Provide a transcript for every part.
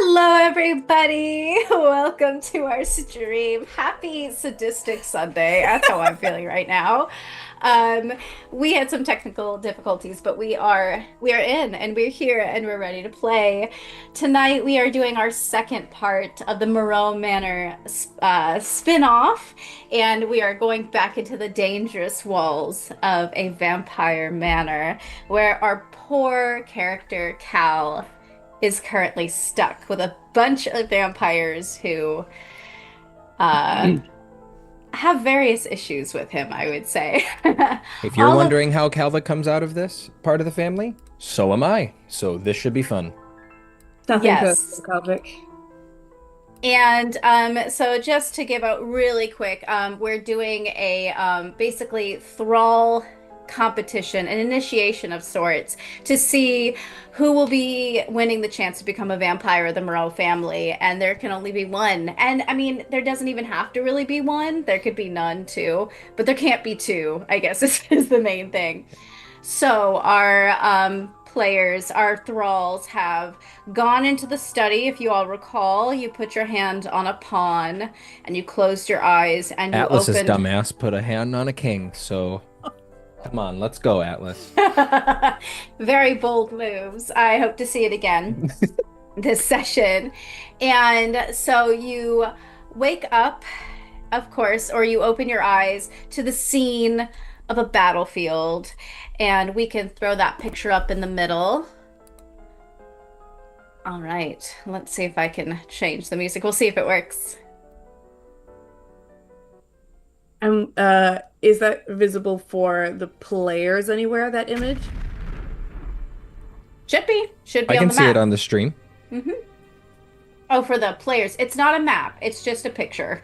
Hello, everybody. Welcome to our stream. Happy sadistic Sunday. That's how I'm feeling right now. Um, we had some technical difficulties, but we are in and we're here and we're ready to play. Tonight we are doing our second part of the Moreaux Manor spin-off, and we are going back into the dangerous walls of a vampire manor where our poor character Cal is currently stuck with a bunch of vampires who uh, have various issues with him, I would say. If you're All of wondering how Calva comes out of this part of the family, so am I. So this should be fun. Nothing Yes. personal, Kovic. And so just to give out really quick, we're doing a basically thrall competition, an initiation of sorts, to see who will be winning the chance to become a vampire of the Moreau family. And there can only be one. And I mean, there doesn't even have to really be one. There could be none too, but there can't be two, I guess is the main thing. So our players, our thralls, have gone into the study. If you all recall, you put your hand on a pawn and you closed your eyes and you Atlas's opened. dumbass put a hand on a king, so come on, let's go, Atlas. Very bold moves. I hope to see it again this session. And so you wake up, of course, or you open your eyes to the scene of a battlefield. And we can throw that picture up in the middle. All right, let's see if I can change the music. We'll see if it works. Is that visible for the players anywhere, that image? Should be I on can the see map. it on the stream. Oh, for the players. It's not a map. It's just a picture.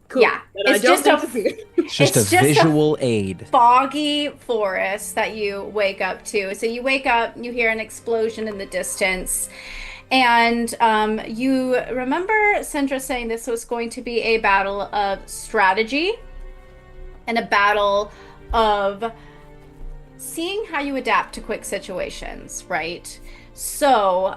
Cool. Yeah, Then it's I just don't a- need to see it. It's just It's a just a- visual aid. Foggy forest that you wake up to. So you wake up, you hear an explosion in the distance, and you remember Sindra saying this was going to be a battle of strategy and a battle of seeing how you adapt to quick situations, right? So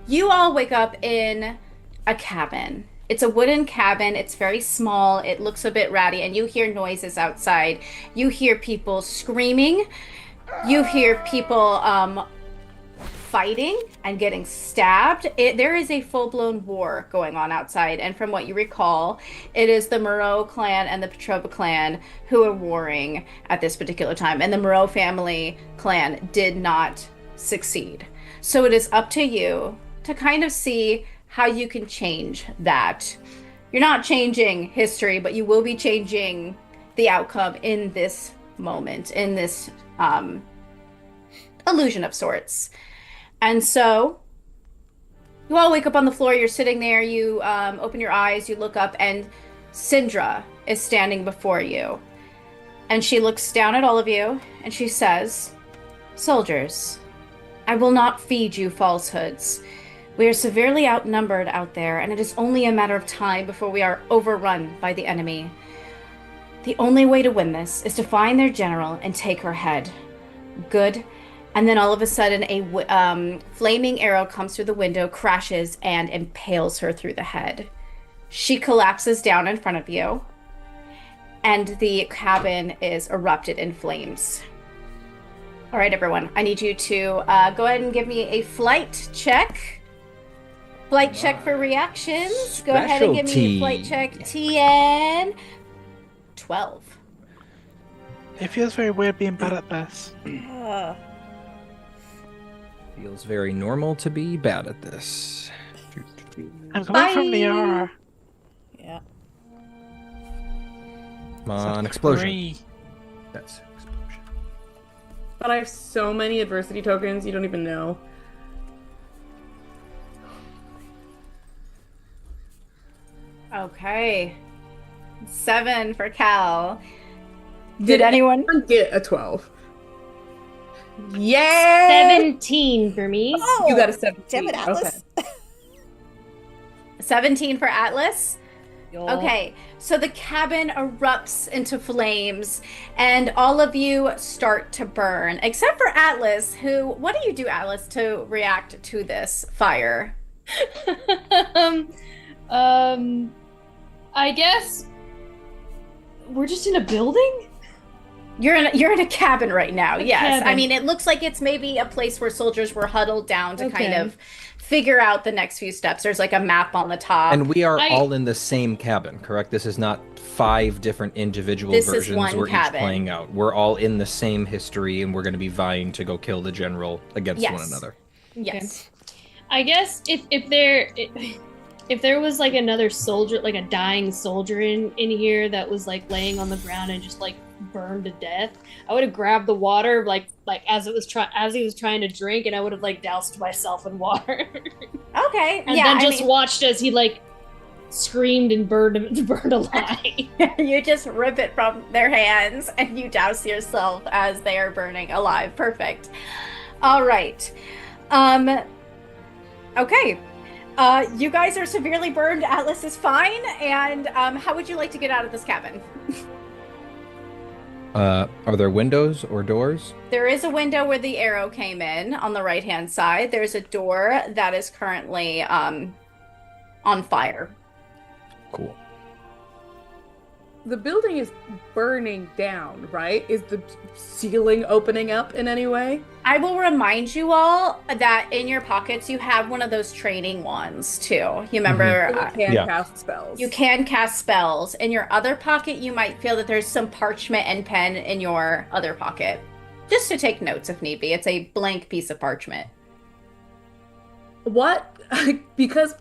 you all wake up in a cabin. It's a wooden cabin. It's very small. It looks a bit ratty, and you hear noises outside. You hear people screaming. You hear people fighting and getting stabbed. There is a full-blown war going on outside, and from what you recall, it is the Moreau clan and the Petrova clan who are warring at this particular time, and the Moreau family clan did not succeed. So it is up to you to kind of see how you can change that. You're not changing history, but you will be changing the outcome in this moment, in this illusion of sorts. And so you all wake up on the floor, you're sitting there, you open your eyes, you look up, and Sindra is standing before you. And she looks down at all of you, and she says, "Soldiers, I will not feed you falsehoods. We are severely outnumbered out there, and it is only a matter of time before we are overrun by the enemy. The only way to win this is to find their general and take her head. Good." And then all of a sudden, a flaming arrow comes through the window, crashes, and impales her through the head. She collapses down in front of you, and the cabin is erupted in flames. All right, everyone, I need you to go ahead and give me a flight check. Flight check for reactions. Go ahead and give me a flight check. TN 12. It feels very weird being bad at this. Feels very normal to be bad at this. I'm coming from the Bye. R. Yeah. Come on, explosion. 3. That's explosion. But I have so many adversity tokens, you don't even know. Okay. 7 for Cal. Did anyone? Get a 12. Yeah! 17 for me. Oh, You got a 17. damn it, Atlas. Okay. 17 for Atlas? Okay, so the cabin erupts into flames, and all of you start to burn, except for Atlas, who, what do you do, Atlas, to react to this fire? um, um, I guess we're just in a building? You're in a cabin right now. A Yes. I cabin. mean, it looks like it's maybe a place where soldiers were huddled down to kind Okay. of figure out the next few steps. There's like a map on the top. And we are I all in the same cabin, correct? This is not 5 different individual This is versions one we're each cabin. playing out. We're all in the same history, and we're going to be vying to go kill the general against one Yes. another. Yes. I guess if there was like another soldier, like a dying soldier in here that was like laying on the ground and just like burned to death, I would have grabbed the water like as he was trying to drink, and I would have like doused myself in water, Okay. and yeah. then I just mean, watched as he like screamed and burned alive. you just rip it from their hands and you douse yourself as they are burning alive. Perfect. All right. Okay. You guys are severely burned. Atlas is fine. And how would you like to get out of this cabin? Are there windows or doors? There is a window where the arrow came in on the right-hand side. There's a door that is currently on fire. Cool. The building is burning down, right? Is the ceiling opening up in any way? I will remind you all that in your pockets you have one of those training wands too. You remember So we can Yeah. cast spells. you can cast spells. In your other pocket, you might feel that there's some parchment and pen in your other pocket. Just to take notes if need be. It's a blank piece of parchment. What? Because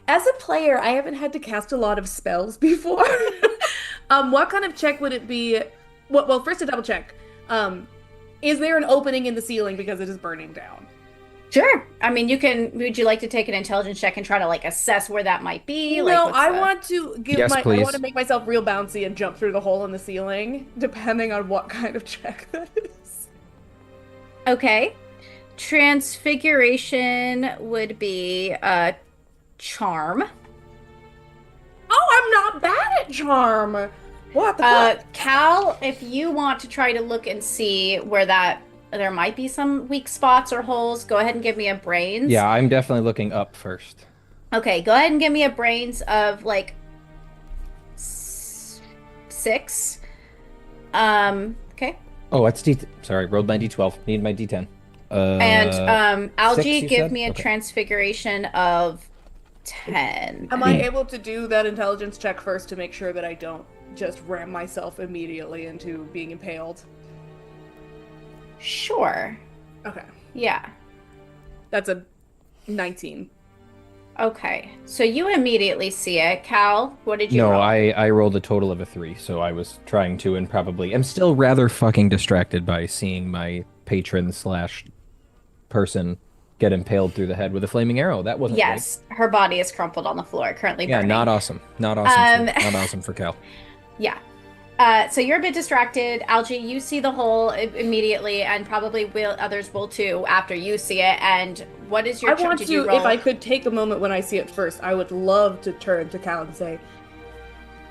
as a player, I haven't had to cast a lot of spells before. What kind of check would it be? Well, first to double check. Is there an opening in the ceiling because it is burning down? Sure. I mean, would you like to take an intelligence check and try to like assess where that might be? No, Like, what's I the- want to Yes, I please. want to make myself real bouncy and jump through the hole in the ceiling, depending on what kind of check that is. Okay. Transfiguration would be charm. Oh, I'm not bad at charm. What the fuck? Cal, if you want to try to look and see where there might be some weak spots or holes, go ahead and give me a brains. Yeah, I'm definitely looking up first. Okay, go ahead and give me a brains of like 6. Okay. Oh, that's Sorry, rolled my D12. Need my D10. And Algie, 6, you give said? me a Okay. transfiguration of 10. Am I able to do that intelligence check first to make sure that I don't just ram myself immediately into being impaled? Sure. Okay. Yeah. That's a 19. Okay. So you immediately see it. Cal, what did you No, roll? I rolled a total of a 3, so I was trying to, and probably am still rather fucking distracted by seeing my patron slash person get impaled through the head with a flaming arrow. That wasn't Yes, her body is crumpled on the floor, currently great. Yeah, burning. not awesome. Not awesome. Um, Not awesome for Cal. Yeah. So you're a bit distracted. Algie, you see the hole immediately, and probably others will too after you see it. And what is your I want did you to, roll? if I could take a moment when I see it first, I would love to turn to Cal and say,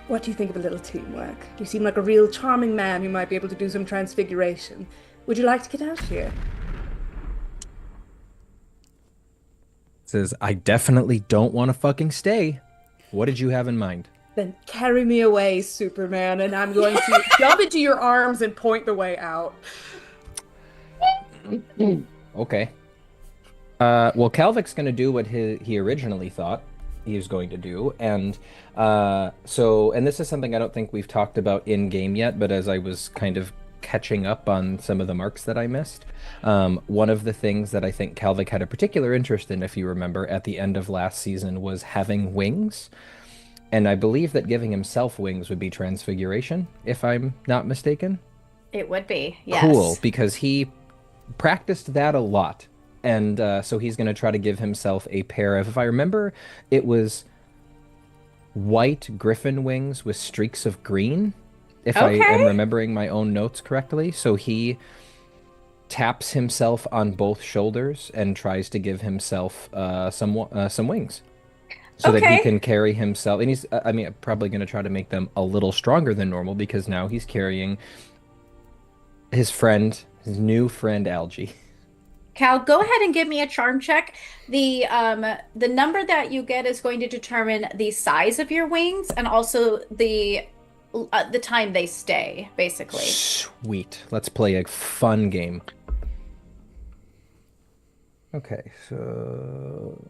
what do you think of a little teamwork? You seem like a real charming man who might be able to do some transfiguration. Would you like to get out here? Says, I definitely don't want to fucking stay. What did you have in mind? Then carry me away, Superman, and I'm going to jump into your arms and point the way out. Okay. Well, Kalvik's going to do what he originally thought he was going to do, and and this is something I don't think we've talked about in game yet, but as I was kind of catching up on some of the marks that I missed, one of the things that I think Kalvik had a particular interest in, if you remember, at the end of last season was having wings. And I believe that giving himself wings would be transfiguration, if I'm not mistaken. It would be, yes. Cool, because he practiced that a lot. And so he's going to try to give himself a pair of, if I remember, it was white griffin wings with streaks of green, if I am Okay. remembering my own notes correctly. So he taps himself on both shoulders and tries to give himself some wings. So that he Okay. can carry himself, and he's, probably going to try to make them a little stronger than normal because now he's carrying his new friend, Algie. Cal, go ahead and give me a charm check. The number that you get is going to determine the size of your wings and also the time they stay, basically. Sweet. Let's play a fun game. Okay, so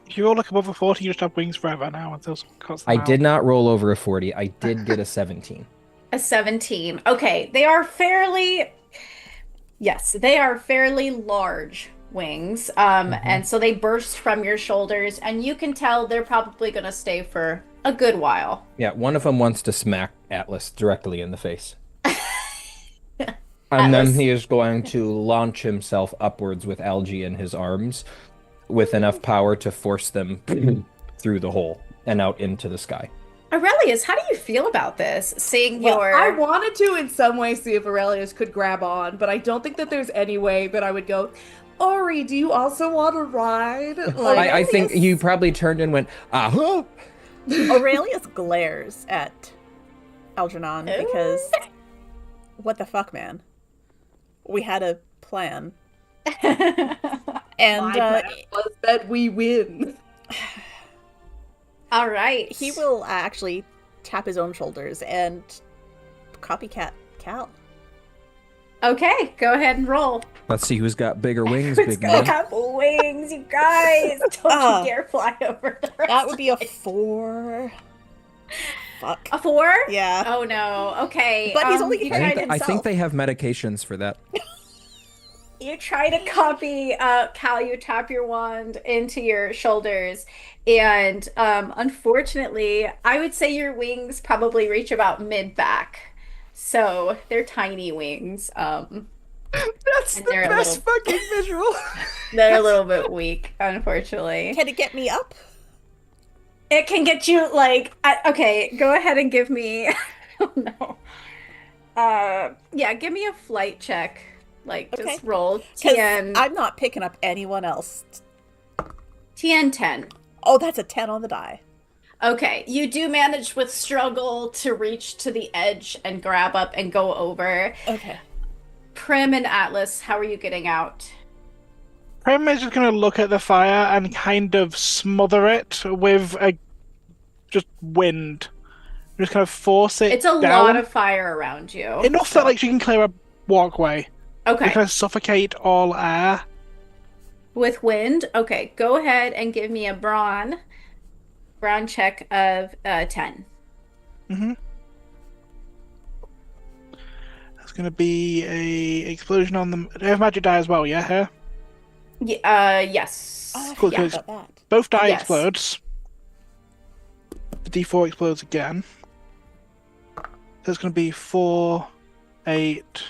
If you roll like above a 40, you just have wings forever now until someone cuts them I out. did not roll over a 40. I did get a 17. A 17. Okay, they are fairly, yes, they are fairly large wings. And so they burst from your shoulders, and you can tell they're probably going to stay for a good while. Yeah, one of them wants to smack Atlas directly in the face. And Atlas. then he is going to launch himself upwards with algae in his arms with enough power to force them through the hole and out into the sky. Aurelius, how do you feel about this? Seeing Well, your... I wanted to in some way see if Aurelius could grab on, but I don't think that there's any way that I would go, Ori, do you also want to ride? Like, I think you probably turned and went, ah-huh! Aurelius glares at Algernon because, what the fuck, man? We had a plan. And my plan was that we win. All right. he will actually tap his own shoulders and copycat Cal. Okay, go ahead and roll. Let's see who's got bigger wings, It's big gonna man. have wings, you guys. Don't you dare fly over the rest That would be a of it. 4. Fuck. A 4? Yeah. Oh no. Okay. But he's only you carrying tried to, I think they have medications for that. you try to copy Cal, you tap your wand into your shoulders, and unfortunately, I would say your wings probably reach about mid-back. So they're tiny wings. That's And the they're a best little- fucking visual. They're a little bit weak, unfortunately. Can it get me up? It can get you like okay, go ahead and give me oh no. Yeah, give me a flight check. Like Okay. just roll 'Cause TN I'm not picking up anyone else. TN 10. Oh, that's a 10 on the die. Okay, you do manage with struggle to reach to the edge and grab up and go over. Okay. Prim and Atlas, how are you getting out? Prim is just going to look at the fire and kind of smother it with a just wind. Just kind of force it It's a down. lot of fire around you. Enough that like she can clear a walkway. Okay. To kind of suffocate all air. With wind? Okay, go ahead and give me a brawn check of 10. Mm-hmm. That's going to be a explosion on them. They have magic die as well, yeah? Here? Yes. Oh, I Cool, forgot because about that. both die Yes. explodes. The D4 explodes again. So it's going to be 4, 8,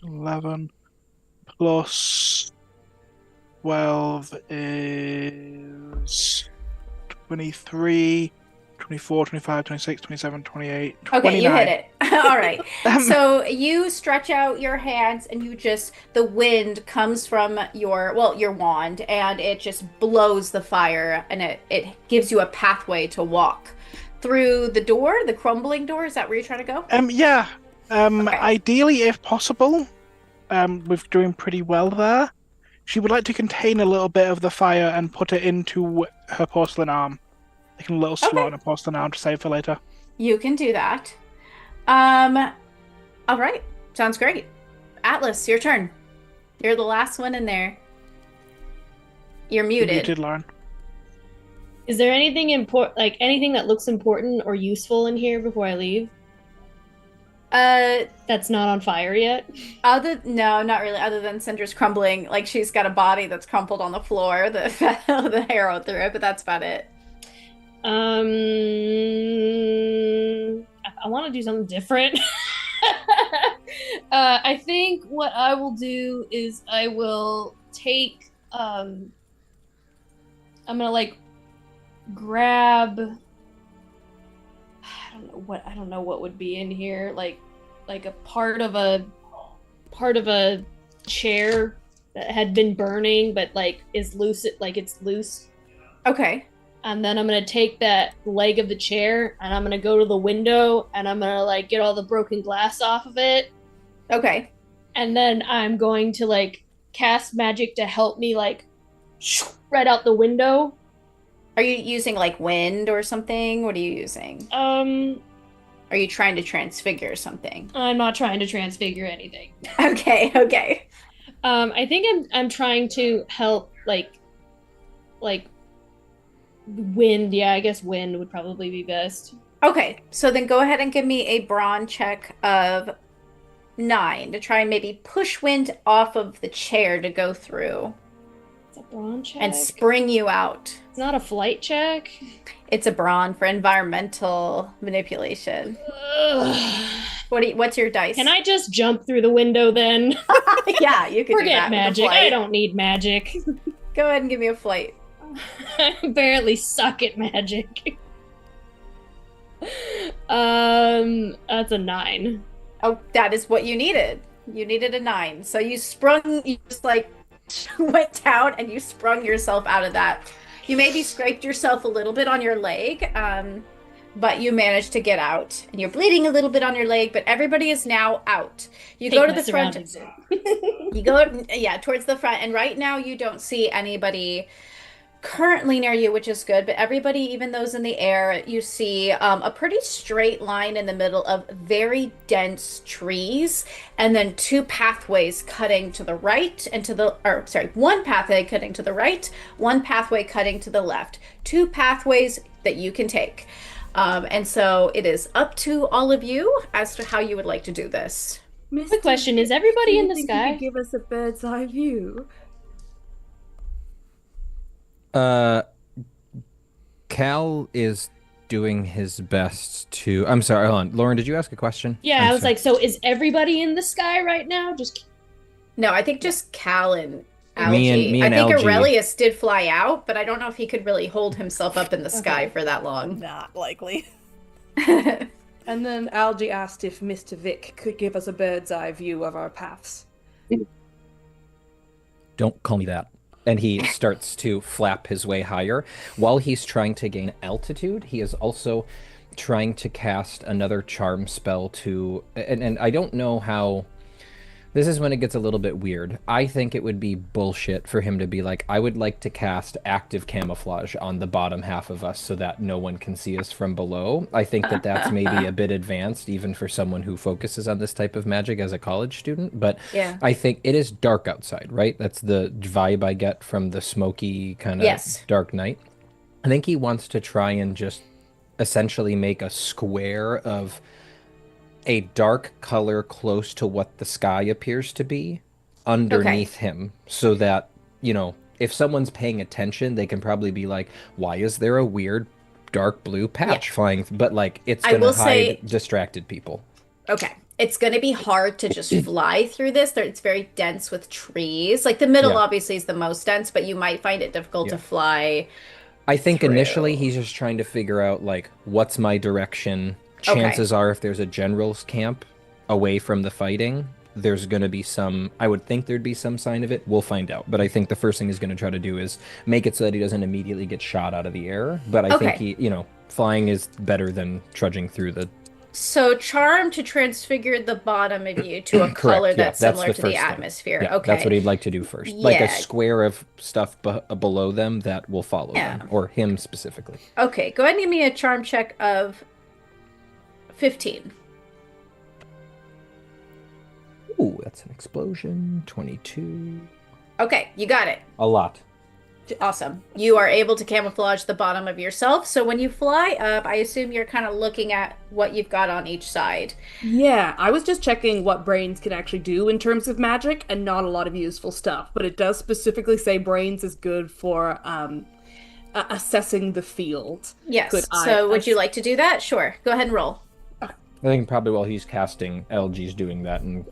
11 plus 12 is 23, 24, 25, 26, 27, 28, 29. Okay, you hit it. All right. So you stretch out your hands and you just, the wind comes from your wand, and it just blows the fire, and it gives you a pathway to walk through the door, the crumbling door. Is that where you're trying to go? Yeah. Okay. Ideally, if possible, with doing pretty well there, she would like to contain a little bit of the fire and put it into her porcelain arm. Like a little slot Okay. in a porcelain arm to save for later. You can do that. All right. Sounds great. Atlas, your turn. You're the last one in there. You're muted. Muted, Lauren. Is there anything important, like anything that looks important or useful in here before I leave? That's not on fire yet. No, not really. Other than Cinder's crumbling, like she's got a body that's crumpled on the floor, the arrow through it, but that's about it. I want to do something different. I think what I will do is I will take. I'm gonna like grab. I don't know what would be in here. Like a part of a chair that had been burning, but like is loose. Like it's loose. Okay. and then I'm gonna take that leg of the chair and I'm gonna go to the window and I'm gonna like get all the broken glass off of it. Okay. And then I'm going to like cast magic to help me like right out the window. Are you using like wind or something? What are you using? Are you trying to transfigure something? I'm not trying to transfigure anything. Okay, okay. I think I'm trying to help like wind. Yeah, I guess wind would probably be best. Okay, so then go ahead and give me a brawn check of 9 to try and maybe push wind off of the chair to go through It's a brawn check. and spring you out. It's not a flight check. It's a brawn for environmental manipulation. Ugh. What's your dice? Can I just jump through the window then? Yeah, you can do Forget that with a magic. flight. I don't need magic. Go ahead and give me a flight. I apparently suck at magic. That's a 9. Oh, that is what you needed. You needed a 9. So you just like went down and you sprung yourself out of that. You maybe scraped yourself a little bit on your leg, but you managed to get out. And you're bleeding a little bit on your leg, but everybody is now out. You go to the front. You go, yeah, towards the front. And right now you don't see anybody currently near you, which is good, but everybody, even those in the air, you see a pretty straight line in the middle of very dense trees, and then 2 pathways cutting to the right and one pathway cutting to the right, 1 pathway cutting to the left, 2 pathways that you can take. And so it is up to all of you as to how you would like to do this. Quick question, is everybody in the sky? You could give us a bird's eye view. Cal is doing his best to. I'm sorry, hold on. Lauren, did you ask a question? Yeah, I'm I was sorry. like, so is everybody in the sky right now? Just No, I think just Cal and Me Algae. and I think Algae. Aurelius did fly out, but I don't know if he could really hold himself up in the sky for that long. Not likely. And then Algie asked if Mr. Vic could give us a bird's eye view of our paths. Don't call me that. And he starts to flap his way higher. While he's trying to gain altitude, he is also trying to cast another charm spell to... And I don't know how... This is when it gets a little bit weird. I think it would be bullshit for him to be like, I would like to cast active camouflage on the bottom half of us so that no one can see us from below. I think that that's maybe a bit advanced, even for someone who focuses on this type of magic as a college student. But Yeah. I think it is dark outside, right? That's the vibe I get from the smoky kind of Yes. dark night. I think he wants to try and just essentially make a square of a dark color close to what the sky appears to be underneath him, so that, you know, if someone's paying attention, they can probably be like, why is there a weird dark blue patch flying? But like, it's I gonna will hide say- distracted people. Okay. It's going to be hard to just fly through this. It's very dense with trees. Like the middle Yeah. obviously is the most dense, but you might find it difficult to Yeah. fly. I think True. initially he's just trying to figure out like, what's my direction? Okay. Chances are if there's a general's camp away from the fighting, there's going to be some, I would think there'd be some sign of it. We'll find out. But I think the first thing he's going to try to do is make it so that he doesn't immediately get shot out of the air. But I think Okay. he, flying is better than trudging through the... So charm to transfigure the bottom of you to a Correct, color yeah, that's that's similar the to the first thing. atmosphere. Yeah, Okay. that's what he'd like to do first. Like a Yeah. square of stuff below them that will follow Yeah. them, or him specifically. Okay, go ahead and give me a charm check of 15. Ooh, that's an explosion. 22. Okay, you got it. A lot. Awesome. You are able to camouflage the bottom of yourself. So when you fly up, I assume you're kind of looking at what you've got on each side. Yeah, I was just checking what brains can actually do in terms of magic, and not a lot of useful stuff. But it does specifically say brains is good for assessing the field. Yes. Could I So would you ass- like to do that? Sure. Go ahead and roll. I think probably while he's casting, LG's doing that, and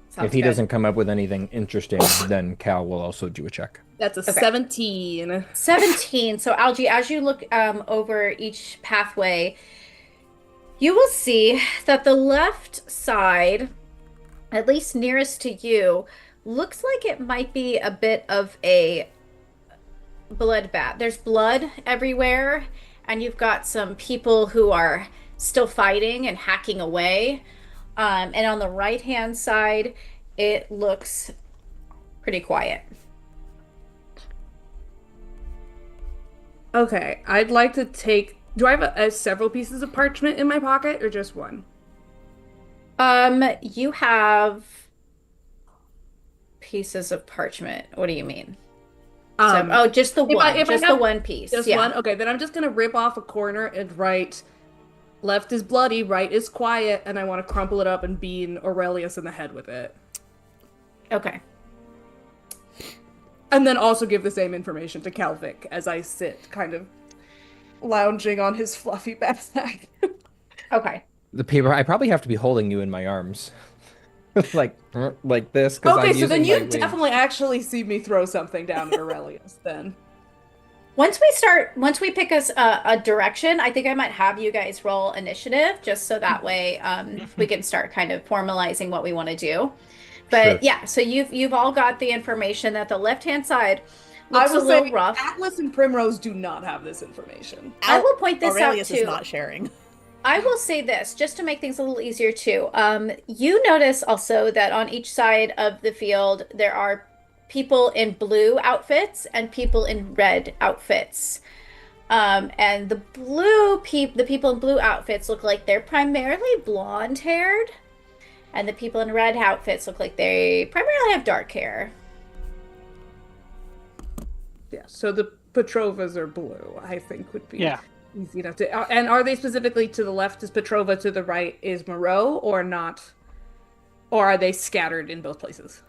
Sounds if he good. doesn't come up with anything interesting, then Cal will also do a check. That's a Okay. 17. 17. So Algie, as you look over each pathway, you will see that the left side, at least nearest to you, looks like it might be a bit of a bloodbath. There's blood everywhere, and you've got some people who are still fighting and hacking away. And on the right-hand side, it looks pretty quiet. Okay, I'd like to take. Do I have several pieces of parchment in my pocket or just one? You have pieces of parchment. What do you mean? Oh, just the one. If I Just have the one piece. Just Yeah. one? Okay, then I'm just gonna rip off a corner and write left is bloody, right is quiet, and I want to crumple it up and bean Aurelius in the head with it. Okay. And then also give the same information to Kalvik as I sit kind of lounging on his fluffy backpack. Okay. The paper. I probably have to be holding you in my arms, like this. 'Cause Okay, I'm so then using you my wings. definitely actually see me throw something down at Aurelius then. Once we pick a direction, I think I might have you guys roll initiative just so that way we can start kind of formalizing what we want to do. But Sure. yeah, so you've all got the information that the left-hand side I looks a will little say rough. Atlas and Primrose do not have this information. I will point this Aurelius out is too. not sharing. I will say this just to make things a little easier too. You notice also that on each side of the field there are people in blue outfits and people in red outfits. And the people in blue outfits look like they're primarily blonde haired, and the people in red outfits look like they primarily have dark hair. Yeah, so the Petrovas are blue, I think would be Yeah. easy enough to. And are they specifically to the left is Petrova, to the right is Moreaux, or not? Or are they scattered in both places?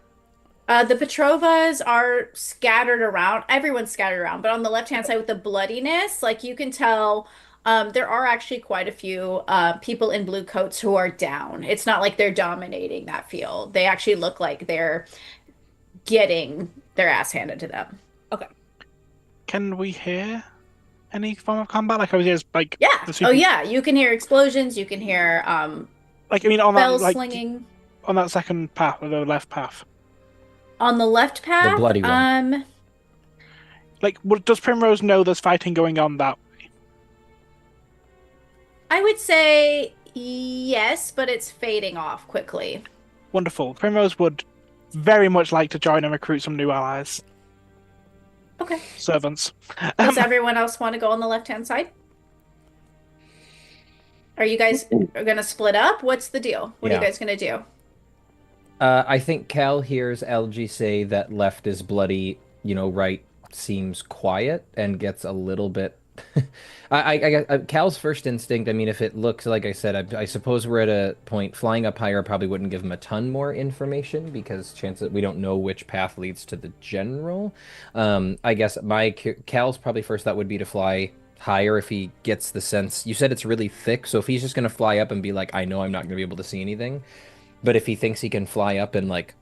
The Petrovas are scattered around. Everyone's scattered around, but on the left-hand side with the bloodiness, like you can tell, there are actually quite a few people in blue coats who are down. It's not like they're dominating that field. They actually look like they're getting their ass handed to them. Okay. Can we hear any form of combat? Like I was just like Yeah. the Oh super, yeah. You can hear explosions. You can hear like I mean on that bells like slinging on that second path or the left path. on the left path. bloody one. Like does Primrose know there's fighting going on that way? I would say yes, but it's fading off quickly. Wonderful. Primrose would very much like to join and recruit some new allies. Okay. Servants. Does everyone else want to go on the left-hand side? Are you guys going to split up? What's the deal? What are you Yeah. guys going to do? I think Cal hears LG say that left is bloody, right seems quiet and gets a little bit. Cal's first instinct, I mean, if it looks, like I said, I suppose we're at a point, flying up higher probably wouldn't give him a ton more information because chances we don't know which path leads to the general. I guess Cal's probably first thought would be to fly higher if he gets the sense. You said it's really thick, so if he's just going to fly up and be like, I know I'm not going to be able to see anything. But if he thinks he can fly up and like,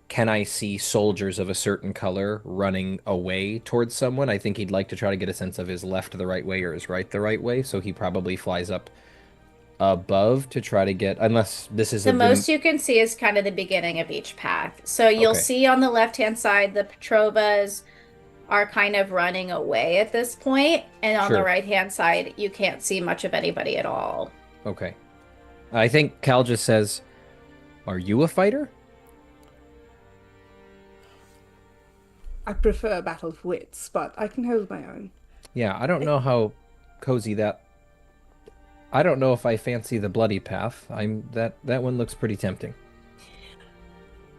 can I see soldiers of a certain color running away towards someone? I think he'd like to try to get a sense of his left the right way or his right the right way. So he probably flies up above to try to get, unless this is The most you can see is kind of the beginning of each path. So you'll Okay. see on the left-hand side, the Petrovas are kind of running away at this point, and on the Sure. right-hand side, you can't see much of anybody at all. Okay. I think Cal just says, "Are you a fighter?" I prefer battle of wits, but I can hold my own. Yeah, I don't know how cozy that. I don't know if I fancy the bloody path. That one looks pretty tempting.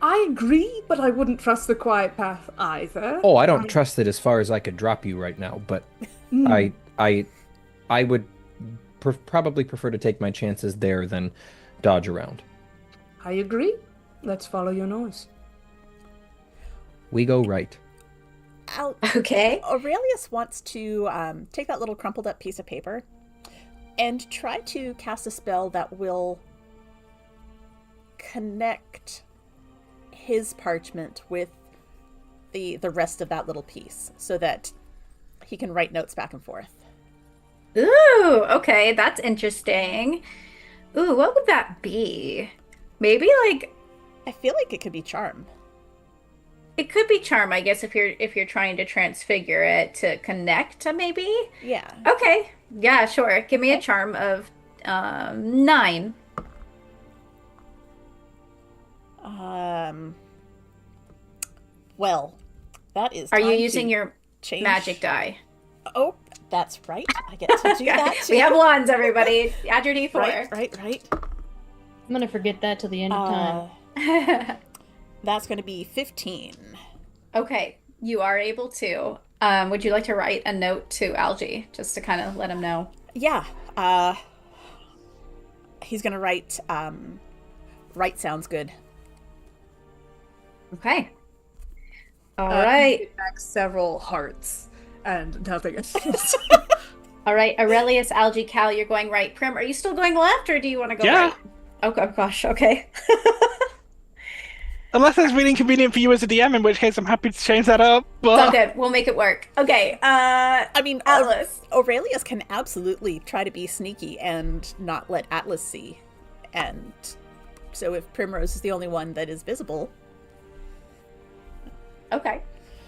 I agree, but I wouldn't trust the quiet path either. Oh, I don't trust it as far as I could drop you right now, but Mm. I would probably prefer to take my chances there than dodge around. I agree. Let's follow your nose. We go right. Okay. Aurelius wants to take that little crumpled up piece of paper and try to cast a spell that will connect his parchment with the rest of that little piece so that he can write notes back and forth. Ooh, okay, that's interesting. Ooh, what would that be? Maybe like I feel like it could be charm. it could be charm, I guess, if you're trying to transfigure it to connect, maybe. Yeah. Okay. Yeah, sure. Give me a Okay. charm of 9. Um. Well, that is Are you time using to your change. magic die? Oh, that's right. I get to do that too. We have wands, everybody. Add your D4. Right. I'm gonna forget that till the end of time. That's going to be 15. Okay, you are able to. Would you like to write a note to Algie just to kind of let him know? Yeah. He's going to write, right sounds good. Okay. All right. Get back several hearts and nothing. All right. Aurelius, Algie, Cal, you're going right. Prim, are you still going left or do you want to go Yeah. right? Oh, gosh. Okay. Unless that's really inconvenient for you as a DM, in which case I'm happy to change that up. It's all But good. We'll make it work. Okay. I mean, Atlas. Aurelius can absolutely try to be sneaky and not let Atlas see. And so if Primrose is the only one that is visible. Okay.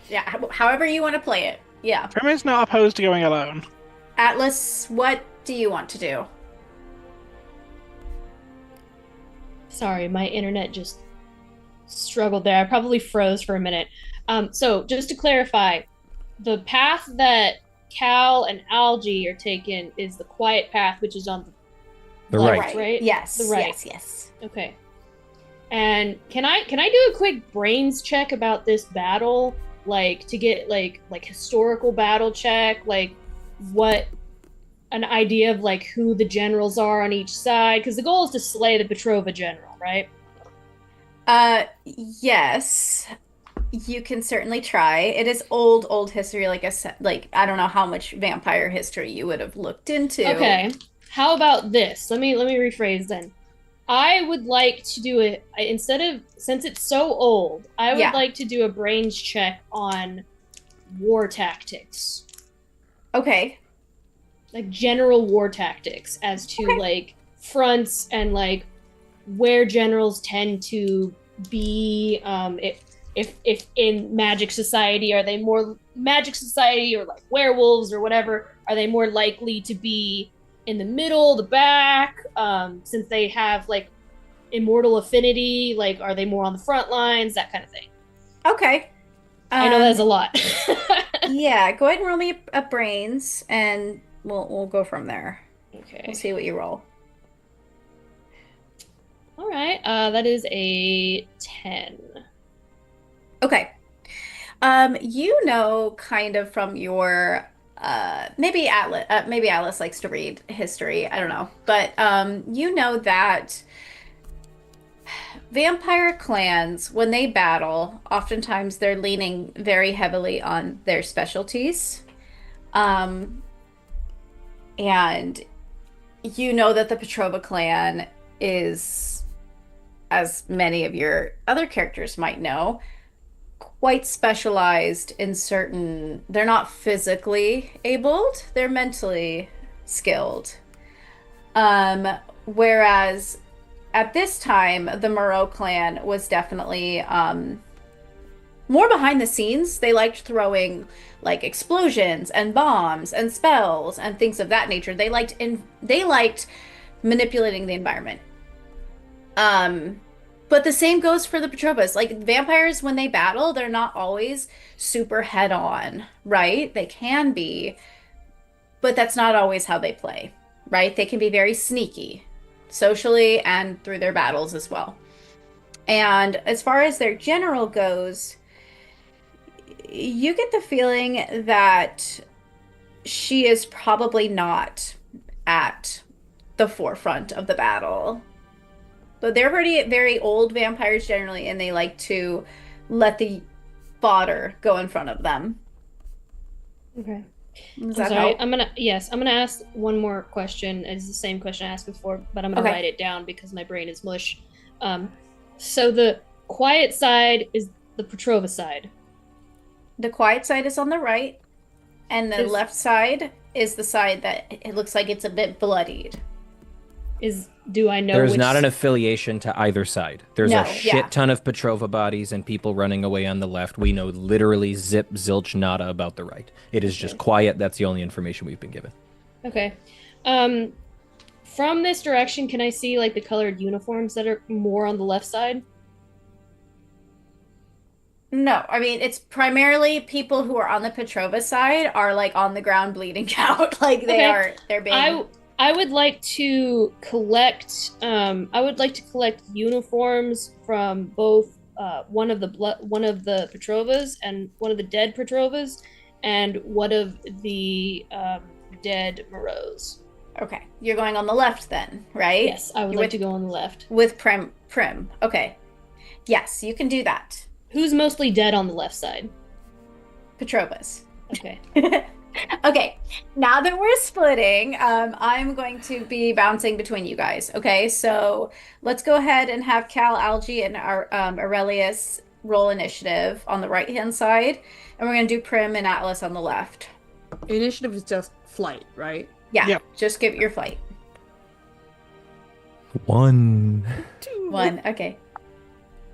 Yeah. However you want to play it. Yeah. Prim is not opposed to going alone. Atlas, what do you want to do? Sorry, my internet just struggled there. I probably froze for a minute. So just to clarify, the path that Cal and Algie are taking is the quiet path, which is on The left, right. Yes. The right. Yes. Okay. And can I do a quick brains check about this battle, like to get like historical battle check, like what an idea of like who the generals are on each side, because the goal is to slay the Petrova general, right? Yes. You can certainly try. It is old history, like I said, like I don't know how much vampire history you would have looked into. Okay. How about this? Let me rephrase then. I would like to do it instead of, since it's so old, I would like to do a brains check on war tactics. Okay. Like general war tactics as to like fronts and like where generals tend to be, if in magic society, are they more magic society or like werewolves or whatever, are they more likely to be in the middle, the back, since they have like immortal affinity, like are they more on the front lines, that kind of thing. Okay. I know that's a lot. Yeah, go ahead and roll me a brains and we'll go from there. Okay. We'll see what you roll. All right. That is a 10. Okay. You know, kind of from your maybe Atlas likes to read history. I don't know, but you know that vampire clans, when they battle, oftentimes they're leaning very heavily on their specialties, and you know that the Petrova clan is, as many of your other characters might know, quite specialized in certain, they're not physically abled, they're mentally skilled. Whereas at this time, the Moreaux clan was definitely more behind the scenes. They liked throwing like explosions and bombs and spells and things of that nature. They liked manipulating the environment. But the same goes for the Petrovas. Like vampires, when they battle, they're not always super head on, right? They can be, but that's not always how they play, right? They can be very sneaky, socially and through their battles as well. And as far as their general goes, you get the feeling that she is probably not at the forefront of the battle. But they're very old vampires generally, and they like to let the fodder go in front of them. Okay. Does I'm that sorry. help? I'm gonna ask one more question. It's the same question I asked before, but I'm gonna write it down because my brain is mush. So the quiet side is the Petrova side. The quiet side is on the right, and the left side is the side that it looks like it's a bit bloodied. Do I know There's which... not an affiliation to either side. There's No, a shit yeah. ton of Petrova bodies and people running away on the left. We know literally zip, zilch, nada about the right. It is just quiet. That's the only information we've been given. Okay. From this direction, can I see like the colored uniforms that are more on the left side? No, I mean it's primarily people who are on the Petrova side are like on the ground bleeding out. Like they're being I would like to collect uniforms from both one of the Petrovas and one of the dead Petrovas and one of the dead Moreaux. Okay. You're going on the left then, right? Yes, I would like to go on the left. With Prim. Okay. Yes, you can do that. Who's mostly dead on the left side? Petrovas. Okay. Okay, now that we're splitting, I'm going to be bouncing between you guys. Okay, so let's go ahead and have Cal, Algie, and Aurelius roll initiative on the right-hand side, and we're going to do Prim and Atlas on the left. Initiative is just flight, right? Yeah, Yep. just give it your flight. 1. 1, okay.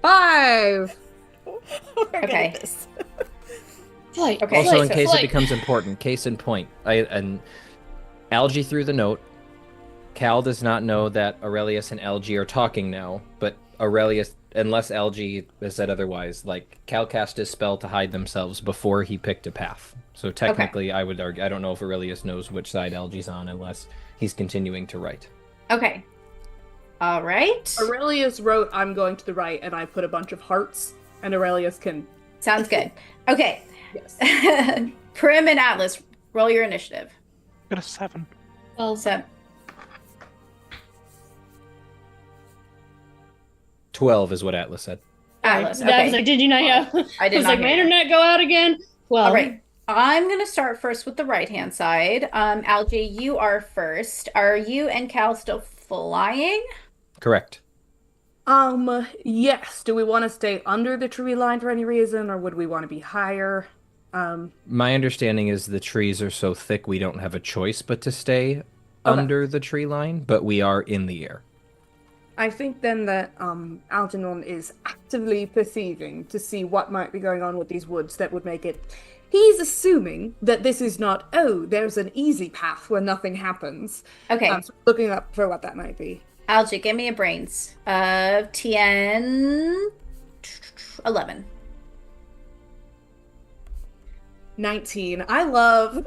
5. Okay. Flight. Okay. Also, in so case flight. it becomes important, case in point, and Algie threw the note. Cal does not know that Aurelius and Algie are talking now, but Aurelius, unless Algie has said otherwise, like Cal cast his spell to hide themselves before he picked a path. So technically, I would argue, I don't know if Aurelius knows which side Algie's on unless he's continuing to write. Okay. All right. Aurelius wrote, "I'm going to the right," and I put a bunch of hearts, and Aurelius can... Sounds good. Okay. Yes. Prim and Atlas, roll your initiative. Got a 7. Well, So 12 is what Atlas said. Atlas, I was okay. like, did you not hear? I did was not like, hear my you. internet go out again? Well, All right. I'm going to start first with the right-hand side. Algie, you are first. Are you and Cal still flying? Correct. Yes. Do we want to stay under the tree line for any reason, or would we want to be higher? My understanding is the trees are so thick we don't have a choice but to stay under the tree line, but we are in the air. I think then that Algernon is actively perceiving to see what might be going on with these woods that would make it... He's assuming that this is not, oh, there's an easy path where nothing happens. Okay. So looking up for what that might be. Algie, give me a brains. 10, 11. 19. I love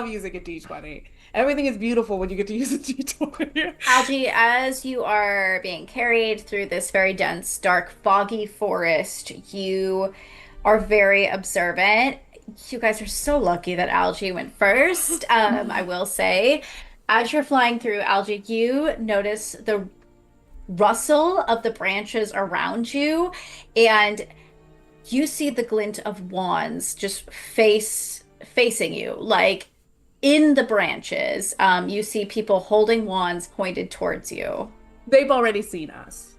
using a d20. Everything is beautiful when you get to use a d20. Algie, as you are being carried through this very dense, dark, foggy forest, you are very observant. You guys are so lucky that Algie went first, I will say. As you're flying through, Algie, you notice the rustle of the branches around you, and you see the glint of wands just facing you, like in the branches. You see people holding wands pointed towards you. They've already seen us.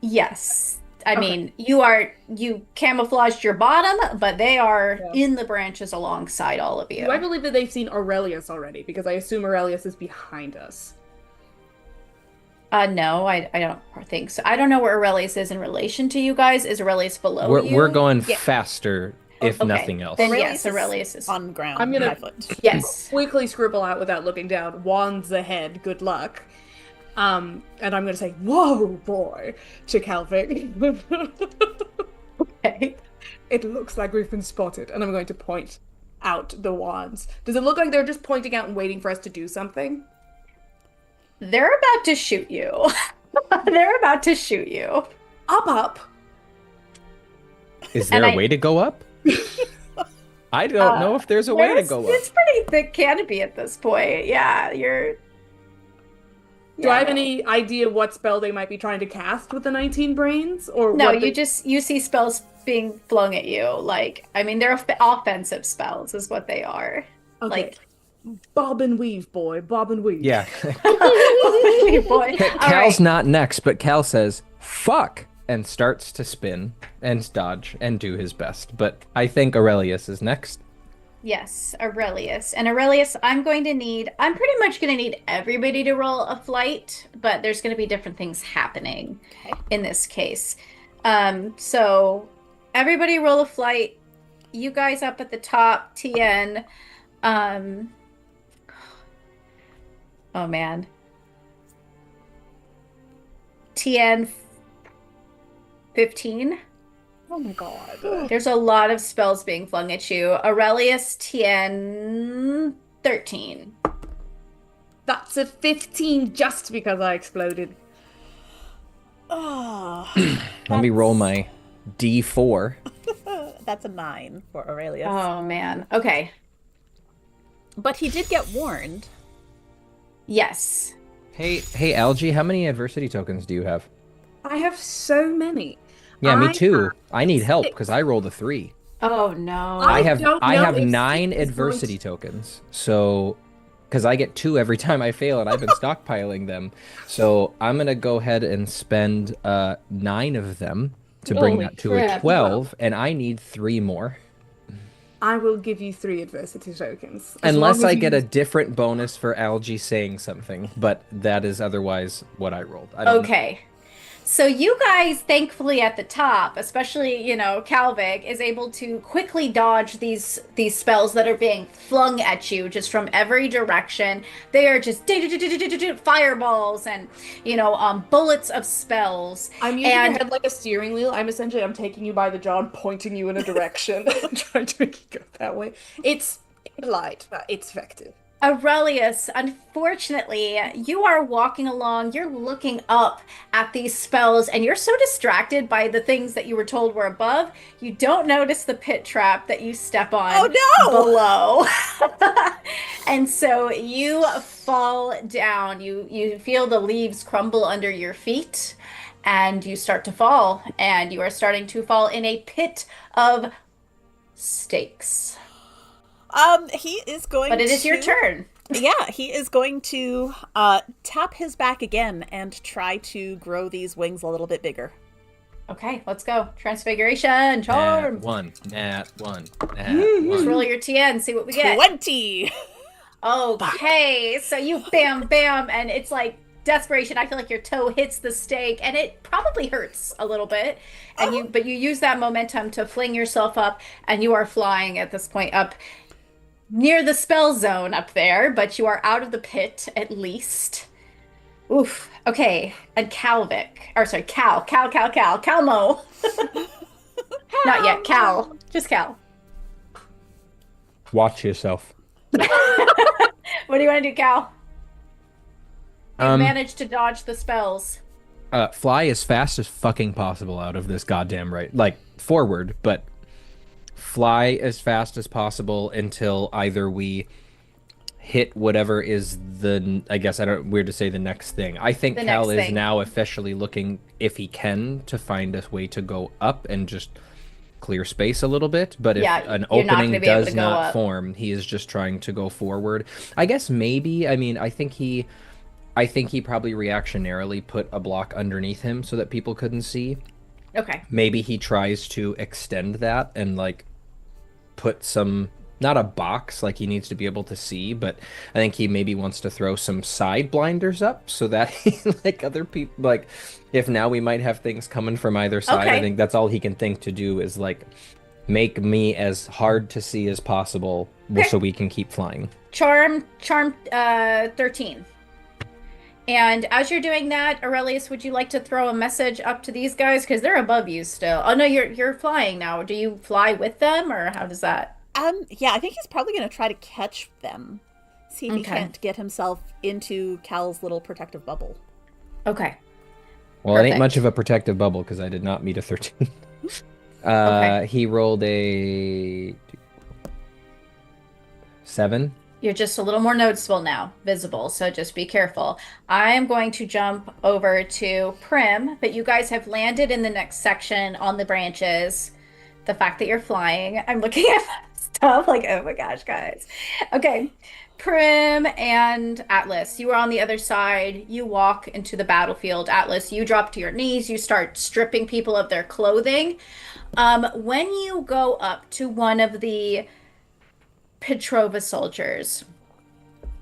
Yes. I Okay. mean, you camouflaged your bottom, but they are in the branches alongside all of you. Do I believe that they've seen Aurelius already? Because I assume Aurelius is behind us. No, I don't think so. I don't know where Aurelius is in relation to you guys. Is Aurelius below you? We're going Yeah. faster, if Okay. nothing else. Then Aurelius yes, is Aurelius is. on the ground. I'm gonna- 5 foot. Yes. Quickly scribble out without looking down. Wands ahead. Good luck. And I'm gonna say, "Whoa, boy," to Calvin. Okay. It looks like we've been spotted, and I'm going to point out the wands. Does it look like they're just pointing out and waiting for us to do something? They're about to shoot you. They're about to shoot you. Up. Is there And a way to go up? I don't know if there's a way to go up. It's pretty thick canopy at this point. Yeah, you're. Do I have Yeah. any idea what spell they might be trying to cast with the 19 brains? Or No, what you see spells being flung at you. Like, I mean, they're offensive spells, is what they are. Okay. Like, Bob and weave, boy. Bob and weave. Yeah. boy. All Cal's right. not next, but Cal says, fuck, and starts to spin and dodge and do his best. But I think Aurelius is next. Yes, Aurelius. And Aurelius, I'm pretty much going to need everybody to roll a flight, but there's going to be different things happening Okay. in this case. So everybody roll a flight. You guys up at the top, TN. Um, oh man. TN 15. Oh my god. There's a lot of spells being flung at you. Aurelius, TN 13. That's a 15 just because I exploded. Oh, Let me roll my D4. that's a 9 for Aurelius. Oh man. Okay. But he did get warned. Yes. Hey, Algie, how many adversity tokens do you have? I have so many. Yeah, me I too. have I need help 6. because I rolled a 3. Oh no. I have don't I know have if 9 six is adversity going tokens. So because I get 2 every time I fail and I've been stockpiling them. So I'm gonna go ahead and spend 9 of them to bring Holy that to crap. a 12, and I need 3 more. I will give you 3 adversity tokens. Unless long as I you get a use- different bonus for Algie saying something, but that is otherwise what I rolled. I don't know. Okay. So you guys, thankfully at the top, especially, Calvik, is able to quickly dodge these spells that are being flung at you just from every direction. They are just fireballs and, bullets of spells. I'm using And your head like a steering wheel. I'm taking you by the jaw and pointing you in a direction and trying to make you go that way. It's light, but it's effective. Aurelius, unfortunately, you are walking along, you're looking up at these spells, and you're so distracted by the things that you were told were above, you don't notice the pit trap that you step on below. And so you fall down. You feel the leaves crumble under your feet, and you start to fall, and you are starting to fall in a pit of stakes. He is going But it is your to- turn. Yeah, he is going to tap his back again and try to grow these wings a little bit bigger. Okay, let's go. Transfiguration, charm. Nat 1, Nat 1, Nat Just 1. roll your TN, see what we get. 20! Okay, so you bam, bam, and it's like desperation. I feel like your toe hits the stake, and it probably hurts a little bit. And but you use that momentum to fling yourself up, and you are flying at this point up near the spell zone up there, but you are out of the pit at least. Oof. Okay, and Calmo. Not yet, Cal. Just Cal. Watch yourself. What do you want to do, Cal? You Um, managed to dodge the spells. Fly as fast as fucking possible out of this goddamn like forward, but fly as fast as possible until either we hit whatever is weird to say the next thing. I think The Cal next is thing. now officially looking, if he can, to find a way to go up and just clear space a little bit, but if Yeah, an you're not opening gonna be able does to go not up. form, he is just trying to go forward. I guess maybe, I think he probably reactionarily put a block underneath him so that people couldn't see. Okay. Maybe he tries to extend that and like put some, not a box, like he needs to be able to see, but I think he maybe wants to throw some side blinders up so that he, like other people, like if now we might have things coming from either side. Okay. I think that's all he can think to do is like make me as hard to see as possible Okay. so we can keep flying. Charm 13. And as you're doing that, Aurelius, would you like to throw a message up to these guys? Because they're above you still. Oh no, you're flying now. Do you fly with them, or how does that? Yeah, I think he's probably going to try to catch them. See if he Okay. can't get himself into Cal's little protective bubble. Okay. Well, it ain't Perfect. much of a protective bubble because I did not meet a 13. Okay. He rolled a 7. You're just a little more noticeable now, visible, so just be careful. I'm going to jump over to Prim, but you guys have landed in the next section on the branches. The fact that you're flying, I'm looking at stuff like, oh my gosh, guys. Okay, Prim and Atlas, you are on the other side. You walk into the battlefield. Atlas, you drop to your knees. You start stripping people of their clothing. When you go up to one of the Petrova soldiers.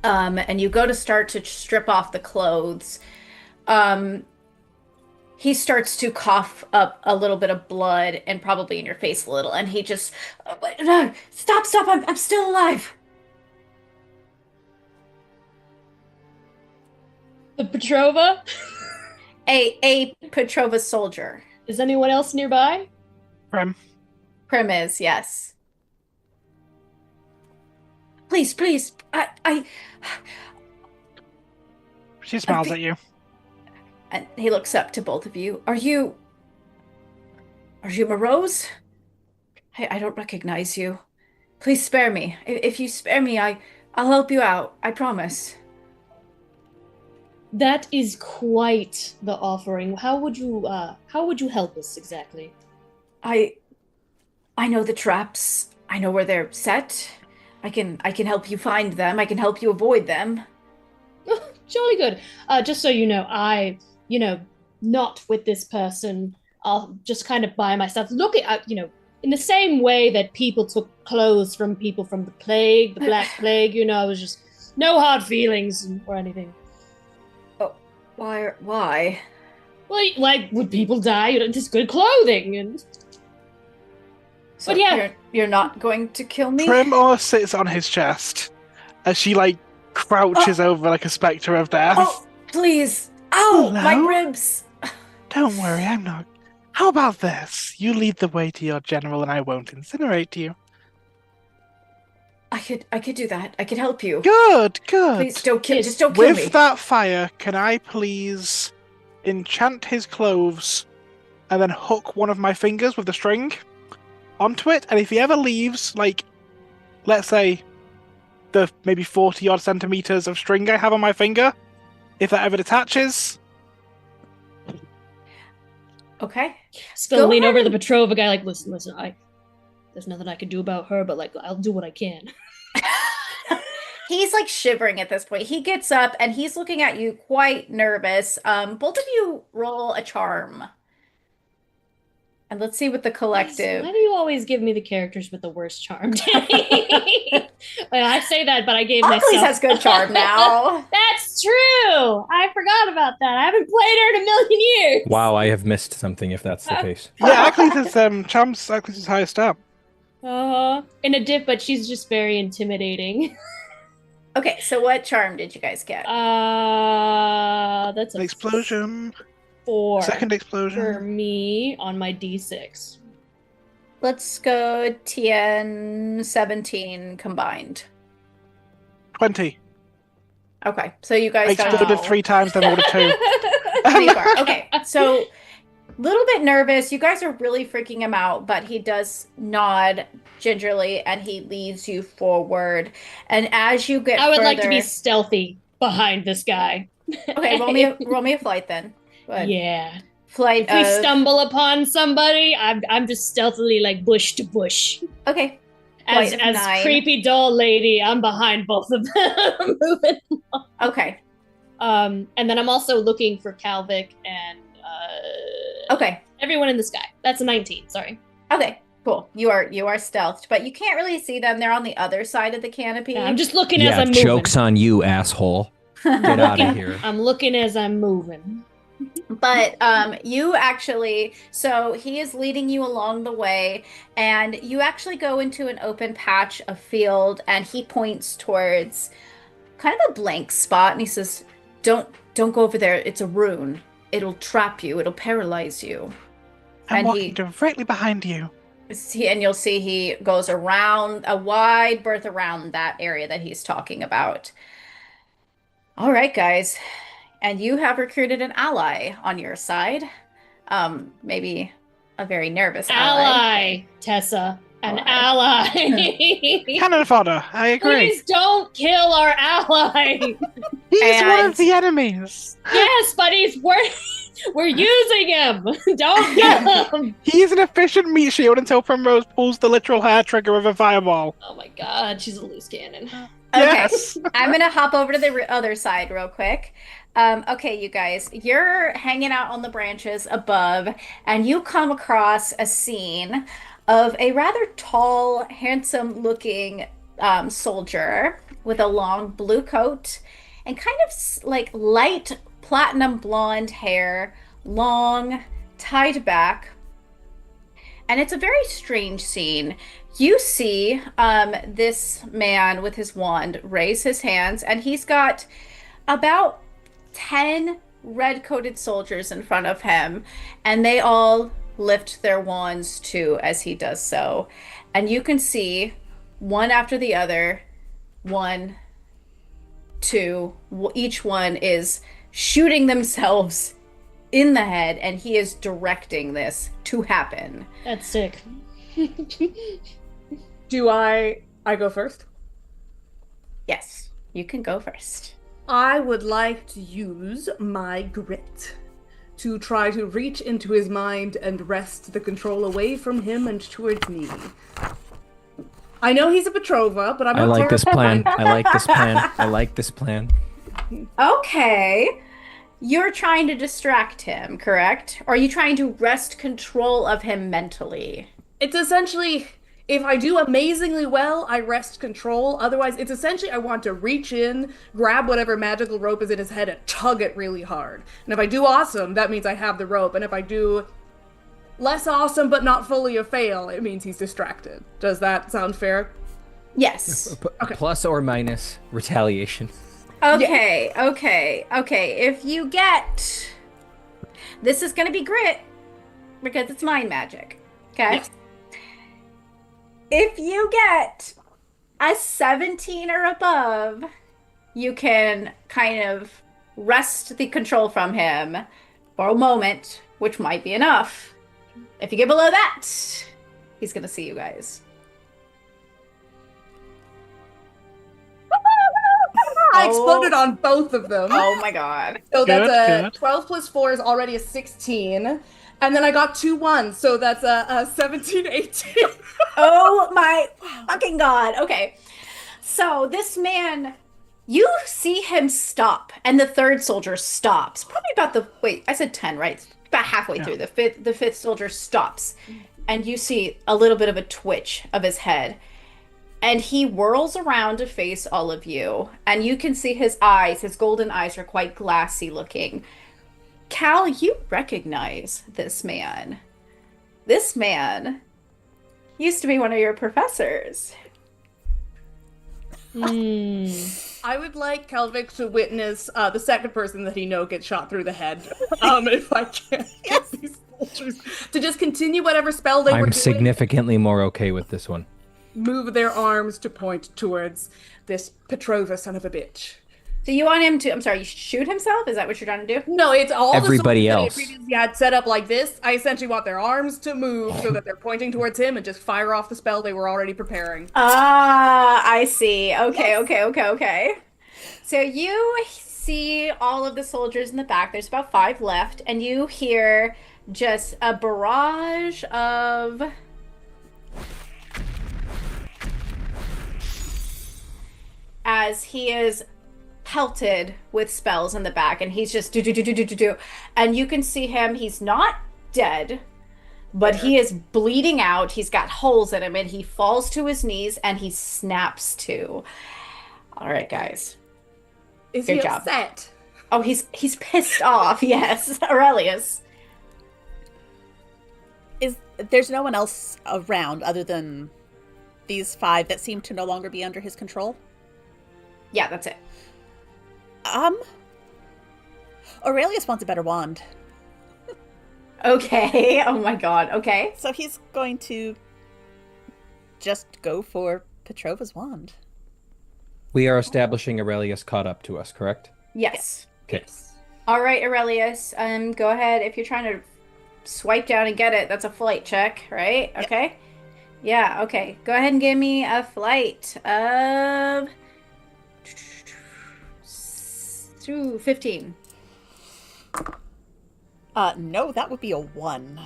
And you go to start to strip off the clothes. He starts to cough up a little bit of blood and probably in your face a little. And he just, no, stop, I'm still alive. The Petrova? A Petrova soldier. Is anyone else nearby? Prim. Prim is, yes. Please, I She smiles at you. And he looks up to both of you. Are you Moreaux? I don't recognize you. Please spare me. If you spare me, I'll help you out. I promise. That is quite the offering. How would you help us exactly? I know the traps. I know where they're set. I can help you find them. I can help you avoid them. Jolly good. Just so you know, not with this person. I'll just kind of by myself. Look at, in the same way that people took clothes from people from the plague, the Black Plague, I was just no hard feelings or anything. Oh, why? Well, like, would people die? Just good clothing and... So but yeah. You're not going to kill me? Tremor sits on his chest as she, crouches over like a specter of death. Oh, please. Ow, Hello? my ribs. Don't worry, I'm not. How about this? You lead the way to your general and I won't incinerate you. I could do that. I could help you. Good. Please don't kill me. With that fire, can I please enchant his clothes and then hook one of my fingers with the string onto it? And if he ever leaves, let's say, the maybe 40 odd centimeters of string I have on my finger, if that ever detaches. Okay. Still lean over to the Petrova guy, listen, there's nothing I can do about her, but I'll do what I can. He's shivering at this point. He gets up and he's looking at you quite nervous. Both of you roll a charm. And let's see what the collective... Why do you always give me the characters with the worst charm? I say that, but I gave myself... Hercules has good charm now. That's true! I forgot about that. I haven't played her in a million years. Wow, I have missed something if that's the case. Yeah, Hercules is charm's Hercules' highest up. In a dip, but she's just very intimidating. Okay, so what charm did you guys get? That's An explosion. 4. Second explosion. For me on my D6. Let's go TN 17 combined. 20. Okay, so you guys I exploded 3 times, then rolled a 2. Pretty far. Okay, so little bit nervous. You guys are really freaking him out, but he does nod gingerly and he leads you forward. And as you get I would further... like to be stealthy behind this guy. Okay, roll me a flight then. Yeah. Flight if we stumble upon somebody, I'm just stealthily bush to bush. Okay. As 9. creepy doll lady, I'm behind both of them moving along. Okay. And then I'm also looking for Calvic and okay. Everyone in the sky. That's a 19, sorry. Okay, cool. You are stealthed, but you can't really see them. They're on the other side of the canopy. Yeah, I'm just looking as I'm moving. Joke's on you, asshole. Get out of here. I'm looking as I'm moving. But you actually, so he is leading you along the way, and you actually go into an open patch of field, and he points towards kind of a blank spot, and he says, don't go over there. It's a rune. It'll trap you. It'll paralyze you. I'm walking directly behind you. And you'll see he goes around a wide berth around that area that he's talking about. All right, guys. And you have recruited an ally on your side. Maybe a very nervous ally. Tessa. An ally. Cannon fodder. I agree. Please don't kill our ally. He's one of the enemies. Yes, but we're using him. Don't kill him. He's an efficient meat shield until Primrose pulls the literal hair trigger of a fireball. Oh my god, she's a loose cannon. Okay, yes. I'm going to hop over to the other side real quick. Okay, you guys, you're hanging out on the branches above, and you come across a scene of a rather tall, handsome-looking soldier with a long blue coat and kind of like light platinum blonde hair, long, tied back. And it's a very strange scene. You see this man with his wand raise his hands, and he's got about 10 red-coated soldiers in front of him, and they all lift their wands too as he does so. And you can see one after the other, one, two, each one is shooting themselves in the head, and he is directing this to happen. That's sick. Do I go first? Yes, you can go first. I would like to use my grit to try to reach into his mind and wrest the control away from him and towards me. I know he's a Petrova, but I'm not I like this terrified. plan. I like this plan. I like this plan. Okay. You're trying to distract him, correct? Or are you trying to wrest control of him mentally? It's essentially, if I do amazingly well, I wrest control. Otherwise, it's essentially I want to reach in, grab whatever magical rope is in his head, and tug it really hard. And if I do awesome, that means I have the rope. And if I do less awesome but not fully a fail, it means he's distracted. Does that sound fair? Yes. Okay. Plus or minus retaliation. Okay, okay. If you get... This is going to be grit, because it's mind magic. Okay? Yes. If you get a 17 or above, you can kind of wrest the control from him for a moment, which might be enough. If you get below that, he's going to see you guys. I exploded on both of them. Oh my god. So Good, that's a good. 12 plus 4 is already a 16. And then I got 2 1s, so that's a 17, 18. Oh my fucking god. Okay. So this man, you see him stop, and the third soldier stops. Probably about the wait, I said 10, right? About halfway through. The fifth soldier stops. And you see a little bit of a twitch of his head. And he whirls around to face all of you. And you can see his eyes, his golden eyes are quite glassy looking. Cal, you recognize this man. This man used to be one of your professors. I would like Kelvik to witness the second person that he know gets shot through the head. If I can get these soldiers to just continue whatever spell they were I'm doing. significantly more okay with this one. Move their arms to point towards this Petrova son of a bitch. So you want him to, I'm sorry, shoot himself? Is that what you're trying to do? No, it's all Everybody the else. soldiers that he previously had set up like this. I essentially want their arms to move so that they're pointing towards him and just fire off the spell they were already preparing. Ah, I see. Okay. So you see all of the soldiers in the back. There's about 5 left, and you hear just a barrage of as he is pelted with spells in the back, and he's just do. And you can see him, he's not dead, but he is bleeding out. He's got holes in him, and he falls to his knees, and he snaps to. All right, guys. Is Good he job. upset? Oh, he's pissed off. Yes, Aurelius. There's no one else around other than these 5 that seem to no longer be under his control? Yeah, that's it. Aurelius wants a better wand. Okay. Oh my god. Okay. So he's going to just go for Petrova's wand. We are establishing Aurelius caught up to us, correct? Yes. Okay. All right, Aurelius. Go ahead. If you're trying to swipe down and get it, that's a flight check, right? Yep. Okay. Yeah. Okay. Go ahead and give me a flight of 15. No, that would be a 1.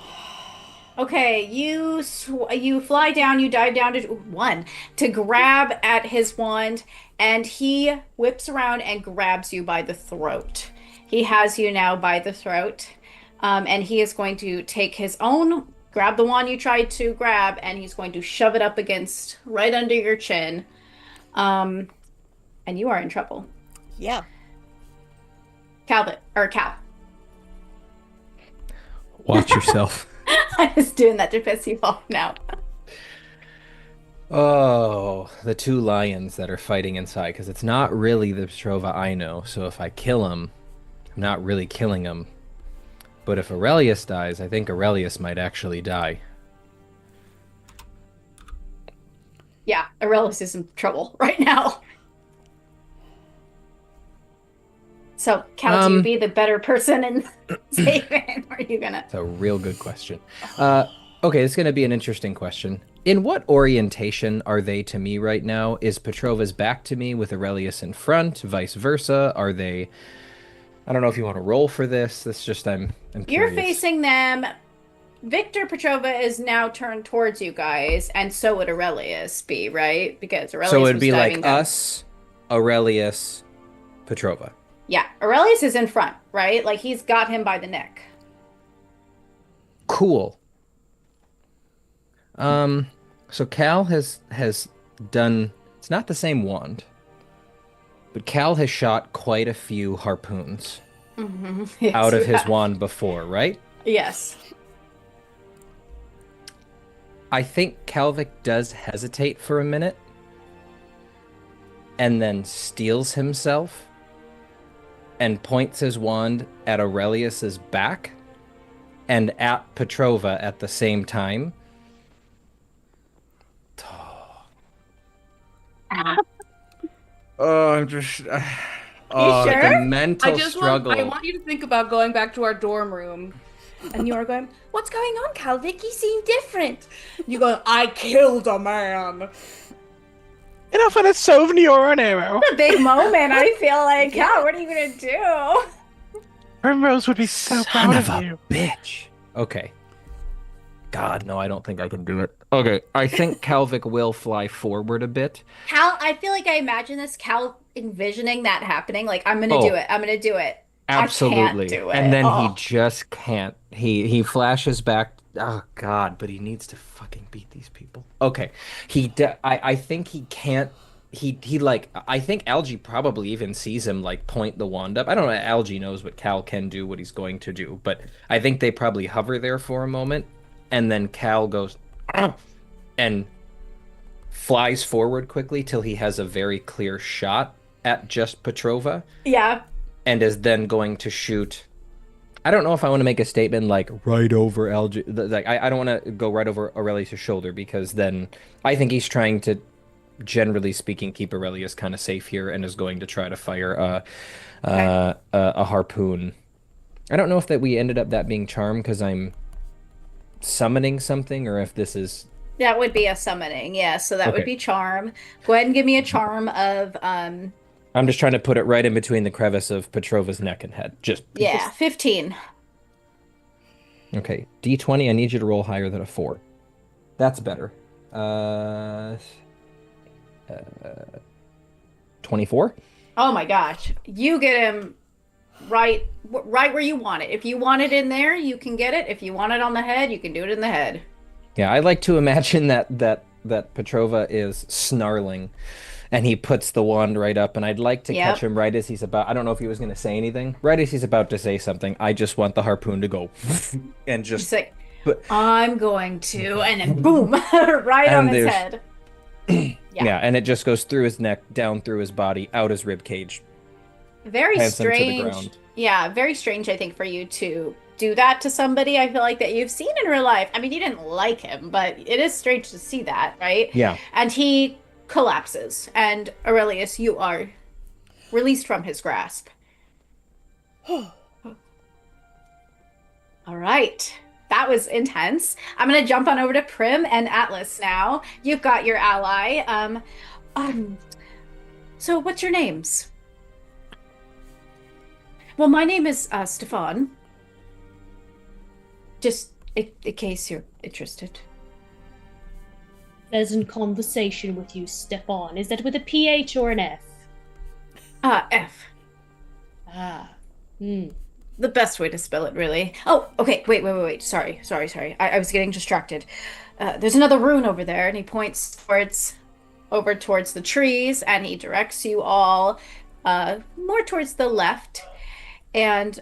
Okay, you fly down, you dive down to 1 to grab at his wand, and he whips around and grabs you by the throat. He has you now by the throat, and he is going to take his own, grab the wand you tried to grab, and he's going to shove it up against right under your chin. And you are in trouble. Yeah. Cal. Watch yourself. I was doing that to piss you off now. Oh, the two lions that are fighting inside, because it's not really the Petrova I know. So if I kill him, I'm not really killing him. But if Aurelius dies, I think Aurelius might actually die. Yeah, Aurelius is in trouble right now. So, Cal, do you be the better person and save him? Or are you gonna? That's a real good question. Okay, it's going to be an interesting question. In what orientation are they to me right now? Is Petrova's back to me with Aurelius in front, vice versa? Are they... I don't know if you want to roll for this. That's just, I'm curious. You're facing them. Victor Petrova is now turned towards you guys, and so would Aurelius be, right? Because Aurelius So it'd was be like diving down. us, Aurelius, Petrova. Yeah, Aurelius is in front, right? Like, he's got him by the neck. Cool. So Cal has done... It's not the same wand. But Cal has shot quite a few harpoons Yes, out of you his have. wand before, right? Yes. I think Calvic does hesitate for a minute and then steels himself and points his wand at Aurelius's back and at Petrova at the same time. Oh, I'm just... Oh, sure? the mental struggle. I want you to think about going back to our dorm room. And you're going, what's going on, Calvic? You seem different. You go, I killed a man. Enough of a souvenir or an arrow. It's a big moment, I feel like. Yeah, what are you gonna do? Primrose would be so Son proud of of a you. bitch. Okay. God, no, I don't think I can do it. Okay, I think Calvic will fly forward a bit. Cal, I feel like I imagine this Cal envisioning that happening. Like, I'm gonna Oh. do it. I'm gonna do it. Absolutely. I can't do it. And then he Oh. just can't. He flashes back. Oh God, but he needs to fucking beat these people. Okay. I think he can't. He like, I think Algie probably even sees him like point the wand up. I don't know. Algie knows what Cal can do, what he's going to do, but I think they probably hover there for a moment, and then Cal goes and flies forward quickly till he has a very clear shot at just Petrova. Yeah. And is then going to shoot. I don't know if I want to make a statement like right over Algie. Like I don't want to go right over Aurelius' shoulder, because then I think he's trying to, generally speaking, keep Aurelius kind of safe here and is going to try to fire a harpoon. I don't know if that we ended up that being charm because I'm summoning something, or if this is... That would be a summoning, yeah. So that would Okay. be charm. Go ahead and give me a charm of I'm just trying to put it right in between the crevice of Petrova's neck and head. Just 15. Okay, D20, I need you to roll higher than a 4. That's better. 24? Oh my gosh. You get him right where you want it. If you want it in there, you can get it. If you want it on the head, you can do it in the head. Yeah, I like to imagine that Petrova is snarling, and he puts the wand right up, and I'd like to catch him right as he's about... I don't know if he was going to say anything. Right as he's about to say something, I just want the harpoon to go and just... Just like, I'm going to, and then boom, right on his head. Yeah, and it just goes through his neck, down through his body, out his rib cage. Very Plants him to the strange. ground. Yeah, very strange, I think, for you to do that to somebody I feel like that you've seen in real life. I mean, you didn't like him, but it is strange to see that, right? Yeah. And he collapses, and Aurelius, you are released from his grasp. All right. That was intense. I'm going to jump on over to Prim and Atlas now. You've got your ally. So what's your names? Well, my name is Stefan. Just in case you're interested. Pleasant conversation with you, Stefan. Is that with a PH or an F? F. Ah. The best way to spell it, really. Oh, okay. Wait. Sorry. I was getting distracted. There's another rune over there, and he points towards over towards the trees, and he directs you all more towards the left. And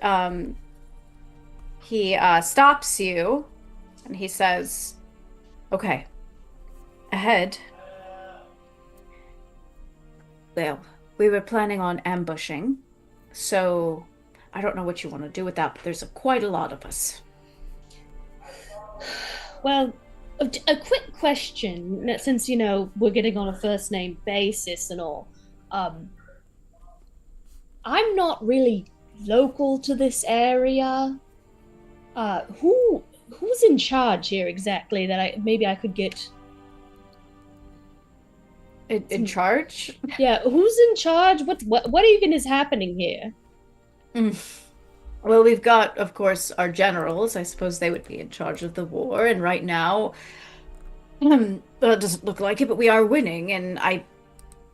he stops you, and he says, "Okay, ahead. Well, we were planning on ambushing, so I don't know what you want to do with that, but there's quite a lot of us." Well, a quick question, since, we're getting on a first name basis and all. I'm not really local to this area. Who's in charge here exactly that maybe I could get... In charge? Yeah, who's in charge? What even is happening here? Well, we've got, of course, our generals. I suppose they would be in charge of the war. And right now, it doesn't look like it, but we are winning. And I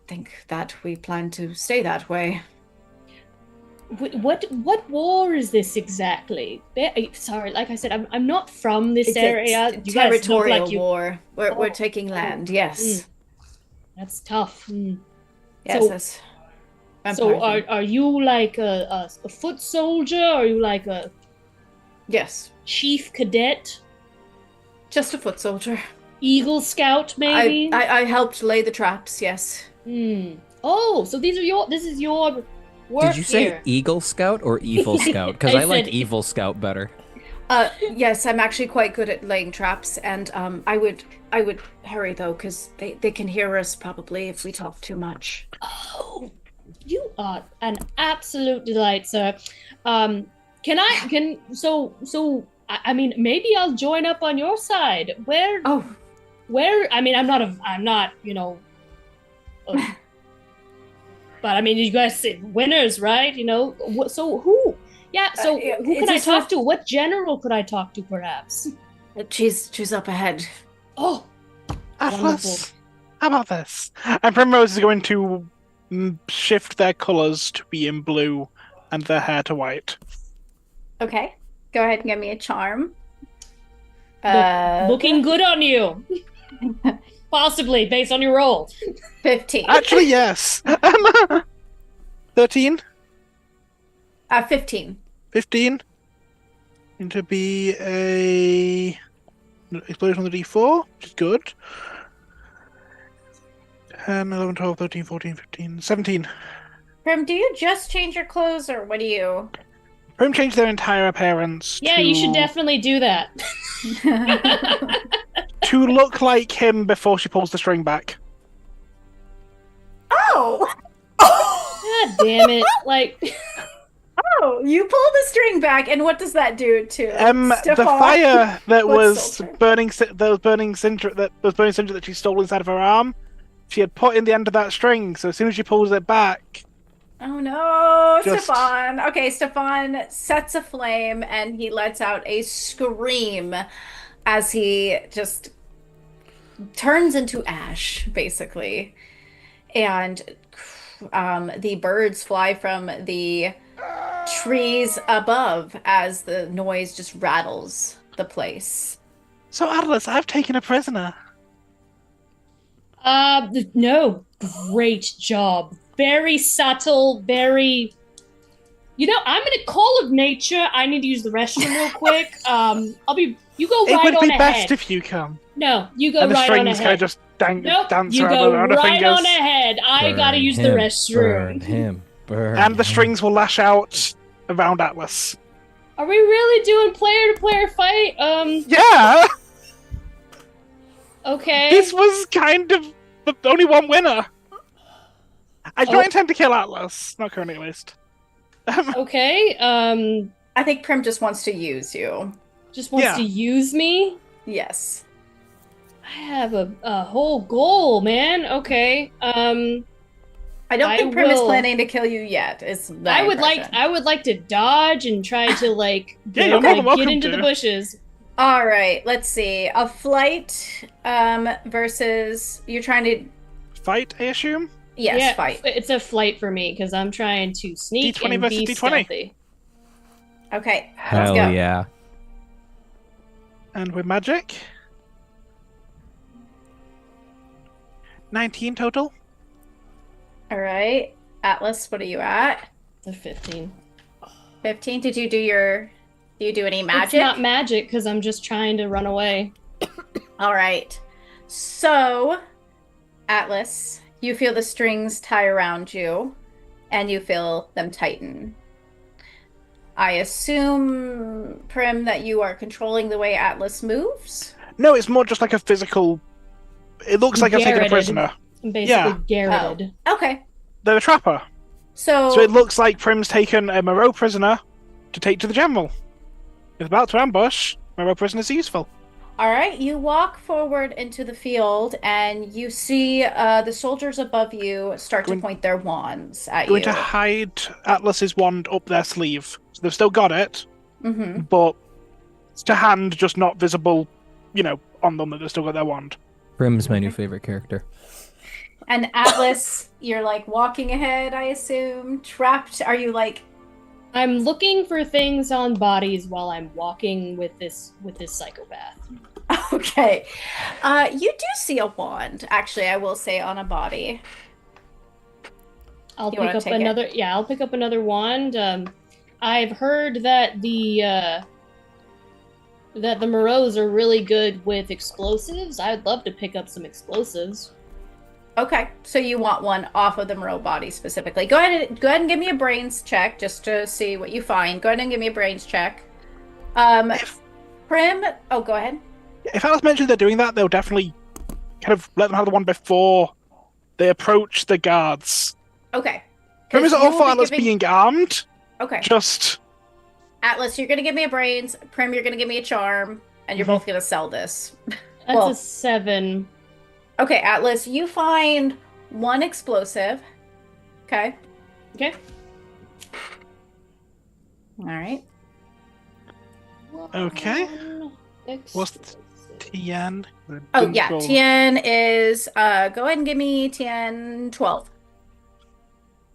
think that we plan to stay that way. What war is this exactly? Sorry, like I said, I'm not from this area. You territorial like war. We're taking land. Yes. That's tough. Yes. So are you like a foot soldier? Or are you like a yes chief cadet? Just a foot soldier. Eagle Scout, maybe. I helped lay the traps. Yes. Oh, so this is your work. Did you say here. Eagle Scout or Evil Scout? Because I like Evil Scout better. Yes, I'm actually quite good at laying traps, and I would hurry though, because they can hear us probably if we talk too much. Oh. You are an absolute delight, sir. I mean, maybe I'll join up on your side. Where? I mean, I'm not, but I mean, you guys say winners, right? So who? Yeah. So who can I talk to? What general could I talk to, perhaps? She's up ahead. Oh, Atlas. How about this? And Primrose is going to shift their colors to be in blue and their hair to white. Okay. Go ahead and give me a charm. Looking good on you. Possibly, based on your roll. 15. Actually, yes. 13? 15. 15? Going to be a explosion on the D4, which is good. 10, 11, 12, 13, 14, 15, 17. Prim, do you just change your clothes, or what do you... Prim changed their entire appearance you should definitely do that. to look like him before she pulls the string back. Oh! God damn it. Oh, you pull the string back, and what does that do to the fire that was burning Cinder that she stole inside of her arm, she had put in the end of that string, so as soon as she pulls it back... Oh no, Stefan. Okay, Stefan sets a flame, and he lets out a scream as he just turns into ash, basically. And the birds fly from the trees above as the noise just rattles the place. So, Atlas, I've taken a prisoner. No. Great job. Very subtle, very... I'm in a call of nature. I need to use the restroom real quick. You go right on ahead. It would be best if you come. No, you go right on ahead. And the strings kind of just dance you around go her right fingers. on ahead. I gotta use the restroom. And the strings will lash out around Atlas. Are we really doing player-to-player fight? Yeah! Okay. This was kind of the only one winner. I don't intend to kill Atlas. Not currently, at least. Okay, I think Prim just wants to use you. Just wants to use me? Yes. I have a whole goal, man. Okay. I don't think Prim is planning to kill you yet. I would like to dodge and try to get into the bushes. All right, let's see. A flight versus you're trying to fight, I assume? Yes, fight. It's a flight for me because I'm trying to sneak D20 and versus be D20. stealthy. Okay, Hell let's go. Yeah. And with magic. 19 total. All right. Atlas, what are you at? The 15. 15. Did you do any magic? It's not magic because I'm just trying to run away. All right. So, Atlas, you feel the strings tie around you, and you feel them tighten. I assume, Prim, that you are controlling the way Atlas moves? No, it's more just like a physical. It looks like I've taken a Garroted. prisoner. I'm basically Yeah. garroted. Okay. They're a trapper. So So it looks like Prim's taken a Moreaux prisoner to take to the general. If about to ambush, Moreaux prisoners are useful. all right, you walk forward into the field, and you see the soldiers above you start to Going- point their wands at Going you. to hide Atlas's wand up their sleeve. So they've still got it, Mm-hmm. but it's to hand, just not visible, on them that they've still got their wand. Prim's my new favorite character. And Atlas, you're like walking ahead, I assume, trapped. Are you like? I'm looking for things on bodies while I'm walking with this psychopath. Okay. You do see a wand, actually, I will say, on a body. I'll You wanna pick up take it? another. Yeah, I'll pick up another wand. I've heard that the Moreaux are really good with explosives. I'd love to pick up some explosives. Okay, so you want one off of the Moreau body specifically. Go ahead and give me a brains check just to see what you find. Go ahead and give me a brains check. Prim, oh, go ahead. If Atlas mentions they're doing that, they'll definitely kind of let them have the wand before they approach the guards. Okay. Prim 'Cause isn't you all will for be Atlas giving- being armed, Okay. just... Atlas, you're gonna give me a brains. Prim, you're gonna give me a charm, and you're Mhm. both gonna sell this. That's Well- a 7. Okay, Atlas, you find one explosive. Okay. Okay. All right. Okay. One What's explosive. Tien. Oh yeah, Tien is go ahead and give me Tien 12.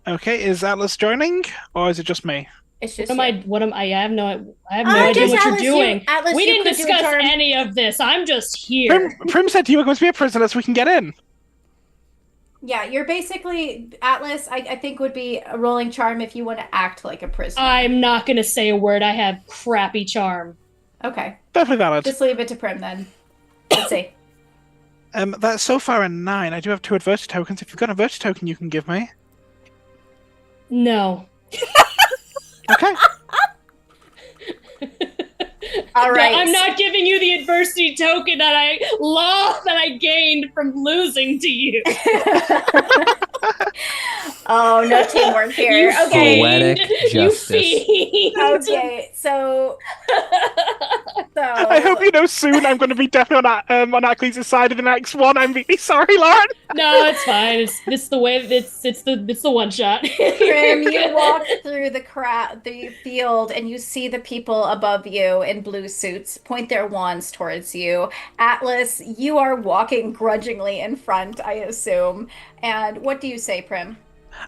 Okay, is Atlas joining, or is it just me? It's just What am I? I have no idea just what Atlas, you're doing. Atlas, We you didn't could do a discuss charm. any of this. I'm just here. Prim said you were going to be a prisoner so we can get in. Yeah, you're basically Atlas. I think would be a rolling charm if you want to act like a prisoner. I'm not gonna say a word. I have crappy charm. Okay, Definitely valid. just leave it to Prim then. Let's see. That's so far a 9. I do have 2 adversity tokens. If you've got an adversity token you can give me. No. Okay. All right. No, I'm not giving you the adversity token that I gained from losing to you. Oh, no teamwork here. You Okay. Poetic fiend. justice. You fiend. Okay. So. I hope you know soon I'm going to be definitely on Ackley's side of the next one. I'm really sorry, Lauren. No, it's fine. It's the way. It's the one shot. Prim, you walk through the field, and you see the people above you in blue suits point their wands towards you. Atlas, you are walking grudgingly in front, I assume. And what do you say, Prim?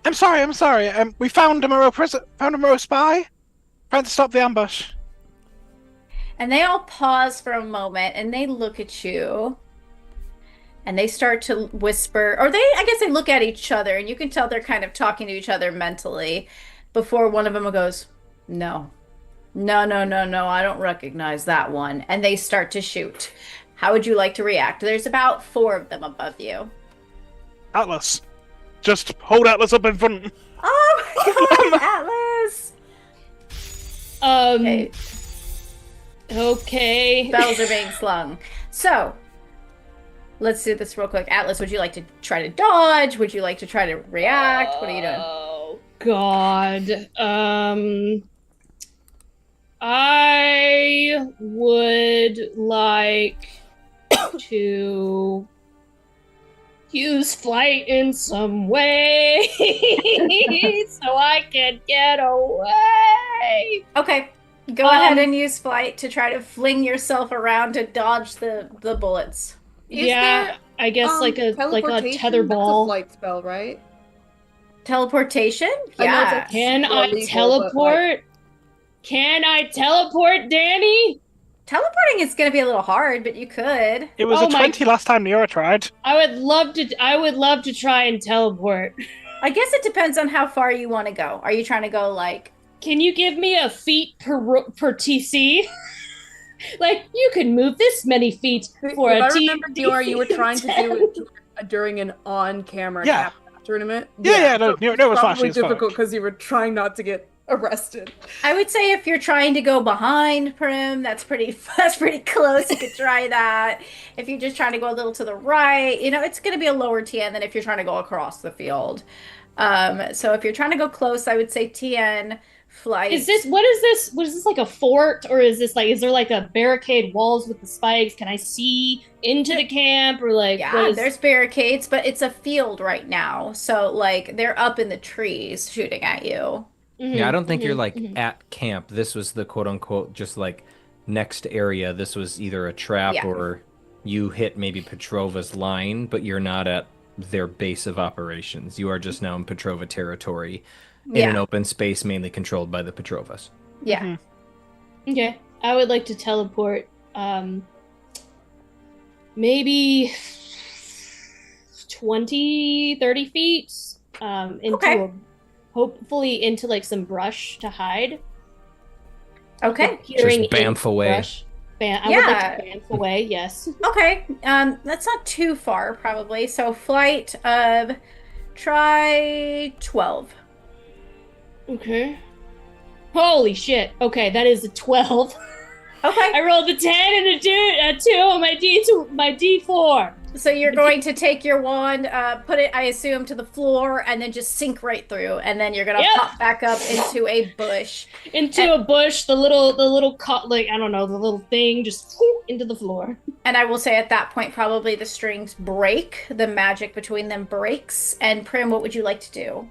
I'm sorry. We found a Moreaux spy. Trying to stop the ambush. And they all pause for a moment, and they look at you. And they start to whisper, or I guess they look at each other, and you can tell they're kind of talking to each other mentally before one of them goes, No, I don't recognize that one. And they start to shoot. How would you like to react? There's about 4 of them above you. Atlas. Just hold Atlas up in front. Oh my god, Atlas! Okay, Okay. bells are being slung. So, let's do this real quick. Atlas, would you like to try to dodge? Would you like to try to react? What are you doing? Oh God. I would like to use flight in some way so I can get away. Okay, go ahead and use flight to try to fling yourself around to dodge the bullets. I guess like a teleportation? tether That's a ball. flight spell, right? Teleportation? I know it's Yeah. Can Still I illegal, but, teleport? Can I teleport, Danny? Teleporting is going to be a little hard, but you could. It was Oh a my- 20 last time Neora tried. I would love to try and teleport. I guess it depends on how far you want to go. Are you trying to go like... Can you give me a feet per TC? Like, you can move this many feet for If a I TC. remember, Dior, you were trying to do it during an on-camera Yeah. tournament. Yeah, no, Neora was flashy probably as fuck. difficult because you were trying not to get arrested. I would say if you're trying to go behind Prim, that's pretty close. You could try that. If you're just trying to go a little to the right, it's going to be a lower TN than if you're trying to go across the field. So if you're trying to go close, I would say TN flight. What is this? Was this like a fort, or is there like a barricade walls with the spikes? Can I see into the camp, or like? Yeah, there's barricades, but it's a field right now. So like they're up in the trees shooting at you. Yeah, I don't think you're like at camp. This was the quote unquote just like next area. This was either a trap or you hit maybe Petrova's line, but you're not at their base of operations. You are just now in Petrova territory in an open space mainly controlled by the Petrovas. Yeah. Okay. I would like to teleport maybe 20, 30 feet into hopefully into like some brush to hide. Okay. Just bamf away. I would like to bamf away, yes. Okay. That's not too far probably. So flight of try 12. Okay. Holy shit. Okay, that is a 12. Okay. I rolled a 10 and a 2 on my D4. So you're going to take your wand, put it, I assume, to the floor, and then just sink right through, and then you're gonna pop back up into a bush. A bush, the little like I don't know, the little thing just into the floor. And I will say at that point, probably the strings break, the magic between them breaks. And Prim, what would you like to do?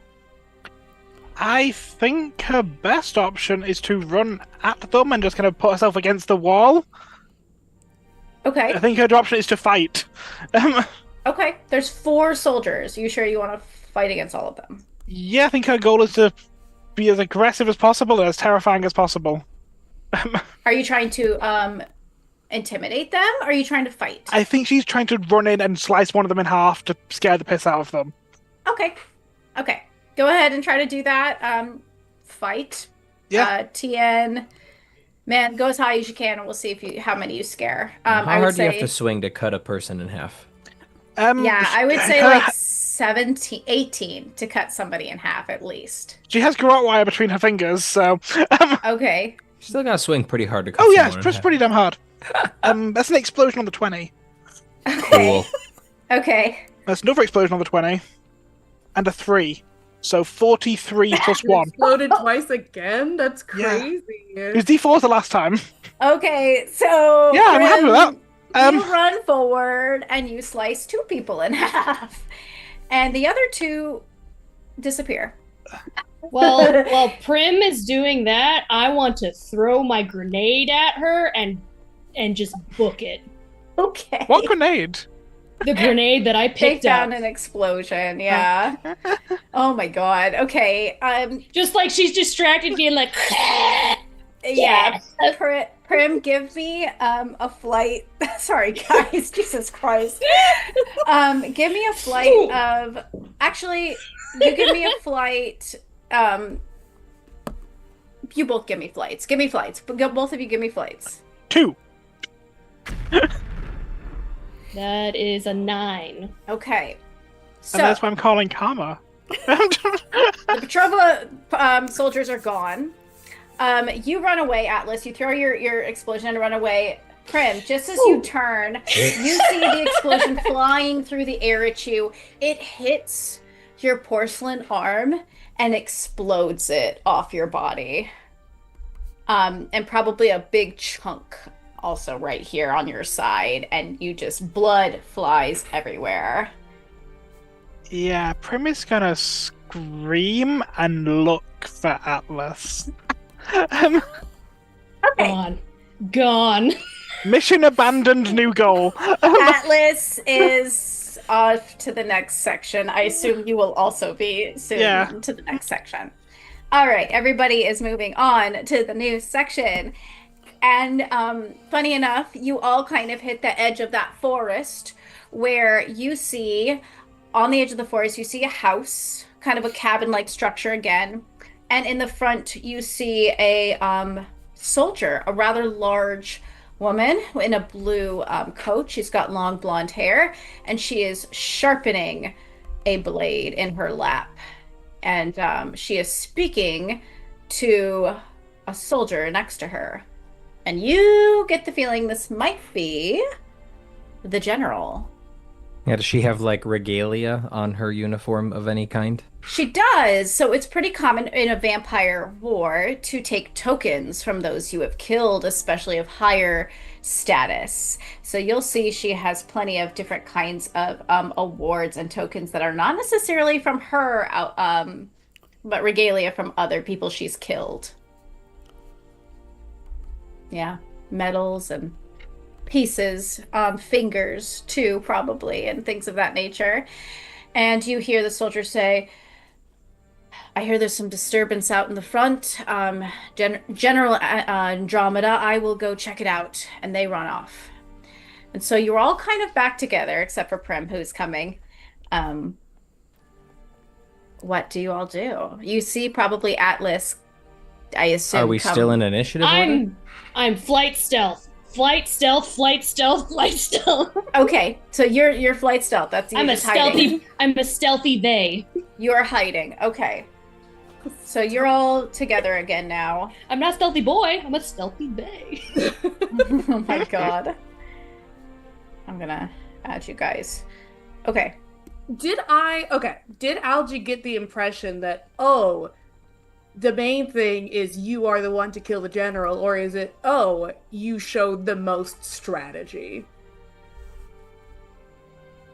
I think her best option is to run at them and just kind of put herself against the wall. Okay. I think her other option is to fight. Okay. There's 4 soldiers. You sure you want to fight against all of them? Yeah, I think her goal is to be as aggressive as possible and as terrifying as possible. Are you trying to intimidate them? Or are you trying to fight? I think she's trying to run in and slice one of them in half to scare the piss out of them. Okay. Okay. Go ahead and try to do that. Fight. Yeah. TN. Man, go as high as you can, and we'll see how many you scare. How hard do you have to swing to cut a person in half? I would say like 18 to cut somebody in half at least. She has garrote wire between her fingers, so... Okay. Still gotta swing pretty hard to cut Oh yeah, someone in it's half. pretty damn hard. That's an explosion on the 20. Okay. Cool. Okay. That's another explosion on the 20. And a 3. So 43 plus 1. Exploded twice again? That's crazy. It was D4s the last time. Okay, so... Yeah, I'm happy with that. You run forward, and you slice 2 people in half. And the other 2 disappear. While Prim is doing that, I want to throw my grenade at her and just book it. Okay. What grenade? The grenade that I Take picked down up. an explosion, yeah. Oh my god. Okay. Just like she's distracted, being like, yeah. Prim, give me a flight. Sorry, guys. Jesus Christ. Give me a flight of. Actually, you give me a flight. You both give me flights. Give me flights. Both of you give me flights. 2. that is a 9. Okay. So And that's why I'm calling Karma. the Petrova soldiers are gone. You run away, Atlas. You throw your explosion and run away. Prim, just as you turn, you see the explosion flying through the air at you. It hits your porcelain arm and explodes it off your body. And probably a big chunk also right here on your side, and you just blood flies everywhere. Yeah, Prim is gonna scream and look for Atlas. Okay. Gone. Mission abandoned, new goal. Atlas is off to the next section. I assume you will also be soon to the next section. All right, everybody is moving on to the new section. And funny enough, you all kind of hit the edge of that forest where you see, on the edge of the forest, you see a house, kind of a cabin-like structure again. And in the front, you see a soldier, a rather large woman in a blue coat. She's got long blonde hair, and she is sharpening a blade in her lap. And she is speaking to a soldier next to her. And you get the feeling this might be the general. Yeah, does she have like regalia on her uniform of any kind? She does. So it's pretty common in a vampire war to take tokens from those you have killed, especially of higher status. So you'll see she has plenty of different kinds of awards and tokens that are not necessarily from her, but regalia from other people she's killed. Yeah, medals and pieces, fingers too, probably, and things of that nature. And you hear the soldier say, I hear there's some disturbance out in the front. General Andromeda, I will go check it out. And they run off. And so you're all kind of back together, except for Prim, who's coming. What do you all do? You see probably Atlas, I assume. Are we still in initiative order? I'm flight stealth. Flight stealth, flight stealth, flight stealth. Okay, so you're flight stealth. That's you just hiding. I'm a stealthy they. You're hiding. Okay. So you're all together again now. I'm not a stealthy boy. I'm a stealthy they. Oh my god. I'm gonna add you guys. Okay. Did Algie get the impression that, the main thing is you are the one to kill the general, or is it, you showed the most strategy?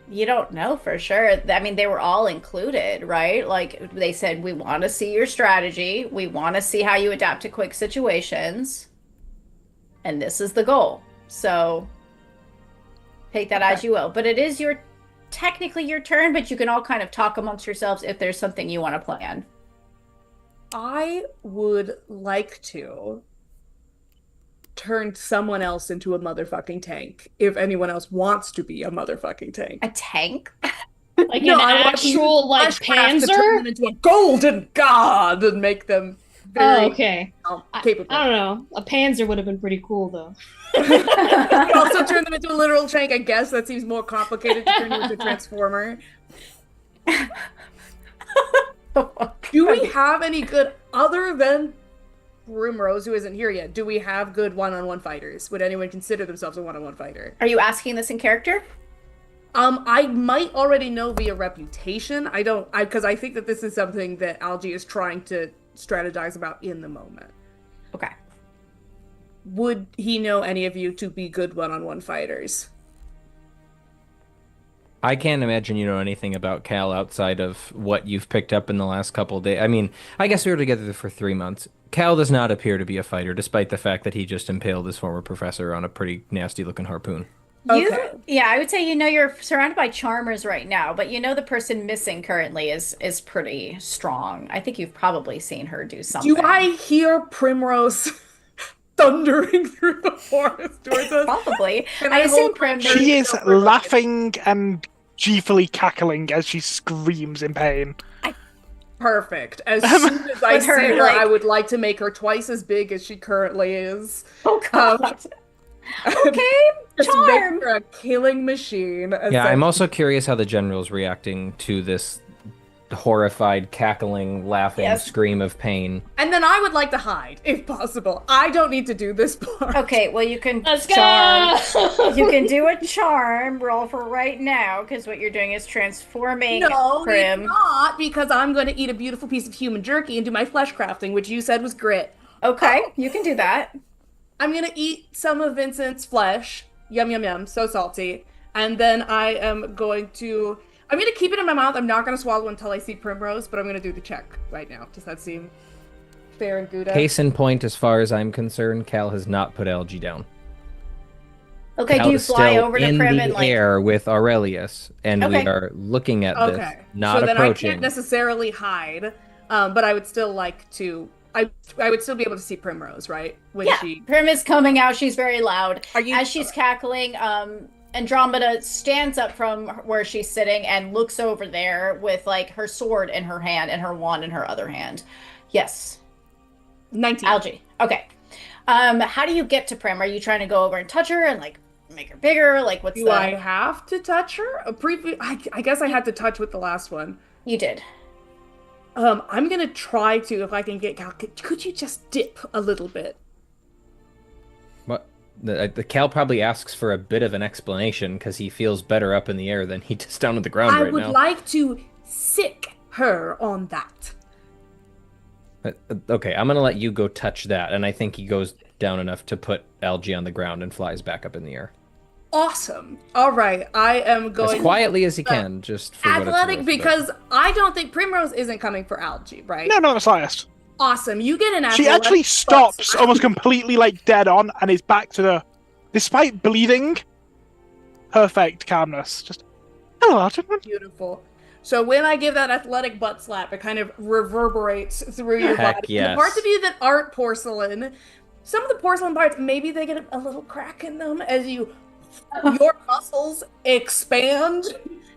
You don't know for sure. I mean, they were all included, right? Like, they said, we want to see your strategy. We want to see how you adapt to quick situations. And this is the goal. So, take that as you will. But it is technically your turn, but you can all kind of talk amongst yourselves if there's something you want to plan. I would like to turn someone else into a motherfucking tank if anyone else wants to be a motherfucking tank. A tank? Like an actual, like, Panzer? To turn them into a golden god and make them very capable. I don't know. A Panzer would have been pretty cool, though. You could also turn them into a literal tank. I guess that seems more complicated to turn you into a transformer. Do we have any good, other than Primrose, who isn't here yet, do we have good one-on-one fighters? Would anyone consider themselves a one-on-one fighter? Are you asking this in character? I might already know via reputation. Because I think that this is something that Algie is trying to strategize about in the moment. Okay. Would he know any of you to be good one-on-one fighters? I can't imagine you know anything about Cal outside of what you've picked up in the last couple of days. I mean, I guess we were together for 3 months. Cal does not appear to be a fighter, despite the fact that he just impaled his former professor on a pretty nasty-looking harpoon. Yeah, I would say you're surrounded by charmers right now, but the person missing currently is pretty strong. I think you've probably seen her do something. Do I hear Primrose thundering through the forest towards us? Probably. I assume Primrose. She is laughing and gleefully cackling as she screams in pain. Perfect. As soon as I see her, I would like to make her twice as big as she currently is. Oh god. Okay, just charm. make her a killing machine. Yeah, I'm also curious how the general's reacting to this horrified, cackling, laughing scream of pain. And then I would like to hide, if possible. I don't need to do this part. Okay, well you can Let's charm. go! You can do a charm roll for right now, because what you're doing is transforming No, Prim. it's not, because I'm going to eat a beautiful piece of human jerky and do my flesh crafting, which you said was grit. Okay, you can do that. I'm going to eat some of Vincent's flesh. Yum, yum, yum. So salty. And then I'm going to keep it in my mouth. I'm not going to swallow until I see Primrose, but I'm going to do the check right now. Does that seem fair and good? Case in point, as far as I'm concerned, Cal has not put Algie down. Okay, Cal do you is fly still over to in Prim the and air with Aurelius, and we are looking at this, not so then approaching. I can't necessarily hide, but I would still like to I would still be able to see Primrose, right? When Yeah, she Prim is coming out. She's very loud. Are you As she's cackling, Andromeda stands up from where she's sitting and looks over there with like her sword in her hand and her wand in her other hand. Yes, 19. Algae. Okay. How do you get to Prim? Are you trying to go over and touch her and like make her bigger? Like, what's Do I have to touch her? I guess I had to touch with the last one. You did. I'm gonna try to, if I can get Cal. Could you just dip a little bit? What? The Cal probably asks for a bit of an explanation because he feels better up in the air than he does down on the ground I right would now. like to sick her on that. Okay, I'm gonna let you go touch that, and I think he goes down enough to put Algae on the ground and flies back up in the air. Awesome. All right, I am going As quietly as he can, just for what it's athletic worth, because I don't think Primrose isn't coming for Algae, right? No, not the slightest. Awesome. You get an She athletic. actually stops almost completely like dead on and is back to the, despite bleeding, perfect calmness. Just, hello, gentlemen. Beautiful. So when I give that athletic butt slap, it kind of reverberates through your Heck body. yes. The parts of you that aren't porcelain, some of the porcelain parts, maybe they get a little crack in them as your muscles expand.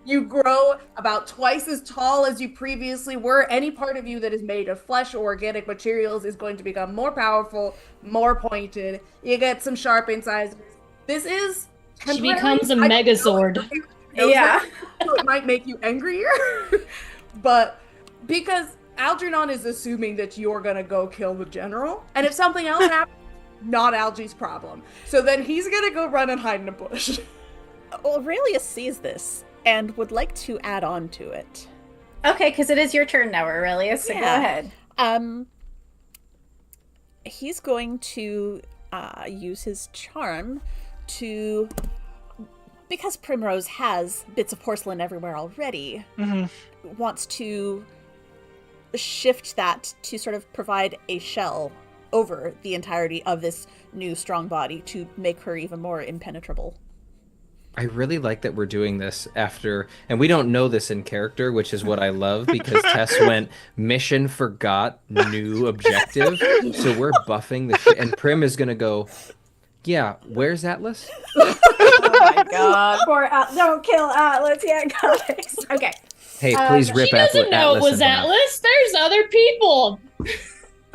You grow about twice as tall as you previously were. Any part of you that is made of flesh or organic materials is going to become more powerful, more pointed. You get some sharp incisors. This is She temporary. becomes a I don't know Megazord. if you know Yeah. that, so it might make you angrier. But because Algernon is assuming that you're gonna go kill the general, and if something else happens, not Algae's problem. So then he's gonna go run and hide in a bush. Aurelius sees this and would like to add on to it. Okay, because it is your turn now, Aurelius. So go Yeah. ahead. He's going to use his charm to, because Primrose has bits of porcelain everywhere already, wants to shift that to sort of provide a shell over the entirety of this new strong body to make her even more impenetrable. I really like that we're doing this after, and we don't know this in character, which is what I love, because Tess went, mission forgot, new objective, so we're buffing the shit, and Prim is gonna go, yeah, where's Atlas? Oh my god. Poor don't kill Atlas yet, guys. Okay. Hey, please rip She doesn't know it Atlas was in half. Atlas. There's other people.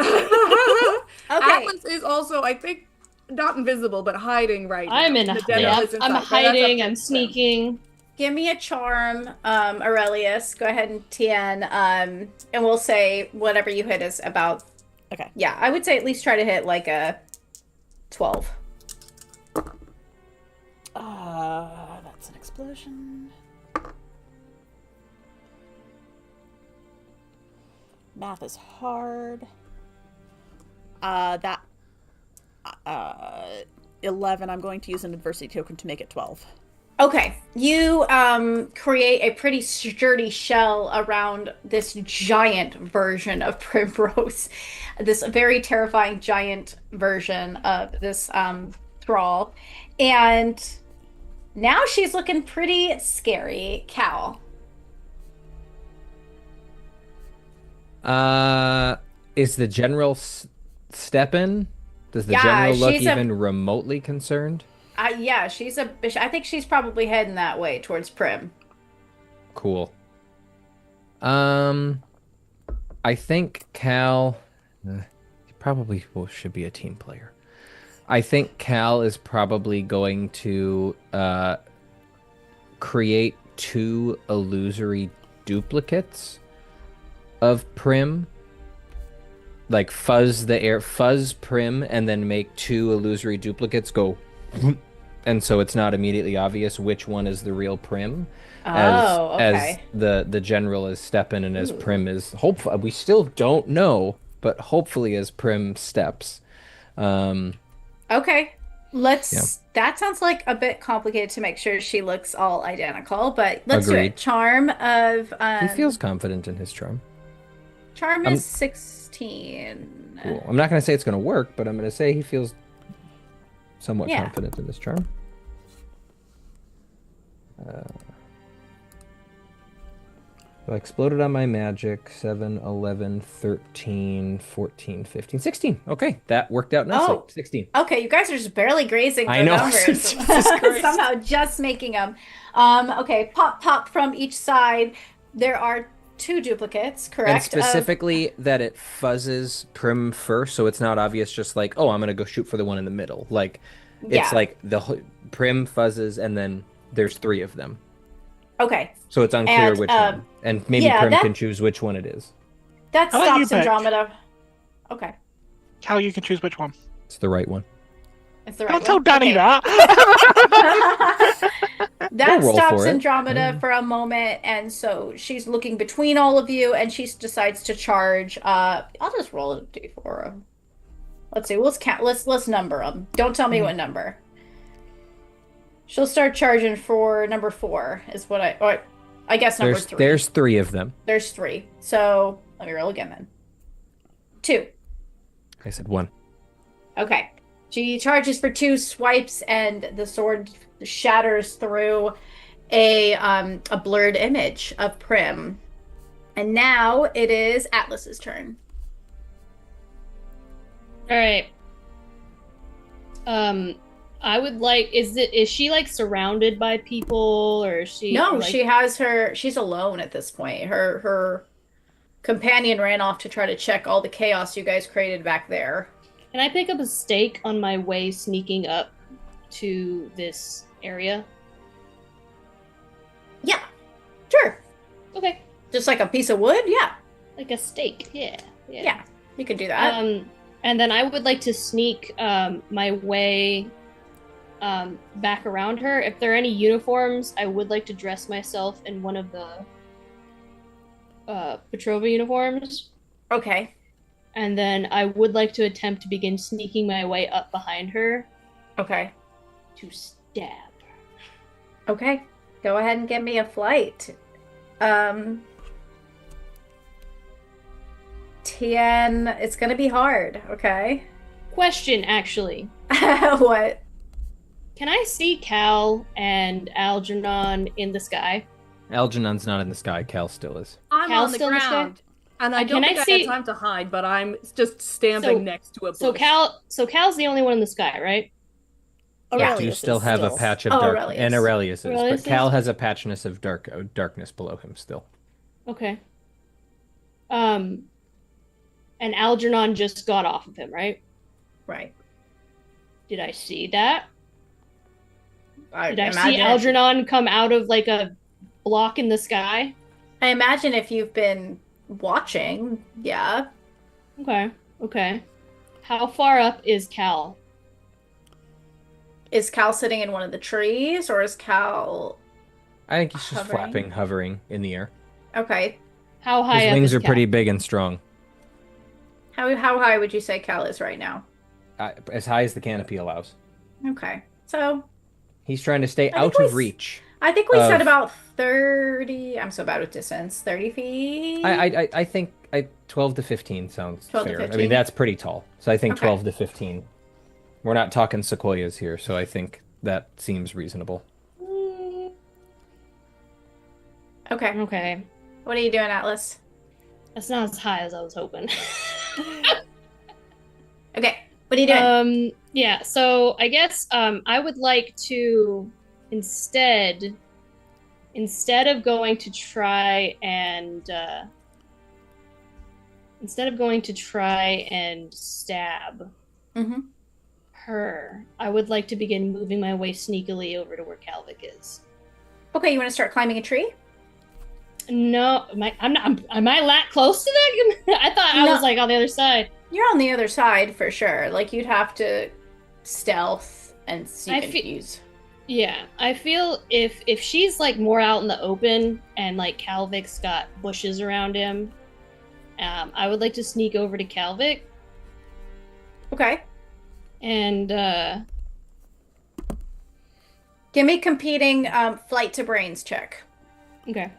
Okay. Atlas is also, I think, not invisible, but hiding right now. I'm in The a general yeah, is inside, I'm but that's hiding, up I'm to them. sneaking. Give me a charm, Aurelius. Go ahead and TN. And we'll say whatever you hit is about. Okay. Yeah, I would say at least try to hit like a 12. That's an explosion. Math is hard. 11. I'm going to use an adversity token to make it 12. Okay, you create a pretty sturdy shell around this giant version of Primrose, this very terrifying giant version of this thrall, and now she's looking pretty scary. Cal. Is the general stepping? Does the Yeah, general look she's a- even remotely concerned? Yeah, I think she's probably heading that way towards Prim. Cool. I think Cal he probably should be a team player. I think Cal is probably going to create 2 illusory duplicates of Prim. Like fuzz Prim, and then make 2 illusory duplicates go, and so it's not immediately obvious which one is the real Prim. As the general is stepping, and as Prim is hopefully, we still don't know, but hopefully as Prim steps. Okay, that sounds like a bit complicated to make sure she looks all identical, but let's do Agreed. it. Charm of He feels confident in his charm. Charm is 16. Cool. I'm not going to say it's going to work, but I'm going to say he feels somewhat Yeah. confident in this charm. So I exploded on my magic. 7, 11, 13, 14, 15, 16. Okay, that worked out nicely. Oh, 16. okay. You guys are just barely grazing I the know. numbers. Jesus Christ. Somehow just making them. Okay, pop, pop from each side. There are 2 duplicates, And correct? specifically that it fuzzes Prim first, so it's not obvious just like, oh, I'm gonna go shoot for the one in the middle. Like, it's Yeah. like Prim fuzzes and then there's 3 of them. Okay. So it's unclear And, which one. And maybe yeah, Prim that- can choose which one it is. That I'll let you stops pick. Andromeda. Okay. Cal, you can choose which one. It's the right one. It's the right Don't tell one. Danny Okay. that. That We'll roll stops for it. Andromeda for a moment, and so she's looking between all of you, and she decides to charge. I'll just roll a d4. Let's see. Let's count. Let's number them. Don't tell me what number. She'll start charging for number 4. Is what I guess number 3. There's 3 of them. There's 3. So let me roll again then. 2. I said 1. Okay. She charges for 2 swipes, and the sword shatters through a blurred image of Prim. And now it is Atlas's turn. All right. I would like. Is she like surrounded by people, or is she? No, like... she has she's alone at this point. Her companion ran off to try to check all the chaos you guys created back there. Can I pick up a stake on my way sneaking up to this area? Yeah. Sure. Okay. Just like a piece of wood? Yeah. Like a stake. Yeah. Yeah. You can do that. And then I would like to sneak my way back around her. If there are any uniforms, I would like to dress myself in one of the Petrova uniforms. Okay. And then I would like to attempt to begin sneaking my way up behind her Okay. to stab her. Okay. Go ahead and give me a flight. 10. It's gonna be hard, okay? Question, actually. What? Can I see Cal and Algernon in the sky? Algernon's not in the sky. Cal still is. I'm Cal's on the still in the sky? ground. And I don't Can I think I see- had time to hide, but I'm just standing next to a bush. So Cal's the only one in the sky, right? Yeah. You Aurelius still is have a still- patch of Oh, dark, Aurelius. and Aurelius is, Aurelius but Cal is- has a patchness of darkness below him still. Okay. And Algernon just got off of him, right? Right. Did I see that? I Did I see imagine Algernon come out of like a block in the sky? I imagine if you've been watching, yeah. Okay. How far up is Cal? Is Cal sitting in one of the trees, or is Cal... I think he's just Hovering? hovering in the air. Okay. How high His up wings is are Cal? pretty big and strong. How high would you say Cal is right now? As high as the canopy allows. Okay. So, He's trying to stay I think out we of s- reach. I think we said Of- about 30... I'm so bad with distance. 30 feet? I think 12 to 15 sounds 12 to fair. I 15? mean, that's pretty tall. So I think Okay. 12 to 15. We're not talking sequoias here, so I think that seems reasonable. Okay. Okay. What are you doing, Atlas? That's not as high as I was hoping. Okay. What are you doing? Yeah, so I guess I would like to instead of going to try and stab Mm-hmm. her, I would like to begin moving my way sneakily over to where Calvic is. Okay, you want to start climbing a tree? No, am I that close to that? I thought I No. was like on the other side. You're on the other side for sure. Like, you'd have to stealth and see I if fe- use. Yeah, I feel if she's like more out in the open and like Calvic's got bushes around him, I would like to sneak over to Calvic Okay. and Give me competing flight to brains check. okay.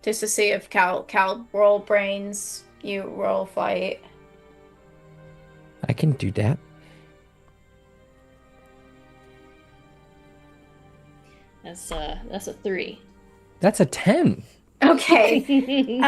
Just to see if Cal roll brains, you roll flight. I can do that. That's a 3. That's a 10. Okay.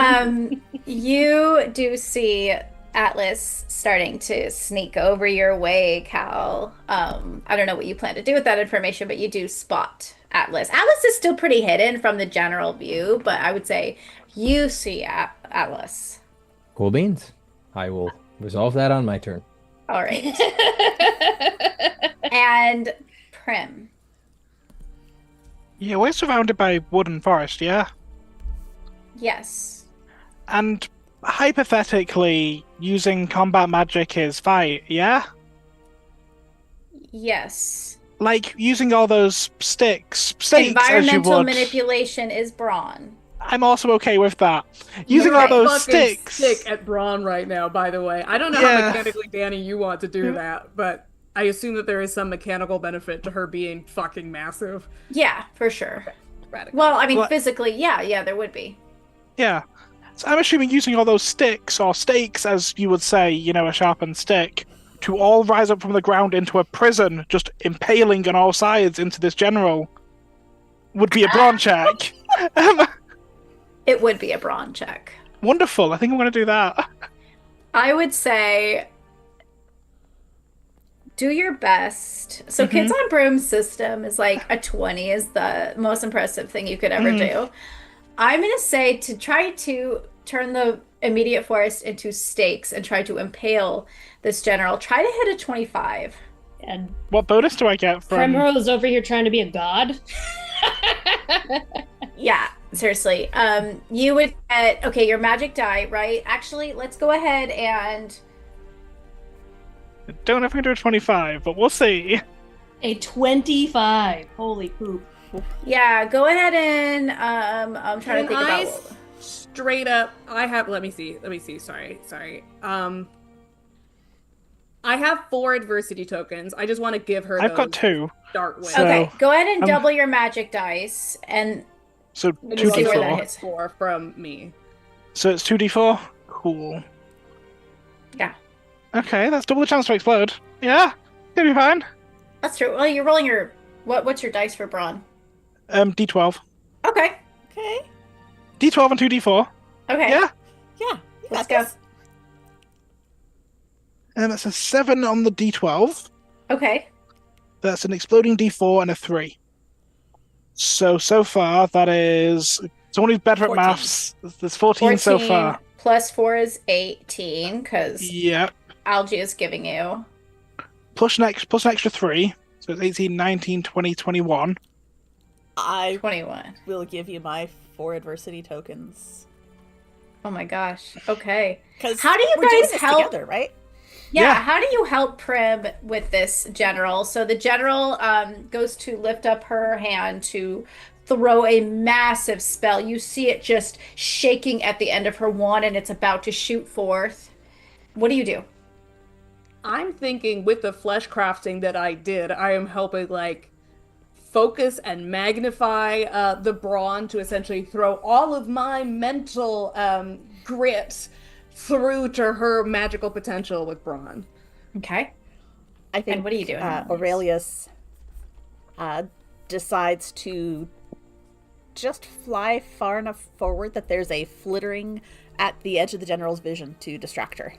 You do see Atlas starting to sneak over your way, Cal. I don't know what you plan to do with that information, but you do spot Atlas. Atlas is still pretty hidden from the general view, but I would say you see Atlas. Cool beans. I will resolve that on my turn. All right. And Prim. Yeah, we're surrounded by wood and forest, yeah? Yes. And hypothetically, using combat magic is fight, yeah? Yes. Like, using all those stakes as you Environmental would. manipulation is brawn. I'm also okay with that. Using Okay. all those Fucking sticks. sick at Braun right now, by the way. I don't know how mechanically, Danny, you want to do that, but I assume that there is some mechanical benefit to her being fucking massive. Yeah, for sure. Radical. Well, I mean, Well- physically, yeah, there would be. Yeah. So I'm assuming using all those sticks, or stakes as you would say, a sharpened stick, to all rise up from the ground into a prison, just impaling on all sides into this general, would be a brawn check. It would be a brawn check. Wonderful. I think I'm going to do that. I would say do your best. So Kids on Broom's system is like a 20 is the most impressive thing you could ever do. I'm going to say to try to turn the immediate forest into stakes and try to impale this general. Try to hit a 25. And What bonus do I get from... Primrose over here trying to be a god. Yeah, seriously. You would get, okay, your magic die, right? Actually, let's go ahead and Don't know if I can do a 25, but we'll see. A 25. Holy poop. yeah, go ahead and I'm trying to think Can I about straight up, I have, let me see, sorry. I have 4 adversity tokens. I just want to give her I've got those 2. start with. So- Okay, go ahead and um, double your magic dice and So And see where that 2d4. hits. 4 from me. So it's 2d4? Cool. yeah, Okay, that's double the chance to explode. Yeah, gonna be fine. that's true. Well, you're rolling your what's your dice for brawn? D12. Okay. Okay. D12 and 2d4. Okay. Yeah. Yeah. You Let's got go. this. And that's a 7 on the d12. Okay. That's an exploding d4 and a 3. So far, that is... Someone who's better 14. at maths. There's 14 so far. Plus 4 is 18 because Yep. Algae is giving you. Plus an extra 3. So it's 18, 19, 20, 21. I 21. will give you my 4 adversity tokens. Oh my gosh. Okay. Because How do you we're doing guys this help? together, right? Yeah, how do you help Prim with this general? So the general goes to lift up her hand to throw a massive spell. You see it just shaking at the end of her wand and it's about to shoot forth. What do you do? I'm thinking with the flesh crafting that I did, I am helping focus and magnify the brawn to essentially throw all of my mental grit through to her magical potential with brawn. Okay. I think. And what are you doing? Aurelius decides to just fly far enough forward that there's a flittering at the edge of the general's vision to distract her.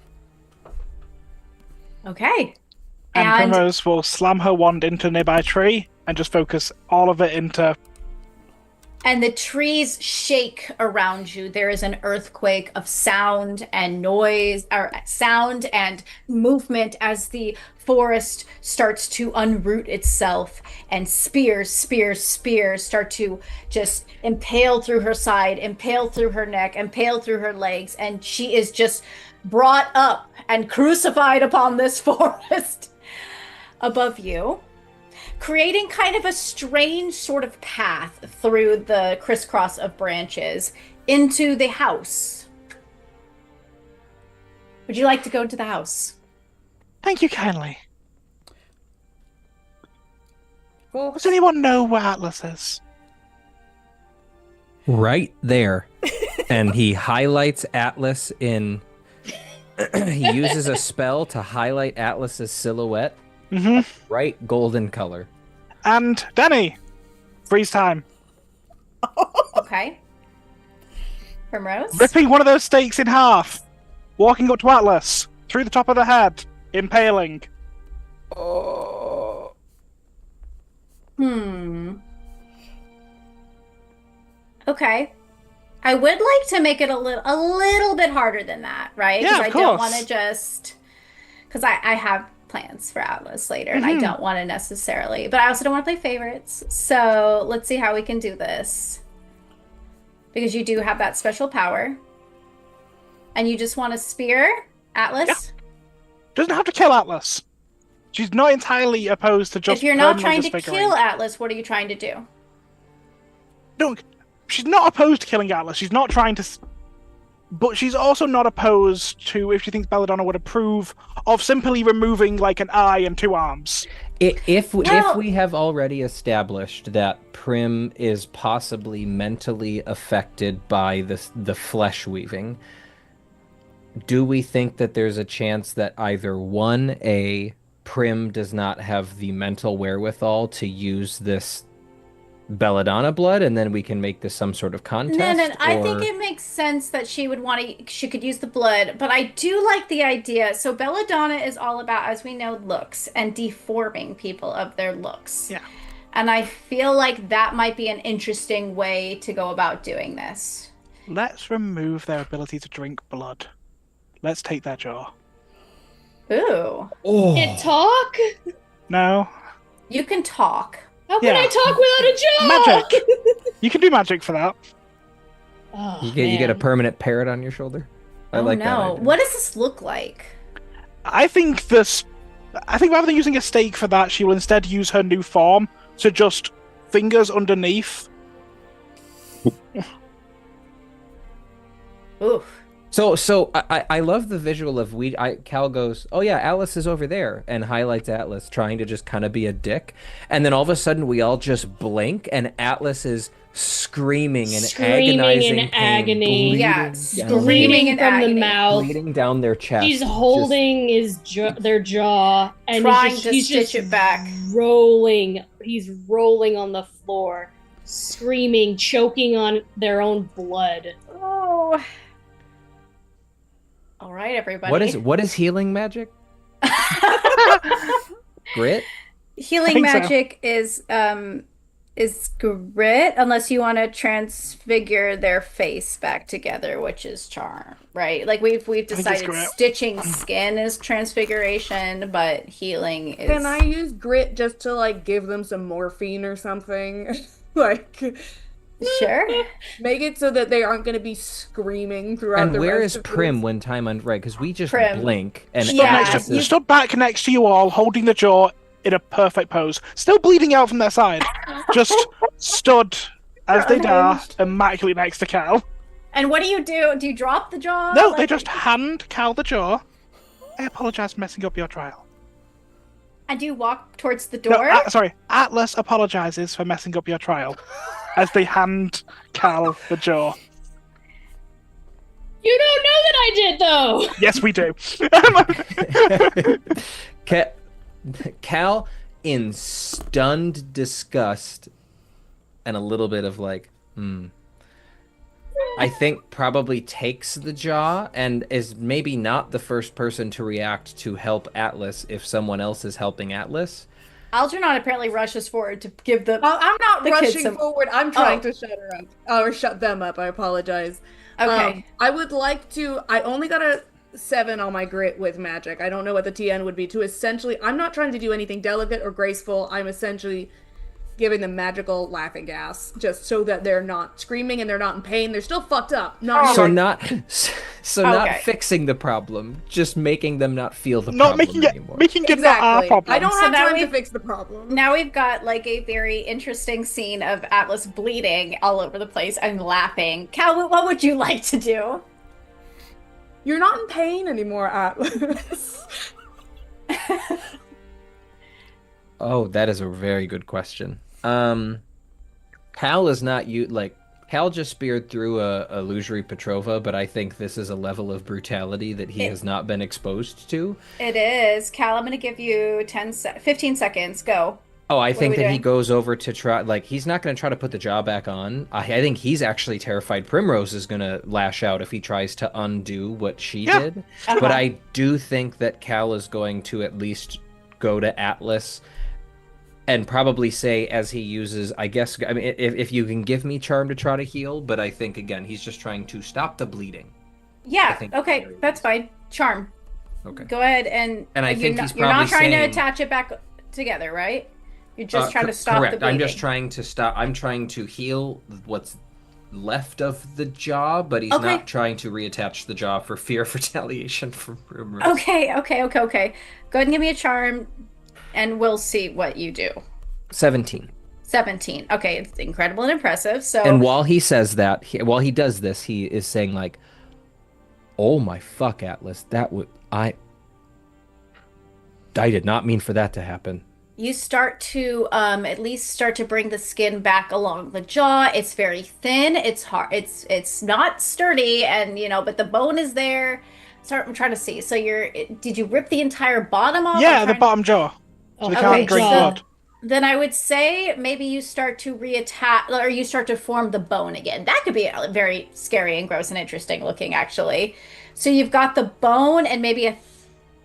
Okay. And Primrose will slam her wand into a nearby tree and just focus all of it into... And the trees shake around you. There is an earthquake of sound and noise, or sound and movement as the forest starts to unroot itself, and spears start to just impale through her side, impale through her neck, impale through her legs, and she is just brought up and crucified upon this forest above you, creating kind of a strange sort of path through the crisscross of branches into the house. Would you like to go into the house? Thank you kindly. Well, Does anyone know where Atlas is? Right there. And he highlights Atlas in... he uses a spell to highlight Atlas's silhouette. Mm-hmm. Bright golden color. And Danny, freeze time. Okay. Primrose? Ripping one of those stakes in half. Walking up to Atlas. Through the top of the head. Impaling. Oh. Okay. I would like to make it a little bit harder than that, right? Yeah, Because of I don't course. want to just... Because I have plans for Atlas later, and I don't want to necessarily... But I also don't want to play favorites. So let's see how we can do this. Because you do have that special power. And you just want to spear Atlas? Yeah. Doesn't have to kill Atlas. She's not entirely opposed to just If you're not permanently trying to disfiguring. kill Atlas, what are you trying to do? No, she's not opposed to killing Atlas. She's not trying to... But she's also not opposed to, if she thinks Belladonna would approve, of simply removing, like, an eye and 2 arms. If we have already established that Prim is possibly mentally affected by the flesh weaving, do we think that there's a chance that either Prim does not have the mental wherewithal to use this Belladonna blood, and then we can make this some sort of contest? No. I think it makes sense that she would want to. She could use the blood, but I do like the idea. So Belladonna is all about, as we know, looks and deforming people of their looks. Yeah. And I feel like that might be an interesting way to go about doing this. Let's remove their ability to drink blood. Let's take their jaw. Ooh. Oh. Can't talk? No. You can talk. How can Yeah. I talk without a jaw? Magic. You can do magic for that. Oh, You get a man. permanent parrot on your shoulder. I like that idea. What does this look like? I think rather than using a stake for that, she will instead use her new form to just fingers underneath. Oof. So I love the visual of Cal goes, oh yeah, Atlas is over there, and highlights Atlas trying to just kind of be a dick, and then all of a sudden we all just blink, and Atlas is screaming in agonizing in pain, agony. bleeding Yeah, down- screaming in from agony. the mouth. bleeding down their chest. He's holding their jaw and Trying he's to just stitch it back. rolling. He's rolling on the floor, screaming, choking on their own blood. Oh. All right, everybody. What is healing magic? Grit? Healing think so. magic is grit, unless you want to transfigure their face back together, which is charm, right? Like we've it's decided grit. stitching skin is transfiguration, but healing is. Can I use grit just to like give them some morphine or something? Like Sure. make it so that they aren't going to be screaming throughout And the where rest is of Prim this. when time right? Because we just Prim. blink and Yeah, Atlas is- Stood back next to you all, holding the jaw in a perfect pose. Still bleeding out from their side. Just stood as they are, immaculate next to Cal. And what do you do? Do you drop the jaw? No, Like- they just hand Cal the jaw. I apologize for messing up your trial. And do you walk towards the No, door? sorry. Atlas apologizes for messing up your trial. As they hand Cal the jaw. You don't know that I did, though. Yes, we do. Cal, in stunned disgust and a little bit of like, I think probably takes the jaw and is maybe not the first person to react to help Atlas if someone else is helping Atlas. Algernon apparently rushes forward to give the. I'm not The kids rushing some- forward. I'm trying Oh. to shut her up. Or shut them up. I apologize. Okay. I would like to. I only got a 7 on my grit with magic. I don't know what the TN would be to essentially. I'm not trying to do anything delicate or graceful. I'm essentially giving them magical laughing gas just so that they're not screaming and they're not in pain. They're still fucked up. Not So like, not not Okay. fixing the problem, just making them not feel the Not problem making it anymore. not our exactly. problem. I don't So have now time to we've- fix the problem. Now we've got like a very interesting scene of Atlas bleeding all over the place and laughing. Cal, what would you like to do? You're not in pain anymore, Atlas. Oh, that is a very good question. Cal is not Cal just speared through a illusory Petrova, but I think this is a level of brutality that he has not been exposed to. It is. Cal, I'm going to give you 15 seconds. Go. Oh, I What are think we that he doing? goes over to try, like, he's not going to try to put the jaw back on. I think he's actually terrified Primrose is going to lash out if he tries to undo what she Yeah. did. But Uh-huh. I do think that Cal is going to at least go to Atlas and probably say, as he uses, I guess, I mean, if you can give me charm to try to heal, but I think, again, he's just trying to stop the bleeding. I Yeah, think at the okay, very that's least. fine. Charm. Okay. Go ahead and And I think he's you're not probably trying to saying, attach it back together, right? You're just trying to stop the correct. I'm just bleeding. trying to stop. I'm trying to heal what's left of the jaw, but he's Okay. not trying to reattach the jaw for fear of retaliation from Primrose. Okay. Go ahead and give me a charm and we'll see what you do. 17. 17. Okay, it's incredible and impressive. And So, while he says that, while he does this, he is saying like, "Oh my fuck, Atlas, that would I did not mean for that to happen." you start to at least start to bring the skin back along the jaw. It's very thin. It's hard. It's not sturdy, and but the bone is there. Start. I'm trying to see. So did you rip the entire bottom off? Yeah, the bottom jaw. Oh, they Okay, can't drink so blood. then I would say maybe you start to reattach or you start to form the bone again. That could be very scary and gross and interesting looking, actually. So you've got the bone and maybe a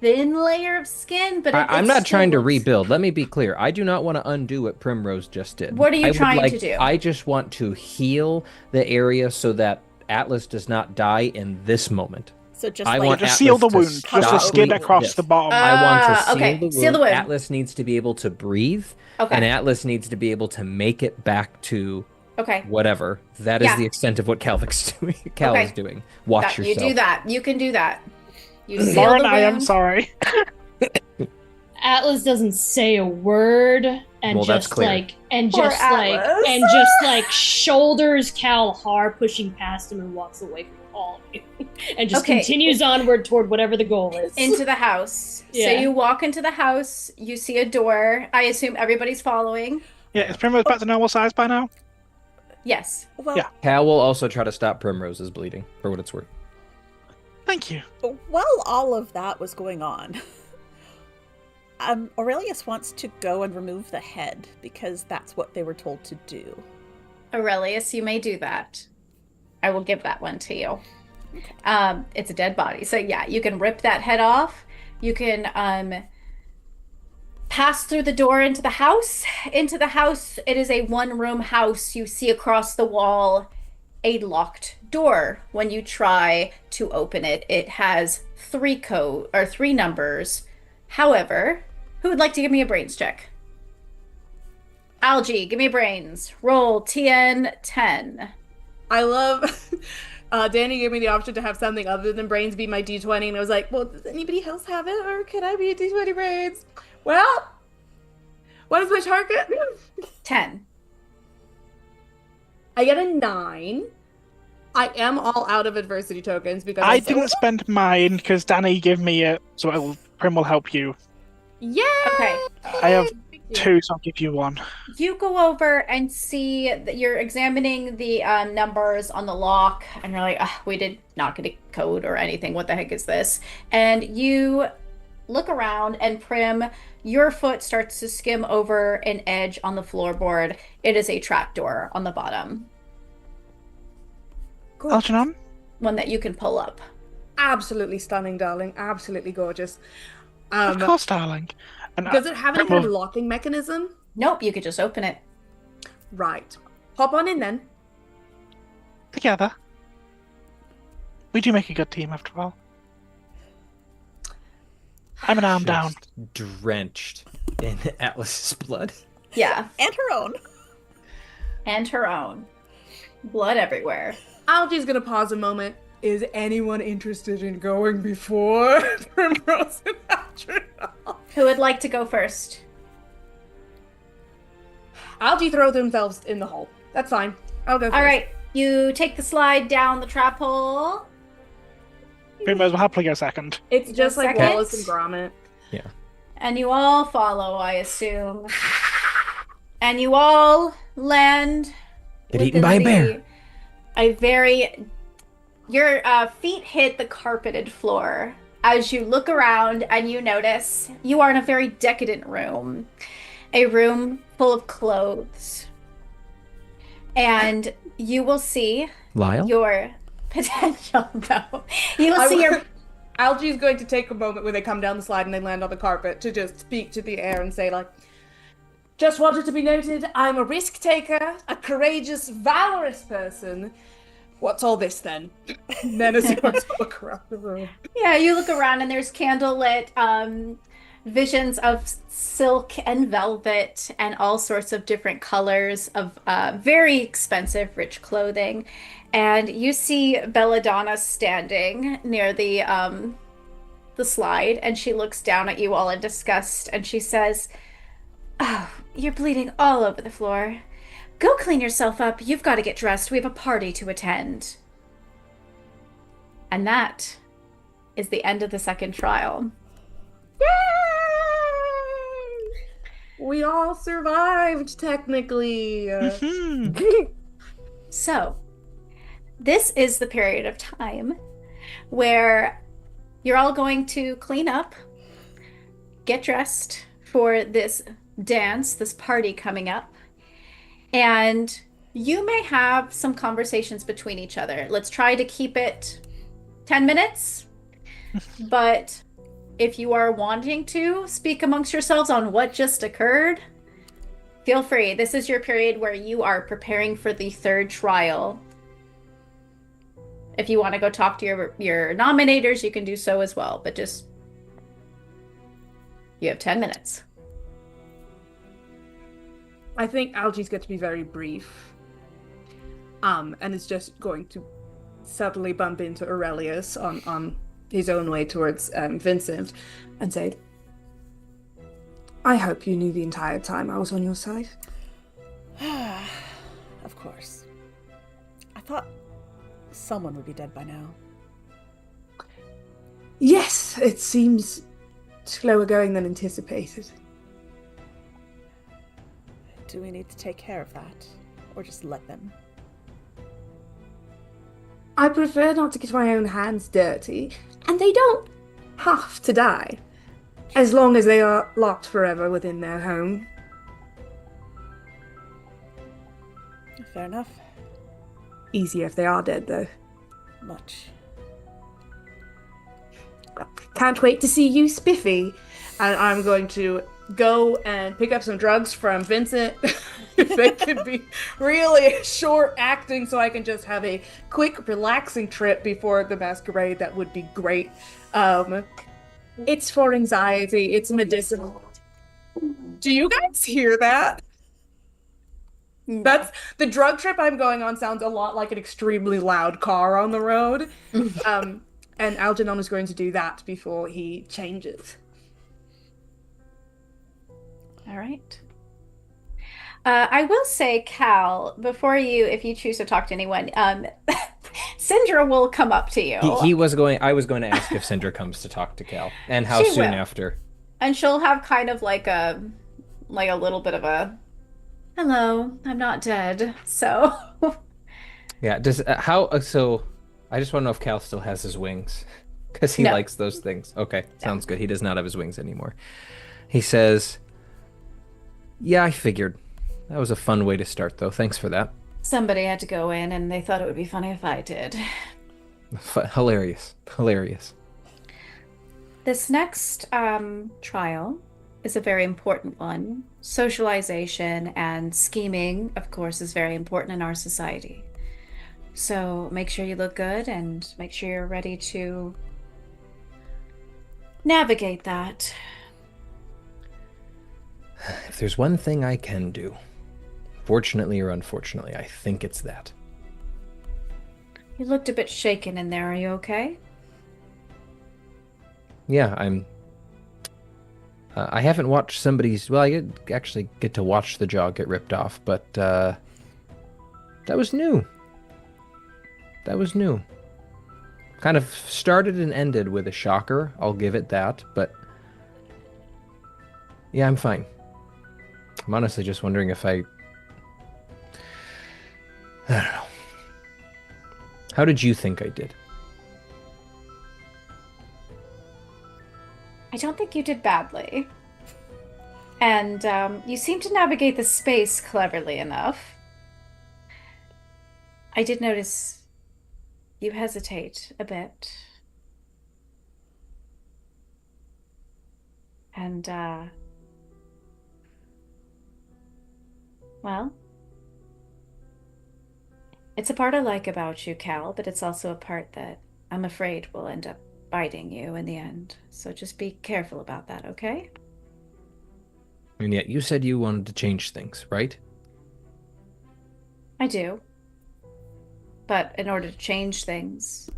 thin layer of skin, but I'm it not still trying to looks- rebuild. Let me be clear. I do not want to undo what Primrose just did. What are you I would trying like, to do? I just want to heal the area so that Atlas does not die in this moment. So just I like want Just Atlas seal the to wound. Just stop a skin bleeding. across Yes. the bottom. I want to seal okay. the wound. Seal the wound. Atlas needs to be able to breathe, and Okay. Atlas needs to be able to make it back to Okay. whatever. That is Yeah. the extent of what Calvic's doing. Cal is Okay. doing. Watch You yourself. do that. You can do that. You seal Lauren, the I am wound. sorry. Atlas doesn't say a word and Well, that's just clear. like and Poor just like Atlas. and just like shoulders Cal hard, pushing past him and walks away from all of you. And just Okay. continues onward toward whatever the goal is. Into the house. So Yeah. you walk into the house, you see a door. I assume everybody's following. Yeah, is Primrose back to normal size by now? Yes. Well, Yeah. Cal will also try to stop Primrose's bleeding, for what it's worth. Thank you. while all of that was going on, Aurelius wants to go and remove the head because that's what they were told to do. Aurelius, you may do that. I will give that one to you. It's a dead body. So yeah, you can rip that head off. You can pass through the door into the house. Into the house, it is a one-room house. You see across the wall a locked door. When you try to open it, it has three numbers. However, who would like to give me a brains check? Algie, give me brains. Roll TN 10. I love Danny gave me the option to have something other than brains be my D20, and I was like, well, does anybody else have it, or could I be a D20 brains? Well, what is my target? 10. I get a 9. I am all out of adversity tokens because I didn't spend mine because Danny gave me it, so Prim will help you. Yeah. Okay. I have 2, so I'll give you 1. You go over and see that you're examining the numbers on the lock, and you're like, we did not get a code or anything. What the heck is this? And you look around, and Prim, your foot starts to skim over an edge on the floorboard. It is a trapdoor on the bottom, Algernon? one that you can pull up. Absolutely stunning, darling. Absolutely gorgeous. Of course, darling. And Does it have any Prim kind of will- locking mechanism? Nope, you could just open it. Right. Hop on in then. together. We do make a good team, after all. I'm an arm down. Just drenched in Atlas's blood. Yeah, And her own. and her own. Blood everywhere. Algie's gonna pause a moment. Is anyone interested in going before Primrose and Astronauts? Who would like to go first? Algie throws themselves in the hole. That's fine. I'll go first. All right, you take the slide down the trap hole. Primrose will happily go second. It's just like Second. Wallace and Gromit. And you all follow, I assume. And you all land. Get eaten by a bear. A very. Your feet hit the carpeted floor as you look around and you notice you are in a very decadent room. a room full of clothes. And you will see Lyle? your potential, though. You will see your... Algie's going to take a moment when they come down the slide and they land on the carpet to just speak to the air and say, like, just wanted to be noted, I'm a risk taker, a courageous, valorous person. What's all this then? And then as you want to look around the room. Yeah, you look around and there's candlelit visions of silk and velvet and all sorts of different colors of very expensive, rich clothing. And you see Belladonna standing near the slide, and she looks down at you all in disgust, and she says, "Oh, you're bleeding all over the floor. Go clean yourself up. You've got to get dressed. We have a party to attend." And that is the end of the second trial. Yay! We all survived, technically. So, this is the period of time where you're all going to clean up, get dressed for this dance, this party coming up, and you may have some conversations between each other. Let's try to keep it 10 minutes, but if you are wanting to speak amongst yourselves on what just occurred, feel free. This is your period where you are preparing for the third trial. If you want to go talk to your nominators, you can do so as well, but just, you have 10 minutes. I think Algie's going to be very brief. And is just going to subtly bump into Aurelius on his own way towards Vincent and say, I hope you knew the entire time I was on your side. Of course. I thought someone would be dead by now. Yes, it seems slower going than anticipated. Do we need to take care of that? Or just let them? I prefer not to get my own hands dirty, and they don't have to die, as long as they are locked forever within their home. Fair enough. Easier if they are dead, though. Much. Can't wait to see you, Spiffy. And I'm going to go and pick up some drugs from Vincent. If they could be really short acting so I can just have a quick, relaxing trip before the masquerade, that would be great. It's for anxiety. It's medicinal. Do you guys hear that? That's the drug trip I'm going on. Sounds a lot like an extremely loud car on the road. And Algernon is going to do that before he changes. All right. I will say, Cal, before you, if you choose to talk to anyone, Sindra will come up to you. I was going to ask if Sindra comes to talk to Cal, and how She soon will. after. And she'll have kind of like a little bit of a, hello, I'm not dead. So Yeah. So I just want to know if Cal still has his wings, because he No. likes those things. Okay, sounds good. He does not have his wings anymore. He says, "Yeah, I figured. That was a fun way to start, though. Thanks for that. somebody had to go in and they thought it would be funny if I did. Hilarious. Hilarious." This next trial is a very important one. Socialization and scheming, of course, is very important in our society. So make sure you look good and make sure you're ready to navigate that. If there's one thing I can do, fortunately or unfortunately, I think it's that. You looked a bit shaken in there. Are you okay? Yeah, I haven't watched somebody's... Well, I did actually get to watch the jaw get ripped off, but that was new. That was new. Kind of started and ended with a shocker, I'll give it that, but... Yeah, I'm fine. I'm honestly just wondering if I don't know. How did you think I did? I don't think you did badly. And you seem to navigate the space cleverly enough. I did notice you hesitate a bit. And, well, it's a part I like about you, Cal, but it's also a part that I'm afraid will end up biting you in the end. So just be careful about that, okay? And yet you said you wanted to change things, right? I do. But in order to change things,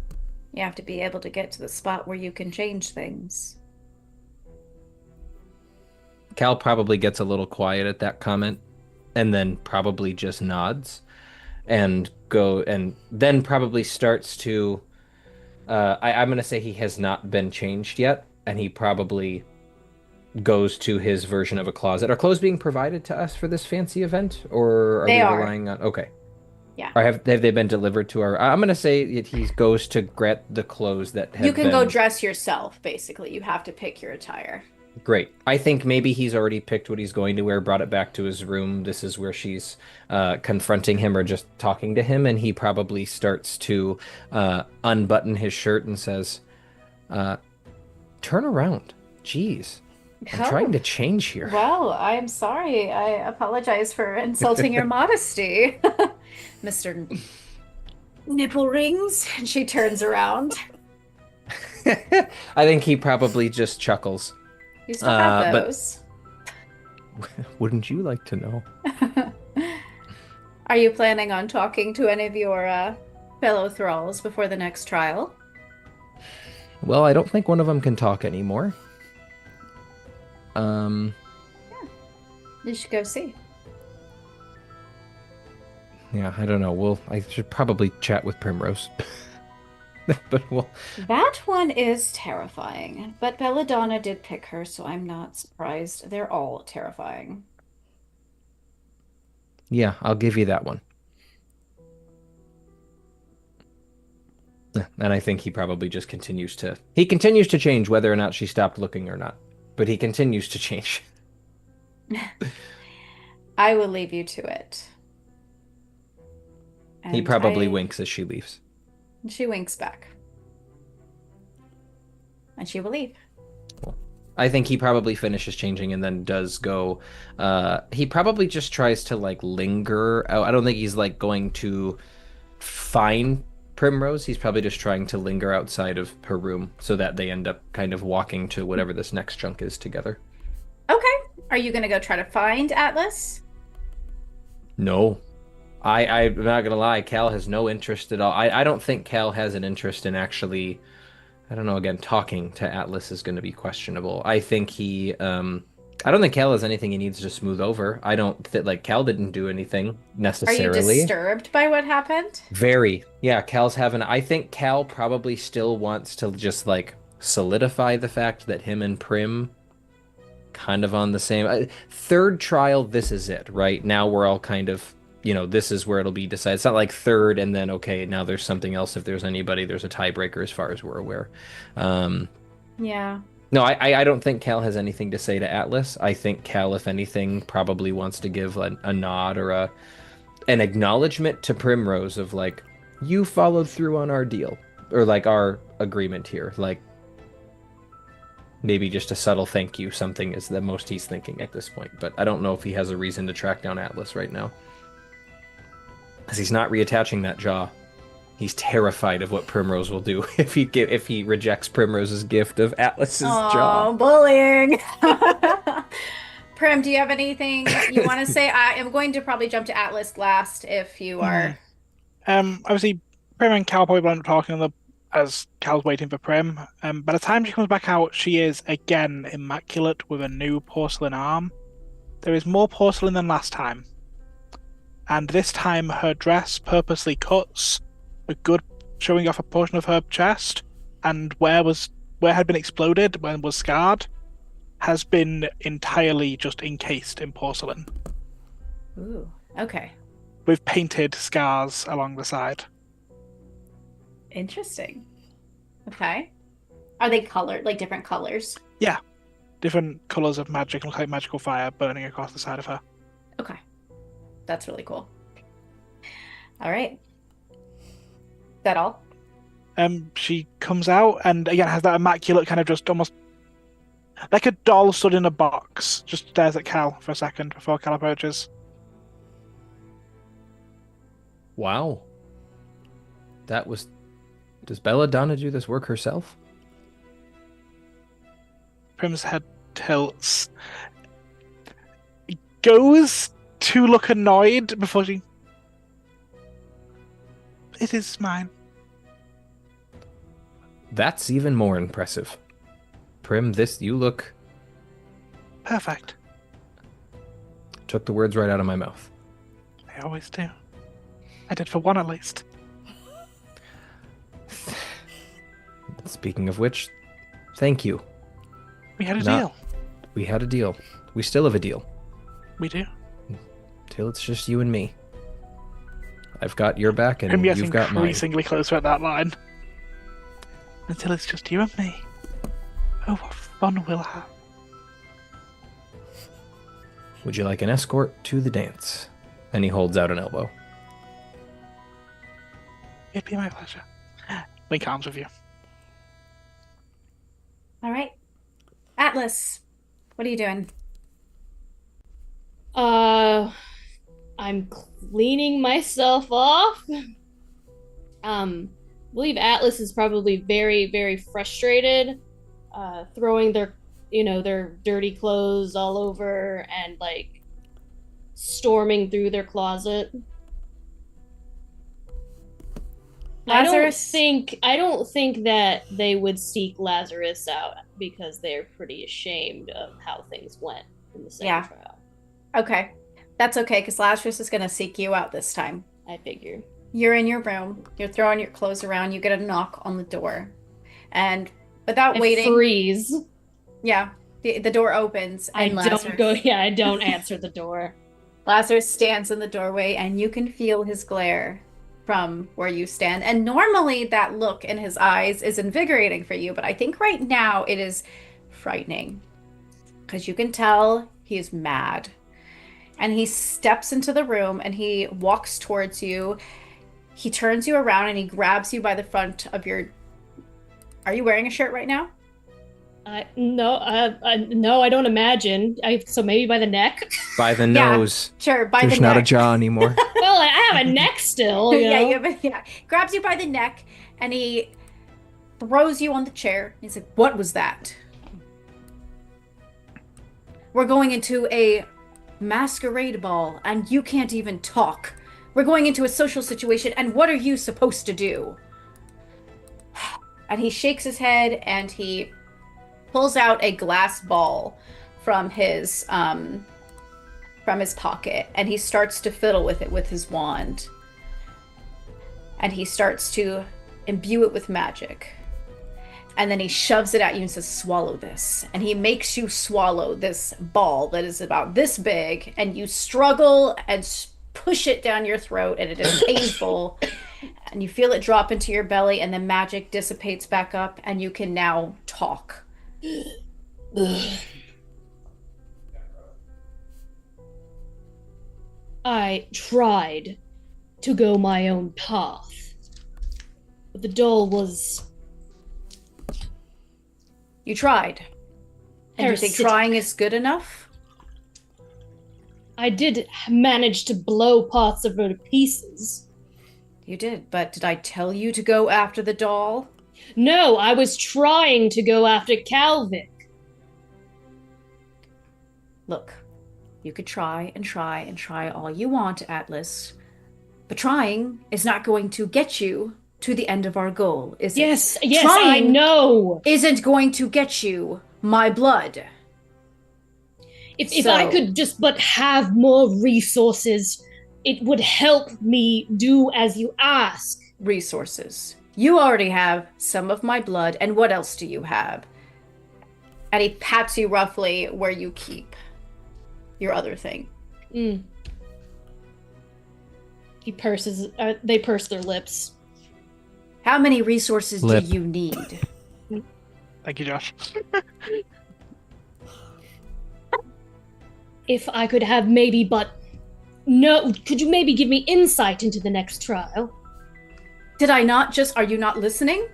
you have to be able to get to the spot where you can change things. Cal probably gets a little quiet at that comment and then probably just nods and then probably starts to I'm gonna say he has not been changed yet, and he probably goes to his version of a closet. Are clothes being provided to us for this fancy event, or are They we are. relying on? Okay, Yeah. or have they been delivered to our? I'm gonna say that he goes to get the clothes that You have can go been. dress yourself, basically. You have to pick your attire. Great. I think maybe he's already picked what he's going to wear, brought it back to his room. This is where she's confronting him or just talking to him, and he probably starts to unbutton his shirt and says, uh, "Turn around. Jeez, I'm trying Oh, to change here." well, I'm sorry. I apologize for insulting your modesty, Mr. Nipple Rings. And she turns around. I think he probably just chuckles. You still have But those. wouldn't you like to know? Are you planning on talking to any of your fellow thralls before the next trial? Well, I don't think one of them can talk anymore. You should go see. Yeah, I don't know. I should probably chat with Primrose. But That one is terrifying, but Belladonna did pick her, so I'm not surprised. They're all terrifying. yeah, I'll give you that one. Yeah, and I think he probably just continues to change whether or not she stopped looking or not. But he continues to change. I will leave you to it. He And probably winks as she leaves. she winks back. And she will leave. I think he probably finishes changing and then does go. He probably just tries to like linger. I don't think he's like going to find Primrose. He's probably just trying to linger outside of her room so that they end up kind of walking to whatever this next chunk is together. Okay. Are you going to go try to find Atlas? No. I'm not gonna lie, Cal has no interest at all. I don't think Cal has an interest in actually, I don't know, again, talking to Atlas is gonna be questionable. I think I don't think Cal has anything he needs to smooth over. I don't think, like, Cal didn't do anything Are you necessarily. disturbed by what happened? Very. Yeah, I think Cal probably still wants to just, like, solidify the fact that him and Prim kind of on the same. Third trial, this is it, right? Now we're all kind of, this is where it'll be decided. It's not like third and then, okay, now there's something else. If there's anybody, there's a tiebreaker as far as we're aware. Yeah. No, I don't think Cal has anything to say to Atlas. I think Cal, if anything, probably wants to give a nod or an acknowledgement to Primrose of like, you followed through on our deal or like our agreement here. Like maybe just a subtle thank you, something is the most he's thinking at this point. But I don't know if he has a reason to track down Atlas right now. Because he's not reattaching that jaw. He's terrified of what Primrose will do if he rejects Primrose's gift of Atlas's jaw. Bullying. Prim, do you have anything you want to say? I am going to probably jump to Atlas last if you are. Obviously, Prim and Cal probably end up talking as Cal's waiting for Prim. By the time she comes back out, she is again immaculate with a new porcelain arm. There is more porcelain than last time. And this time her dress purposely cuts a good, showing off a portion of her chest, and where had been exploded, when was scarred, has been entirely just encased in porcelain. Ooh, okay. With painted scars along the side. Interesting. Okay. Are they colored, like different colors? Yeah. different colors of magic, look like magical fire burning across the side of her. Okay. That's really cool. All right. That all? She comes out and again has that immaculate kind of just almost like a doll stood in a box. Just stares at Cal for a second before Cal approaches. Wow. That was... Does Belladonna do this work herself? Prim's head tilts. Goes to look annoyed before she... It is mine. That's even more impressive. Prim, you look... Perfect. Took the words right out of my mouth. I always do. I did for one at least. Speaking of which, thank you. We had a deal. We had a deal. We still have a deal. We do. Till it's just you and me. I've got your back and Prim gets you've got mine. increasingly closer at that line. Until it's just you and me. Oh, what fun we'll have. Would you like an escort to the dance? And he holds out an elbow. It'd be my pleasure. Link arms with you. All right. Atlas, what are you doing? I'm cleaning myself off. I believe Atlas is probably very, very frustrated, throwing their dirty clothes all over and like storming through their closet. Lazarus? I don't think that they would seek Lazarus out because they're pretty ashamed of how things went in the second trial. Okay. That's okay, because Lazarus is going to seek you out this time. I figure. You're in your room. You're throwing your clothes around. You get a knock on the door. And without waiting... freeze. Yeah. The door opens. And I don't answer the door. Lazarus stands in the doorway, and you can feel his glare from where you stand. And normally that look in his eyes is invigorating for you, but I think right now it is frightening. Because you can tell he is mad. And he steps into the room and he walks towards you. He turns you around and he grabs you by the front of your... Are you wearing a shirt right now? No, I don't imagine. So maybe by the neck? By the nose. Sure, by the neck. There's not a jaw anymore. Well, I have a neck still, you know? Yeah. Grabs you by the neck and he throws you on the chair. He's like, what was that? We're going into a masquerade ball and you can't even talk. We're going into a social situation and what are you supposed to do? And he shakes his head and he pulls out a glass ball from his pocket and he starts to fiddle with it with his wand. And he starts to imbue it with magic. And then he shoves it at you and says, swallow this. And he makes you swallow this ball that is about this big. And you struggle and push it down your throat. And it is painful. And you feel it drop into your belly. And the magic dissipates back up. And you can now talk. I tried to go my own path. But the doll was... You tried. And you think trying is good enough? I did manage to blow parts of her to pieces. You did, but did I tell you to go after the doll? No, I was trying to go after Calvic. Look, you could try and try and try all you want, Atlas. But trying is not going to get you to the end of our goal, is it? Yes, trying I know. Isn't going to get you my blood. If I could just but have more resources, it would help me do as you ask. Resources. You already have some of my blood, and what else do you have? And he pats you roughly where you keep your other thing. He purses, they purse their lips. How many resources do you need? Thank you, Josh. if I could have maybe no, could you maybe give me insight into the next trial? Did I not just... Are you not listening?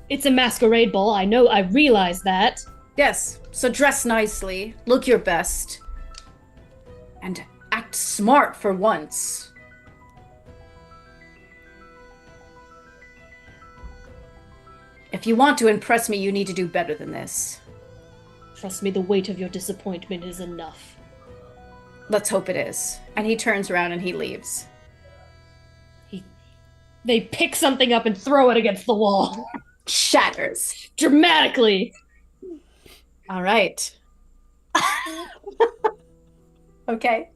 It's a masquerade ball, I realize that. Yes, so dress nicely, look your best, and act smart for once. If you want to impress me, you need to do better than this. Trust me, the weight of your disappointment is enough. Let's hope it is. And he turns around and he leaves. They pick something up and throw it against the wall. Shatters. Dramatically. All right. Okay.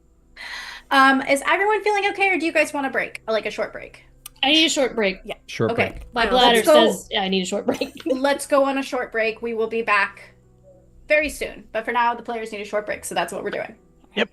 Is everyone feeling okay, or do you guys want a break? Like a short break? I need a short break. Yeah. Short Okay. break. My bladder Let's go. says I need a short break. Let's go on a short break. We will be back very soon. But for now, the players need a short break, so that's what we're doing. Yep.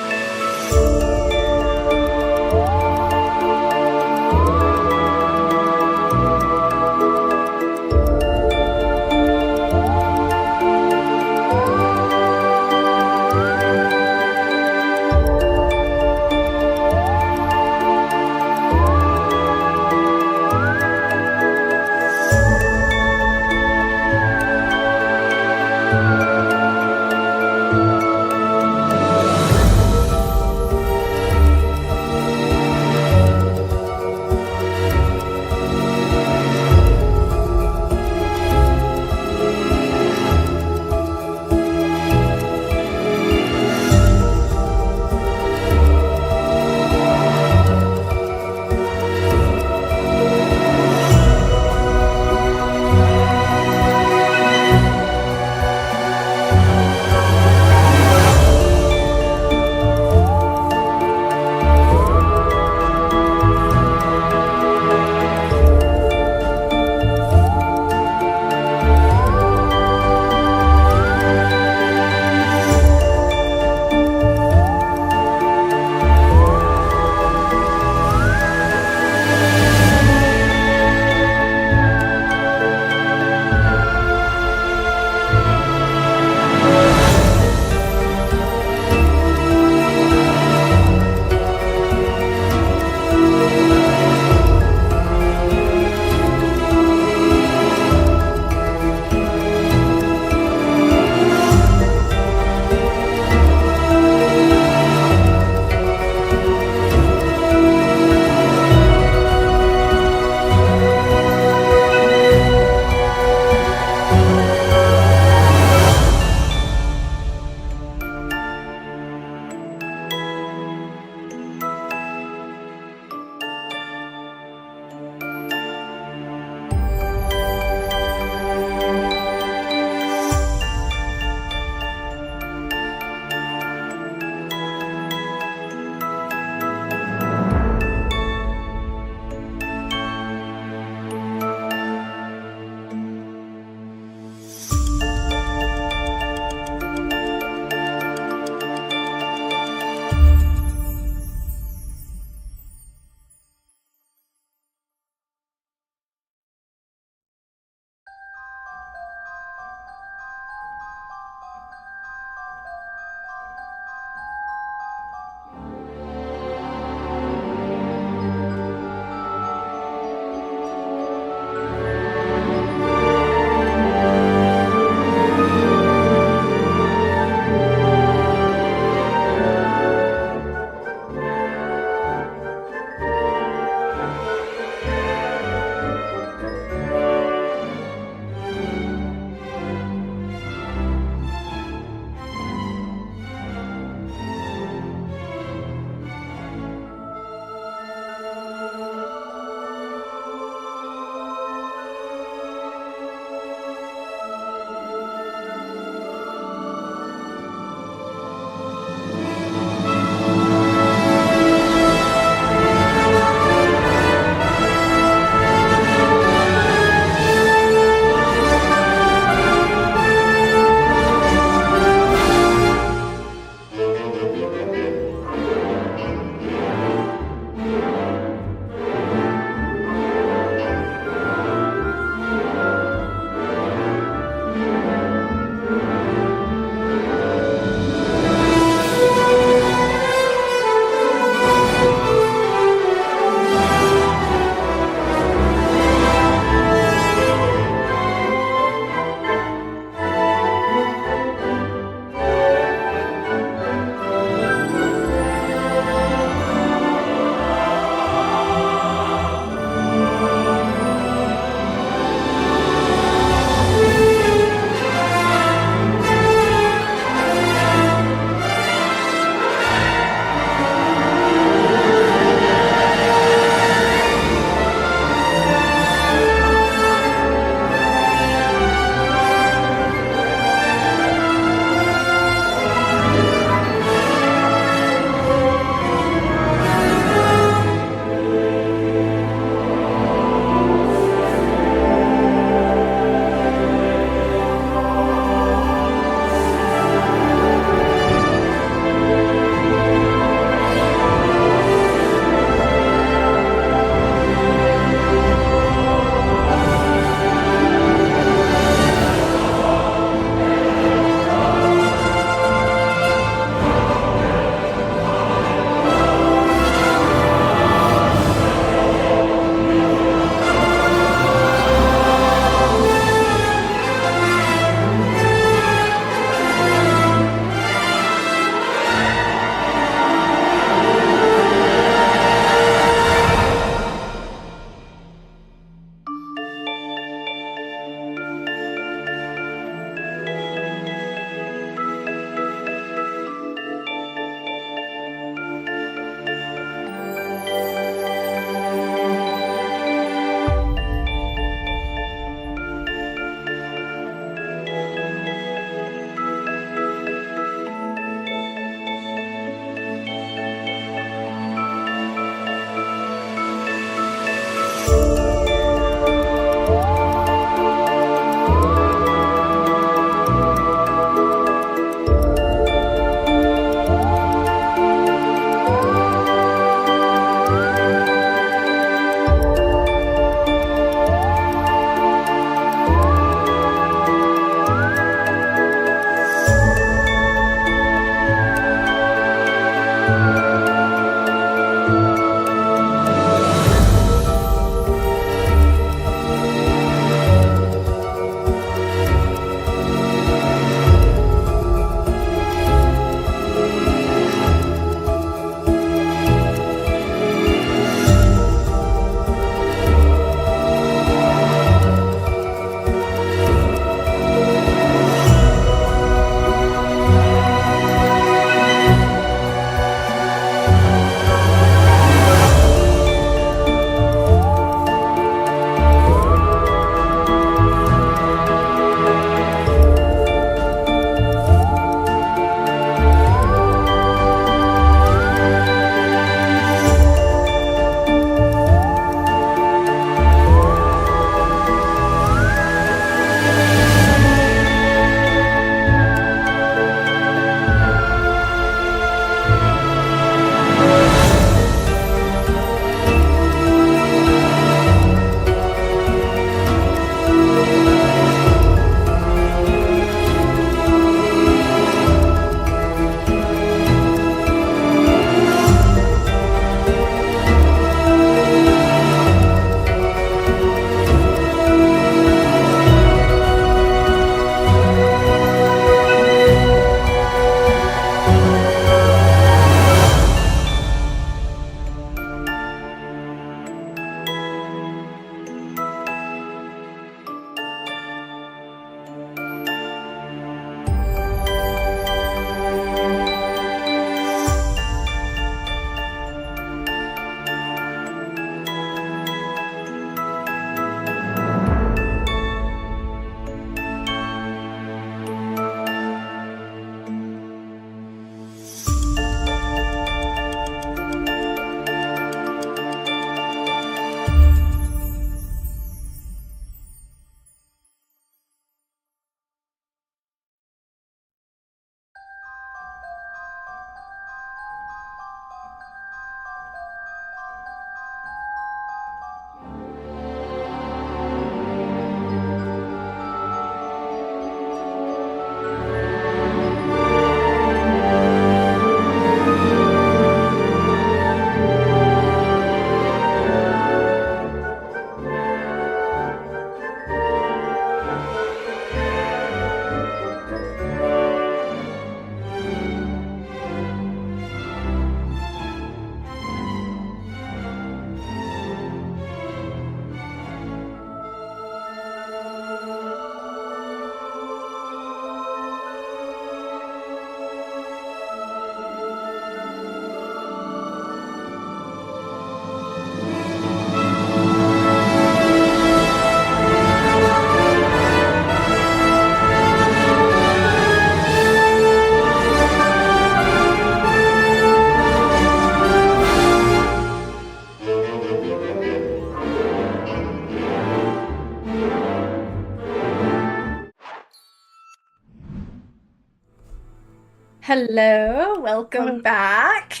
Hello, welcome Hello. back.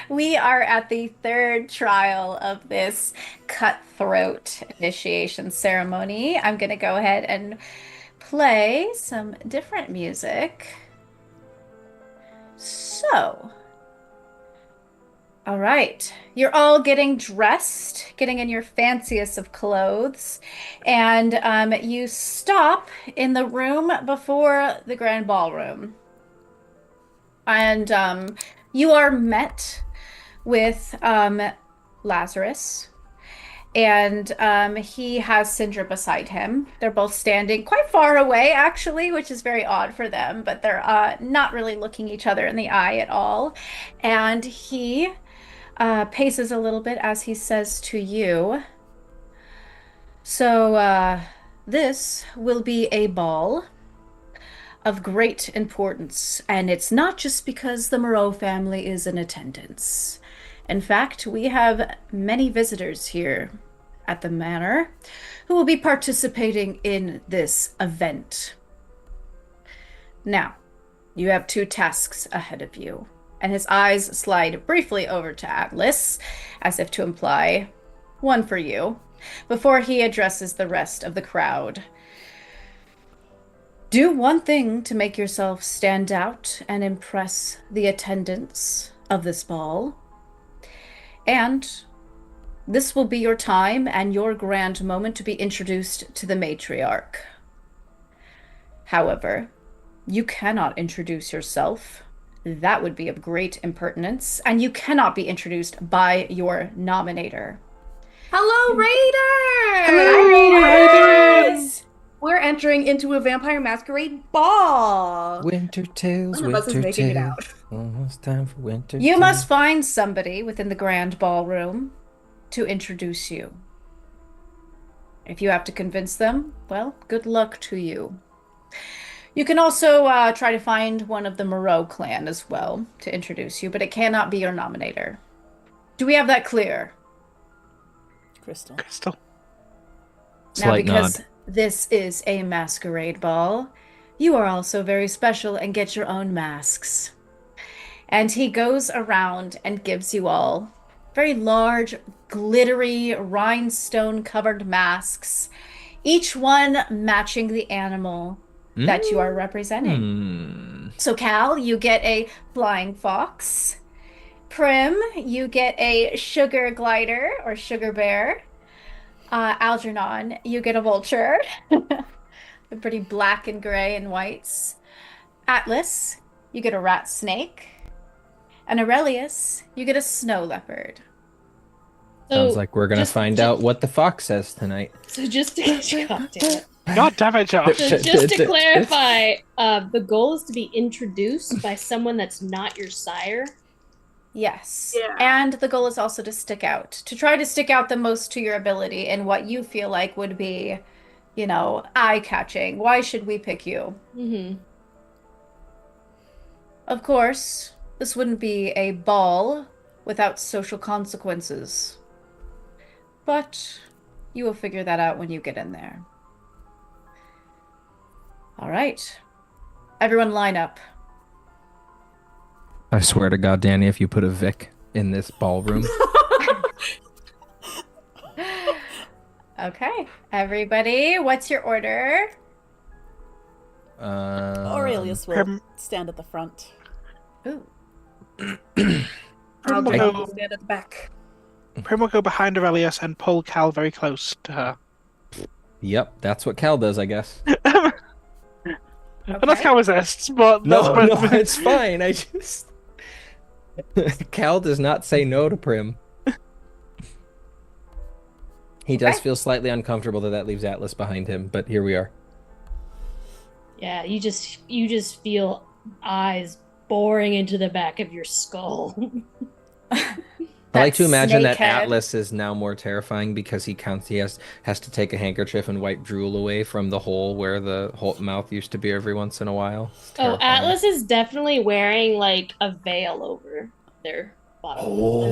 We are at the third trial of this cutthroat initiation ceremony. I'm going to go ahead and play some different music. So, all right, you're all getting dressed, getting in your fanciest of clothes, and you stop in the room before the grand ballroom. And you are met with Lazarus, and he has Sindra beside him. They're both standing quite far away, actually, which is very odd for them, but they're not really looking each other in the eye at all. And he paces a little bit as he says to you, so this will be a ball of great importance, and it's not just because the Moreaux family is in attendance. In fact, we have many visitors here at the manor who will be participating in this event. Now, you have two tasks ahead of you, and his eyes slide briefly over to Atlas, as if to imply one for you, before he addresses the rest of the crowd. Do one thing to make yourself stand out and impress the attendants of this ball. And this will be your time and your grand moment to be introduced to the matriarch. However, you cannot introduce yourself. That would be of great impertinence, and you cannot be introduced by your nominator. Hello, Raiders! Hello, Raiders! We're entering into a vampire masquerade ball. Winter tales, One of us is winter making it tales. out. Almost time for winter You tales. must find somebody within the grand ballroom to introduce you. If you have to convince them, well, good luck to you. You can also try to find one of the Moreaux clan as well to introduce you, but it cannot be your nominator. Do we have that clear? Crystal. Crystal. Now, Slight because nod. this is a masquerade ball, you are also very special and get your own masks. And he goes around and gives you all very large, glittery, rhinestone-covered masks, each one matching the animal that you are representing. So Cal, you get a flying fox. Prim, you get a sugar glider or sugar bear. Algernon, you get a vulture. They're pretty black and gray and whites. Atlas, you get a rat snake. And Aurelius, you get a snow leopard. Sounds like we're gonna find out what the fox says tonight. So just to, God damn it. God damn it, Josh. So just to clarify, the goal is to be introduced by someone that's not your sire. Yes. Yeah. And the goal is also to stick out, to try to stick out the most to your ability and what you feel like would be, eye-catching. Why should we pick you? Mm-hmm. Of course, this wouldn't be a ball without social consequences. But you will figure that out when you get in there. All right. Everyone line up. I swear to God, Danny, if you put a Vic in this ballroom. Okay. Everybody, what's your order? Aurelius will stand at the front. Ooh. I'll Prim will just stand at the back. will go behind Aurelius and pull Cal very close to her. Yep, that's what Cal does, I guess. Well, that's Cal resists, but No, that's it's fine. I just Cal does not say no to Prim. He does Okay. feel slightly uncomfortable that leaves Atlas behind him, but here we are. Yeah, you just feel eyes boring into the back of your skull. I like to imagine that snakehead. Atlas is now more terrifying because he has to take a handkerchief and wipe drool away from the hole where the whole mouth used to be every once in a while. It's Oh, terrifying. Atlas is definitely wearing like a veil over their bottom. Oh.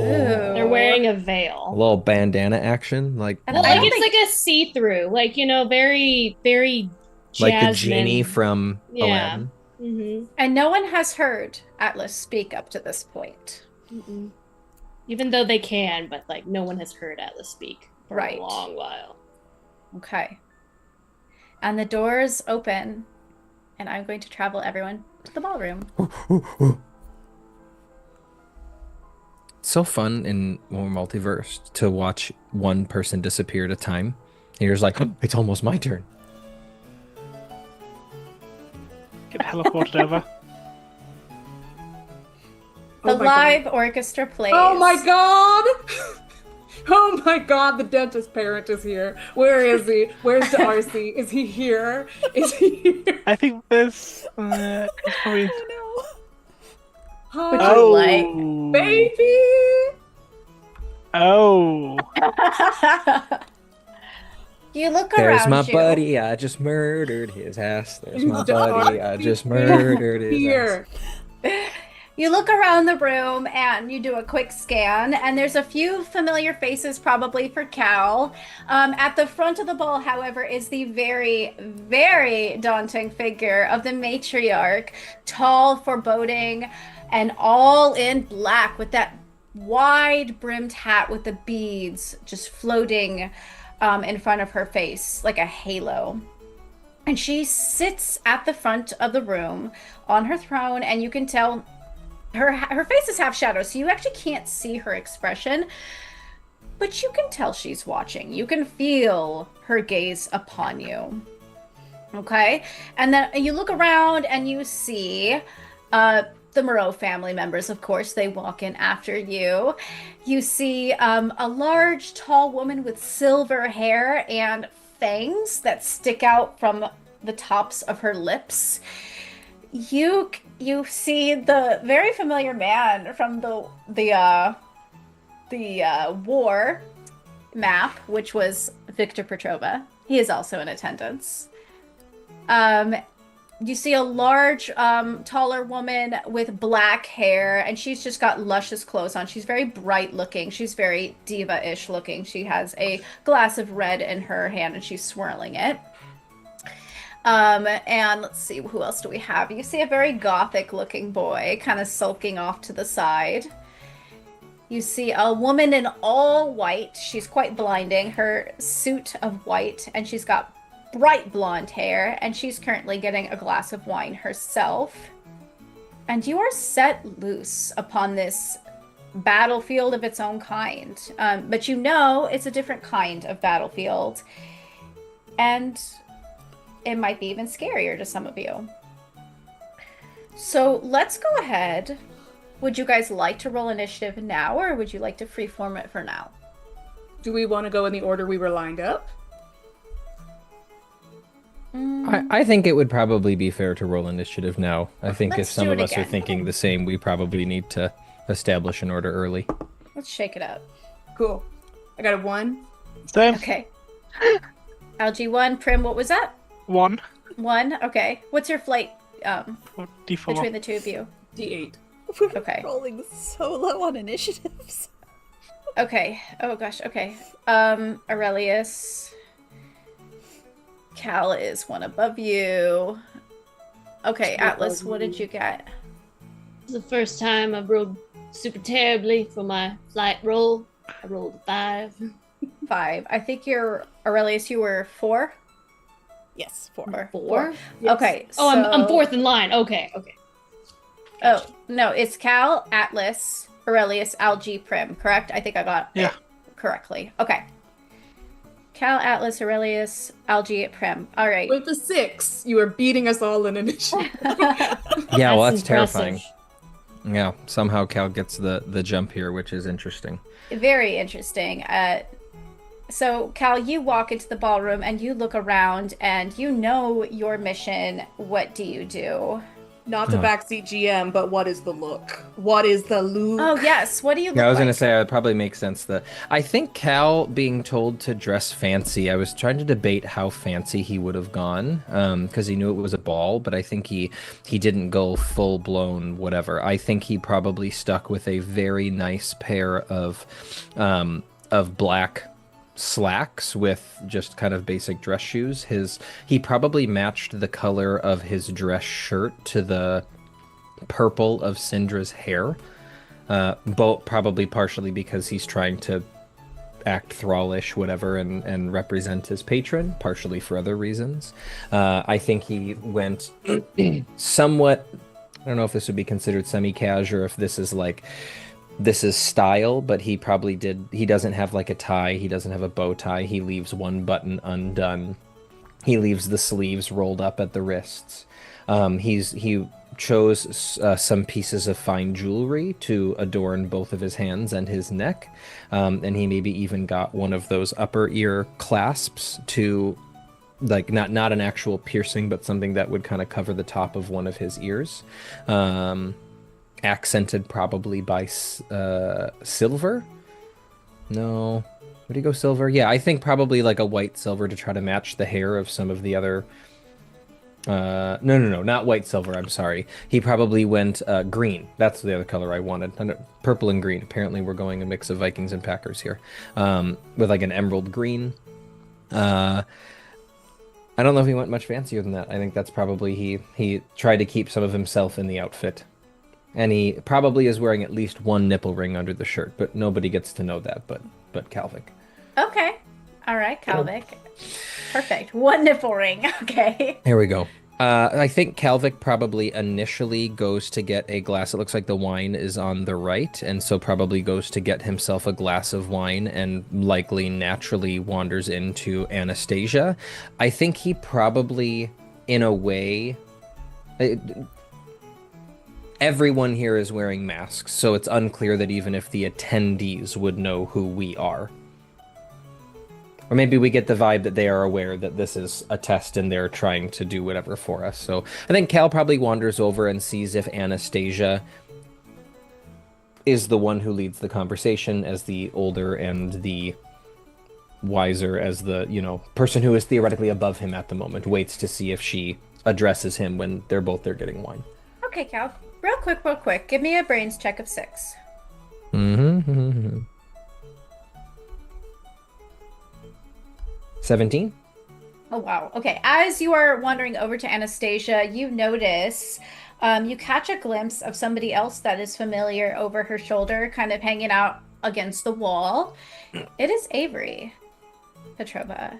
They're wearing a A veil. little bandana action, like And Well, I like don't it's think- like a see-through, like very, very like the Jasmine. genie from Yeah. Aladdin. And no one has heard Atlas speak up to this point. Even though they can, but like no one has heard Atlas speak for Right. a long while. Okay. And the doors open, and I'm going to travel everyone to the ballroom. It's so fun in more multiverse to watch one person disappear at a time. And you're just like, it's almost my turn. Get teleported over. The Oh my live orchestra plays. Oh my god! Oh my god, the dentist parent is here. Where is he? Where's Darcy? Is he here? Is he here? I think this is probably... Hi, Would you like? baby! Oh. You look There's around my you. buddy, I just murdered his ass. There's my Darcy buddy, I just murdered his ass. Here. You look around the room and you do a quick scan, and there's a few familiar faces probably for Cal. At the front of the ball, however, is the very, very daunting figure of the matriarch, tall, foreboding, and all in black with that wide-brimmed hat with the beads just floating in front of her face like a halo. And she sits at the front of the room on her throne, and you can tell her face is half shadow, so you actually can't see her expression, but you can tell she's watching. You can feel her gaze upon you. Okay? And then you look around and you see the Moreaux family members, of course. They walk in after you. You see a large, tall woman with silver hair and fangs that stick out from the tops of her lips. You see the very familiar man from the war map, which was Victor Petrova. He is also in attendance. You see a large, taller woman with black hair, and she's just got luscious clothes on. She's very bright looking. She's very diva-ish looking. She has a glass of red in her hand, and she's swirling it. And let's see, who else do we have? You see a very gothic looking boy kind of sulking off to the side. You see a woman in all white. She's quite blinding. Her suit of white, and she's got bright blonde hair, and she's currently getting a glass of wine herself. And you are set loose upon this battlefield of its own kind. But you know it's a different kind of battlefield. And it might be even scarier to some of you. So let's go ahead. Would you guys like to roll initiative now, or would you like to freeform it for now? Do we want to go in the order we were lined up? I think it would probably be fair to roll initiative now. I think if Let's some do of it us are again. thinking the same, we probably need to establish an order early. Let's shake it up. Cool. I got a 1. Same. Okay. LG1, Prim, what was that? 1. 1? Okay. What's your flight D4. between the two of you? D8. We're Okay. rolling so low on initiatives. Okay. Oh gosh, okay. Aurelius. Cal is one above you. Okay, Atlas, what did you get? This is the first time I've rolled super terribly for my flight roll. I rolled a 5. 5. I think Aurelius, you were 4? Yes, 4. Or 4? Okay. Oh, I'm so- fourth in line. Okay. Oh, no, it's Cal, Atlas, Aurelius, Algie, Prim, correct? I think I got Yeah. it correctly. Okay. Cal, Atlas, Aurelius, Algie, Prim. All right. With the 6, you are beating us all in initiative. Yeah, well, that's impressive. terrifying. Yeah, somehow Cal gets the jump here, which is interesting. Very interesting. So, Cal, you walk into the ballroom and you look around and you know your mission. What do you do? Not to backseat GM, but what is the look? What is the look? Oh, yes. What do you look Yeah, I was like? gonna say it would probably make sense that I think Cal being told to dress fancy. I was trying to debate how fancy he would have gone, because he knew it was a ball, but I think he didn't go full blown whatever. I think he probably stuck with a very nice pair of black slacks with just kind of basic dress shoes. He probably matched the color of his dress shirt to the purple of Syndra's hair. Both probably partially because he's trying to act thrallish, whatever, and represent his patron, partially for other reasons. I think he went somewhat, I don't know if this would be considered semi-cash or if this is style, but he doesn't have like a tie, he doesn't have a bow tie, he leaves one button undone. He leaves the sleeves rolled up at the wrists. He chose some pieces of fine jewelry to adorn both of his hands and his neck. And he maybe even got one of those upper ear clasps to, like, not an actual piercing, but something that would kind of cover the top of one of his ears. Accented probably by silver? No. Would he go silver? Yeah, I think probably like a white silver to try to match the hair of some of the other... No, not white silver, I'm sorry. He probably went green. That's the other color I wanted. Purple and green. Apparently we're going a mix of Vikings and Packers here. With like an emerald green. I don't know if he went much fancier than that. I think that's probably he tried to keep some of himself in the outfit. And he probably is wearing at least one nipple ring under the shirt, but nobody gets to know that but Kalvik. Okay. All right, Kalvik. Perfect. One nipple ring. Okay. Here we go. I think Kalvik probably initially goes to get a glass. It looks like the wine is on the right, and so probably goes to get himself a glass of wine and likely naturally wanders into Anastasia. I think he probably, in a way... Everyone here is wearing masks, so it's unclear that even if the attendees would know who we are. Or maybe we get the vibe that they are aware that this is a test and they're trying to do whatever for us. So I think Cal probably wanders over and sees if Anastasia is the one who leads the conversation as the older and the wiser, as the, person who is theoretically above him at the moment, waits to see if she addresses him when they're both there getting wine. Okay, Cal. Real quick. Give me a brains check of 6. 17. Oh, wow. Okay. As you are wandering over to Anastasia, you notice, you catch a glimpse of somebody else that is familiar over her shoulder, kind of hanging out against the wall. It is Avery Petrova.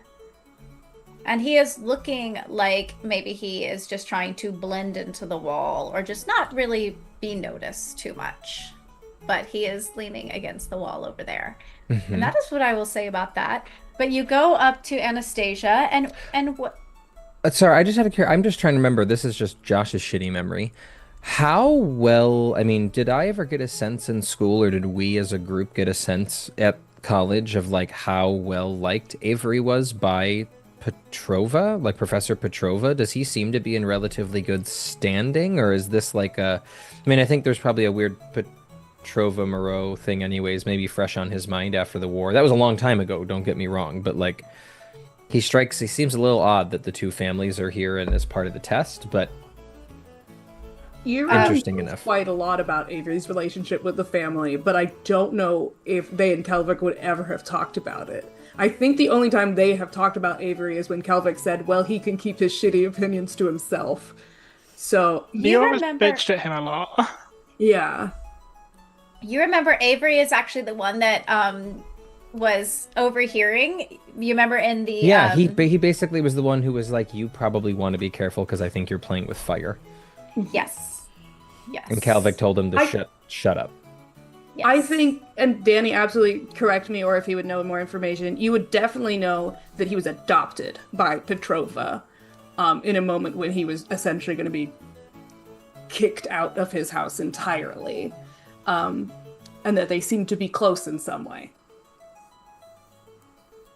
And he is looking like maybe he is just trying to blend into the wall or just not really be noticed too much. But he is leaning against the wall over there. Mm-hmm. And that is what I will say about that. But you go up to Anastasia and what? Sorry, I just had I'm just trying to remember. This is just Josh's shitty memory. How well, did I ever get a sense in school, or did we as a group get a sense at college of like how well liked Avery was by Petrova, like Professor Petrova? Does he seem to be in relatively good standing, or is this like a... I think there's probably a weird Petrova Moreaux thing anyways, maybe fresh on his mind after the war. That was a long time ago, don't get me wrong, but like he seems a little odd that the two families are here and as part of the test, but interesting enough. Quite a lot about Avery's relationship with the family, but I don't know if they and Kalvik would ever have talked about it. I think the only time they have talked about Avery is when Kalvik said, well, he can keep his shitty opinions to himself. So you always bitched at him a lot. Yeah. You remember Avery is actually the one that was overhearing. You remember in the... Yeah, he basically was the one who was like, you probably want to be careful because I think you're playing with fire. Yes. And Kalvik told him to shut up. Yes. I think, and Danny absolutely correct me, or if he would know more information, you would definitely know that he was adopted by Petrova in a moment when he was essentially going to be kicked out of his house entirely. And that they seem to be close in some way.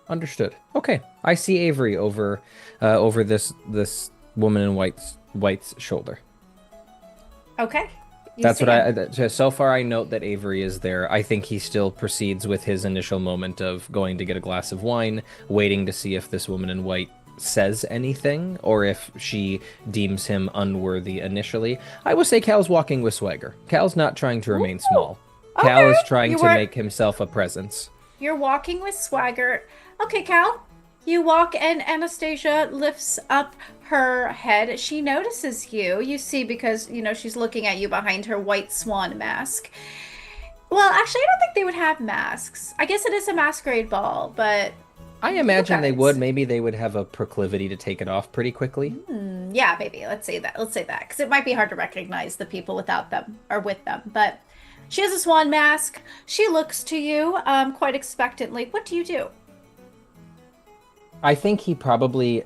Understood. Okay, I see Avery over this woman in white's shoulder. Okay. That's what so far I note that Avery is there. I think he still proceeds with his initial moment of going to get a glass of wine, waiting to see if this woman in white says anything, or if she deems him unworthy initially. I will say Cal's walking with swagger. Cal's not trying to remain small. Okay. Cal is trying to make himself a presence. You're walking with swagger. Okay, Cal. You walk and Anastasia lifts up her head. She notices you. You see because, she's looking at you behind her white swan mask. Well, actually, I don't think they would have masks. I guess it is a masquerade ball, but I imagine they would. Maybe they would have a proclivity to take it off pretty quickly. Yeah, maybe. Let's say that. Because it might be hard to recognize the people without them or with them. But she has a swan mask. She looks to you quite expectantly. What do you do? I think he probably,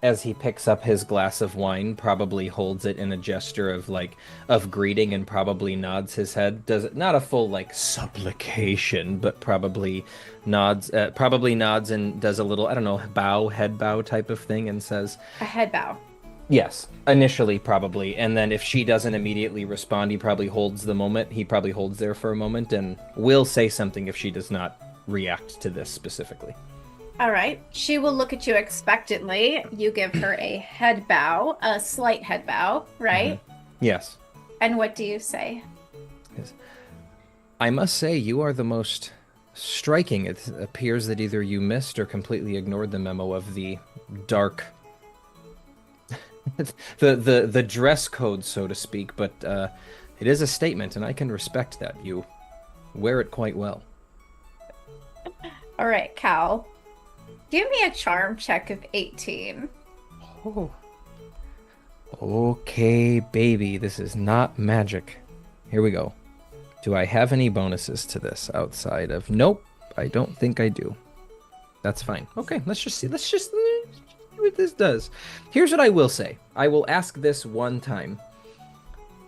as he picks up his glass of wine, probably holds it in a gesture of greeting and probably nods his head. Does it not a full supplication, but probably nods and does a little, I don't know, head bow type of thing and says a head bow. Yes, initially probably. And then if she doesn't immediately respond, he probably holds the moment. He probably holds there for a moment and will say something if she does not react to this specifically. All right. She will look at you expectantly. You give her a head bow, a slight head bow, right? Mm-hmm. Yes. And what do you say? Yes. I must say, you are the most striking. It appears that either you missed or completely ignored the memo of the dark... the dress code, so to speak, but it is a statement, and I can respect that. You wear it quite well. All right, Cal. Give me a charm check of 18. Oh. Okay, baby. This is not magic. Here we go. Do I have any bonuses to this outside of... Nope, I don't think I do. That's fine. Okay, let's just see what this does. Here's what I will say. I will ask this one time.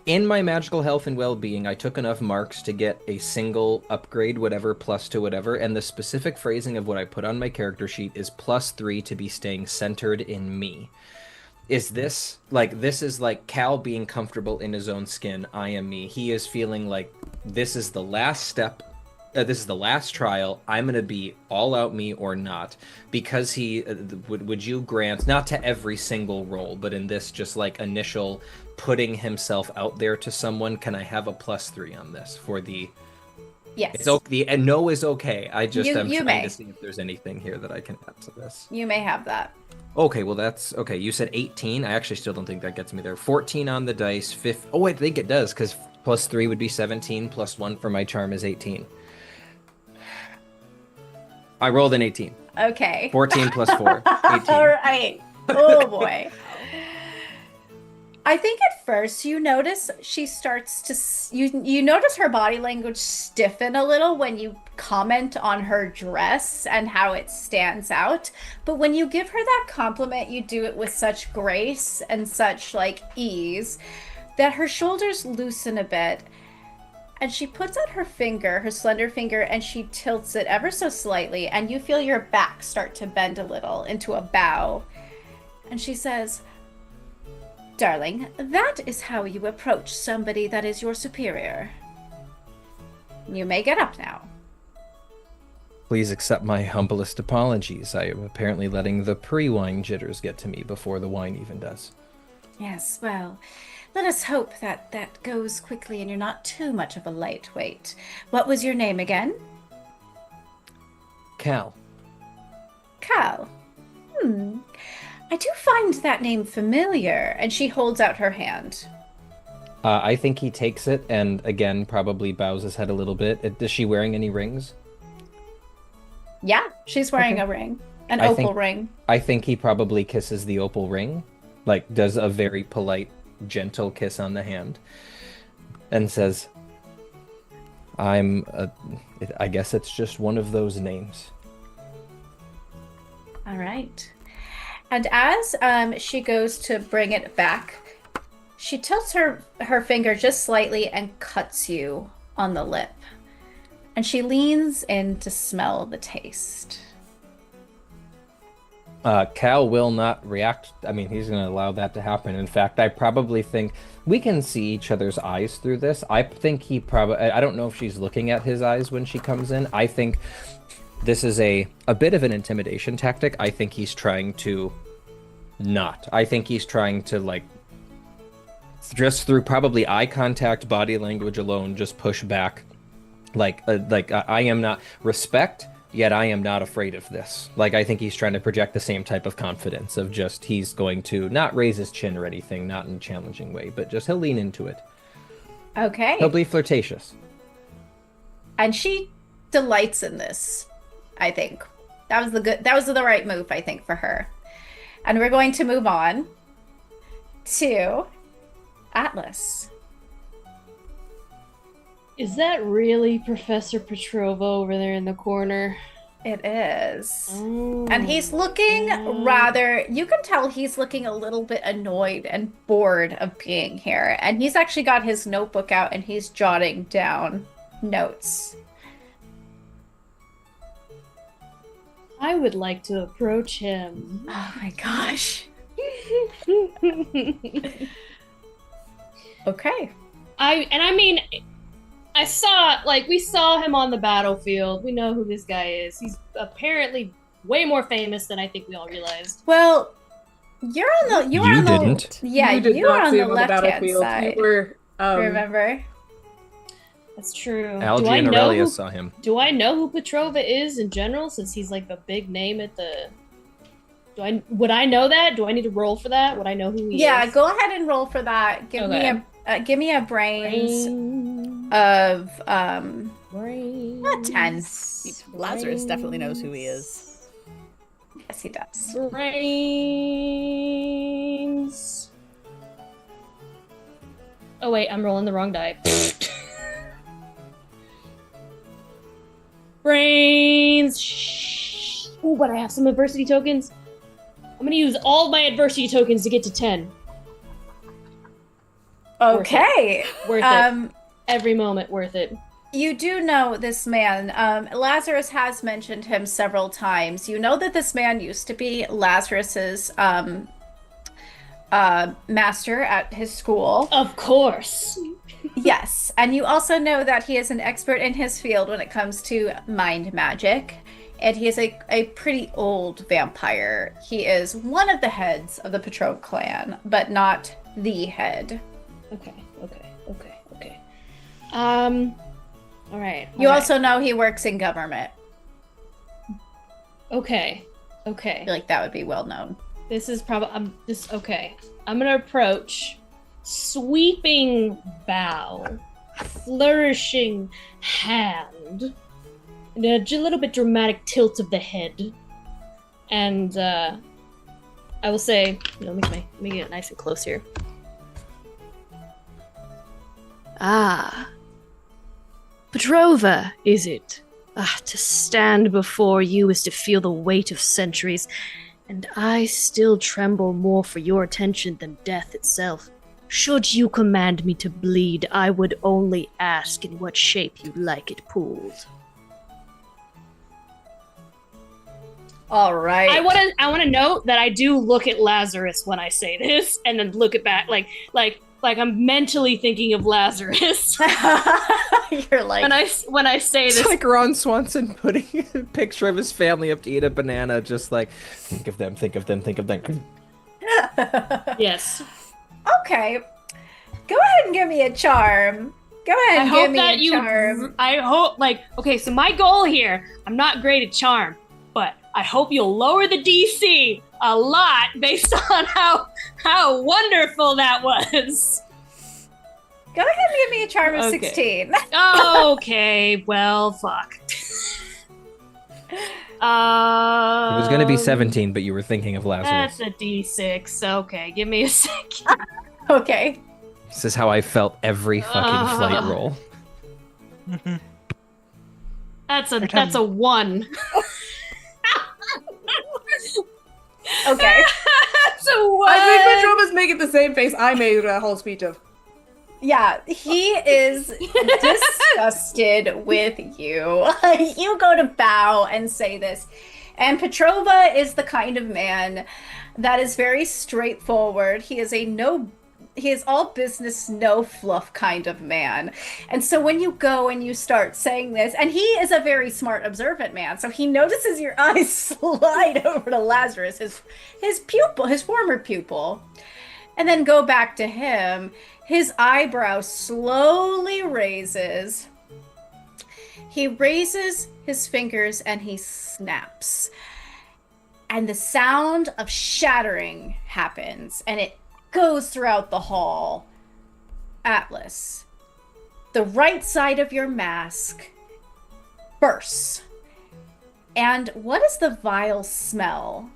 In my magical health and well-being, I took enough marks to get a single upgrade, whatever, plus to whatever, and the specific phrasing of what I put on my character sheet is +3 to be staying centered in me. Is this, this is like Cal being comfortable in his own skin, I am me. He is feeling like this is the last step, this is the last trial, I'm going to be all out me or not. Because he, would you grant, not to every single role, but in this just initial... putting himself out there to someone, can I have a +3 on this for the... Yes. It's okay. And no is okay. I'm trying may. to see if there's anything here that I can add to this. You may have that. Okay, well that's... Okay, you said 18. I actually still don't think that gets me there. 14 on the dice. Oh, wait, I think it does, because +3 would be 17, +1 for my charm is 18. I rolled an 18. Okay. 14 plus 4. 18. All right. Oh, boy. I think at first you notice she starts to... You notice her body language stiffen a little when you comment on her dress and how it stands out. But when you give her that compliment, you do it with such grace and such, ease that her shoulders loosen a bit. And she puts out her finger, her slender finger, and she tilts it ever so slightly. And you feel your back start to bend a little into a bow. And she says... Darling, that is how you approach somebody that is your superior. You may get up now. Please accept my humblest apologies. I am apparently letting the pre-wine jitters get to me before the wine even does. Yes, well, let us hope that that goes quickly and you're not too much of a lightweight. What was your name again? Cal. Cal. I do find that name familiar, and she holds out her hand. I think he takes it and, again, probably bows his head a little bit. Is she wearing any rings? Yeah, she's wearing a ring. An opal ring. I think he probably kisses the opal ring, does a very polite, gentle kiss on the hand, and says, I guess it's just one of those names. All right. And as she goes to bring it back, she tilts her finger just slightly and cuts you on the lip. And she leans in to smell the taste. Cal will not react. I mean, he's going to allow that to happen. In fact, I probably think we can see each other's eyes through this. I think he probably... I don't know if she's looking at his eyes when she comes in. I think... This is a bit of an intimidation tactic. I think he's trying to not. I think he's trying to, just through probably eye contact, body language alone, just push back. I am not... Respect, Yet I am not afraid of this. Like, I think he's trying to project the same type of confidence of just he's going to not raise his chin or anything, not in a challenging way, but just he'll lean into it. Okay. He'll be flirtatious. And she delights in this, I think. That was the right move, I think, for her. And we're going to move on to Atlas. Is that really Professor Petrova over there in the corner? It is. Oh, And he's looking you can tell he's looking a little bit annoyed and bored of being here. And he's actually got his notebook out and he's jotting down notes. I would like to approach him. Oh my gosh. Okay. We saw him on the battlefield. We know who this guy is. He's apparently way more famous than I think we all realized. Well, you didn't. you did were not on see the him left hand battlefield. side. You were, remember? That's true. Algie and Aurelia saw him. Do I know who Petrova is in general, since he's like the big name at the... Would I know that? Do I need to roll for that? Would I know who he is? Yeah, go ahead and roll for that. Give me a brains of not 10. Lazarus definitely knows who he is. Yes, he does. Brains. Oh wait, I'm rolling the wrong die. Brains. Oh, but I have some adversity tokens. I'm gonna use all my adversity tokens to get to 10. Okay. Worth it. Every moment worth it. You do know this man. Lazarus has mentioned him several times. You know that this man used to be Lazarus's master at his school. Of course. Yes. And you also know that he is an expert in his field when it comes to mind magic. And he is a pretty old vampire. He is one of the heads of the Petrov clan, but not the head. Okay. All right. You also know he works in government. Okay. I feel like that would be well known. This is probably okay. I'm gonna approach, sweeping bow, flourishing hand, and a little bit dramatic tilt of the head, and I will say, let me get it nice and close here. Ah, Petrova, is it? Ah, to stand before you is to feel the weight of centuries, and I still tremble more for your attention than death itself. Should you command me to bleed, I would only ask in what shape you'd like it pulled. All right. I want to note that I do look at Lazarus when I say this, and then look it back, like I'm mentally thinking of Lazarus. You're like when I say this, it's like Ron Swanson putting a picture of his family up to eat a banana, just like think of them. Yes. Okay. Go ahead and give me a charm. Go ahead and give me a charm. I hope, okay, so my goal here, I'm not great at charm, but I hope you'll lower the DC a lot based on how wonderful that was. Go ahead and give me a charm of 16. Okay, well, fuck. It was going to be 17, but you were thinking of Lazarus. That's a D6. Okay, give me a second. Okay. This is how I felt every fucking flight roll. That's a 1. Okay. That's a 1. I think Petrova's making the same face I made a whole speech of. Yeah, he is disgusted with you. You go to bow and say this. And Petrova is the kind of man that is very straightforward. He is all business, no fluff kind of man. And so when you go and you start saying this, and he is a very smart, observant man, so he notices your eyes slide over to Lazarus, his pupil, his former pupil, and then go back to him. His eyebrow slowly raises, He raises his fingers and he snaps. And the sound of shattering happens, and it goes throughout the hall. Atlas, the right side of your mask bursts. And what is the vile smell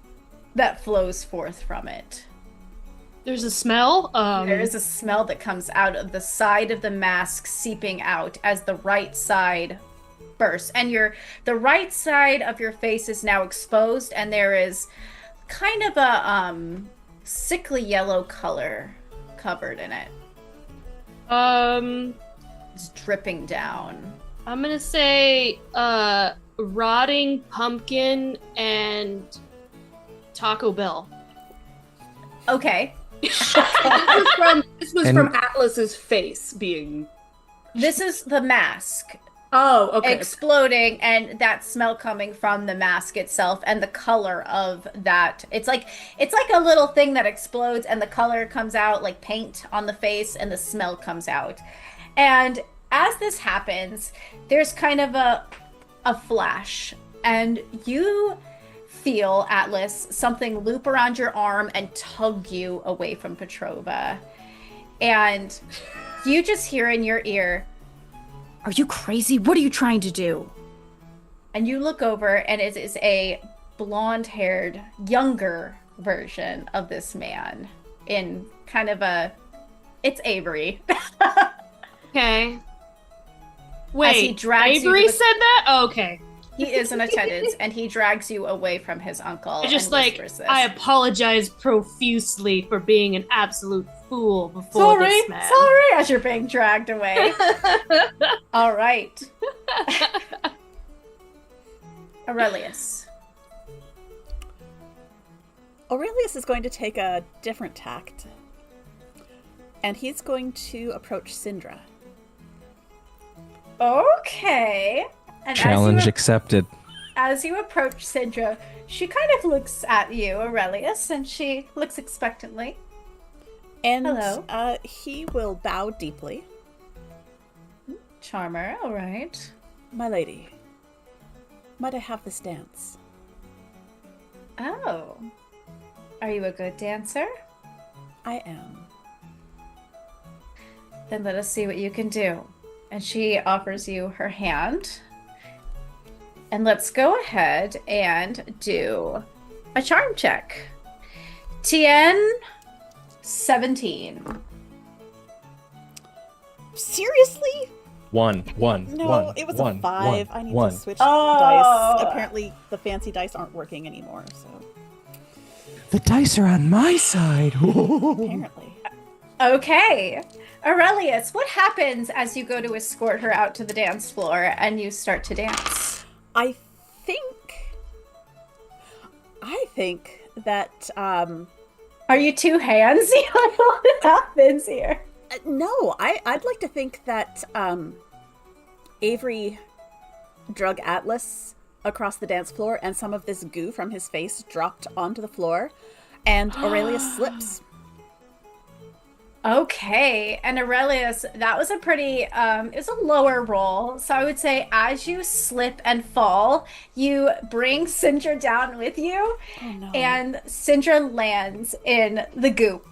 that flows forth from it? There's a smell. There is a smell that comes out of the side of the mask, seeping out as the right side bursts. And the right side of your face is now exposed, and there is kind of a sickly yellow color covered in it. It's dripping down. I'm gonna say rotting pumpkin and Taco Bell. Okay. This was from Atlas's face being. This is the mask. Oh, okay. Exploding, and that smell coming from the mask itself, and the color of that. It's like a little thing that explodes, and the color comes out like paint on the face, and the smell comes out. And as this happens, there's kind of a flash, and you feel, Atlas, something loop around your arm and tug you away from Petrova. And you just hear in your ear, "Are you crazy? What are you trying to do?" And you look over, and it is a blonde-haired, younger version of this man in kind of it's Avery. Okay. Wait, he drags Avery you to said that? Oh, okay. He is in attendance, and he drags you away from his uncle. I just and whispers this. I apologize profusely for being an absolute fool before this man. Sorry, as you're being dragged away. All right. Aurelius. Aurelius is going to take a different tact. And he's going to approach Syndra. Okay. And Challenge accepted. As you approach Syndra, she kind of looks at you, Aurelius, and she looks expectantly. And hello. He will bow deeply. Charmer, all right. My lady, might I have this dance? Oh. Are you a good dancer? I am. Then let us see what you can do. And she offers you her hand. And let's go ahead and do a charm check. TN 17. Seriously? One. No, it was a 5. I need to switch Oh. dice. Apparently, the fancy dice aren't working anymore, so. The dice are on my side. Apparently. Okay. Aurelius, what happens as you go to escort her out to the dance floor and you start to dance? I think that, Are you too handsy? What happens here? no, I'd like to think that, Avery drug Atlas across the dance floor, and some of this goo from his face dropped onto the floor, and Aurelius slips. Okay, and Aurelius, that was a pretty, it's a lower roll. So I would say as you slip and fall, you bring Syndra down with you, Oh no. and Syndra lands in the goop.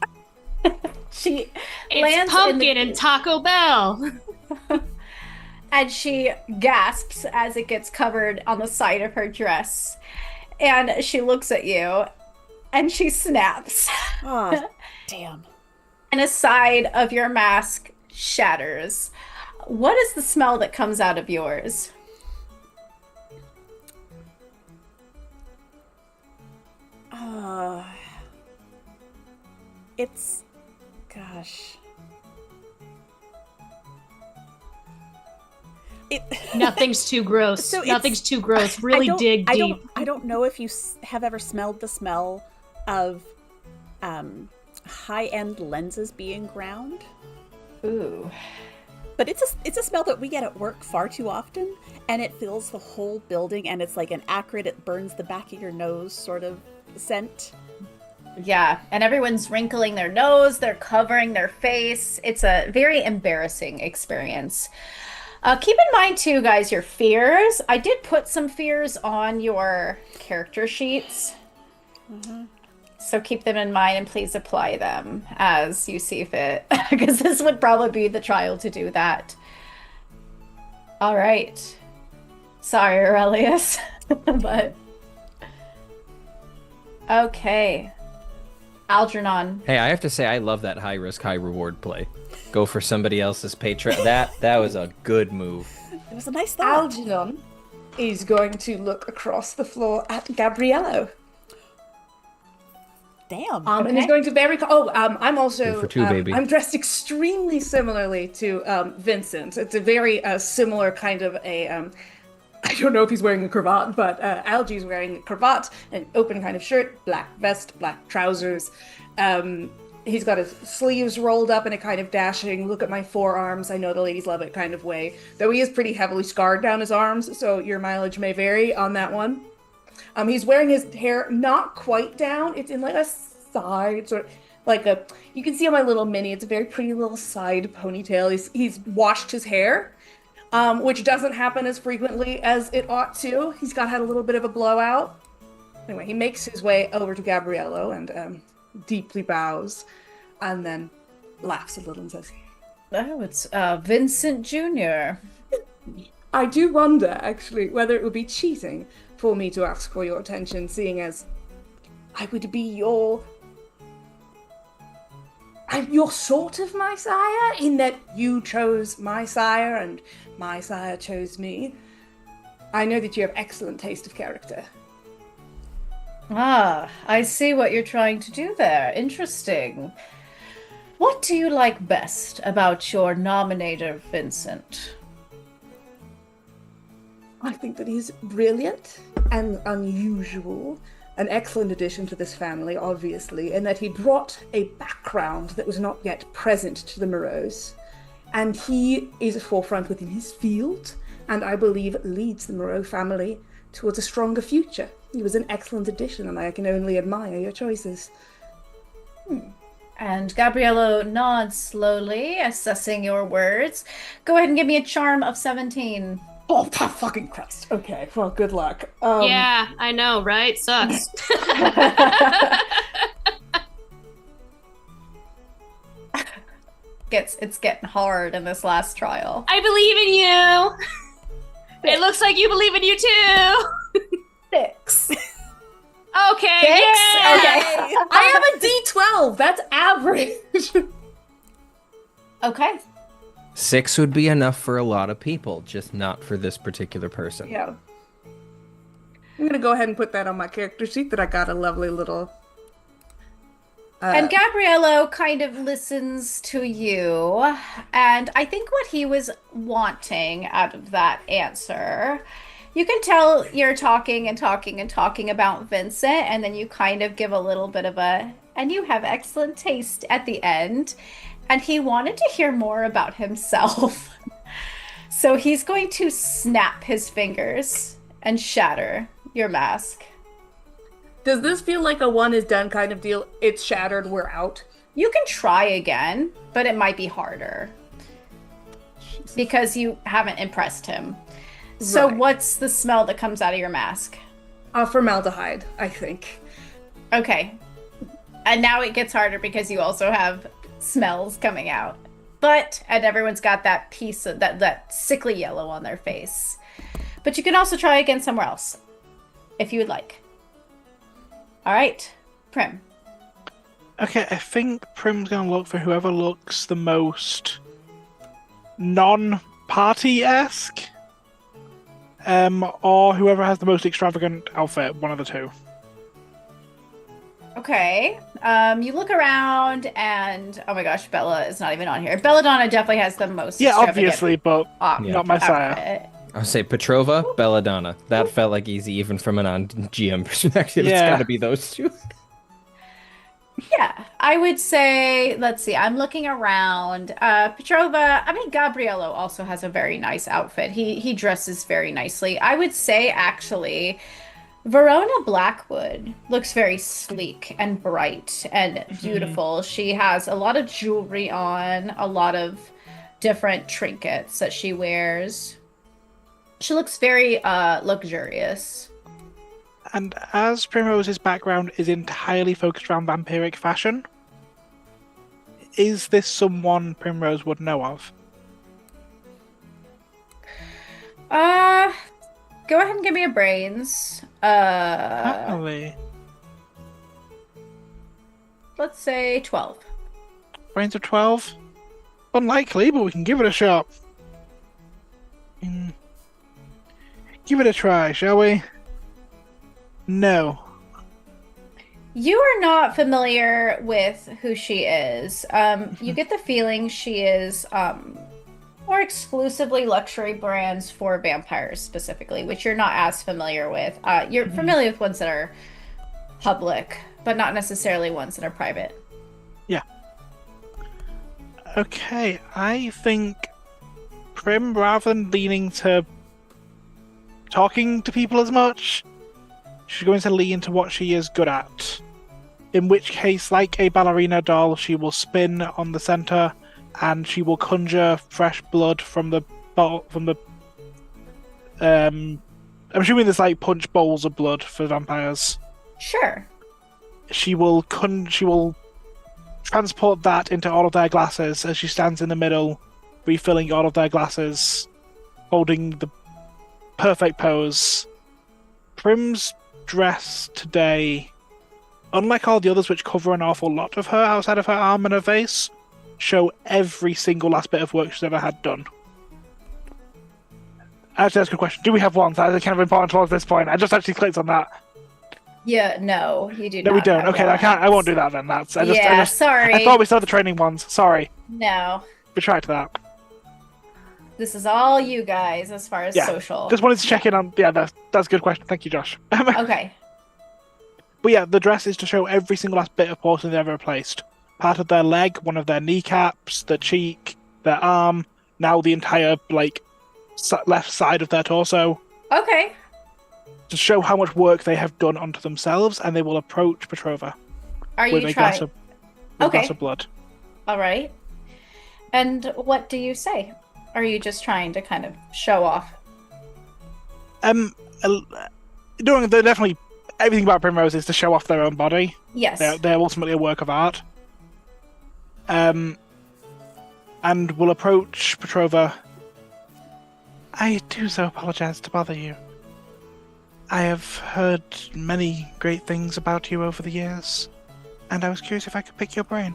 She lands It's pumpkin in the and Taco Bell. and she gasps as it gets covered on the side of her dress. And she looks at you, and she snaps. Oh, damn. And a side of your mask shatters. What is the smell that comes out of yours? It's, gosh. Nothing's too gross. So Nothing's too gross. Really dig deep. I don't know if you have ever smelled the smell of high-end lenses being ground. Ooh. But it's a smell that we get at work far too often, and it fills the whole building, and it's like an acrid, it burns the back of your nose sort of scent. Yeah, and everyone's wrinkling their nose, they're covering their face. It's a very embarrassing experience. Keep in mind too, guys, your fears. I did put some fears on your character sheets. So keep them in mind and please apply them as you see fit. Because this would probably be the trial to do that. All right. Sorry, Aurelius. But... Okay. Algernon. Hey, I have to say, I love that high risk, high reward play. Go for somebody else's patron. That was a good move. It was a nice thought. Algernon is going to look across the floor at Gabriello. Damn. And he's going to I'm also Two for two, baby. I'm dressed extremely similarly to Vincent. It's a very similar kind of a I don't know if he's wearing a cravat, but Algie's wearing a cravat, an open kind of shirt, black vest, black trousers. He's got his sleeves rolled up in a kind of dashing, look at my forearms, I know the ladies love it kind of way. Though he is pretty heavily scarred down his arms, so your mileage may vary on that one. He's wearing his hair not quite down, it's in like a side, sort of like a, you can see on my little mini, it's a very pretty little side ponytail. He's washed his hair. Which doesn't happen as frequently as it ought to. He's had a little bit of a blowout. Anyway, he makes his way over to Gabriello and deeply bows, and then laughs a little and says, Oh, it's Vincent Jr. I do wonder, actually, whether it would be cheating for me to ask for your attention, seeing as I would be your sort of my sire, in that you chose my sire and my sire chose me. I know that you have excellent taste of character. Ah, I see what you're trying to do there. Interesting. What do you like best about your nominator, Vincent? I think that he's brilliant and unusual. An excellent addition to this family, obviously, in that he brought a background that was not yet present to the Moreaux. And he is a forefront within his field, and I believe leads the Moreau family towards a stronger future. He was an excellent addition, and I can only admire your choices. And Gabriello nods slowly, assessing your words. Go ahead and give me a charm of 17. Oh, fucking Christ. Okay, well, good luck. Yeah, I know, right? Sucks. It's getting hard in this last trial. I believe in you. It looks like you believe in you too. 6. Okay. 6? Yeah. Okay. I have a D12. That's average. Okay. 6 would be enough for a lot of people, just not for this particular person. Yeah. I'm gonna go ahead and put that on my character sheet that I got a lovely little... And Gabriello kind of listens to you, and I think what he was wanting out of that answer, you can tell you're talking and talking and talking about Vincent, and then you kind of give a little bit of a, and you have excellent taste at the end, and he wanted to hear more about himself. So he's going to snap his fingers and shatter your mask. Does this feel like a one is done kind of deal? It's shattered, we're out. You can try again, but it might be harder. Because you haven't impressed him. So Right. what's the smell that comes out of your mask? Formaldehyde, I think. Okay. And now it gets harder because you also have smells coming out. And everyone's got that piece of that sickly yellow on their face. But you can also try again somewhere else, if you would like. All right, Prim. Okay, I think Prim's gonna look for whoever looks the most non-party-esque, or whoever has the most extravagant outfit. One of the two. Okay. You look around and oh my gosh, Bella is not even on here. Belladonna definitely has the most. Yeah, extravagant obviously, but not my sire. outfit. I would say Petrova, Belladonna. That felt like easy, even from a non-GM perspective. Yeah. It's got to be those two. Yeah, I would say, let's see, I'm looking around. Petrova, I mean, Gabriello also has a very nice outfit. He dresses very nicely. I would say, actually, Verona Blackwood looks very sleek and bright and beautiful. She has a lot of jewelry on, a lot of different trinkets that she wears. She looks very luxurious. And as Primrose's background is entirely focused around vampiric fashion, is this someone Primrose would know of? Go ahead and give me a brains. Happily. Let's say 12. Brains of 12? Unlikely, but we can give it a shot. Give it a try, shall we? No. You are not familiar with who she is. You get the feeling she is more exclusively luxury brands for vampires specifically, which you're not as familiar with. You're familiar with ones that are public, but not necessarily ones that are private. Yeah. Okay, I think Prim, rather than leaning to talking to people as much, she's going to lean to what she is good at. In which case, like a ballerina doll, she will spin on the center, and she will conjure fresh blood from the bottle. I'm assuming there's like punch bowls of blood for vampires. Sure. She will transport that into all of their glasses as she stands in the middle, refilling all of their glasses, holding the perfect pose. Prim's dress today, unlike all the others which cover an awful lot of her outside of her arm and her face, show every single last bit of work she's ever had done. Actually, that's a good question. Do we have wands? That is kind of important towards this point. I just actually clicked on that. Yeah, no, you do not. No, we don't. have Okay, wands. I won't do that then. Sorry. I thought we saw the training ones. Sorry. No. Retract that. This is all you guys as far as social. Just wanted to check in on. Yeah, that's a good question. Thank you, Josh. Okay. But yeah, the dress is to show every single last bit of porcelain they've ever replaced. Part of their leg, one of their kneecaps, their cheek, their arm, now the entire, left side of their torso. Okay. To show how much work they have done onto themselves, and they will approach Petrova Are with you a trying? glass of blood. All right. And what do you say? Are you just trying to kind of show off? They're definitely everything about Primrose is to show off their own body. Yes. They're ultimately a work of art. And will approach Petrova. I do so apologize to bother you. I have heard many great things about you over the years, and I was curious if I could pick your brain.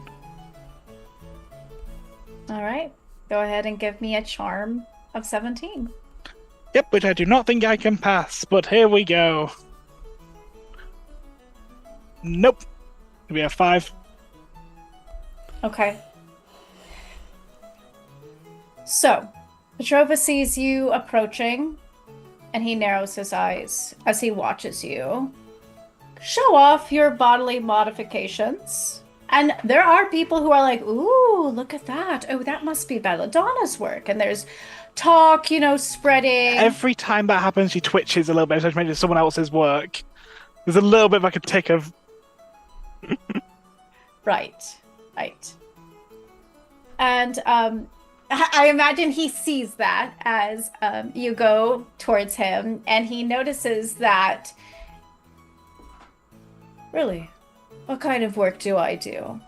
All right. Go ahead and give me a charm of 17. Yep, which I do not think I can pass, but here we go. Nope. We have 5. Okay. So, Petrova sees you approaching, and he narrows his eyes as he watches you. Show off your bodily modifications. And there are people who are like, ooh, look at that. Oh, that must be Belladonna's work. And there's talk, spreading. Every time that happens, she twitches a little bit, so maybe it's someone else's work. There's a little bit like a tick of... Right. And I imagine he sees that as you go towards him, and he notices that, really, what kind of work do I do?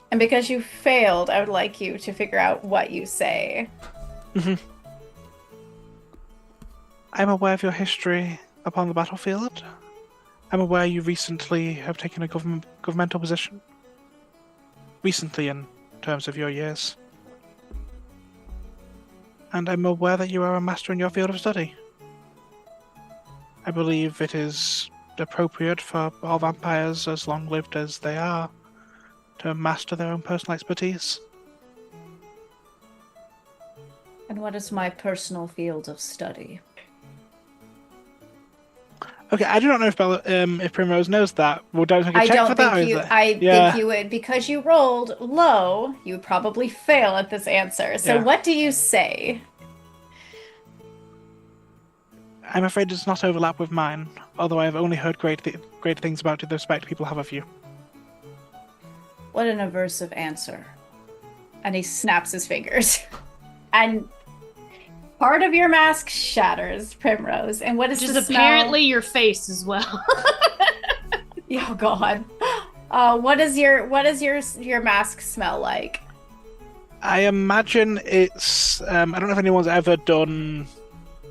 And because you failed, I would like you to figure out what you say. I'm aware of your history upon the battlefield. I'm aware you recently have taken a governmental position. Recently, in terms of your years. And I'm aware that you are a master in your field of study. I believe it is appropriate for all vampires, as long-lived as they are, to master their own personal expertise. And what is my personal field of study? Okay, I do not know if Primrose knows that. Would I take a check for that? Think you would, because you rolled low, you would probably fail at this answer. So what do you say? I'm afraid it does not overlap with mine, although I have only heard great things about the respect people have of you. What an aversive answer. And he snaps his fingers. and part of your mask shatters, Primrose. And what is Which the is smell? apparently your face as well. Oh God. What does your mask smell like? I imagine it's. I don't know if anyone's ever done,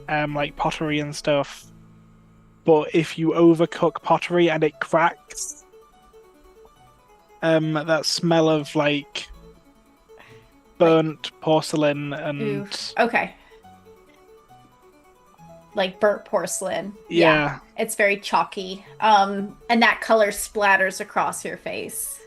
like pottery and stuff. But if you overcook pottery and it cracks, that smell of like burnt porcelain and Oof. Okay. Like burnt porcelain. yeah. It's very chalky. And that color splatters across your face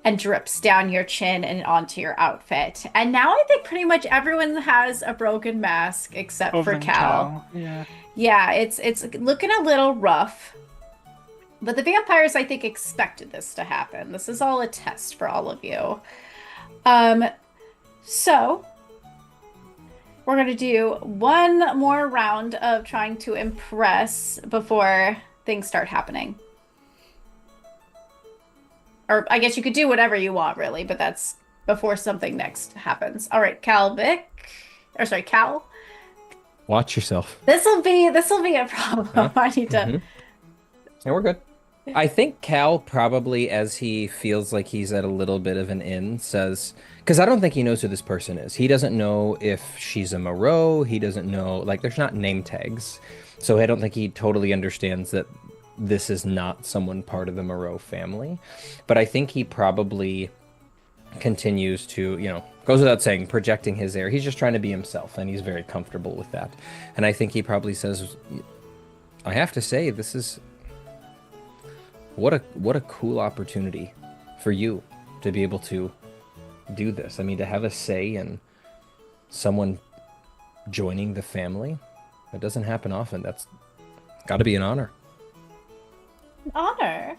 and drips down your chin and onto your outfit. And now I think pretty much everyone has a broken mask except Other for than Cal. Yeah. Yeah, it's looking a little rough. But the vampires, I think, expected this to happen. This is all a test for all of you. So we're going to do one more round of trying to impress before things start happening. Or I guess you could do whatever you want, really, but that's before something next happens. All right, Cal. Watch yourself. This will be a problem. Huh? I need to. Mm-hmm. Yeah, we're good. I think Cal probably, as he feels like he's at a little bit of an in, says, because I don't think he knows who this person is. He doesn't know if she's a Moreaux. He doesn't know, like, there's not name tags. So I don't think he totally understands that this is not someone part of the Moreaux family. But I think he probably continues to, goes without saying, projecting his air. He's just trying to be himself, and he's very comfortable with that. And I think he probably says, I have to say, this is... What a cool opportunity for you to be able to do this. I mean, to have a say in someone joining the family, that doesn't happen often. That's got to be an honor. Honor?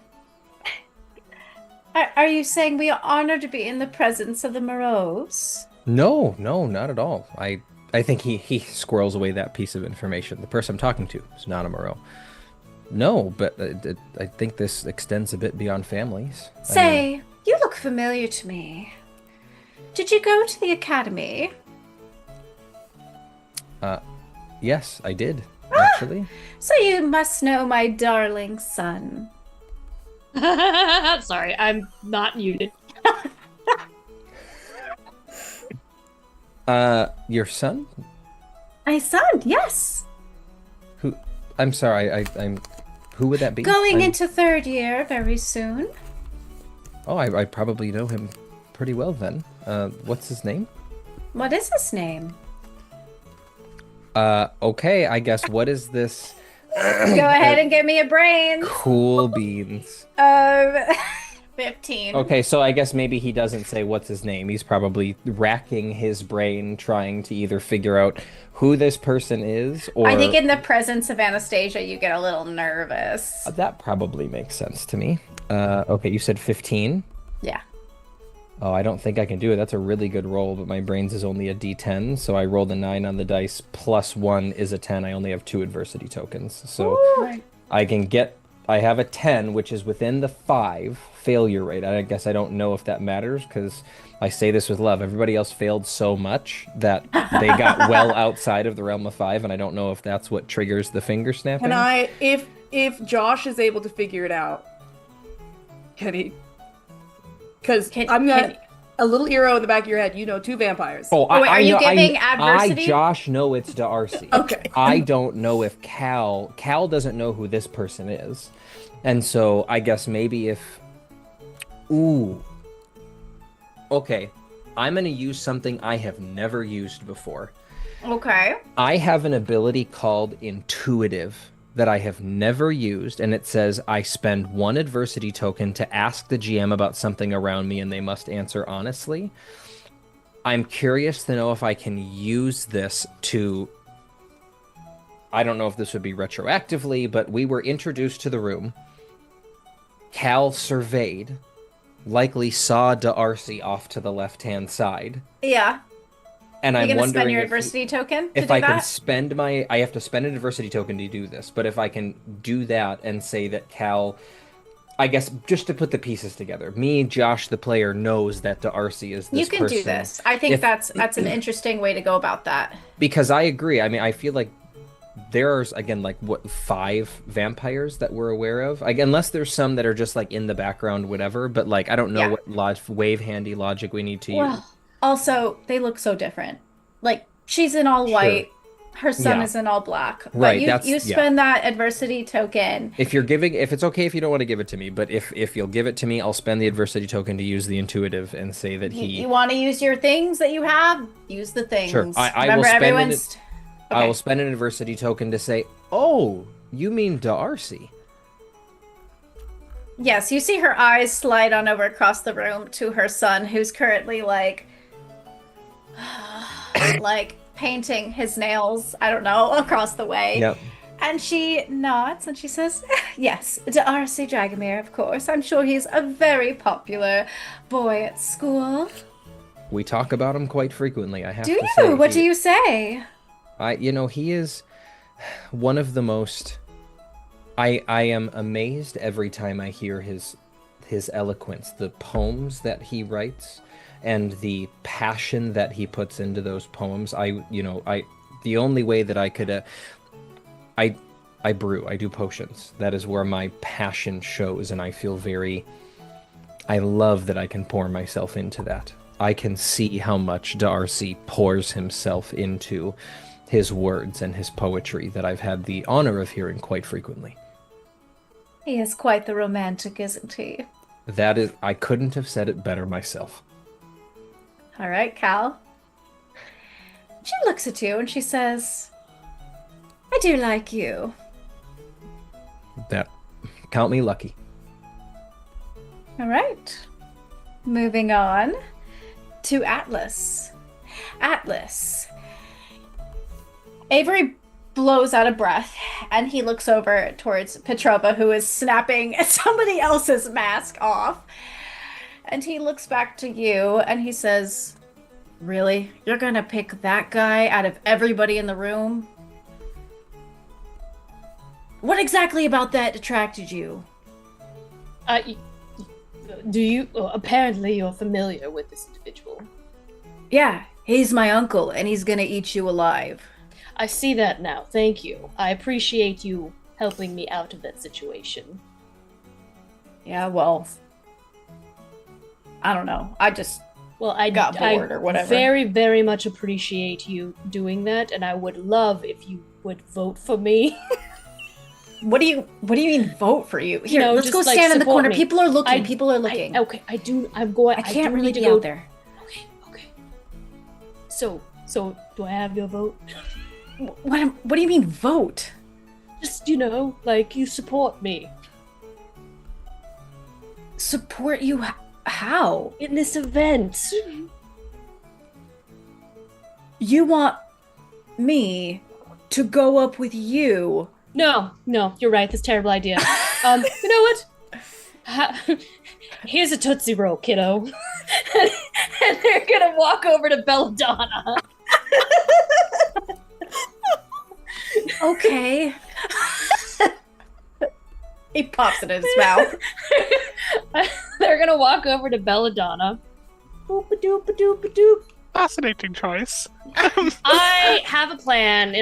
Are you saying we are honored to be in the presence of the Moreaux? No, not at all. I think he squirrels away that piece of information. The person I'm talking to is not a Moreaux. No, but I think this extends a bit beyond families. Say, you look familiar to me. Did you go to the academy? Yes, I did, actually. So you must know my darling son. Sorry, I'm not muted. Your son? My son, yes. Who? I'm sorry, I'm... Who would that be? Going into third year very soon. Oh, I probably know him pretty well then. What's his name? What is his name? Okay, I guess what is this? Go ahead and give me a brain. Cool beans. 15. Okay, so I guess maybe he doesn't say what's his name. He's probably racking his brain trying to either figure out who this person is or... I think in the presence of Anastasia, you get a little nervous. That probably makes sense to me. Okay, you said 15? Yeah. Oh, I don't think I can do it. That's a really good roll, but my brains is only a D10, so I rolled a 9 on the dice, plus 1 is a 10. I only have 2 adversity tokens. So Ooh. I have a 10, which is within the 5 failure rate. I guess I don't know if that matters, because I say this with love. Everybody else failed so much that they got well outside of the realm of 5, and I don't know if that's what triggers the finger snapping. And if Josh is able to figure it out, can he? Because I'm gonna a little arrow in the back of your head. You know, 2 vampires. Oh, Wait, are you giving I, adversity? Josh, know it's Darcy. Okay. I don't know if Cal doesn't know who this person is. And so I guess maybe if... Ooh. Okay. I'm going to use something I have never used before. Okay. I have an ability called Intuitive that I have never used, and it says I spend 1 adversity token to ask the GM about something around me, and they must answer honestly. I'm curious to know if I can use this to... I don't know if this would be retroactively, but we were introduced to the room. Cal surveyed, likely saw Darcy off to the left-hand side. Yeah. And I'm You're gonna wondering spend your if adversity token to if do I that? can spend I have to spend an adversity token to do this, but if I can do that and say that Cal, I guess just to put the pieces together, me, Josh, the player, knows that Darcy is this You can person. do this. I think that's an interesting way to go about that. Because I agree. I mean, I feel like there's, again, like, what, 5 vampires that we're aware of? Like, unless there's some that are just, like, in the background, whatever. But, like, I don't know Yeah. what wave handy logic we need to use. Well, also, they look so different. Like, she's in all Sure. white. Her son Yeah. is in all black. But Right, you spend that adversity token. If it's okay if you don't want to give it to me, but if you'll give it to me, I'll spend the adversity token to use the intuitive and say that You want to use your things that you have? Use the things. Sure. I Remember, will spend everyone's... I will spend an adversity token to say, oh, you mean Darcy. Yes, you see her eyes slide on over across the room to her son, who's currently like painting his nails, I don't know, across the way. Yep. And she nods and she says, yes, Darcy Dragomir, of course. I'm sure he's a very popular boy at school. We talk about him quite frequently, I have Do to you? say. What do you say? He is one of the most... I am amazed every time I hear his eloquence, the poems that he writes, and the passion that he puts into those poems. The only way that I could... I brew. I do potions. That is where my passion shows, and I feel I love that I can pour myself into that. I can see how much Darcy pours himself into his words and his poetry that I've had the honor of hearing quite frequently. He is quite the romantic, isn't he? I couldn't have said it better myself. All right, Cal. She looks at you and she says, I do like you. Count me lucky. All right. Moving on to Atlas. Atlas. Avery blows out a breath and he looks over towards Petrova, who is snapping somebody else's mask off. And he looks back to you and he says, really? You're gonna pick that guy out of everybody in the room? What exactly about that attracted you? Apparently you're familiar with this individual. Yeah, he's my uncle and he's gonna eat you alive. I see that now. Thank you. I appreciate you helping me out of that situation. Yeah, well, I don't know. I got bored or whatever. Very, very much appreciate you doing that, and I would love if you would vote for me. What do you mean vote for you? Here, No, let's just, go like, stand in the support corner. me. People are looking. I Okay. I can't really need to be go out there. Okay. So do I have your vote? What do you mean vote? Just, you support me. Support you how? In this event. You want me to go up with you? No, you're right. That's a terrible idea. You know what? Here's a Tootsie Roll, kiddo. And they're gonna walk over to Belladonna. Okay. He pops it in his mouth. They're gonna walk over to Belladonna. Boop-a-doop-a-doop-a-doop. Fascinating choice. I have a plan.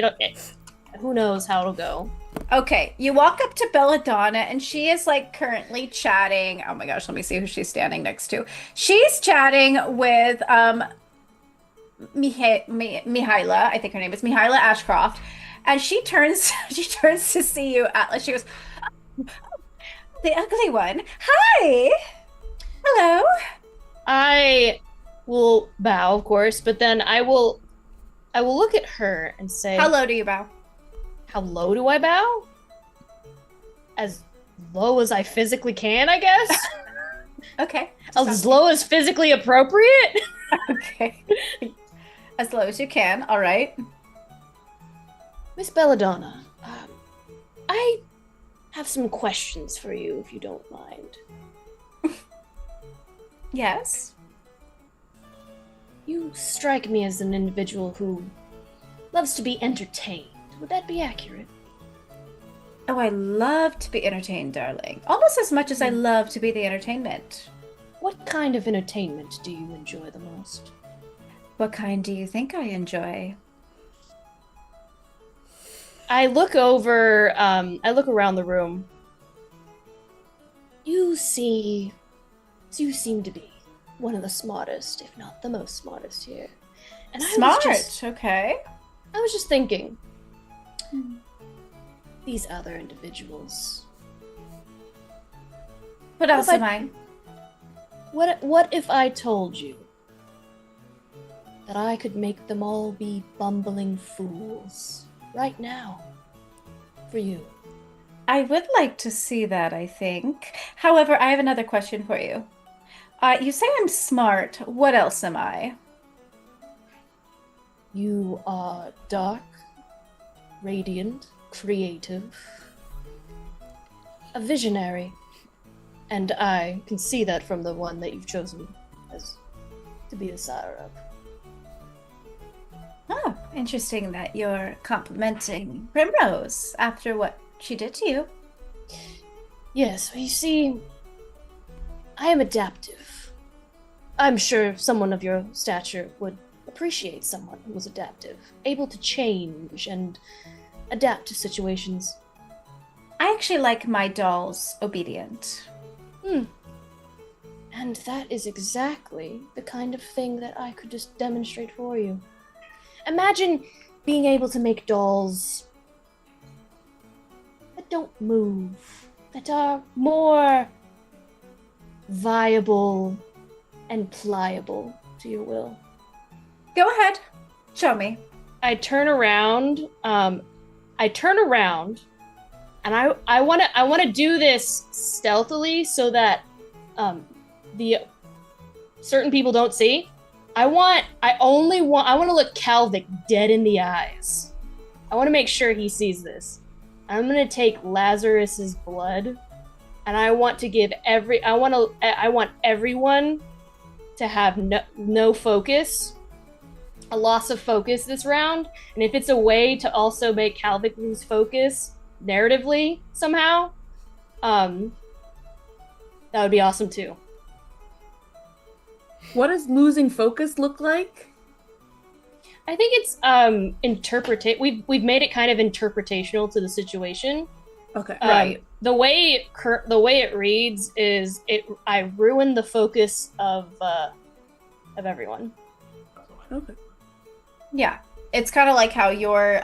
Who knows how it'll go. Okay, you walk up to Belladonna and she is currently chatting. Oh my gosh, let me see who she's standing next to. She's chatting with Mihaila, I think her name is Mihaila Ashcroft, and she turns to see you, Atlas. She goes, oh, the ugly one. Hi. Hello. I will bow, of course, but then I will look at her and say, how low do you bow? How low do I bow? As low as I physically can, I guess. Okay. As low as physically appropriate? Okay. As low as you can, all right. Miss Belladonna, I have some questions for you, if you don't mind. Yes? You strike me as an individual who loves to be entertained. Would that be accurate? Oh, I love to be entertained, darling. Almost as much as I love to be the entertainment. What kind of entertainment do you enjoy the most? What kind do you think I enjoy? I look around the room. You seem to be one of the smartest, if not the most smartest here. And Smart, okay. I was just thinking, these other individuals. What else am I? What if I told you that I could make them all be bumbling fools right now for you? I would like to see that, I think. However, I have another question for you. You say I'm smart. What else am I? You are dark, radiant, creative, a visionary. And I can see that from the one that you've chosen as to be the sire of. Oh, interesting that you're complimenting Primrose after what she did to you. Yes, well, you see, I am adaptive. I'm sure someone of your stature would appreciate someone who was adaptive, able to change and adapt to situations. I actually like my dolls obedient. And that is exactly the kind of thing that I could just demonstrate for you. Imagine being able to make dolls that don't move, that are more viable and pliable to your will. Go ahead. Show me. I turn around, and I want to do this stealthily so that the certain people don't see. I want to look Calvic dead in the eyes. I want to make sure he sees this. I'm going to take Lazarus's blood, and I want everyone to have no focus, a loss of focus this round. And if it's a way to also make Calvic lose focus narratively somehow, that would be awesome too. What does losing focus look like? I think it's we've made it kind of interpretational to the situation. Okay. Right. The way it reads is I ruined the focus of everyone. Okay. Yeah. It's kind of like how your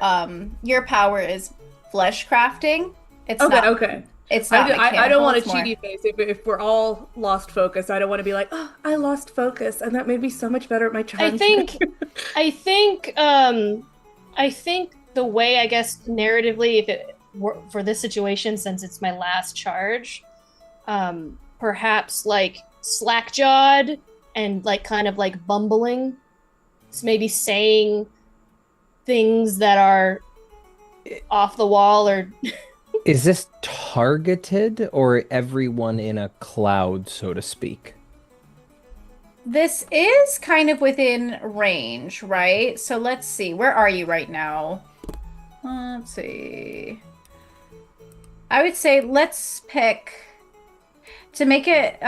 power is flesh crafting. It's Okay. not. Okay. It's not. I don't want a it's more- cheaty face if we're all lost focus. I don't want to be like, oh, I lost focus, and that made me so much better at my charm. I think the way, I guess, narratively, if it were for this situation, since it's my last charge, perhaps like slack-jawed and like kind of like bumbling, so maybe saying things that are off the wall or. Is this targeted or everyone in a cloud, so to speak? This is kind of within range, right? So let's see. Where are you right now? Let's see. I would say let's pick, to make it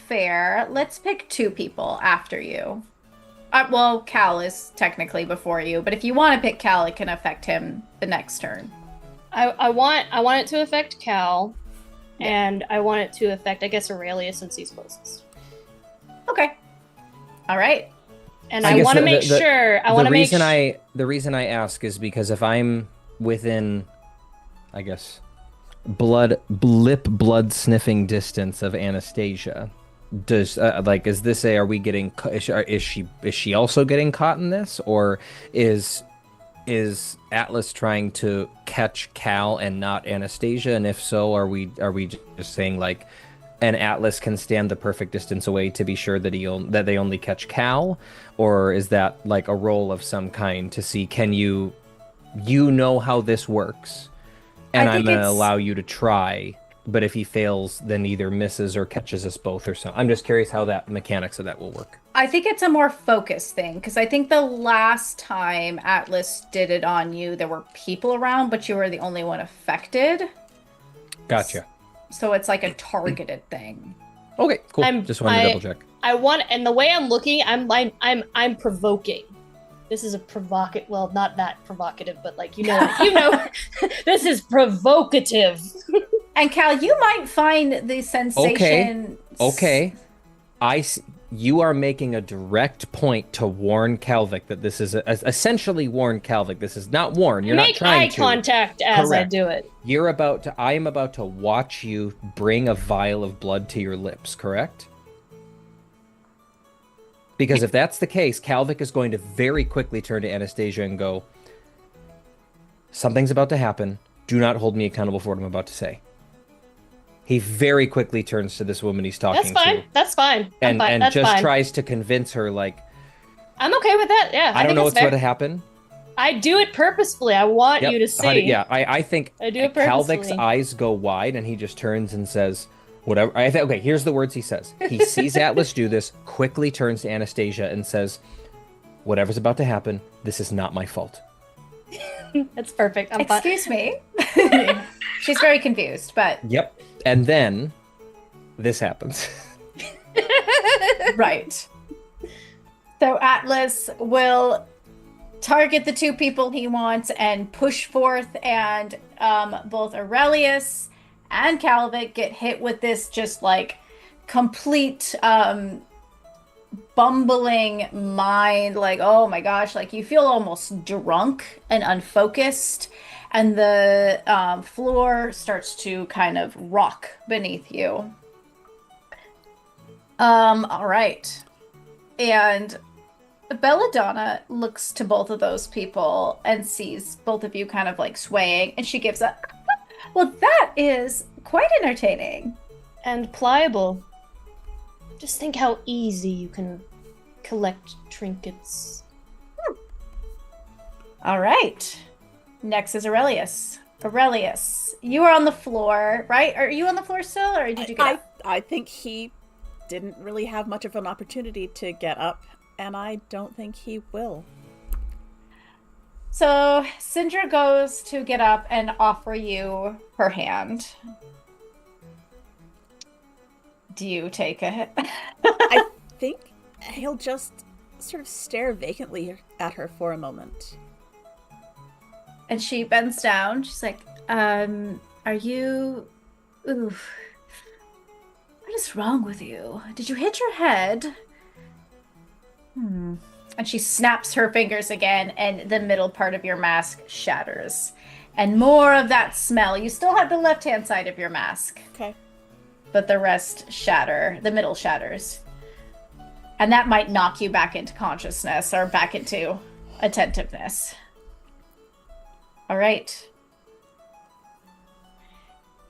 fair, let's pick 2 people after you. Well, Cal is technically before you, but if you want to pick Cal, it can affect him the next turn. I want it to affect Cal, and I want it to affect, I guess, Aurelia since he's closest. Okay. All right. And I want to make sure. The reason I ask is because if I'm within, I guess, blood sniffing distance of Anastasia, does is this are we getting? Is she also getting caught in this, or is Atlas trying to catch Cal and not Anastasia? And if so, are we just saying like an Atlas can stand the perfect distance away to be sure that they only catch Cal, or is that like a roll of some kind to see can you know how this works, and I'm gonna allow you to try, but if he fails, then either misses or catches us both or so. I'm just curious how that mechanics of that will work. I think it's a more focused thing, because I think the last time Atlas did it on you, there were people around, but you were the only one affected. Gotcha. So it's like a targeted thing. Okay, cool. I'm- Just wanted to double check. I want, and the way I'm looking, I'm provoking. This is a provocative. Well, not that provocative, but like you know, this is provocative. And Cal, you might find the sensation. Okay. You are making a direct point to warn Kalvik that this is essentially warn Kalvik. This is not warn. You're not Make trying eye to. contact as Correct. I do it. I am about to watch you bring a vial of blood to your lips, correct? Because if that's the case, Kalvik is going to very quickly turn to Anastasia and go, something's about to happen. Do not hold me accountable for what I'm about to say. He very quickly turns to this woman he's talking to. That's fine. And That's just fine. tries to convince her, like, I'm okay with that. Yeah. I don't think know that's what's fair. going to happen. I do it purposefully. I want you to see. I think I do it Kalvik's purposefully. eyes go wide and he just turns and says, whatever. Okay, here's the words he says. He sees Atlas do this, quickly turns to Anastasia and says, whatever's about to happen, this is not my fault. That's perfect. I'm fine. Excuse me. She's very confused, but Yep. And then this happens. right. So Atlas will target the two people he wants and push forth, and both Aurelius and Kalvik get hit with this just like complete bumbling mind, like, oh my gosh, like you feel almost drunk and unfocused, and the floor starts to kind of rock beneath you. All right. And Belladonna looks to both of those people and sees both of you kind of like swaying, and she gives a, well, that is quite entertaining. And pliable. Just think how easy you can collect trinkets. All right. Next is Aurelius. Aurelius, you are on the floor, right? Are you on the floor still, or did you get up? I think he didn't really have much of an opportunity to get up, and I don't think he will. So Sindra goes to get up and offer you her hand. Do you take it? I think he'll just sort of stare vacantly at her for a moment. And she bends down. She's like, are you... Oof. What is wrong with you? Did you hit your head? And she snaps her fingers again, and the middle part of your mask shatters. And more of that smell. You still have the left-hand side of your mask. Okay. But the rest shatter. The middle shatters. And that might knock you back into consciousness or back into attentiveness. All right.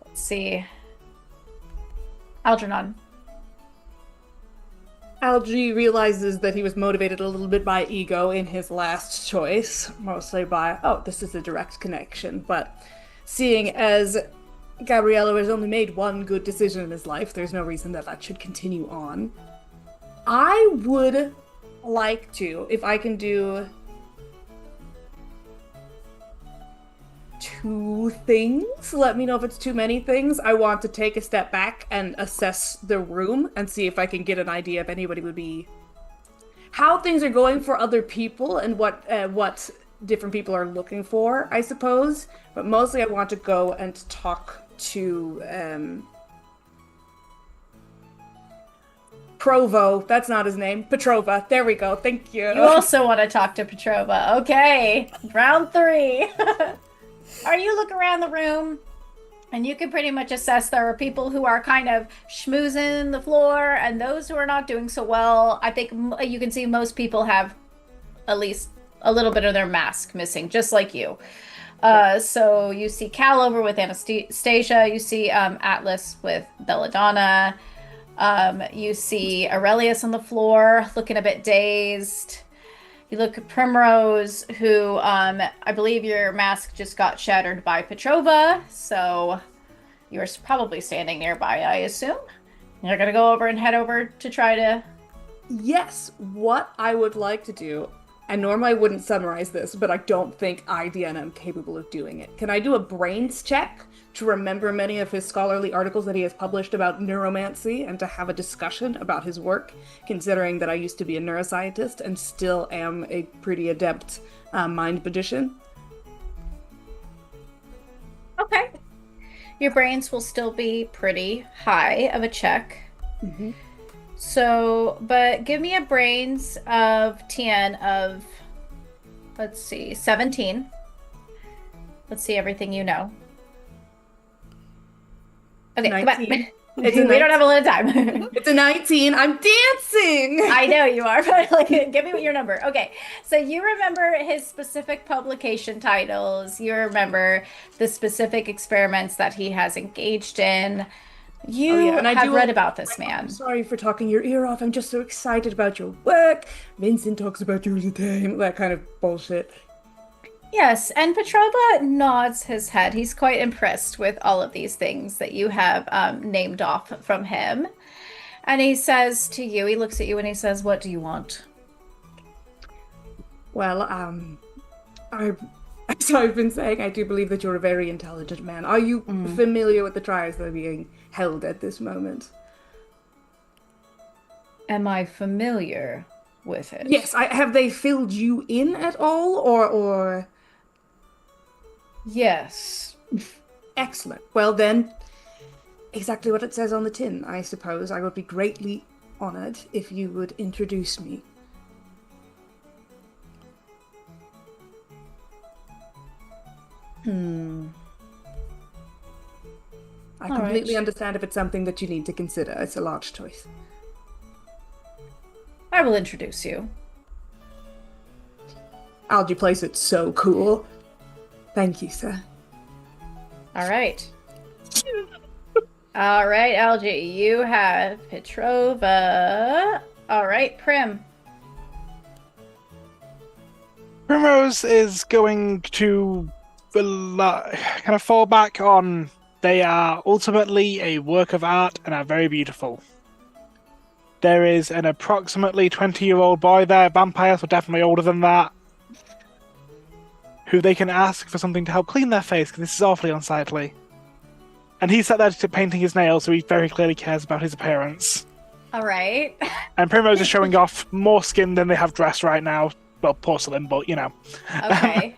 Let's see. Algernon. Algie realizes that he was motivated a little bit by ego in his last choice, mostly by, oh, this is a direct connection, but seeing as Gabriello has only made one good decision in his life, there's no reason that that should continue on. I would like to, if I can do 2 things, let me know if it's too many things. I want to take a step back and assess the room and see if I can get an idea if anybody would be, how things are going for other people and what different people are looking for, I suppose. But mostly I want to go and talk to Provo. That's not his name. Petrova. There we go. Thank you. You also want to talk to Petrova. Okay. Round 3. Or you look around the room, and you can pretty much assess there are people who are kind of schmoozing the floor, and those who are not doing so well. I think you can see most people have at least a little bit of their mask missing, just like you. So you see Cal over with Anastasia. You see Atlas with Belladonna. You see Aurelius on the floor, looking a bit dazed. You look at Primrose, who I believe your mask just got shattered by Petrova, so you're probably standing nearby, I assume. You're gonna go over and head over to try to... Yes, what I would like to do, and normally I wouldn't summarize this, but I don't think I, Deanna, am capable of doing it. Can I do a brains check to remember many of his scholarly articles that he has published about neuromancy and to have a discussion about his work, considering that I used to be a neuroscientist and still am a pretty adept mind magician? Okay. Your brains will still be pretty high of a check. Mm-hmm. So, but give me a brains of Tien of, let's see, 17. Let's see everything you know. Okay, 19. come on. It's a We don't have a lot of time. It's a 19. I'm dancing! I know you are, but like, give me your number. Okay, so you remember his specific publication titles. You remember the specific experiments that he has engaged in. You And I have read about this man. I'm sorry for talking your ear off. I'm just so excited about your work. Vincent talks about you all the time. That kind of bullshit. Yes, and Petrova nods his head. He's quite impressed with all of these things that you have named off from him. And he says to you, he looks at you and he says, "What do you want?" Well, as I've been saying, I do believe that you're a very intelligent man. Are you familiar with the trials that are being held at this moment? Am I familiar with it? Yes, have they filled you in at all, or... Yes. Excellent. Well then, exactly what it says on the tin, I suppose. I would be greatly honored if you would introduce me. I completely understand if it's something that you need to consider. It's a large choice. I will introduce you. Algae Place, it's so cool. Thank you, sir. All right. All right, Algie, you have Petrova. All right, Prim. Primrose is going to kind of fall back on they are ultimately a work of art and are very beautiful. There is an approximately 20-year-old boy there, vampires are definitely older than that, who they can ask for something to help clean their face, because this is awfully unsightly. And he's sat there painting his nails, so he very clearly cares about his appearance. All right. And Primrose is showing off more skin than they have dressed right now. Well, porcelain, but you know. Okay.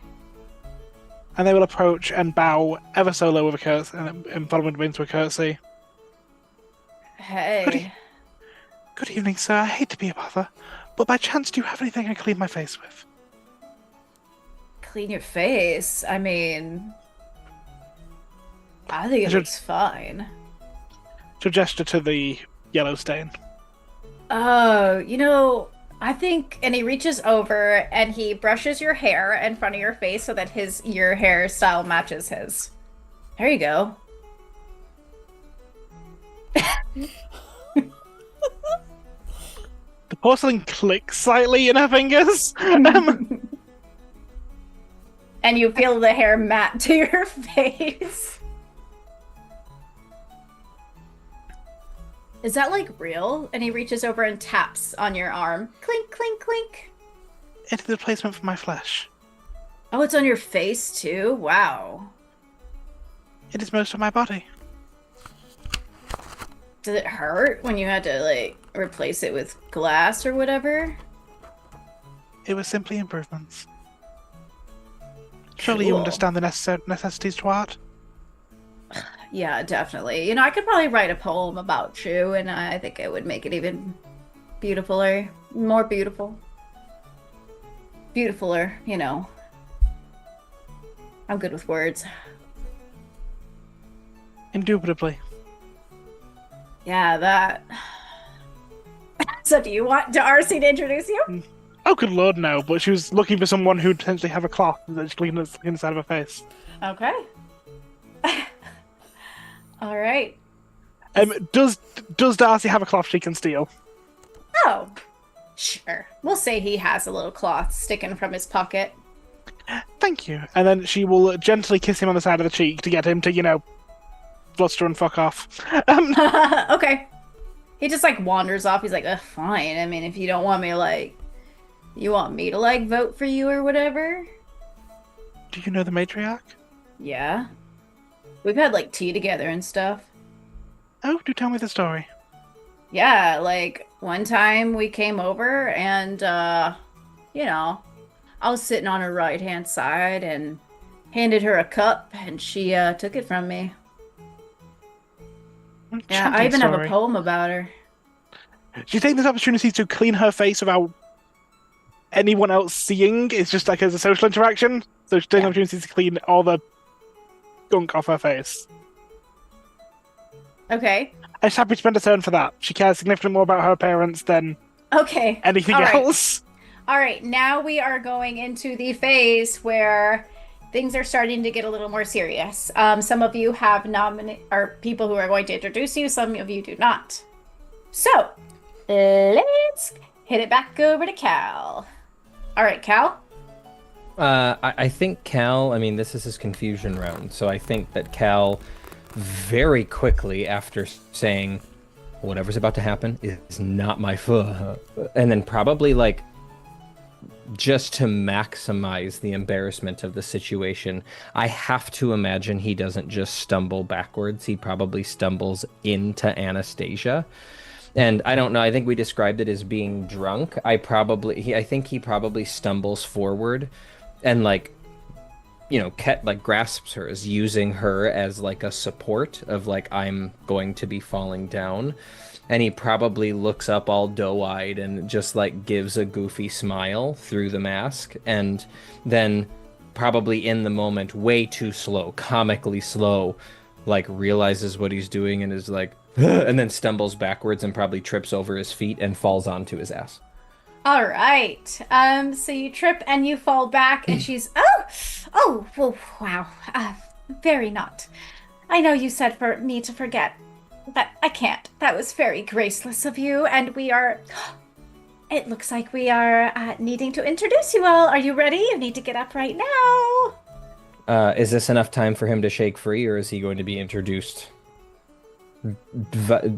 And they will approach and bow ever so low with a curtsy, and follow him into a curtsy. Hey. Good evening, sir. I hate to be a bother, but by chance do you have anything I can clean my face with? Clean your face? I mean, I think it looks fine. To gesture to the yellow stain. Oh, I think, and he reaches over and he brushes your hair in front of your face so that your hairstyle matches his. There you go. The porcelain clicks slightly in her fingers. And you feel the hair mat to your face. Is that like real? And he reaches over and taps on your arm. Clink, clink, clink. It's the replacement for my flesh. Oh, it's on your face too? Wow. It is most of my body. Did it hurt when you had to, replace it with glass or whatever? It was simply improvements. Surely you Cool. understand the necessities to art? Yeah, definitely. I could probably write a poem about you, and I think it would make it even beautifuler. More beautiful. Beautifuler, I'm good with words. Indubitably. Yeah, that. So do you want Darcy to introduce you? Oh, good lord, no. But she was looking for someone who'd potentially have a cloth that she clean the inside of her face. Okay. All right. Does Darcy have a cloth she can steal? Oh, sure. We'll say he has a little cloth sticking from his pocket. Thank you. And then she will gently kiss him on the side of the cheek to get him to, fluster and fuck off. Okay. He just wanders off. He's like, fine. I mean, if you don't want me You want me to, like, vote for you or whatever? Do you know the matriarch? Yeah. We've had, like, tea together and stuff. Oh, do tell me the story. Yeah, like, one time we came over and, you know, I was sitting on her right-hand side and handed her a cup, and she, took it from me. Yeah, I Enchanting even have a story. poem about her. Do you take this opportunity to clean her face without anyone else seeing? It's just like as a social interaction. So she's taking Yeah. opportunities to clean all the gunk off her face. Okay. I'm just happy to spend a turn for that. She cares significantly more about her parents than Okay. anything All right. else. All right, now we are going into the phase where things are starting to get a little more serious. Some of you have are people who are going to introduce you, some of you do not. So, let's hit it back over to Cal. All right, Cal? I think Cal, I mean, this is his confusion round, so I think that Cal very quickly after saying, whatever's about to happen is not my fault, and then probably like, just to maximize the embarrassment of the situation, I have to imagine he doesn't just stumble backwards. He probably stumbles into Anastasia. And I don't know, I think we described it as being drunk. I think he probably stumbles forward and like, you know, like grasps her, as using her as like a support of like, I'm going to be falling down. And he probably looks up all doe-eyed and just like gives a goofy smile through the mask, and then probably in the moment, way too slow, comically slow, like realizes what he's doing and is like, and then stumbles backwards and probably trips over his feet and falls onto his ass. All right. So you trip and you fall back, and she's, well, wow. Very not. I know you said for me to forget, but I can't. That was very graceless of you, and it looks like we are needing to introduce you all. Are you ready? You need to get up right now. Is this enough time for him to shake free, or is he going to be introduced?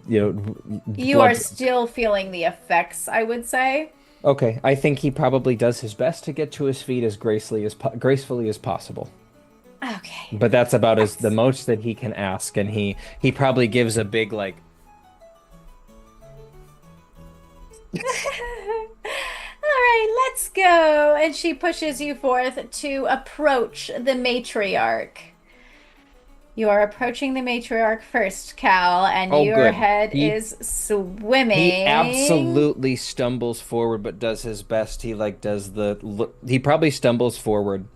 You are still feeling the effects, I would say. Okay, I think he probably does his best to get to his feet as gracefully as possible. Okay. But that's about the most that he can ask, and he probably gives a big like. All right, let's go. And she pushes you forth to approach the matriarch. You are approaching the matriarch first, Cal, and your head is swimming. He absolutely stumbles forward, but does his best. He he probably stumbles forward,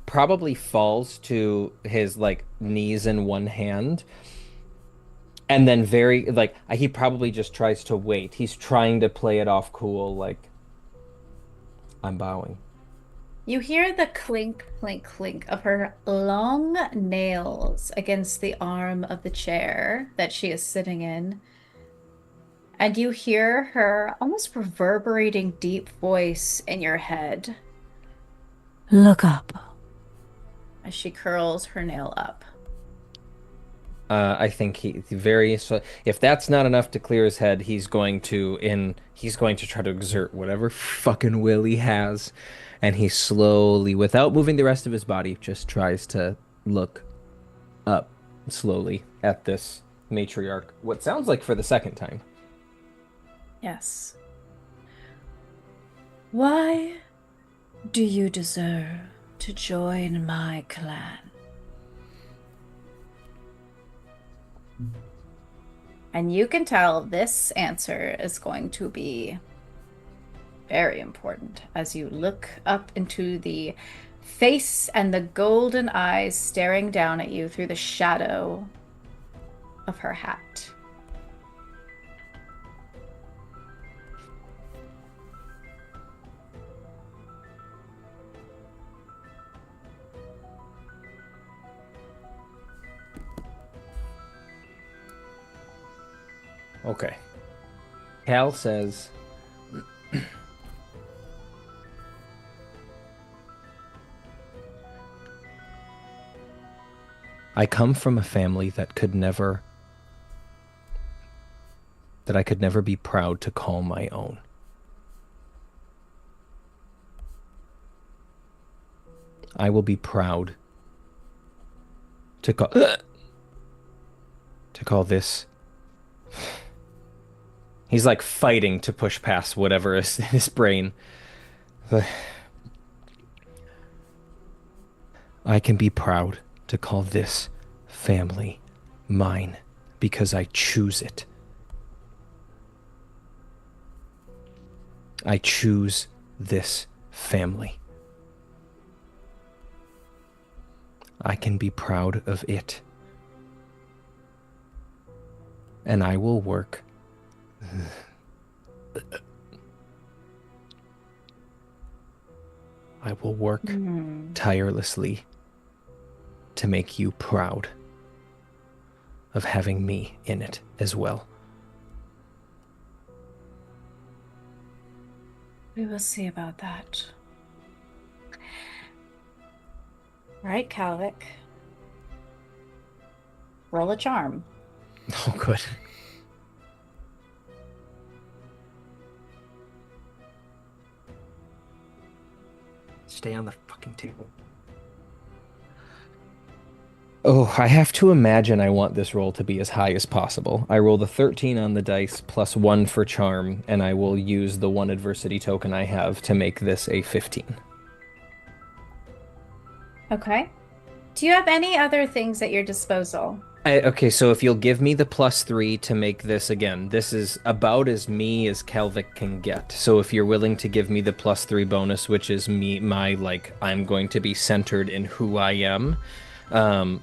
probably falls to his like knees in one hand, and then he probably just tries to wait. He's trying to play it off cool, like, I'm bowing. You hear the clink, clink, clink of her long nails against the arm of the chair that she is sitting in. And you hear her almost reverberating deep voice in your head. Look up. As she curls her nail up. I think if that's not enough to clear his head, he's going to try to exert whatever fucking will he has, and he slowly, without moving the rest of his body, just tries to look up slowly at this matriarch. What sounds like for the second time. Yes. Why do you deserve to join my clan? And you can tell this answer is going to be very important as you look up into the face and the golden eyes staring down at you through the shadow of her hat. Okay. Cal says, I come from a family that I could never be proud to call my own. I will be proud to call this. He's like fighting to push past whatever is in his brain. I can be proud to call this family mine because I choose it. I choose this family. I can be proud of it. And I will work. I will work tirelessly to make you proud of having me in it as well. We will see about that. Right, Calvic. Roll a charm. Oh, good. Stay on the fucking table. Oh, I have to imagine I want this roll to be as high as possible. I roll the 13 on the dice plus 1 for charm, and I will use the 1 adversity token I have to make this a 15. Okay. Do you have any other things at your disposal? Okay, so if you'll give me the plus 3 to make this again, this is about as me as Kelvic can get. So if you're willing to give me the plus 3 bonus, which is I'm going to be centered in who I am,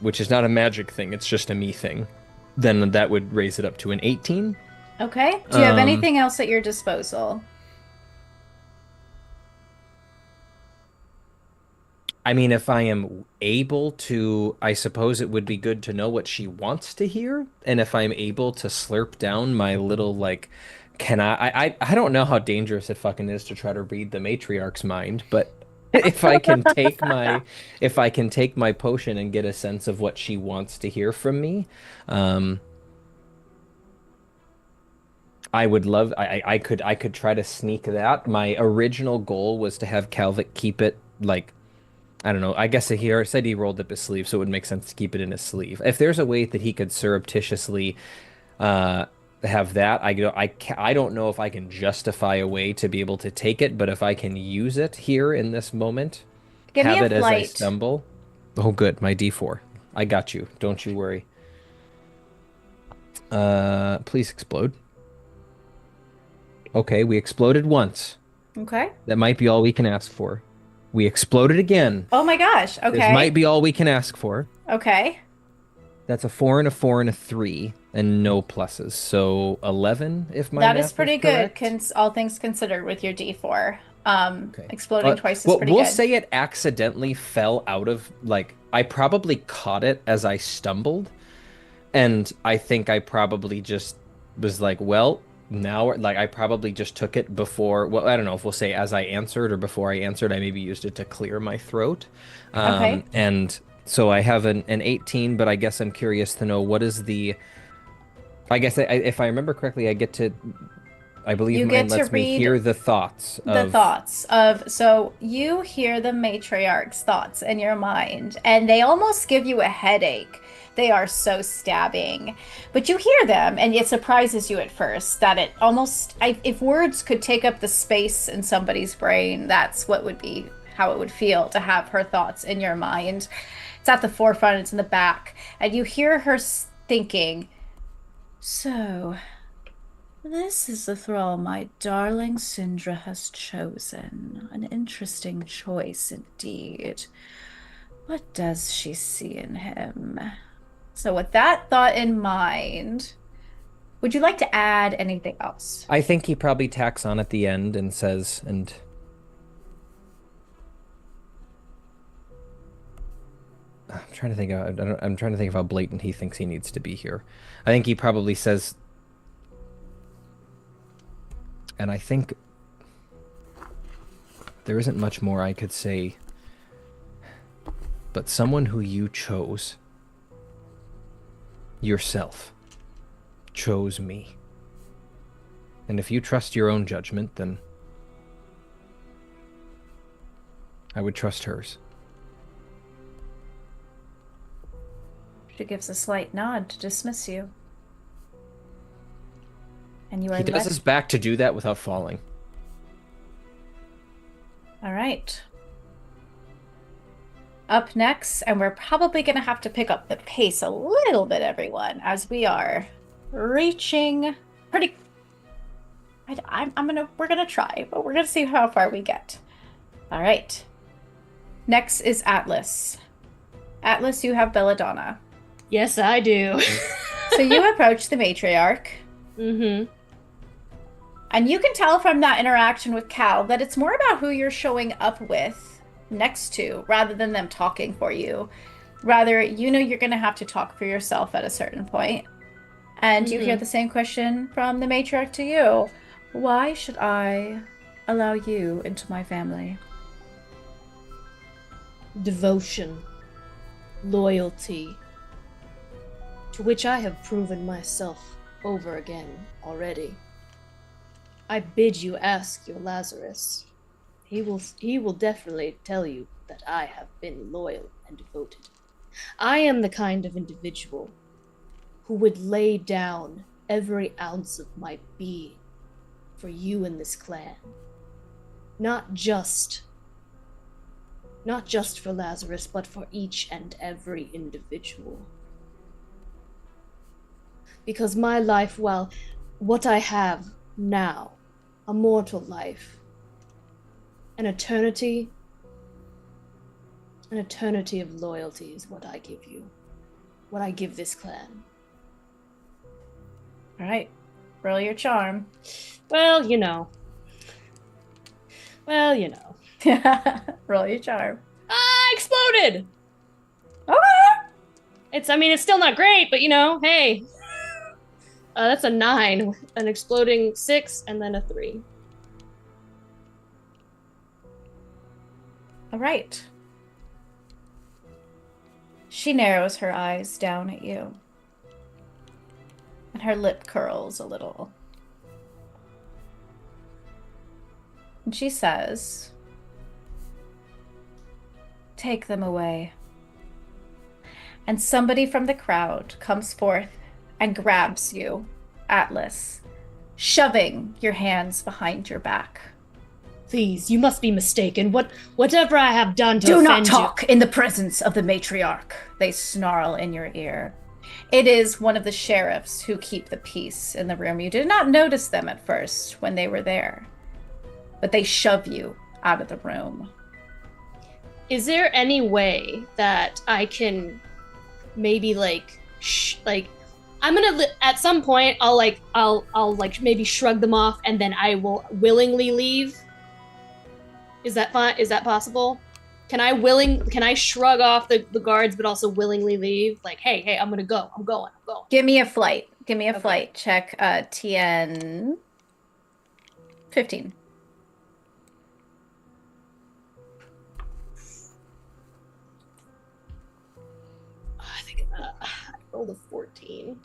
which is not a magic thing, it's just a me thing, then that would raise it up to an 18. Okay. Do you have anything else at your disposal? I mean, if I am able to, I suppose it would be good to know what she wants to hear. And if I'm able to slurp down my little, I don't know how dangerous it fucking is to try to read the matriarch's mind, but if I can take my potion and get a sense of what she wants to hear from me, I would love, I could try to sneak that. My original goal was to have Calvic keep it I don't know. I guess he said he rolled up his sleeve, so it would make sense to keep it in his sleeve. If there's a way that he could surreptitiously have that, I don't know if I can justify a way to be able to take it, but if I can use it here in this moment, have it as I stumble. Oh, good. My D4. I got you. Don't you worry. Please explode. Okay, we exploded once. Okay. That might be all we can ask for. We exploded again. Oh my gosh. Okay. This might be all we can ask for. Okay. That's a 4 and a 4 and a 3 and no pluses. So 11 if my That math is pretty correct. good, all things considered with your D4. Okay. Exploding twice is pretty we'll good. say it accidentally fell out of, I probably caught it as I stumbled. And I think I probably just was like, well, now, I probably just took it before, well, I don't know if we'll say as I answered or before I answered, I maybe used it to clear my throat. Okay. And so I have an 18, but I guess I'm curious to know what is I guess if I remember correctly, I believe mine lets me hear the thoughts so you hear the matriarch's thoughts in your mind, and they almost give you a headache. They are so stabbing, but you hear them, and it surprises you at first that it almost, if words could take up the space in somebody's brain, that's what would be how it would feel to have her thoughts in your mind. It's at the forefront, it's in the back, and you hear her thinking, so this is the thrall my darling Syndra has chosen. An interesting choice indeed. What does she see in him? So with that thought in mind, would you like to add anything else? I think he probably tacks on at the end and says, I'm trying to think of how blatant he thinks he needs to be here. I think he probably says, and I think there isn't much more I could say, but someone who you chose yourself chose me. And if you trust your own judgment, then I would trust hers. She gives a slight nod to dismiss you. And you are He does left. his back to do that without falling. All right. Up next, and we're probably going to have to pick up the pace a little bit, everyone, as we are reaching pretty. We're gonna try, but we're gonna see how far we get. All right. Next is Atlas. Atlas, you have Belladonna. Yes, I do. So you approach the matriarch. Mm-hmm. And you can tell from that interaction with Cal that it's more about who you're showing up with next to rather than them talking for you. Rather, you know you're going to have to talk for yourself at a certain point. And you hear the same question from the matriarch to you. Why should I allow you into my family? Devotion. Loyalty. To which I have proven myself over again already. I bid you ask your Lazarus. He will definitely tell you that I have been loyal and devoted. I am the kind of individual who would lay down every ounce of my being for you and this clan. Not just for Lazarus, but for each and every individual. Because my life, well, what I have now, a mortal life, an eternity of loyalty is what I give you. What I give this clan. All right. Roll your charm. Well, you know. Roll your charm. Ah, exploded! Okay. It's still not great, but hey. That's a 9, an exploding 6, and then a 3. All right. She narrows her eyes down at you. And her lip curls a little. And she says, "Take them away." And somebody from the crowd comes forth and grabs you, Atlas, shoving your hands behind your back. Please, you must be mistaken. Whatever I have done to Do offend not talk in the presence of the matriarch, they snarl in your ear. It is one of the sheriffs who keep the peace in the room. You did not notice them at first when they were there, but they shove you out of the room. Is there any way that I can maybe I'm gonna at some point I'll maybe shrug them off and then I will willingly leave? Is that fine? Is that possible? Can I shrug off the guards but also willingly leave? Like, hey, I'm going. Give me a flight. Flight check. TN 15. I think I rolled a 14.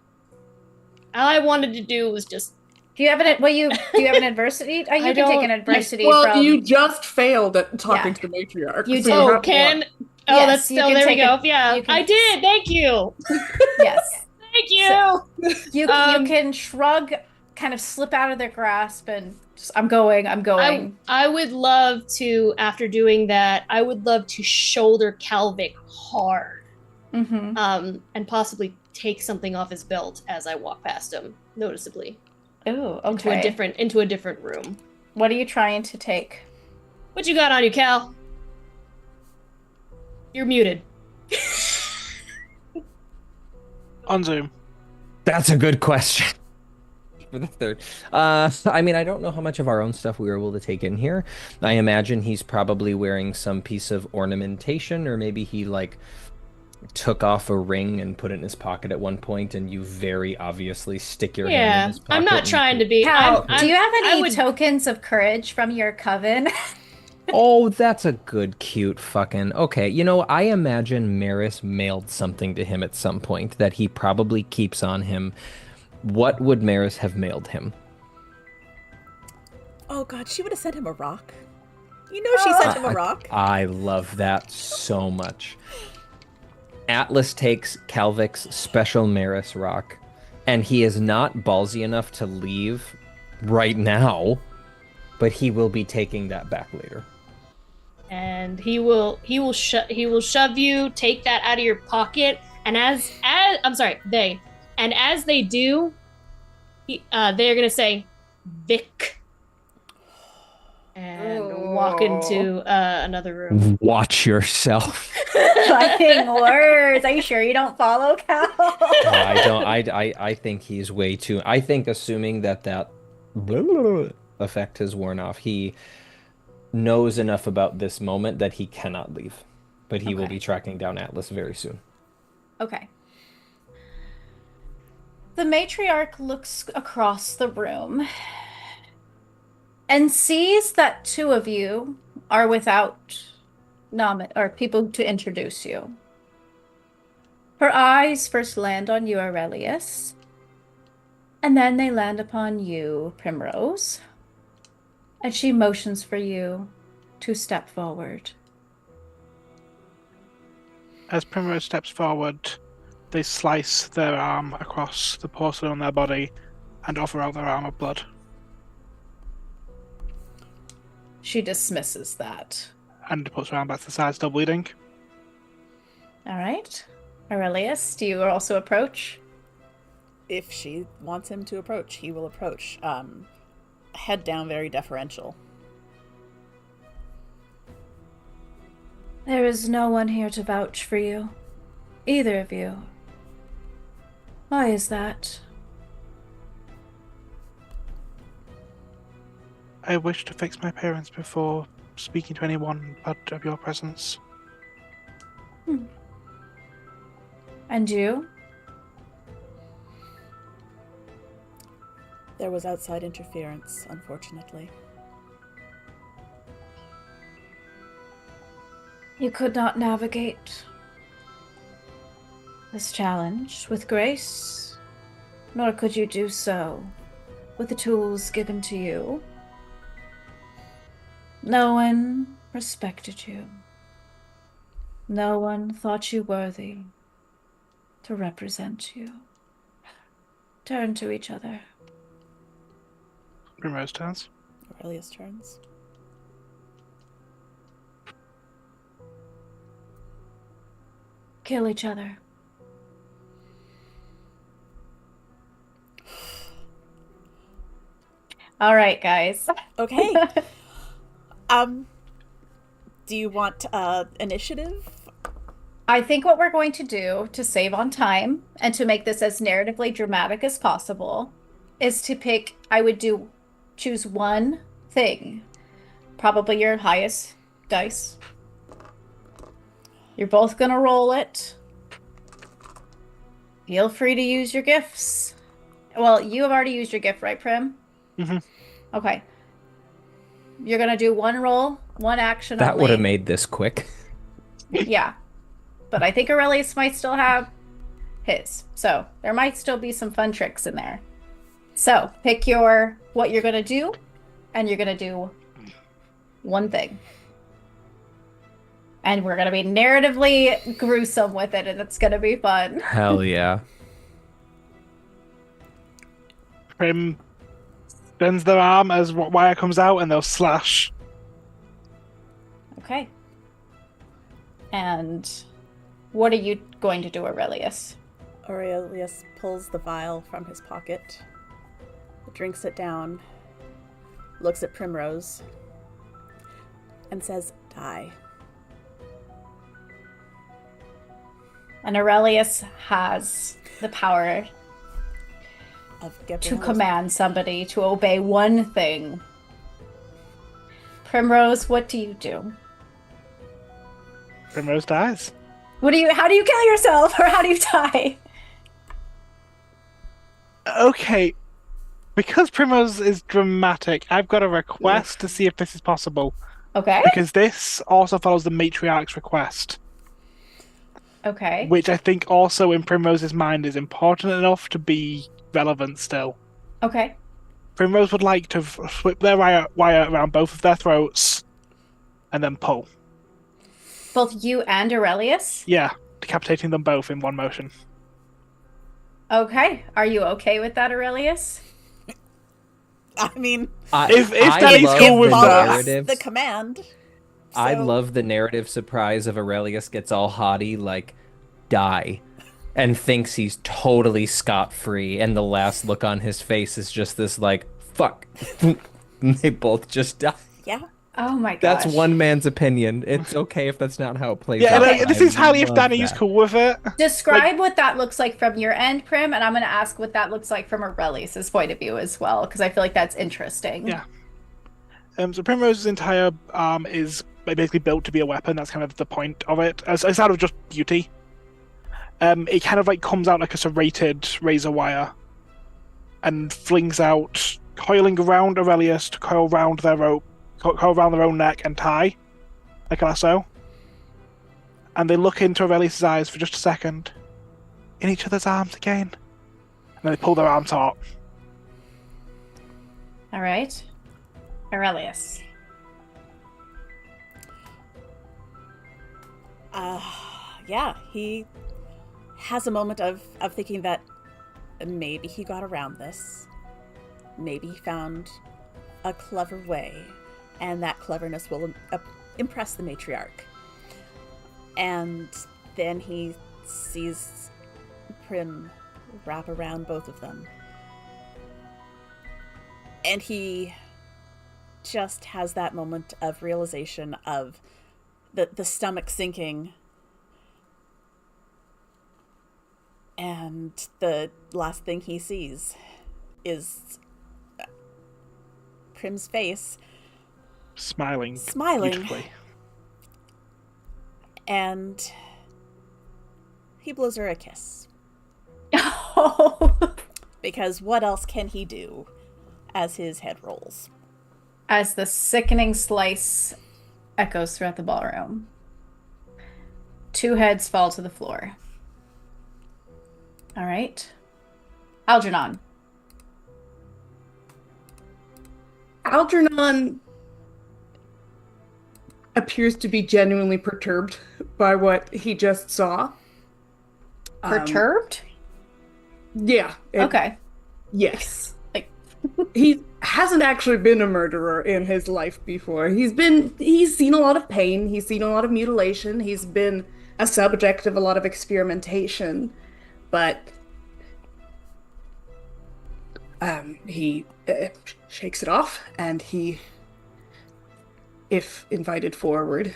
All I wanted to do was just. Do you have an adversity? Oh, you can take an adversity from. You just failed at talking to the matriarch. You so did. you have Can. one. Oh, Yes, that's you still can there. We take go. a- Yeah, you can- I did. Thank you. Yes. Thank you. You can shrug, kind of slip out of their grasp, and just, I'm going. I would love to, after doing that, I would love to shoulder Calvic hard, and possibly take something off his belt as I walk past him, noticeably. Oh, okay. Into a different room. What are you trying to take? What you got on you, Cal? You're muted. On Zoom. That's a good question. For the third. I don't know how much of our own stuff we were able to take in here. I imagine he's probably wearing some piece of ornamentation, or maybe he took off a ring and put it in his pocket at one point, and you very obviously stick your hand in his pocket. I'm not trying to be. Cal, do you have any tokens of courage from your coven? Oh, that's a good, cute fucking... Okay, I imagine Maris mailed something to him at some point that he probably keeps on him. What would Maris have mailed him? Oh god, she would have sent him a rock. She sent him a rock. I love that so much. Atlas takes Calvic's special Maris rock, and he is not ballsy enough to leave right now, but he will be taking that back later. And he will shove you, take that out of your pocket, and as they do, they're gonna say, Vic, and walk into another room. Watch yourself. Fighting words. Are you sure you don't follow, Cal? I don't. I think he's way too. I think assuming that effect has worn off, he knows enough about this moment that he cannot leave, but he will be tracking down Atlas very soon. Okay. The matriarch looks across the room and sees that two of you are without people to introduce you. Her eyes first land on you, Aurelius, and then they land upon you, Primrose, and she motions for you to step forward. As Primrose steps forward, they slice their arm across the porcelain on their body and offer out their arm of blood. She dismisses that. And puts her arm back to the side, still bleeding. All right. Aurelius, do you also approach? If she wants him to approach, he will approach. Head down, very deferential. There is no one here to vouch for you. Either of you. Why is that? I wish to fix my appearance before speaking to anyone but of your presence. And you? There was outside interference, unfortunately. You could not navigate this challenge with grace, nor could you do so with the tools given to you. No one respected you. No one thought you worthy to represent you. Turn to each other. Primrose turns. Aurelius turns. Kill each other. All right, guys. Okay. Do you want initiative? I think what we're going to do to save on time and to make this as narratively dramatic as possible is to pick, choose one thing, probably your highest dice. You're both gonna roll it. Feel free to use your gifts. Well, you have already used your gift, right, Prim? Mm-hmm. Okay. You're gonna do one roll, one action. That only. would have made this quick. Yeah. But I think Aurelius might still have his. So there might still be some fun tricks in there. So pick what you're going to do, and you're going to do one thing. And we're going to be narratively gruesome with it, and it's going to be fun. Hell yeah. Prim bends their arm as wire comes out, and they'll slash. Okay. And what are you going to do, Aurelius? Aurelius pulls the vial from his pocket, drinks it down, looks at Primrose, and says, "Die." And Aurelius has the power to command somebody to obey one thing. Primrose, what do you do? Primrose dies. How do you kill yourself, or how do you die? Okay. Because Primrose is dramatic, I've got a request to see if this is possible. Okay. Because this also follows the matriarch's request. Okay. Which I think also in Primrose's mind is important enough to be relevant still. Okay. Primrose would like to whip their wire around both of their throats and then pull. Both you and Aurelius? Yeah. decapitating them both in one motion. Okay. Are you okay with that, Aurelius? I mean, If I Danny's love cool with the that. narrative. the command. I So- love the narrative surprise of Aurelius gets all haughty, like, die, and thinks he's totally scot-free, and the last look on his face is just this, like, fuck. They both just die. Yeah. Oh my gosh. That's one man's opinion. It's okay if that's not how it plays Yeah, out. Okay. this I is highly if love Danny's that. cool with it. Describe what that looks like from your end, Prim, and I'm going to ask what that looks like from Aurelius's point of view as well, because I feel like that's interesting. Yeah. So Primrose's entire arm is basically built to be a weapon. That's kind of the point of it. It's out of just beauty. It kind of like comes out like a serrated razor wire and flings out, coiling around Aurelius to coil around their rope, coil around their own neck and tie, like a lasso. And they look into Aurelius's eyes for just a second, in each other's arms again. And then they pull their arms taut. All right. Aurelius. Yeah, he has a moment of thinking that maybe he got around this. Maybe he found a clever way, and that cleverness will impress the matriarch. And then he sees Prim wrap around both of them. And he just has that moment of realization of the stomach sinking. And the last thing he sees is Prim's face. Smiling. Smiling. Beautifully. And he blows her a kiss. Oh. Because what else can he do as his head rolls? As the sickening slice echoes throughout the ballroom, 2 heads fall to the floor. All right. Algernon. Algernon appears to be genuinely perturbed by what he just saw. Perturbed? Yeah. Okay. Yes. Like, He hasn't actually been a murderer in his life before. He's seen a lot of pain, he's seen a lot of mutilation, he's been a subject of a lot of experimentation, but he shakes it off, and he, if invited forward.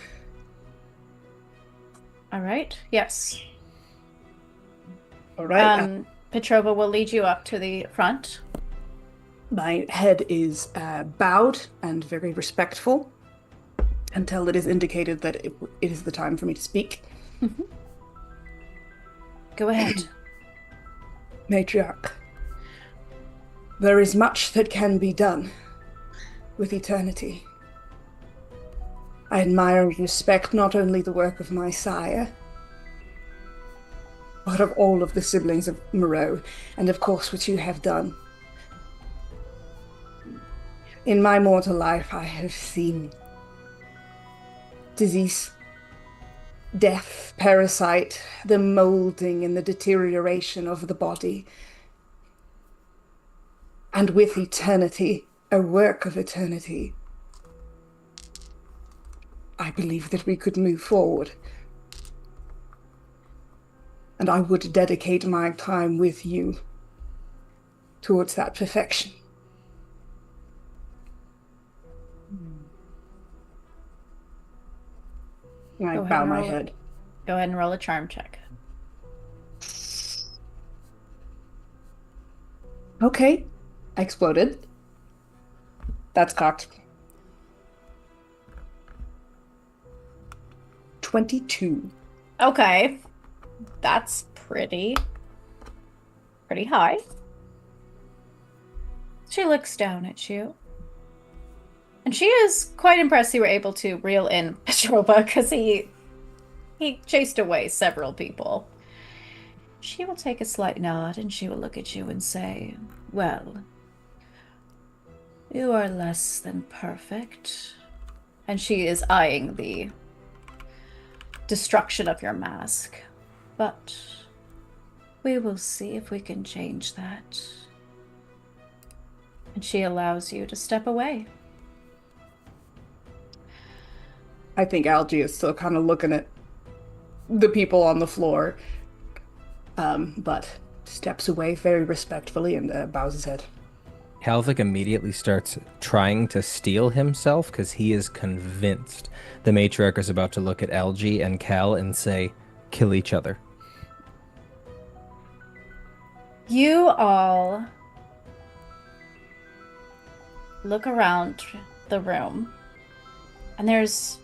all right. Yes. All right. Petrova will lead you up to the front. My head is bowed and very respectful until it is indicated that it is the time for me to speak. Go ahead. Matriarch, there is much that can be done with eternity. I admire and respect not only the work of my sire, but of all of the siblings of Moreaux, and of course what you have done. In my mortal life, I have seen disease, death, parasite, the molding and the deterioration of the body. And with eternity, a work of eternity, I believe that we could move forward. And I would dedicate my time with you towards that perfection. And I bow my head. Go ahead and roll a charm check. Okay. I exploded. That's cocked. 22. Okay. That's pretty high. She looks down at you. And she is quite impressed you were able to reel in Petrova, because he chased away several people. She will take a slight nod and she will look at you and say, well, you are less than perfect. And she is eyeing the destruction of your mask. But we will see if we can change that. And she allows you to step away. I think Algie is still kind of looking at the people on the floor, but steps away very respectfully and bows his head. Calvic immediately starts trying to steel himself because he is convinced the matriarch is about to look at Algie and Cal and say, kill each other. You all look around the room, and there's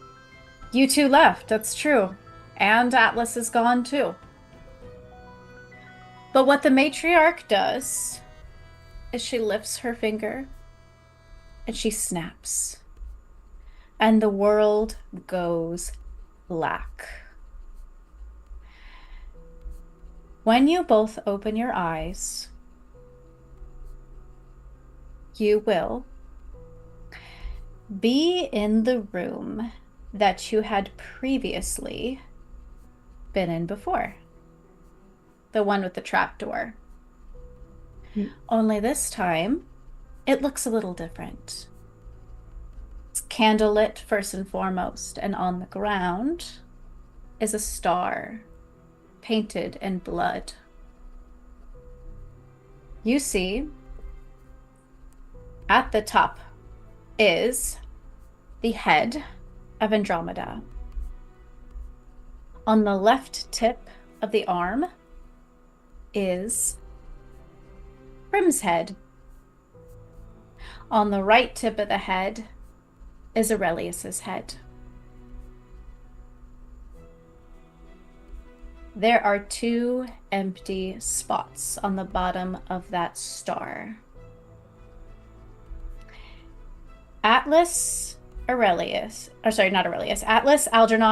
you two left, that's true. And Atlas is gone too. But what the matriarch does is she lifts her finger and she snaps. And the world goes black. When you both open your eyes, you will be in the room that you had previously been in before. The one with the trapdoor. Only this time, it looks a little different. It's candlelit first and foremost, and on the ground is a star painted in blood. You see, at the top is the head of Andromeda. On the left tip of the arm is Prim's head. On the right tip of the head is Aurelius's head. There are 2 empty spots on the bottom of that star. Atlas, Algernon,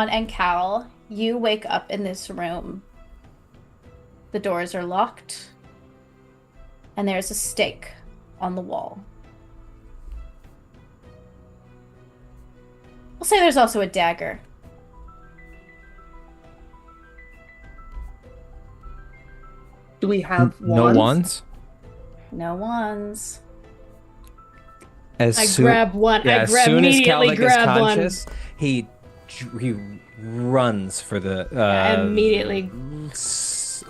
and Cal, you wake up in this room. The doors are locked, and there's a stake on the wall. We'll say there's also a dagger. Do we have No wands? No wands. As grab one. Yeah, I as soon as immediately Calvic is grab conscious, he runs for the. I immediately.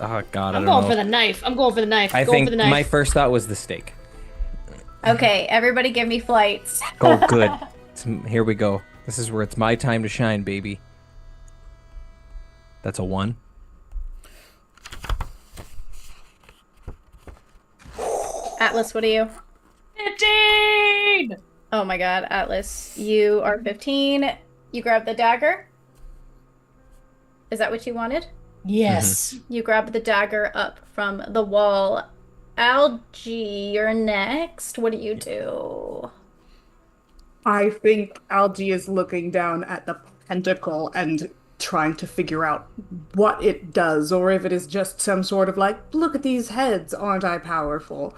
Oh God, I'm going for the knife. I think my first thought was the stake. Okay, everybody give me flights. Oh, good. Here we go. This is where it's my time to shine, baby. That's a 1. Atlas, what are you? 15! Oh my god, Atlas, you are 15. You grab the dagger? Is that what you wanted? Yes. You grab the dagger up from the wall. Algie, you're next. What do you do? I think Algie is looking down at the pentacle and trying to figure out what it does, or if it is just some sort of like, look at these heads, aren't I powerful?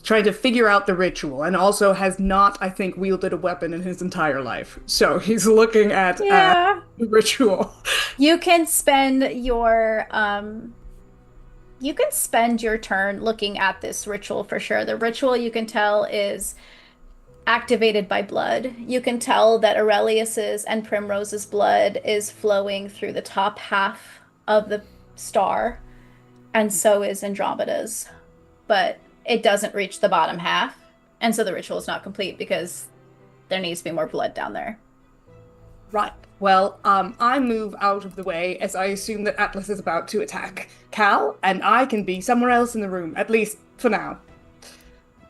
Trying to figure out the ritual, and also has not, I think, wielded a weapon in his entire life. So he's looking at the ritual. You can spend your turn looking at this ritual for sure. The ritual, you can tell, is activated by blood. You can tell that Aurelius's and Primrose's blood is flowing through the top half of the star, and so is Andromeda's. But it doesn't reach the bottom half, and so the ritual is not complete because there needs to be more blood down there. Right. Well, I move out of the way as I assume that Atlas is about to attack Cal, and I can be somewhere else in the room, at least for now.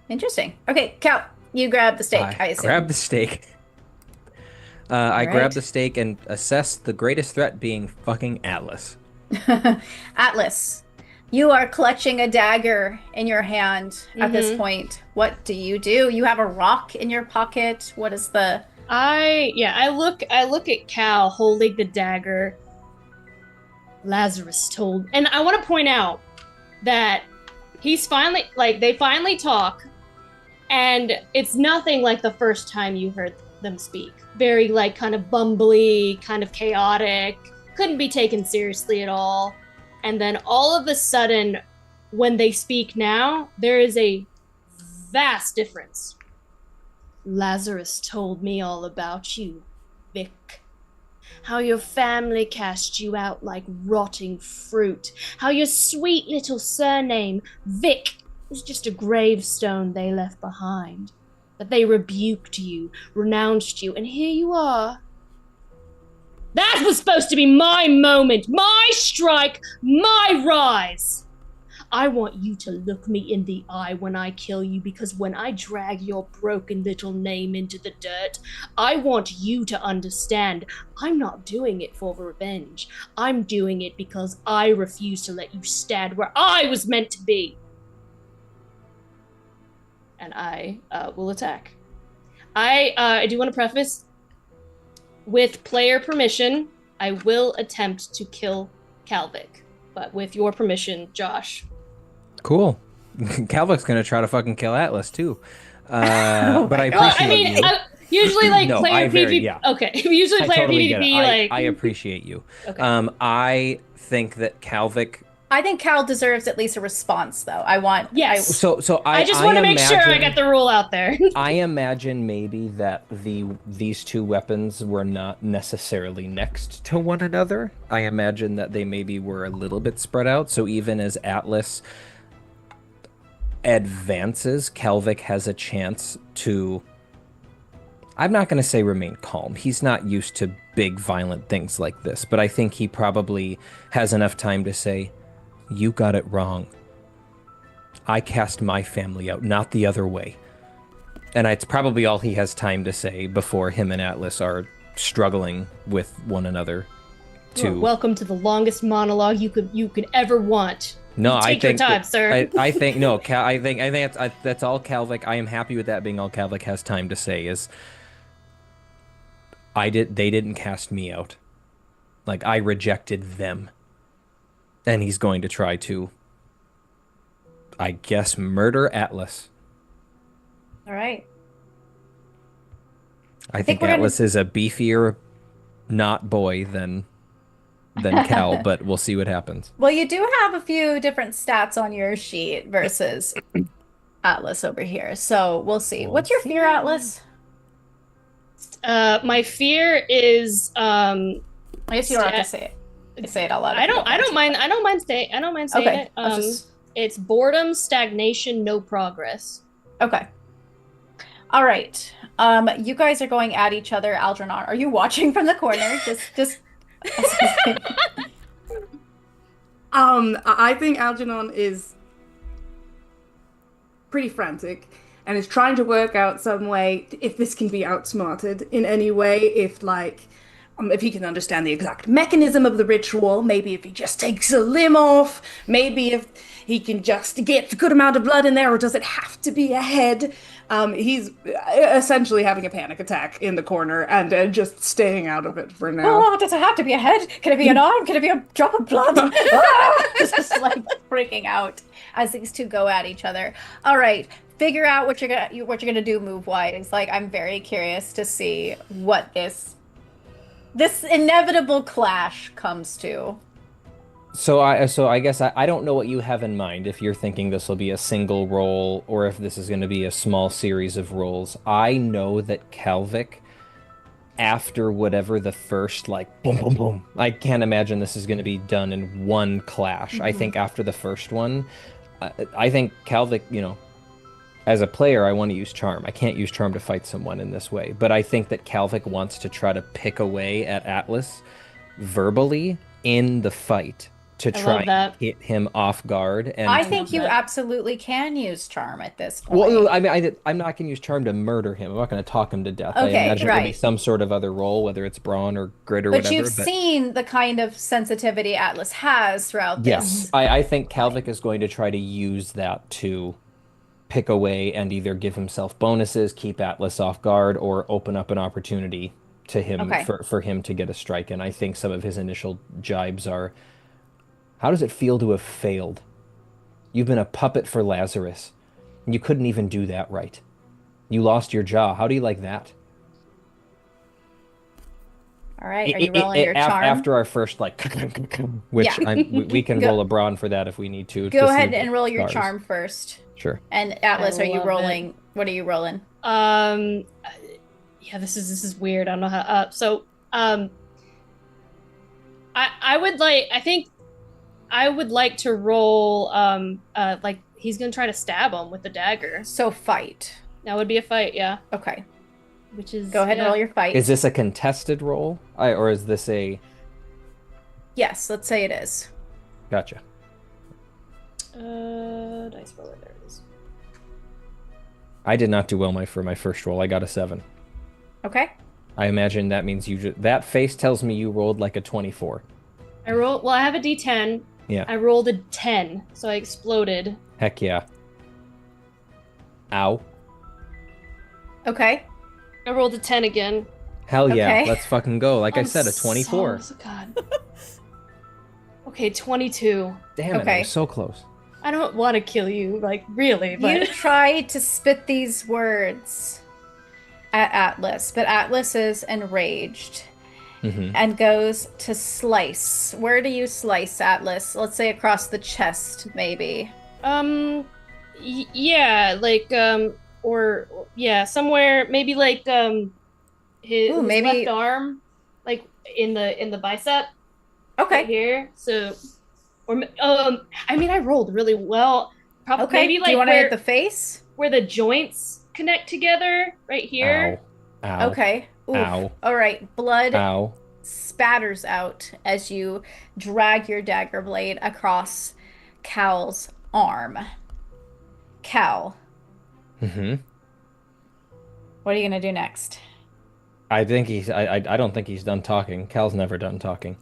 Interesting. Okay, Cal, you grab the stake, I assume. Grab the stake. I grab the stake and assess the greatest threat being fucking Atlas. Atlas, you are clutching a dagger in your hand at this point. What do? You have a rock in your pocket. What is the... I look at Cal holding the dagger. Lazarus told, and I want to point out that he's finally, they finally talk, and it's nothing like the first time you heard them speak. Very, kind of bumbly, kind of chaotic. couldn't be taken seriously at all. And then all of a sudden, when they speak now, there is a vast difference. Lazarus told me all about you, Vic. How your family cast you out like rotting fruit. How your sweet little surname, Vic, was just a gravestone they left behind. That they rebuked you, renounced you, and here you are. That was supposed to be my moment, my strike, my rise. I want you to look me in the eye when I kill you, because when I drag your broken little name into the dirt, I want you to understand I'm not doing it for revenge. I'm doing it because I refuse to let you stand where I was meant to be. And I will attack. I do want to preface, with player permission, I will attempt to kill Kalvik. But with your permission, Josh. Cool. Kalvik's gonna try to fucking kill Atlas too. But I appreciate you. Usually, like, No, player PvP. yeah. Okay, usually player totally PvP, like. I appreciate you. Okay. I think that Kalvik. I think Cal deserves at least a response, though. I want. Yes. So I just want to make sure I get the rule out there. I imagine maybe that these two weapons were not necessarily next to one another. I imagine that they maybe were a little bit spread out. So even as Atlas advances, Kalvik has a chance to, I'm not going to say remain calm. He's not used to big violent things like this, but I think he probably has enough time to say, you got it wrong. I cast my family out, not the other way. And it's probably all he has time to say before him and Atlas are struggling with one another. Welcome to the longest monologue you could ever want. No, I think your time, sir. I think no. I think that's all Kalvik. I am happy with that being all Kalvik has time to say is. They didn't cast me out. Like, I rejected them. And he's going to try to, I guess, murder Atlas. All right. I think Atlas is a beefier not boy than Cal, but we'll see what happens. Well, you do have a few different stats on your sheet versus Atlas over here, so we'll see. What's your fear, Atlas? My fear is I guess you don't have to say it. Say it out loud. I don't mind saying okay. it. It's boredom, stagnation, no progress. Okay. All right. You guys are going at each other. Algernon, are you watching from the corner? Just. I think Algernon is pretty frantic and is trying to work out some way if this can be outsmarted in any way. If he can understand the exact mechanism of the ritual, maybe if he just takes a limb off, maybe if he can just get a good amount of blood in there, or does it have to be a head? He's essentially having a panic attack in the corner and just staying out of it for now. Oh, does it have to be a head? Can it be an arm? Can it be a drop of blood? Just like freaking out as these two go at each other. All right. Figure out what you're gonna do move wise. Like, I'm very curious to see what this inevitable clash comes to. So I guess I don't know what you have in mind, if you're thinking this will be a single roll or if this is going to be a small series of rolls. I know that Kalvik, after whatever the first, like, boom, boom, boom, I can't imagine this is going to be done in one clash. Mm-hmm. I think after the first one, I think Kalvik, as a player, I want to use Charm. I can't use Charm to fight someone in this way. But I think that Kalvik wants to try to pick away at Atlas verbally in the fight to try and hit him off guard. And I think you absolutely can use Charm at this point. Well, I mean, I'm not going to use Charm to murder him. I'm not going to talk him to death. Okay, I imagine it'll be some sort of other role, whether it's Brawn or Grit or whatever. But you've seen the kind of sensitivity Atlas has throughout this. Yes, I think Kalvik is going to try to use that to pick away and either give himself bonuses, keep Atlas off guard, or open up an opportunity to him for him to get a strike in. I think some of his initial jibes are, how does it feel to have failed? You've been a puppet for Lazarus. You couldn't even do that right. You lost your jaw. How do you like that? All right. Are you rolling your charm? After our first like, which Yeah. we can Go- roll a brawn for that if we need to. Go see ahead the and roll your stars. charm first. Sure. And Atlas, I are you love rolling? What are you rolling? Yeah, this is weird. I don't know how. I would like. I think I would like to roll. Like he's gonna try to stab him with the dagger. So fight. That would be a fight. Yeah. Okay. Which is Go ahead and roll your fight. Is this a contested roll, or is this a? Yes, let's say it is. Gotcha. Dice roller. There it is. I did not do well for my first roll. I got a 7. Okay. I imagine that means that face tells me you rolled like a 24. I rolled. Well, I have a D10. Yeah. I rolled a 10, so I exploded. Heck yeah. Ow. Okay. I rolled a 10 again. Hell yeah. Okay. Let's fucking go. Like I said, a 24. God. Okay, 22. Damn it. I Okay. was so close. I don't want to kill you, like, really, You but... try to spit these words at Atlas, but Atlas is enraged Mm-hmm. and goes to slice. Where do you slice, Atlas? Let's say across the chest, maybe. Yeah, like, yeah, somewhere, maybe, like, his maybe- left arm, like, in the bicep. Okay. Right here, so... Or, I mean, I rolled really well. Probably, Okay. maybe, do like, you want to hit the face? where the joints connect together, right here. Ow. Ow. Okay. Oof. Ow. All right. Blood Ow. spatters out as you drag your dagger blade across Cal's arm. Cal, Mm-hmm. what are you gonna do next? I think I don't think he's done talking. Cal's never done talking.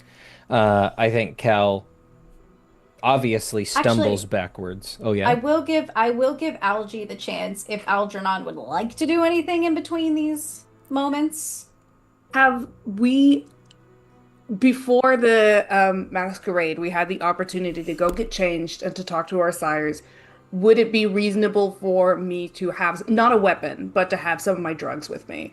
I think Cal obviously stumbles backwards. Oh yeah. I will give Algie the chance if Algernon would like to do anything in between these moments. Have we, before the masquerade, we had the opportunity to go get changed and to talk to our sires. Would it be reasonable for me to have, not a weapon, but to have some of my drugs with me?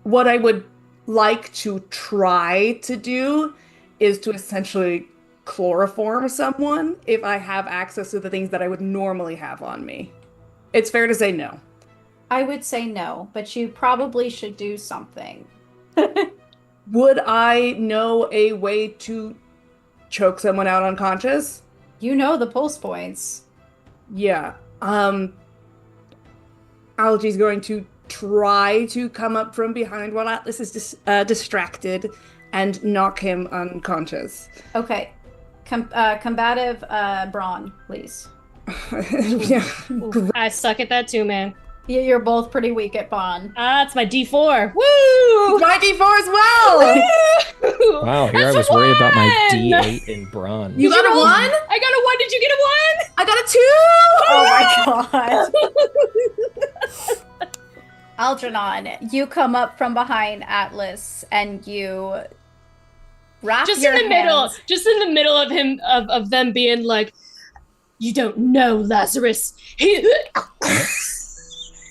What I would like to try to do is to essentially chloroform someone if I have access to the things that I would normally have on me. It's fair to say no. I would say no, but you probably should do something. Would I know a way to choke someone out unconscious? You know the pulse points. Yeah. Algie's going to try to come up from behind while Atlas is distracted and knock him unconscious. Okay. Combative brawn, please. Yeah. Ooh, I suck at that too, man. You're both pretty weak at brawn. It's my D4. Woo! My D4 as well! Wow, here That's I was a worried about my one! D8 in bronze. You got a 1? I got a 1. Did you get a 1? I got a 2! Oh my god. Algernon, you come up from behind Atlas and you wrap Just your in the middle. hands- Just in the middle of him of them being like, "You don't know Lazarus."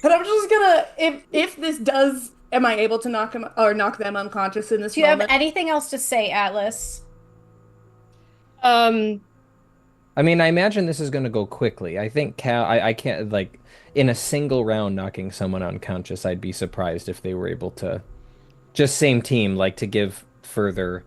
But I'm just gonna, if this does, am I able to knock him or knock them unconscious in this Do you have moment? anything else to say, Atlas? I mean, I imagine this is going to go quickly. I think Cal, I can't, like, in a single round knocking someone unconscious, I'd be surprised if they were able to, just same team, like, to give further,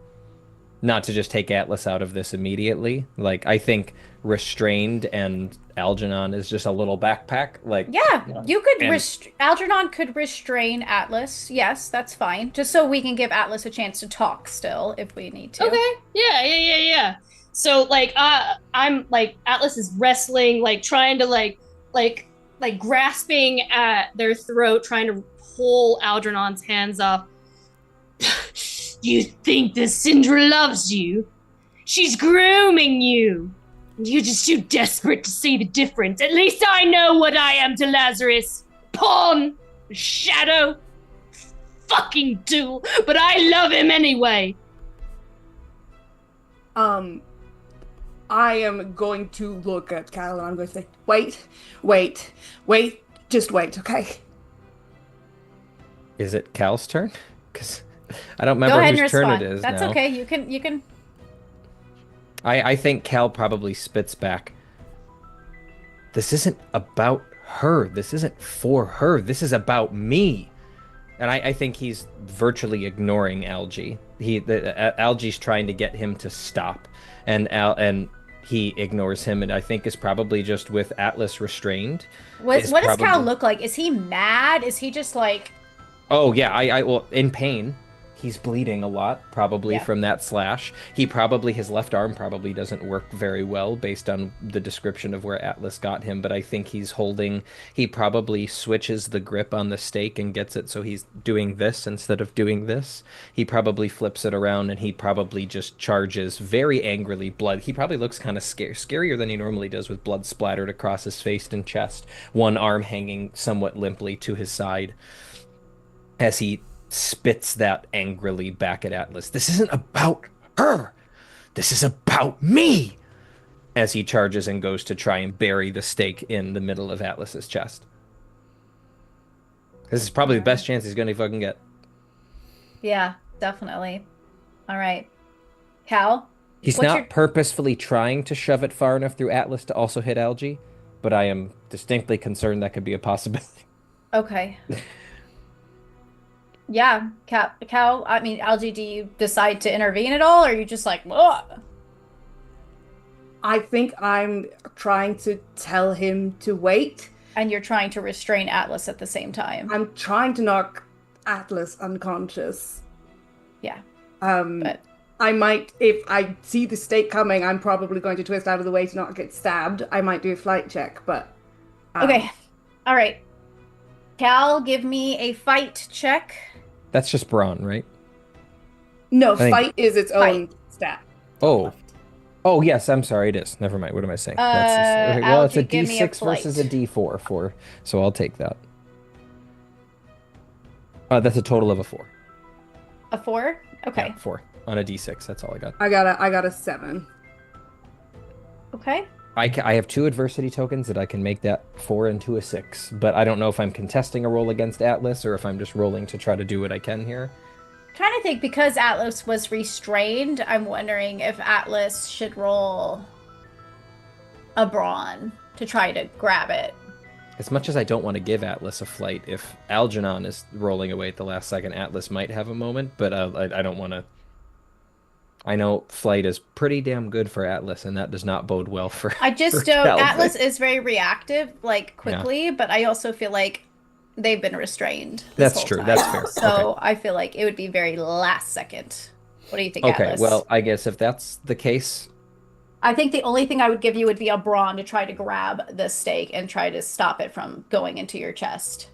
not to just take Atlas out of this immediately. Like, I think restrained and Algernon is just a little backpack. Like, Yeah, you could And- Algernon could restrain Atlas. Yes, that's fine. Just so we can give Atlas a chance to talk still if we need to. Okay. Yeah. So like I'm like Atlas is wrestling, like trying to like grasping at their throat, trying to pull Algernon's hands off. You think that Syndra loves you? She's grooming you. You're just too desperate to see the difference. At least I know what I am to Lazarus. Pawn, shadow, fucking tool. But I love him anyway. I am going to look at Cal and I'm going to say, wait, just wait, okay? is it Cal's turn? Because I don't Go remember ahead and whose turn it respond. is That's now. okay. You can. I think Cal probably spits back. This isn't about her. This isn't for her. This is about me. And I think he's virtually ignoring Algie. Algie's trying to get him to stop, and he ignores him. And I think is probably just with Atlas restrained. What is does Cal probably- look like? Is he mad? Is he just like? Oh yeah, I well in pain. He's bleeding a lot, probably Yeah. from that slash. His left arm probably doesn't work very well based on the description of where Atlas got him, but I think he probably switches the grip on the stake and gets it so he's doing this instead of doing this. He probably flips it around and he probably just charges very angrily. He probably looks kind of scarier than he normally does with blood splattered across his face and chest, one arm hanging somewhat limply to his side as he spits that angrily back at Atlas. This isn't about her. This is about me. As he charges and goes to try and bury the stake in the middle of Atlas's chest. This is probably the best chance he's going to fucking get. Yeah, definitely. All right, Cal. He's what's not purposefully trying to shove it far enough through Atlas to also hit Algie, but I am distinctly concerned that could be a possibility. Okay. Yeah, Cal. I mean, Algie, do you decide to intervene at all, or are you just like, ugh? I think I'm trying to tell him to wait. And you're trying to restrain Atlas at the same time? I'm trying to knock Atlas unconscious. Yeah. But I might, if I see the stake coming, I'm probably going to twist out of the way to not get stabbed. I might do a flight check, but... Okay. All right. Cal, give me a fight check. That's just brawn, right? No, think- fight is its own stat. Oh. Oh, yes, I'm sorry, it is. Never mind. What am I saying? Algie, well, it's a give me a D6 versus a flight. D4 so I'll take that. That's a total of a 4. A 4? Okay. Yeah, 4 on a D6. That's all I got. I got a 7. Okay. I have 2 adversity tokens that I can make that 4 into a 6, but I don't know if I'm contesting a roll against Atlas or if I'm just rolling to try to do what I can here. Trying to think, because Atlas was restrained, I'm wondering if Atlas should roll a brawn to try to grab it. As much as I don't want to give Atlas a flight, if Algernon is rolling away at the last second, Atlas might have a moment, but I don't want to. I know flight is pretty damn good for Atlas, and that does not bode well for. I just for don't. Calvin. Atlas is very reactive, like quickly, but I also feel like they've been restrained. This That's whole true. time. That's fair. So Okay. I feel like it would be very last second. What do you think, Okay, Atlas? well, I guess if that's the case, I think the only thing I would give you would be a brawn to try to grab the stake and try to stop it from going into your chest.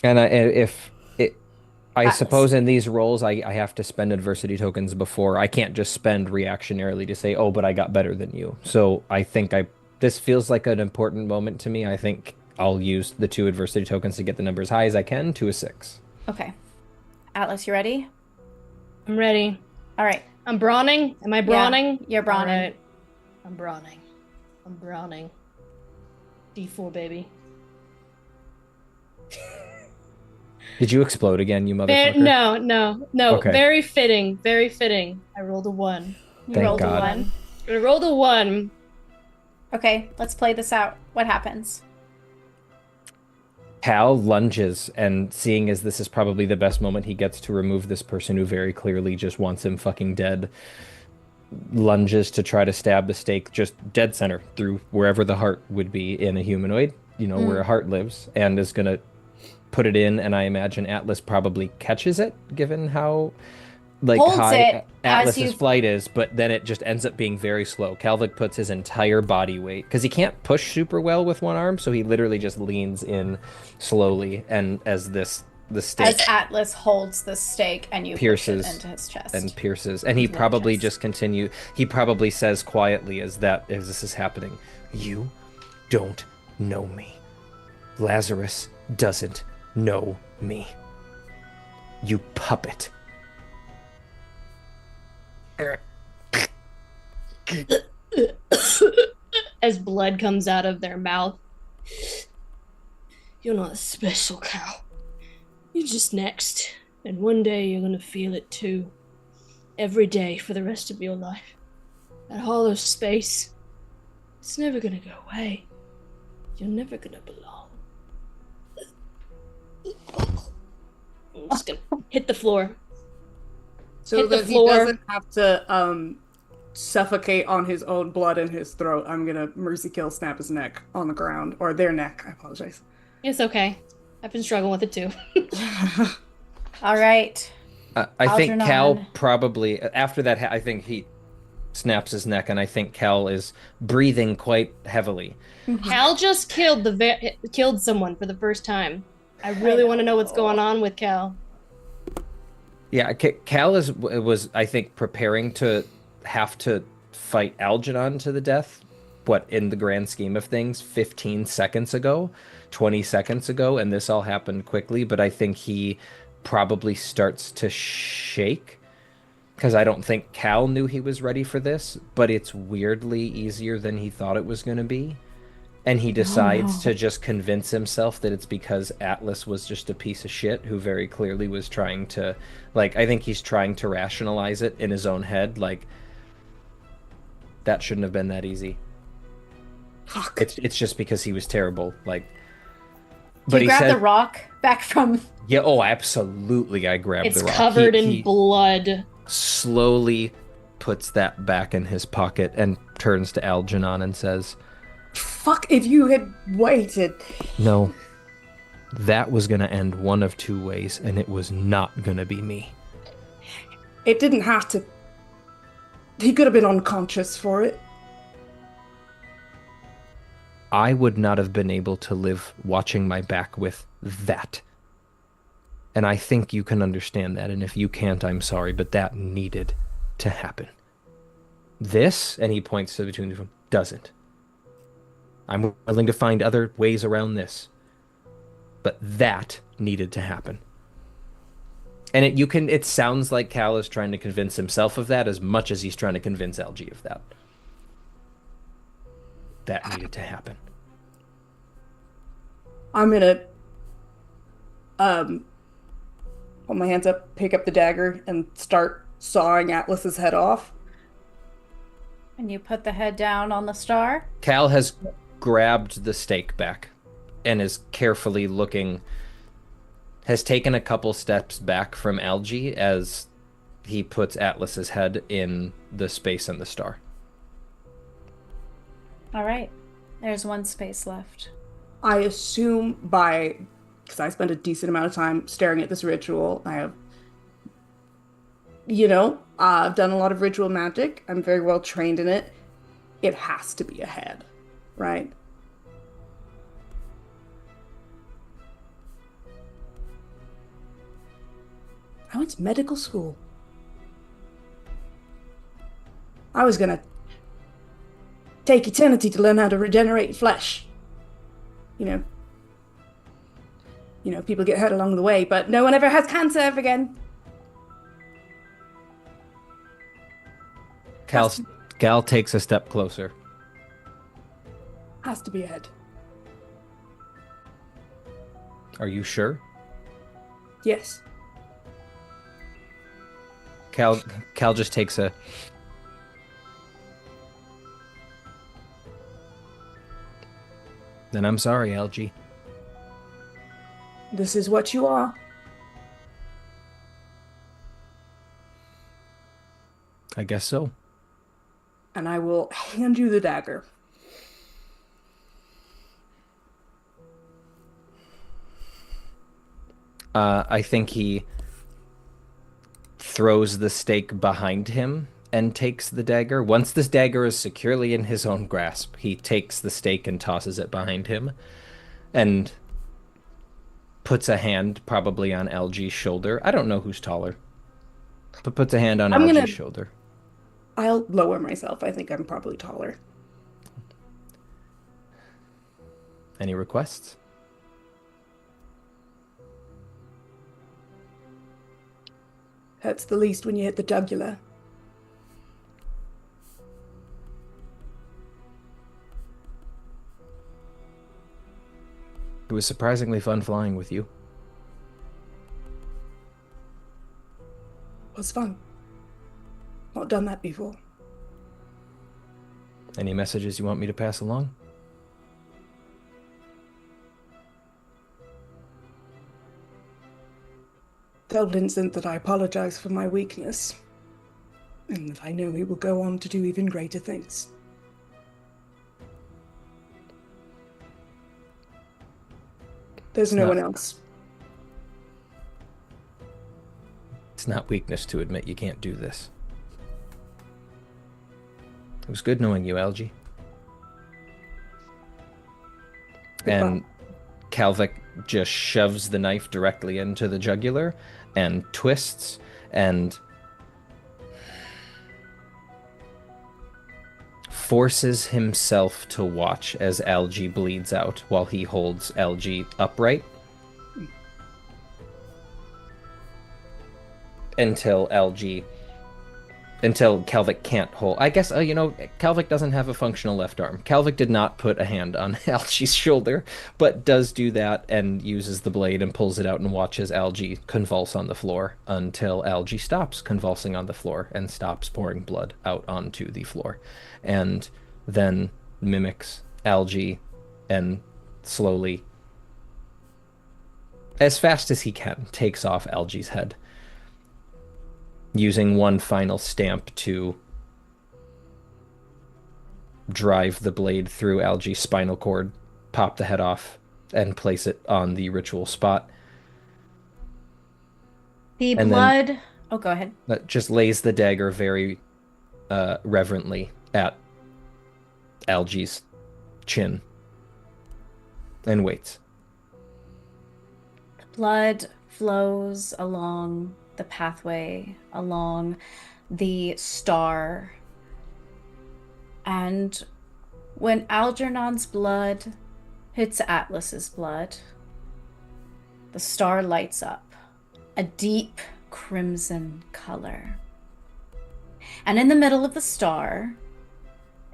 and I Atlas. suppose in these rolls, I have to spend adversity tokens before. I can't just spend reactionarily to say, oh, but I got better than you. So I think this feels like an important moment to me. I think I'll use the 2 adversity tokens to get the number as high as I can to a 6. Okay. Atlas, you ready? I'm ready. All right. I'm brawning. Am I brawning? you're brawning. All right. I'm brawning. I'm brawning. D4, baby. Did you explode again, you motherfucker? No. Okay. Very fitting. Very fitting. I rolled a 1. You Thank rolled God. a 1. I rolled a 1. Okay, let's play this out. What happens? Cal lunges, and seeing as this is probably the best moment he gets to remove this person who very clearly just wants him fucking dead, lunges to try to stab the stake just dead center through wherever the heart would be in a humanoid, where a heart lives, and is going to put it in, and I imagine Atlas probably catches it, given how Holds high it as Atlas's you- flight is, but then it just ends up being very slow. Calvic puts his entire body weight, because he can't push super well with one arm, so he literally just leans in slowly, and the stake As Atlas holds the stake and you Pierces push it into his chest. and pierces, and he Into the probably chest. he probably says quietly as this is happening, "You don't know me. Lazarus doesn't know me. You puppet." As blood comes out of their mouth. You're not a special cow. You're just next. And one day you're gonna feel it too. Every day for the rest of your life. That hollow space, it's never gonna go away. You're never gonna belong. I'm just gonna hit the floor. So Hit the that he floor. doesn't have to suffocate on his own blood in his throat, I'm gonna mercy kill snap his neck on the ground. Or their neck, I apologize. It's okay. I've been struggling with it too. All right. I think Algernon. Cal probably, after that, I think he snaps his neck, and I think Cal is breathing quite heavily. Cal just killed someone for the first time. I really want to know what's going on with Cal. Yeah, Cal was, I think, preparing to have to fight Algernon to the death. What, in the grand scheme of things, 15 seconds ago, 20 seconds ago, and this all happened quickly, but I think he probably starts to shake, because I don't think Cal knew he was ready for this, but it's weirdly easier than he thought it was going to be. And he decides to just convince himself that it's because Atlas was just a piece of shit who very clearly was trying to, like, I think he's trying to rationalize it in his own head, like, that shouldn't have been that easy. Fuck. It's just because he was terrible, like. Do you grab the rock back from... Yeah, oh, absolutely, I grabbed the rock. It's covered in blood. Slowly puts that back in his pocket and turns to Algernon and says, Fuck, if you had waited. no, that was going to end one of two ways, and it was not going to be me. It didn't have to. He could have been unconscious for it. I would not have been able to live watching my back with that. And I think you can understand that, and if you can't, I'm sorry, but that needed to happen. This, and he points to between them, doesn't. I'm willing to find other ways around this. But that needed to happen. And it sounds like Cal is trying to convince himself of that as much as he's trying to convince LG of that. That needed to happen. I'm gonna hold my hands up, pick up the dagger, and start sawing Atlas's head off. And you put the head down on the star? Cal has grabbed the stake back and is carefully looking, has taken a couple steps back from Algie as he puts Atlas's head in the space in the star. All right. There's one space left. I assume because I spent a decent amount of time staring at this ritual, I have, I've done a lot of ritual magic. I'm very well trained in it. It has to be a head, right? I went to medical school. I was gonna take eternity to learn how to regenerate flesh. People get hurt along the way, but no one ever has cancer ever again. Cal takes a step closer. Has to be a head. Are you sure? Yes. Cal just takes a... Then I'm sorry, LG. This is what you are. I guess so. And I will hand you the dagger. I think he throws the stake behind him and takes the dagger. Once this dagger is securely in his own grasp, he takes the stake and tosses it behind him and puts a hand probably on LG's shoulder. I don't know who's taller, but puts a hand on LG's shoulder. I'll lower myself. I think I'm probably taller. Any requests? Hurts the least when you hit the jugular. It was surprisingly fun flying with you. was fun. Not done that before. Any messages you want me to pass along? Tell Vincent that I apologize for my weakness, and that I know he will go on to do even greater things. There's no one else. It's not weakness to admit you can't do this. It was good knowing you, Algie. And Kalvik just shoves the knife directly into the jugular and twists and forces himself to watch as Algie bleeds out while he holds Algie upright until Kalvik can't hold. I guess, Kalvik doesn't have a functional left arm. Kalvik did not put a hand on Algie's shoulder, but does do that and uses the blade and pulls it out and watches Algie convulse on the floor until Algie stops convulsing on the floor and stops pouring blood out onto the floor. And then mimics Algie and slowly, as fast as he can, takes off Algie's head, using one final stamp to drive the blade through Algie's spinal cord, pop the head off, and place it on the ritual spot. The blood... Oh, go ahead. Just lays the dagger very reverently at Algie's chin and waits. The blood flows along the pathway, along the star. And when Algernon's blood hits Atlas's blood, the star lights up, a deep crimson color. And in the middle of the star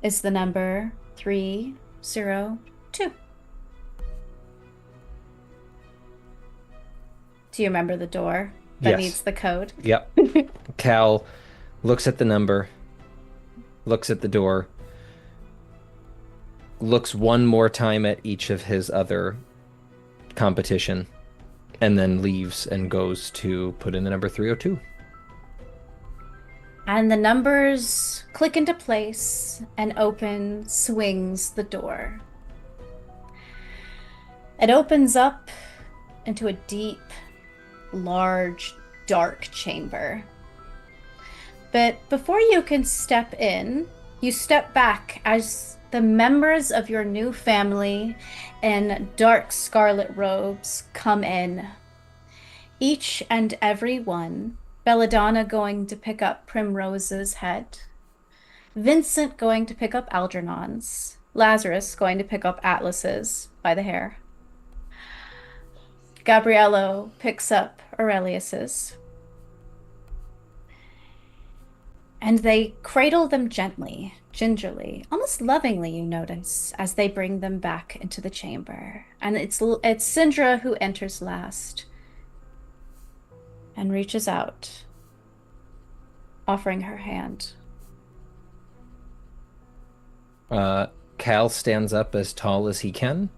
is the number 302. Do you remember the door that needs the code? Yep. Cal looks at the number, looks at the door, looks one more time at each of his other competition, and then leaves and goes to put in the number 302. And the numbers click into place and open swings the door. It opens up into a deep, large, dark chamber. But before you can step in, you step back as the members of your new family in dark scarlet robes come in. Each and every one, Belladonna going to pick up Primrose's head, Vincent going to pick up Algernon's, Lazarus going to pick up Atlas's by the hair. Gabriello picks up Aurelius's. And they cradle them gently, gingerly, almost lovingly, you notice, as they bring them back into the chamber. And it's Syndra who enters last and reaches out, offering her hand. Cal stands up as tall as he can,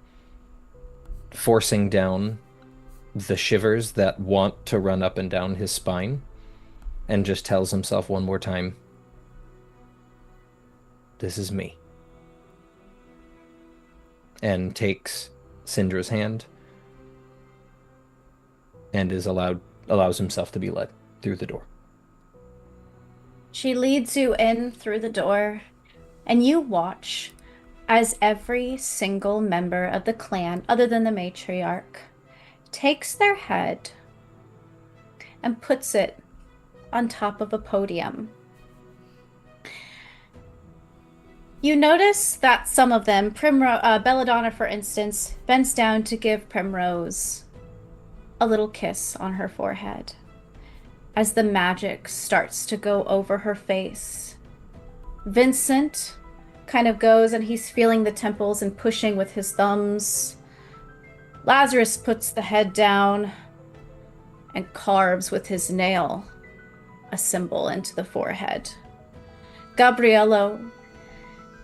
forcing down the shivers that want to run up and down his spine, and just tells himself one more time, "This is me." And takes Syndra's hand and allows himself to be led through the door. She leads you in through the door, and you watch as every single member of the clan, other than the matriarch, takes their head and puts it on top of a podium. You notice that some of them, Belladonna, for instance, bends down to give Primrose a little kiss on her forehead as the magic starts to go over her face. Vincent kind of goes and he's feeling the temples and pushing with his thumbs. Lazarus puts the head down and carves with his nail a symbol into the forehead. Gabriello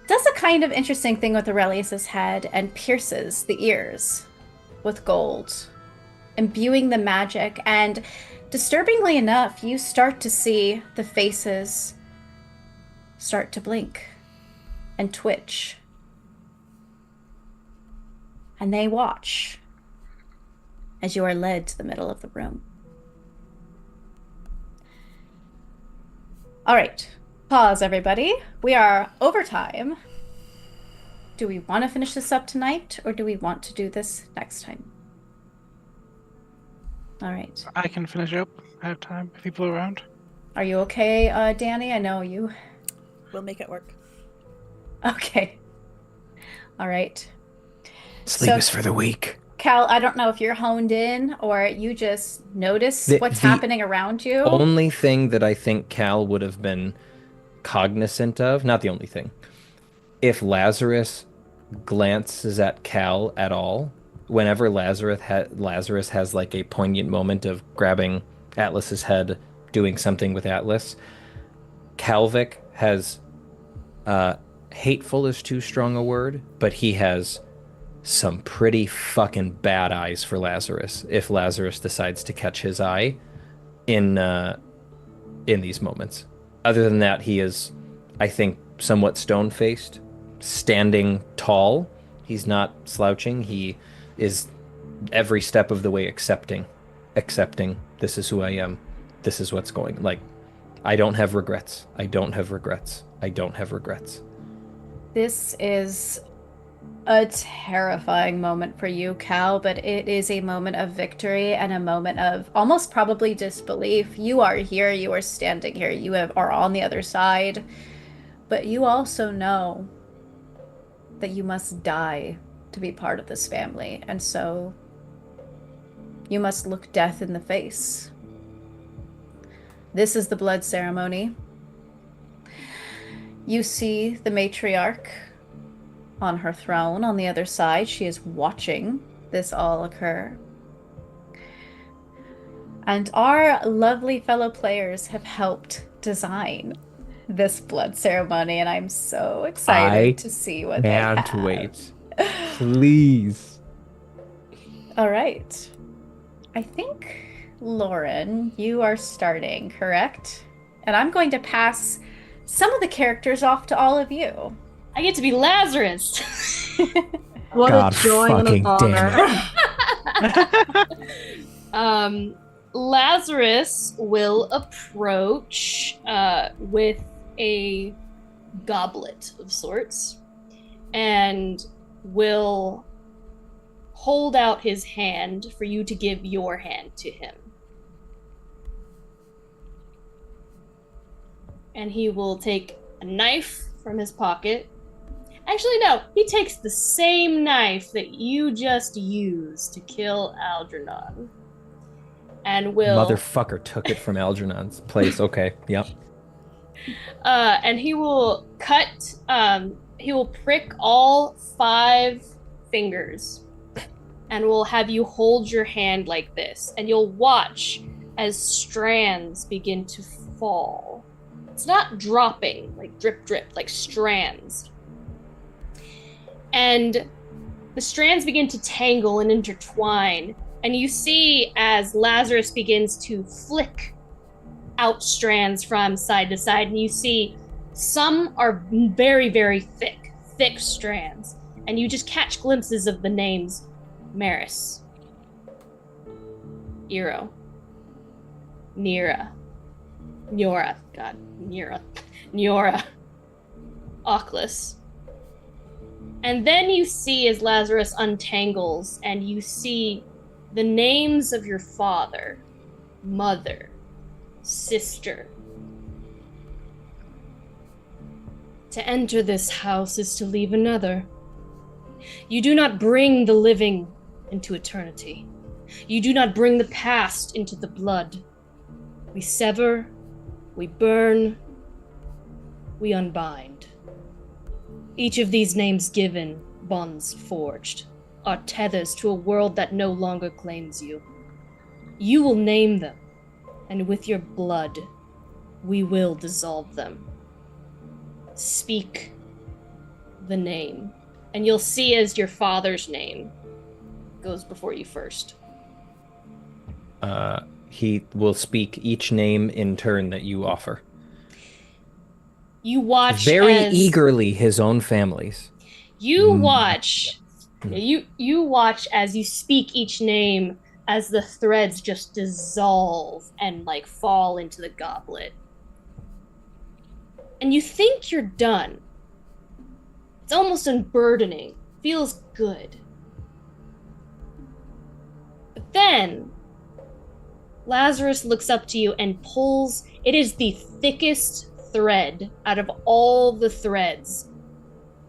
does a kind of interesting thing with Aurelius's head and pierces the ears with gold, imbuing the magic, and disturbingly enough, you start to see the faces start to blink and twitch. And they watch as you are led to the middle of the room. All right, pause, everybody. We are over time. Do we want to finish this up tonight, or do we want to do this next time? All right. I can finish up. I have time if people are around. Are you okay, Danny? I know you. We'll make it work. Okay. All right. Sleep is for the weak. Cal, I don't know if you're honed in or you just notice what's happening around you. Only thing that I think Cal would have been cognizant of, not the only thing, if Lazarus glances at Cal at all, whenever Lazarus has like a poignant moment of grabbing Atlas's head, doing something with Atlas, Calvic has, hateful is too strong a word, but he has some pretty fucking bad eyes for Lazarus if Lazarus decides to catch his eye in these moments. Other than that, he is, I think, somewhat stone-faced, standing tall. He's not slouching. He is every step of the way accepting. This is who I am. This is what's going. Like, I don't have regrets. I don't have regrets. I don't have regrets. This is a terrifying moment for you, Cal, but it is a moment of victory and a moment of almost probably disbelief. You are here, you are standing here, are on the other side, but you also know that you must die to be part of this family, and so you must look death in the face. This is the blood ceremony. You see the matriarch on her throne on the other side. She is watching this all occur. And our lovely fellow players have helped design this blood ceremony, and I'm so excited to see what they have. Can't wait. Please. All right. I think, Lauren, you are starting, correct? And I'm going to pass some of the characters off to all of you. I get to be Lazarus. What God a joy and fucking an honor. Lazarus will approach with a goblet of sorts and will hold out his hand for you to give your hand to him. And he will take a knife from his pocket. Actually, no, he takes the same knife that you just used to kill Algernon. And will... Motherfucker took it from Algernon's place. Okay, yep. And he will cut, he will prick all 5 fingers and will have you hold your hand like this. And you'll watch as strands begin to fall. It's not dropping, like drip, drip, like strands. And the strands begin to tangle and intertwine. And you see as Lazarus begins to flick out strands from side to side. And you see some are very, very thick strands. And you just catch glimpses of the names Maris, Eero, Nora, Oclus. And then you see as Lazarus untangles, and you see the names of your father, mother, sister. To enter this house is to leave another. You do not bring the living into eternity. You do not bring the past into the blood. We sever, we burn, we unbind. Each of these names given, bonds forged, are tethers to a world that no longer claims you. You will name them, and with your blood, we will dissolve them. Speak the name, and you'll see as your father's name goes before you first. He will speak each name in turn that you offer. You watch very as eagerly his own family's. you watch. You watch as you speak each name as the threads just dissolve and like fall into the goblet. And you think you're done. It's almost unburdening. Feels good. But then Lazarus looks up to you and pulls. It is the thickest thread out of all the threads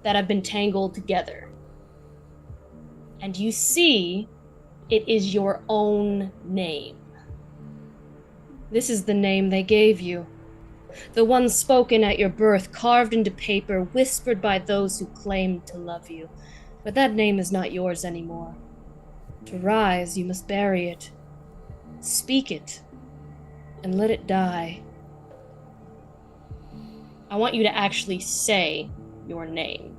that have been tangled together. And you see it is your own name. This is the name they gave you. The one spoken at your birth, carved into paper, whispered by those who claimed to love you. But that name is not yours anymore. To rise, you must bury it. Speak it, and let it die. I want you to actually say your name.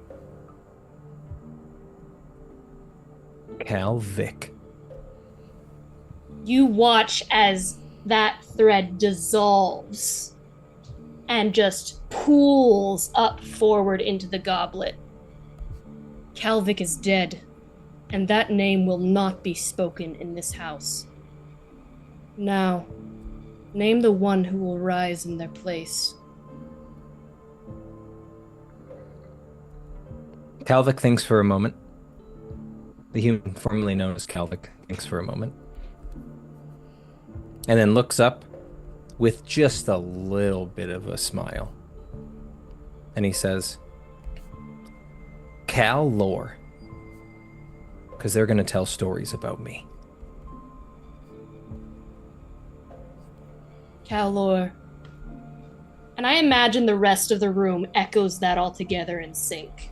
Calvic. You watch as that thread dissolves and just pools up forward into the goblet. Calvic is dead, and that name will not be spoken in this house. Now, name the one who will rise in their place. Calvic thinks for a moment. The human formerly known as Calvic thinks for a moment. And then looks up with just a little bit of a smile. And he says, Cal Lore. Because they're going to tell stories about me. Cal Lore. And I imagine the rest of the room echoes that all together in sync.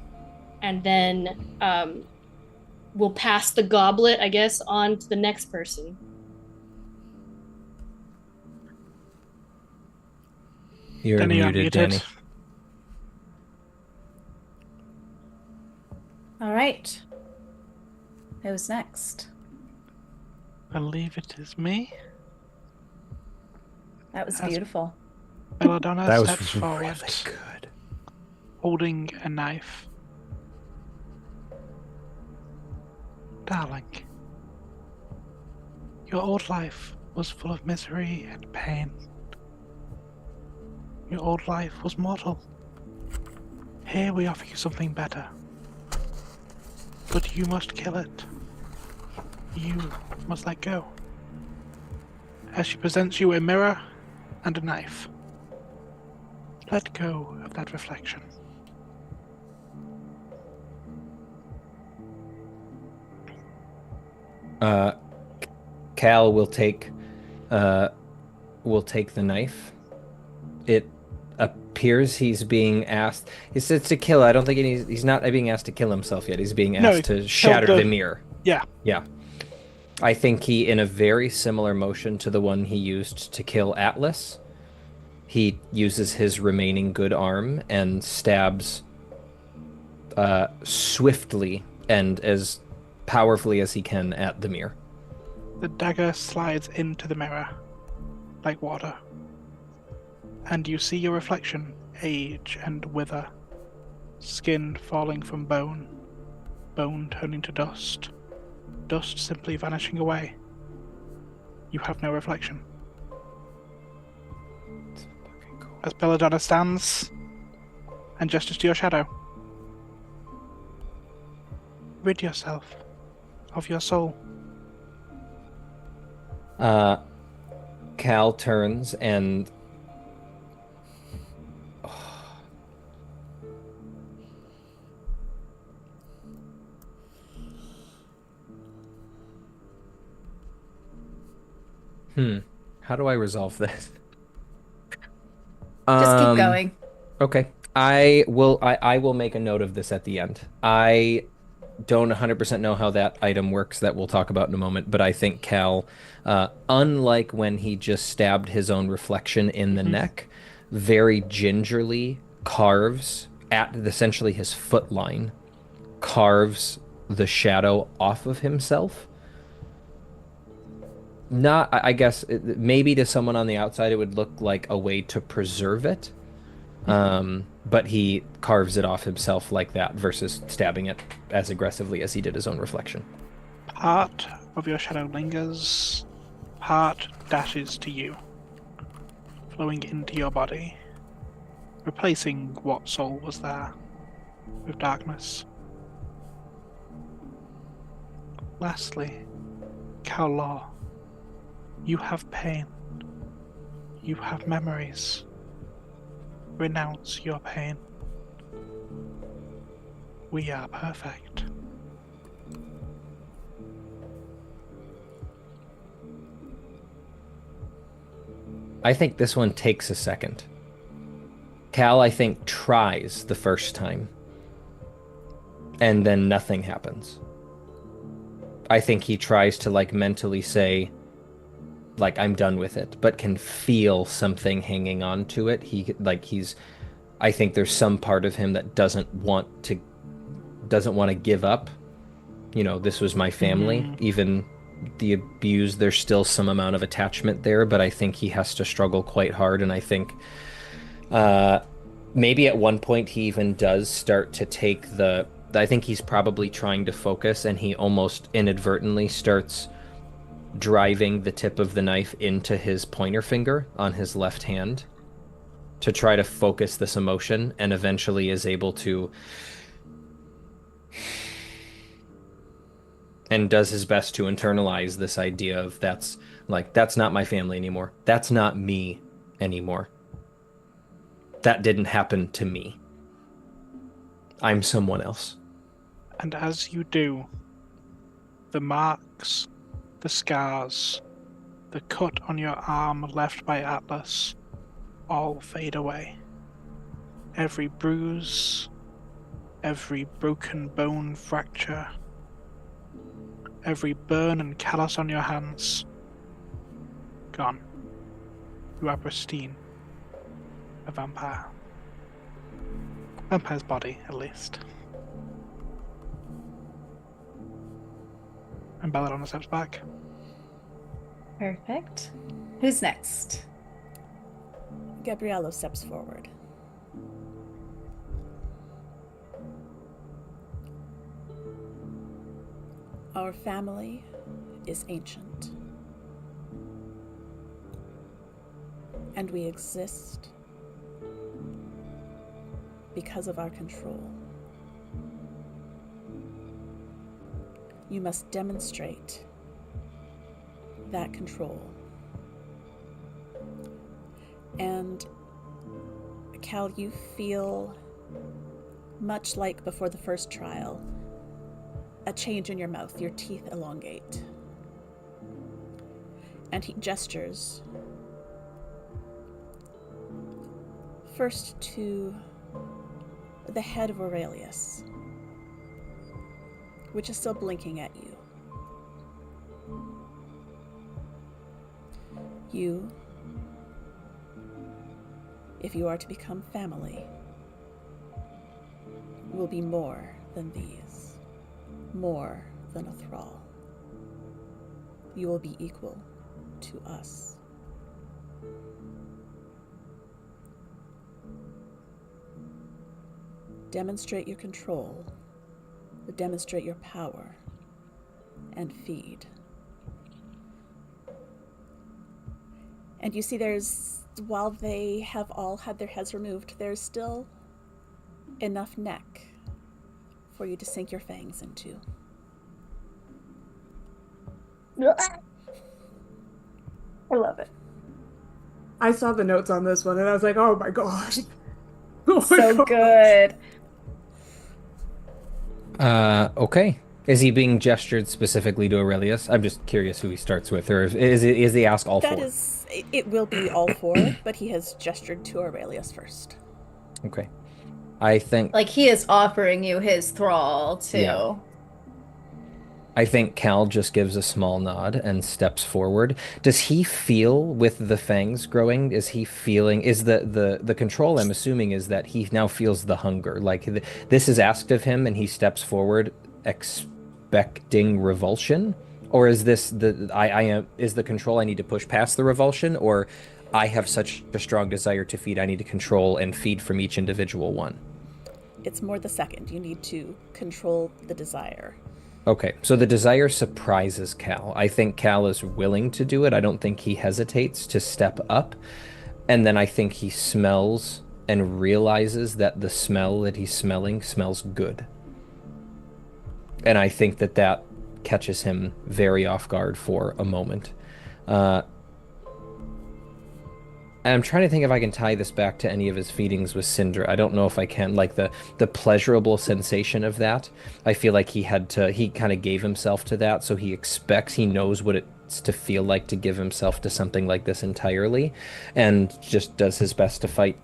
And then we'll pass the goblet, I guess, on to the next person. You're Danny, muted, Danny. All right. Who's next? I believe it is me. That was beautiful. Belladonna That was steps forward, really good. holding a knife. Darling, your old life was full of misery and pain. Your old life was mortal. Here we offer you something better. But you must kill it. You must let go. As she presents you a mirror and a knife. Let go of that reflection. Cal will take the knife. It appears he's being asked. He says to kill. I don't think he's not being asked to kill himself yet. He's being asked to shatter the mirror. Yeah. Yeah. I think he, in a very similar motion to the one he used to kill Atlas, he uses his remaining good arm and stabs swiftly and as powerfully as he can at the mirror. The dagger slides into the mirror like water, and you see your reflection age and wither, skin falling from bone, bone turning to dust, dust simply vanishing away. You have no reflection. As Belladonna stands and gestures to your shadow, rid yourself of your soul. Cal turns and how do I resolve this? Just keep going. Okay. I will make a note of this at the end. I don't 100% know how that item works that we'll talk about in a moment, but I think Cal, unlike when he just stabbed his own reflection in the neck, very gingerly carves at essentially his foot line, carves the shadow off of himself. Not, I guess, maybe to someone on the outside, it would look like a way to preserve it. But he carves it off himself like that versus stabbing it as aggressively as he did his own reflection. Part of your shadow lingers, part dashes to you, flowing into your body, replacing what soul was there with darkness. Lastly, Kaolaw, you have pain. You have memories. Renounce your pain. We are perfect. I think this one takes a second. Cal, I think, tries the first time, and then nothing happens. I think he tries to, like, mentally say, like, I'm done with it, but can feel something hanging on to it. I think there's some part of him that doesn't want to give up. You know, this was my family. Even the abuse, there's still some amount of attachment there, but I think he has to struggle quite hard. And I think maybe at one point he even does start to take I think he's probably trying to focus, and he almost inadvertently starts driving the tip of the knife into his pointer finger on his left hand to try to focus this emotion, and eventually is able to, and does his best to internalize this idea of that's not my family anymore. That's not me anymore. That didn't happen to me. I'm someone else. And as you do, the marks, the scars, the cut on your arm left by Atlas all fade away. Every bruise, every broken bone fracture, every burn and callus on your hands, gone. You are pristine. A vampire. Vampire's body, at least. And Belladonna steps back. Perfect. Who's next? Gabriello steps forward. Our family is ancient, and we exist because of our control. You must demonstrate that control. And Cal, you feel, much like before the first trial, a change in your mouth. Your teeth elongate. And he gestures first to the head of Aurelius, which is still blinking at you. You, if you are to become family, will be more than these, more than a thrall. You will be equal to us. Demonstrate your control, demonstrate your power, and feed. And you see while they have all had their heads removed, there's still enough neck for you to sink your fangs into. I love it. I saw the notes on this one and I was like, oh my gosh. Oh my So gosh. good. Okay. Is he being gestured specifically to Aurelius? I'm just curious who he starts with, or is he ask all four? It will be all four, but he has gestured to Aurelius first. Okay. I think... Like he is offering you his thrall, too. Yeah. I think Cal just gives a small nod and steps forward. Does he feel with the fangs growing? Is he feeling, is the control I'm assuming is that he now feels the hunger. Like this is asked of him and he steps forward expecting revulsion? Or is this I am is the control I need to push past the revulsion, or I have such a strong desire to feed I need to control and feed from each individual one? It's more the second. You need to control the desire. Okay, so the desire surprises Cal. I think Cal is willing to do it. I don't think he hesitates to step up. And then I think he smells and realizes that the smell that he's smelling smells good. And I think that that catches him very off guard for a moment. And I'm trying to think if I can tie this back to any of his feedings with Syndra. I don't know if I can. Like the pleasurable sensation of that. I feel like he kind of gave himself to that, so he knows what it's to feel like to give himself to something like this entirely, and just does his best to fight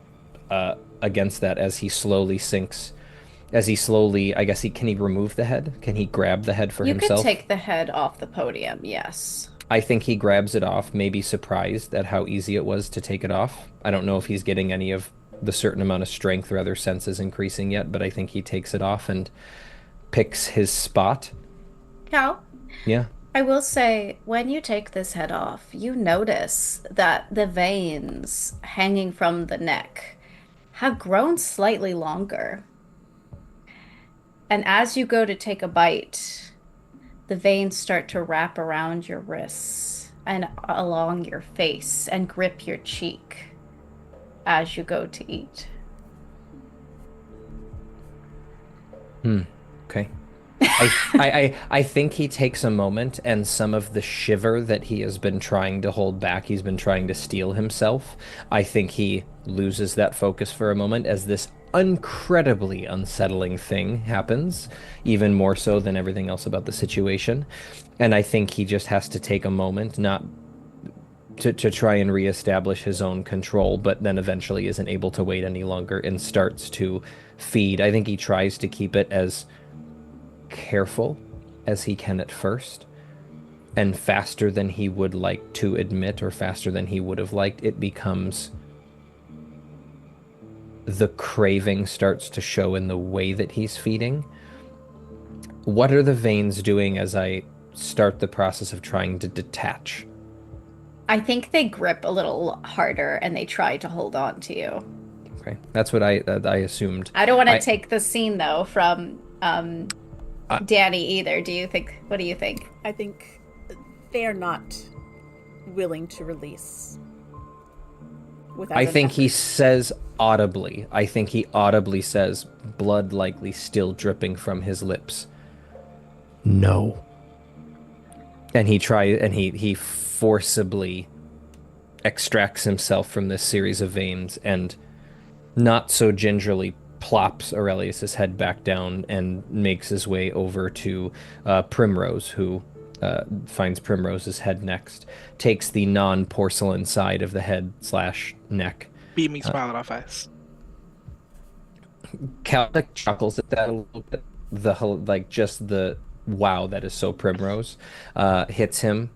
against that as he slowly sinks. I guess can he remove the head? Can he grab the head for himself? You could take the head off the podium, yes. I think he grabs it off, maybe surprised at how easy it was to take it off. I don't know if he's getting any of the certain amount of strength or other senses increasing yet, but I think he takes it off and picks his spot. Cal? Yeah. I will say, when you take this head off, you notice that the veins hanging from the neck have grown slightly longer. And as you go to take a bite, the veins start to wrap around your wrists and along your face and grip your cheek as you go to eat. Okay. I think he takes a moment, and some of the shiver that he has been trying to hold back, he's been trying to steel himself. I think he loses that focus for a moment as this incredibly unsettling thing happens, even more so than everything else about the situation. And I think he just has to take a moment, not to try and reestablish his own control, but then eventually isn't able to wait any longer and starts to feed. I think he tries to keep it as careful as he can at first, and faster than he would like to admit, or faster than he would have liked, it becomes the craving starts to show in the way that he's feeding. What are the veins doing as I start the process of trying to detach? I think they grip a little harder and they try to hold on to you. Okay, that's what I assumed. I don't want to take the scene though from Danny either. What do you think? I think they're not willing to release. I think he says audibly. I think he audibly says, blood likely still dripping from his lips, no. And he forcibly extracts himself from this series of veins and not so gingerly plops Aurelius's head back down and makes his way over to Primrose, who finds Primrose's head next, takes the non-porcelain side of the head / neck. Beaming smile on our face. Celtic chuckles at that a little bit. Just the wow, that is so Primrose, hits him,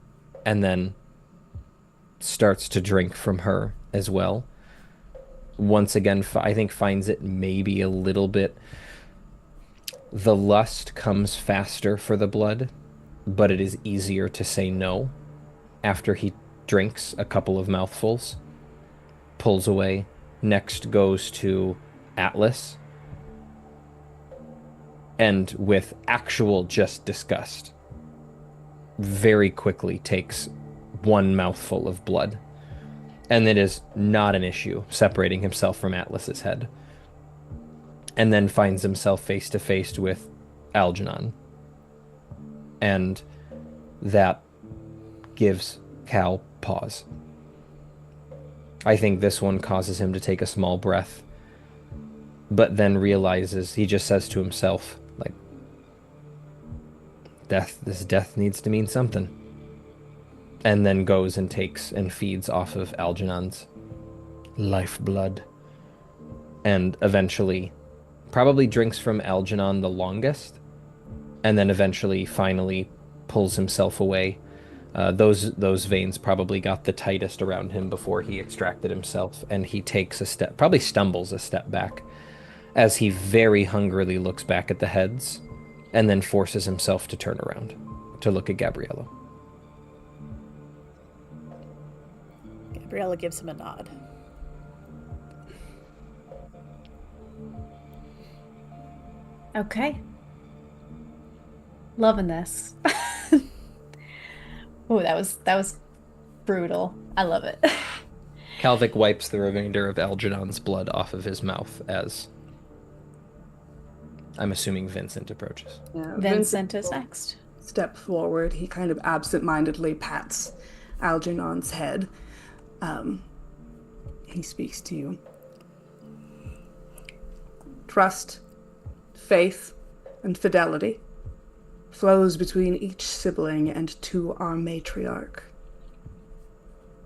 and then starts to drink from her as well. Once again, I think finds it maybe a little bit. The lust comes faster for the blood, but it is easier to say no after he drinks a couple of mouthfuls. Pulls away. Next goes to Atlas. And with actual just disgust, very quickly takes one mouthful of blood. And it is not an issue separating himself from Atlas's head. And then finds himself face to face with Algernon. And that gives Cal pause. I think this one causes him to take a small breath, but then realizes, he just says to himself, like, this death needs to mean something. And then goes and takes and feeds off of Algernon's lifeblood. And eventually, probably drinks from Algernon the longest, and then eventually, finally, pulls himself away. Those veins probably got the tightest around him before he extracted himself, and he takes a step, probably stumbles a step back, as he very hungrily looks back at the heads, and then forces himself to turn around to look at Gabriella. Gabriella gives him a nod. Okay. Loving this. Oh, that was brutal. I love it. Kalvik wipes the remainder of Algernon's blood off of his mouth as, I'm assuming, Vincent approaches. Yeah, Vincent is next. Step forward. He kind of absent-mindedly pats Algernon's head. He speaks to you. Trust, faith, and fidelity flows between each sibling and to our matriarch.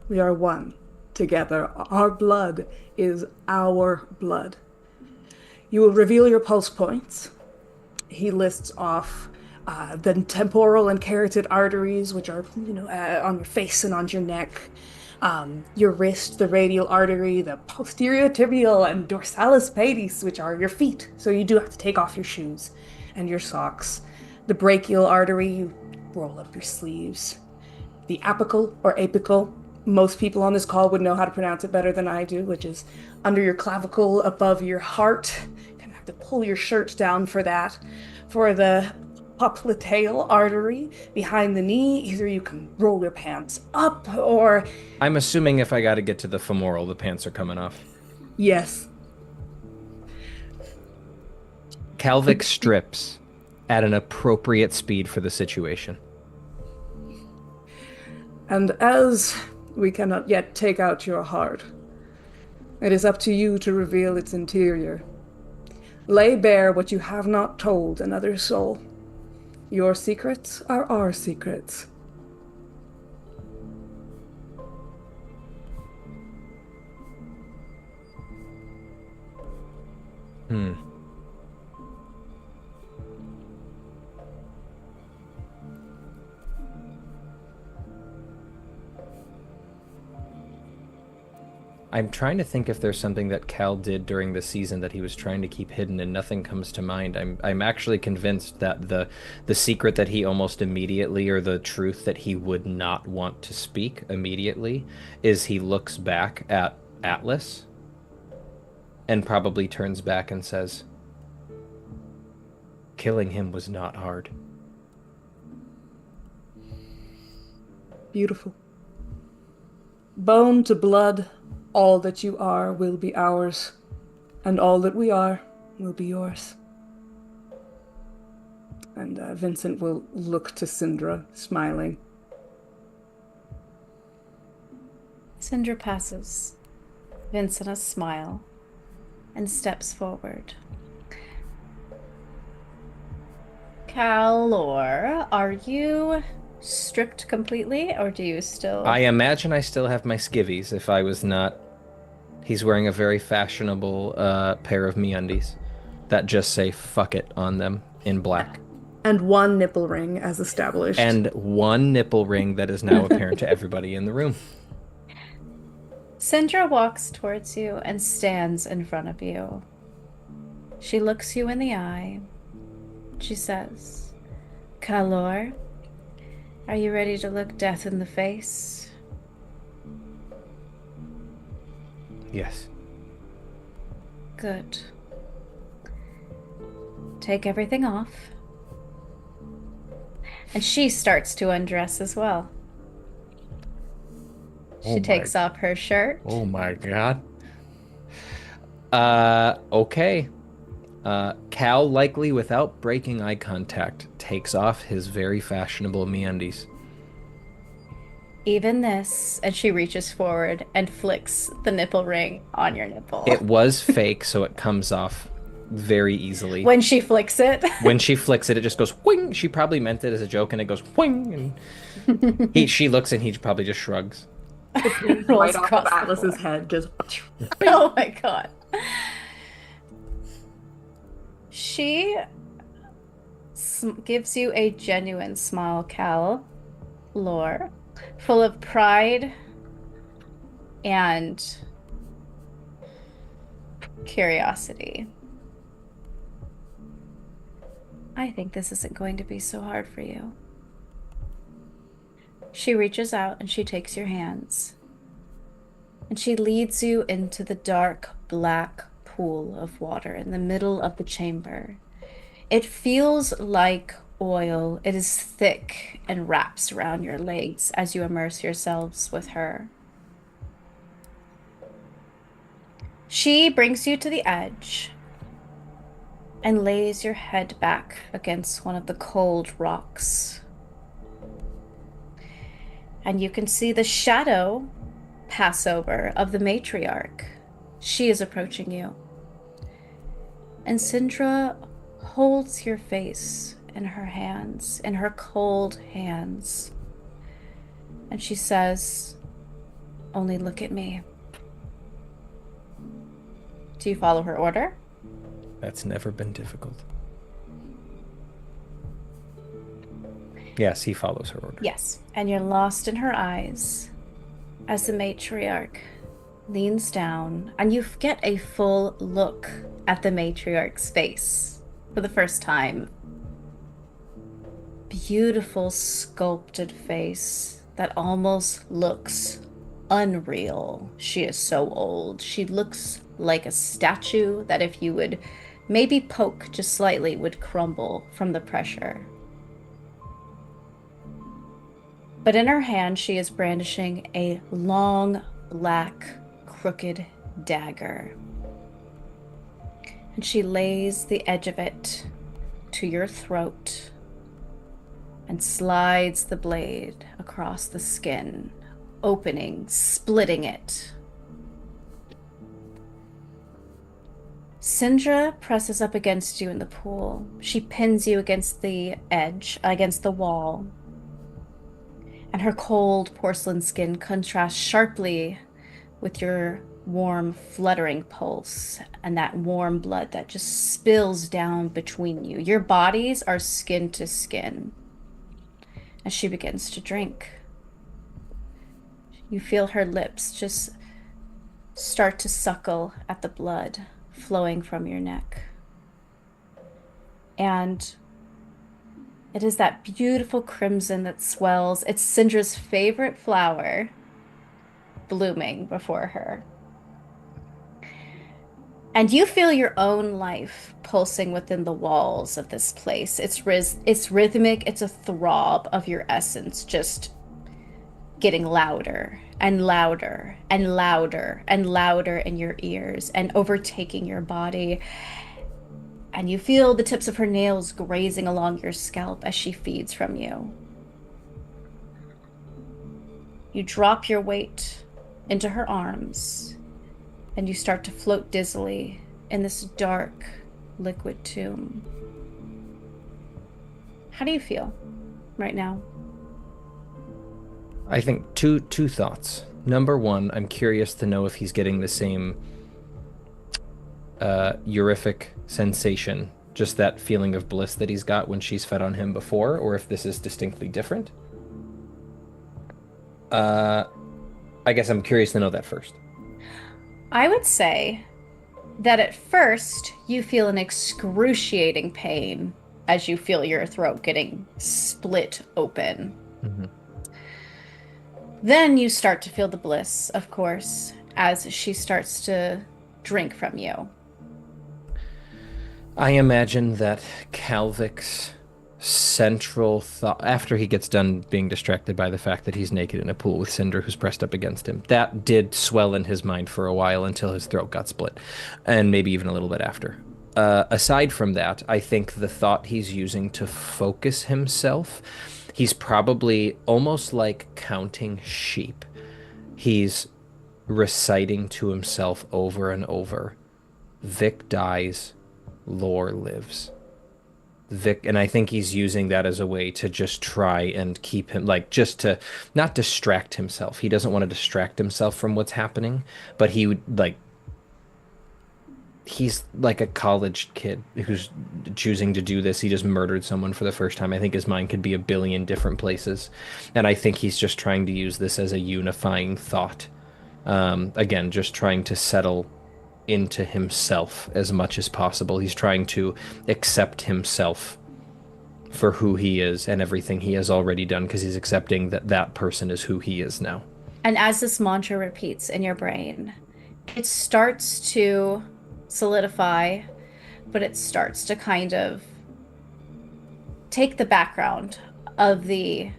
We are one together. Our blood is our blood. You will reveal your pulse points. He lists off the temporal and carotid arteries, which are, on your face and on your neck. Your wrist, the radial artery, the posterior tibial, and dorsalis pedis, which are your feet. So you do have to take off your shoes and your socks. The brachial artery, you roll up your sleeves. The apical or apical, most people on this call would know how to pronounce it better than I do, which is under your clavicle, above your heart. You're gonna have to pull your shirt down for that. For the popliteal artery behind the knee, either you can roll your pants up or... I'm assuming if I gotta get to the femoral, the pants are coming off. Yes. Kalvik strips at an appropriate speed for the situation. And as we cannot yet take out your heart, it is up to you to reveal its interior. Lay bare what you have not told another soul. Your secrets are our secrets. I'm trying to think if there's something that Cal did during the season that he was trying to keep hidden, and nothing comes to mind. I'm actually convinced that the secret that he almost immediately, or the truth that he would not want to speak immediately, is he looks back at Atlas and probably turns back and says, "Killing him was not hard." Beautiful. Bone to blood, all that you are will be ours, and all that we are will be yours. And Vincent will look to Syndra, smiling. Syndra passes Vincent a smile and steps forward. Calor, are you stripped completely, or do you still... I imagine I still have my skivvies if I was not. He's wearing a very fashionable pair of MeUndies that just say "fuck it" on them in black. And one nipple ring, as established. And one nipple ring that is now apparent to everybody in the room. Syndra walks towards you and stands in front of you. She looks you in the eye. She says, "Calor, are you ready to look death in the face?" Yes. Good. Take everything off. And she starts to undress as well. She takes off her shirt. Oh my god. Okay. Cal, likely without breaking eye contact, takes off his very fashionable MeUndies. Even this, and she reaches forward and flicks the nipple ring on your nipple. It was fake, so it comes off very easily. When she flicks it. When she flicks it, it just goes whing. She probably meant it as a joke, and it goes whing. And she looks, and he probably just shrugs. Right off of Atlas's head, just... Oh my god. She gives you a genuine smile, Cal. Lore, full of pride and curiosity. I think this isn't going to be so hard for you. She reaches out and she takes your hands. And she leads you into the dark, black pool of water in the middle of the chamber. It feels like oil. It is thick and wraps around your legs as you immerse yourselves with her. She brings you to the edge and lays your head back against one of the cold rocks. And you can see the shadow pass over of the matriarch. She is approaching you. And Sindra holds your face in her hands, in her cold hands. And she says, "Only look at me." Do you follow her order? That's never been difficult. Yes, he follows her order. Yes. And you're lost in her eyes as the matriarch leans down, and you get a full look at the matriarch's face for the first time. Beautiful sculpted face that almost looks unreal. She is so old. She looks like a statue that if you would maybe poke just slightly would crumble from the pressure. But in her hand, she is brandishing a long, black, crooked dagger. And she lays the edge of it to your throat and slides the blade across the skin, opening, splitting it. Sindra presses up against you in the pool. She pins you against the edge, against the wall. And her cold porcelain skin contrasts sharply with your warm, fluttering pulse and that warm blood that just spills down between you. Your bodies are skin to skin as she begins to drink. You feel her lips just start to suckle at the blood flowing from your neck. And it is that beautiful crimson that swells. It's Sindra's favorite flower blooming before her. And you feel your own life pulsing within the walls of this place. It's rhythmic. It's a throb of your essence just getting louder and louder and louder and louder in your ears and overtaking your body. And you feel the tips of her nails grazing along your scalp as she feeds from you. You drop your weight into her arms, and you start to float dizzily in this dark, liquid tomb. How do you feel right now? I think two thoughts. Number one, I'm curious to know if he's getting the same eurific sensation, just that feeling of bliss that he's got when she's fed on him before, or if this is distinctly different. I guess I'm curious to know that first. I would say that at first you feel an excruciating pain as you feel your throat getting split open. Mm-hmm. Then you start to feel the bliss, of course, as she starts to drink from you. I imagine that Calvic's central thought, after he gets done being distracted by the fact that he's naked in a pool with Cinder who's pressed up against him, that did swell in his mind for a while until his throat got split, and maybe even a little bit after. Aside from that, I think the thought he's using to focus himself, he's probably almost like counting sheep. He's reciting to himself over and over, Vic dies, Lore lives. Vic, and I think he's using that as a way to just try and keep him, like, just to not distract himself. He doesn't want to distract himself from what's happening, but he would, like, he's like a college kid who's choosing to do this. He just murdered someone for the first time. I think his mind could be a billion different places. And I think he's just trying to use this as a unifying thought. Again, just trying to settle into himself as much as possible. He's trying to accept himself for who he is and everything he has already done, because he's accepting that that person is who he is now. And as this mantra repeats in your brain, it starts to solidify, but it starts to kind of take the background of the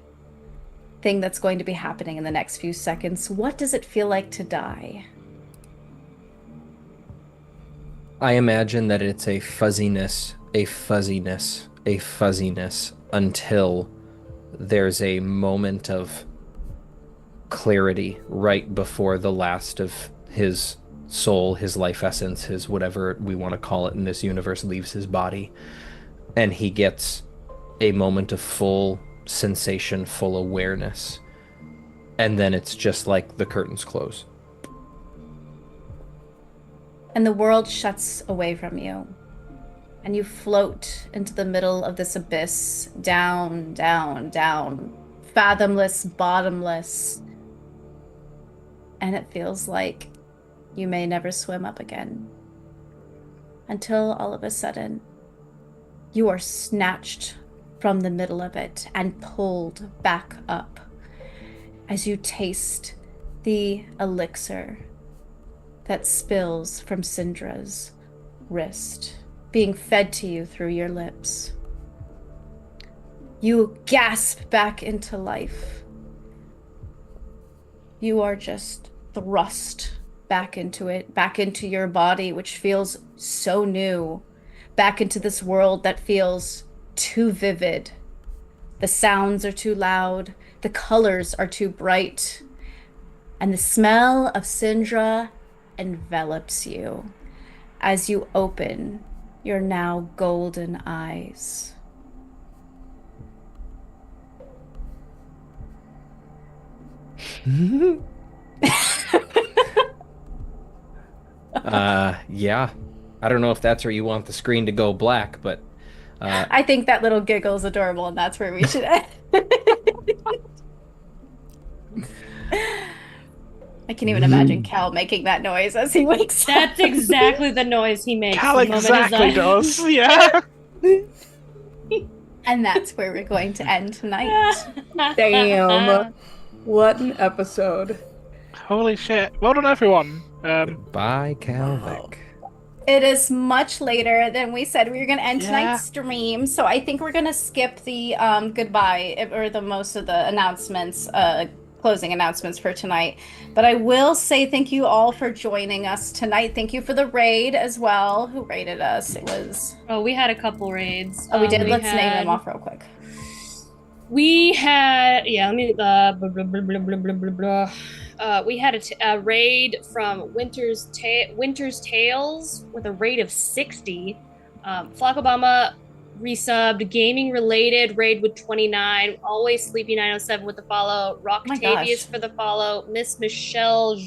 thing that's going to be happening in the next few seconds. What does it feel like to die? I imagine that it's a fuzziness until there's a moment of clarity right before the last of his soul, his life essence, his whatever we want to call it in this universe leaves his body. And he gets a moment of full sensation, full awareness. And then it's just like the curtains close. And the world shuts away from you. And you float into the middle of this abyss, down, down, down, fathomless, bottomless. And it feels like you may never swim up again. Until all of a sudden, you are snatched from the middle of it and pulled back up as you taste the elixir that spills from Syndra's wrist, being fed to you through your lips. You gasp back into life. You are just thrust back into it, back into your body, which feels so new, back into this world that feels too vivid. The sounds are too loud, the colors are too bright, and the smell of Syndra envelops you as you open your now golden eyes. Yeah. I don't know if that's where you want the screen to go black, but I think that little giggle is adorable, and that's where we should end. I can even imagine Cal making that noise as he wakes up. That's exactly the noise he makes. Cal the moment his exactly eyes- does. Yeah. And that's where we're going to end tonight. Damn. What an episode. Holy shit. Well done, everyone. bye, Calvic. It is much later than we said we were going to end Yeah. tonight's stream, so I think we're going to skip the goodbye or the most of the announcements, closing announcements for tonight. But I will say thank you all for joining us tonight. Thank you for the raid as well. Who raided us? It was... Oh, we had a couple raids. Oh, we did. Let's name had- them off real quick. We had, yeah, let me, blah, blah, blah, blah, blah, blah, blah, blah. We had a raid from Winter's Tales with a rate of 60. Flock Obama resubbed, gaming related raid with 29. Always Sleepy 907 with the follow. my Rocktavius gosh. for the follow. Miss Michelle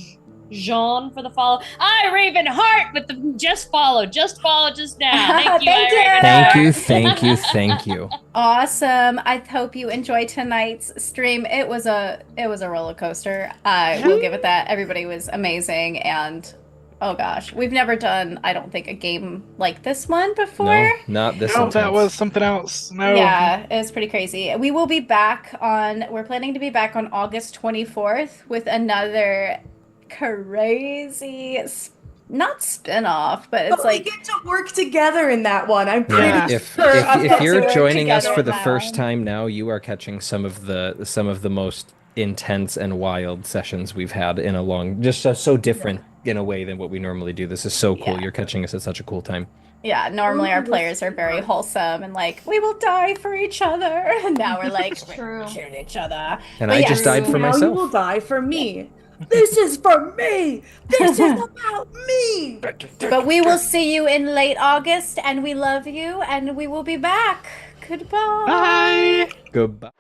Jean for the follow. I Raven Heart with the just follow just now. Thank you, Thank I you. Raven Thank Heart. you, thank you, thank you. Awesome. I hope you enjoyed tonight's stream. It was a roller coaster. I will give it that. Everybody was amazing, and oh gosh, we've never done, I don't think, a game like this one before. No, not this Oh, that intense. was something else. No. Yeah, it was pretty crazy. We will be back we're planning to be back on August 24th with another crazy, not spin-off, but it's But like, we get to work together in that one. I'm pretty Yeah. If sure. of if that. you're work joining us together for the now. first time now, you are catching some of the most intense and wild sessions we've had in a long, just so different in a way than what we normally do. This is so cool. Yeah. You're catching us at such a cool time. yeah, normally our Ooh, players are very wholesome and like, we will die for each other. And now we're like, True. we're killing each other. And But I yes. just died for Now myself. you will die for me. This is for me. This is about me. But we will see you in late August, and we love you, and we will be back. Goodbye. Bye. Goodbye.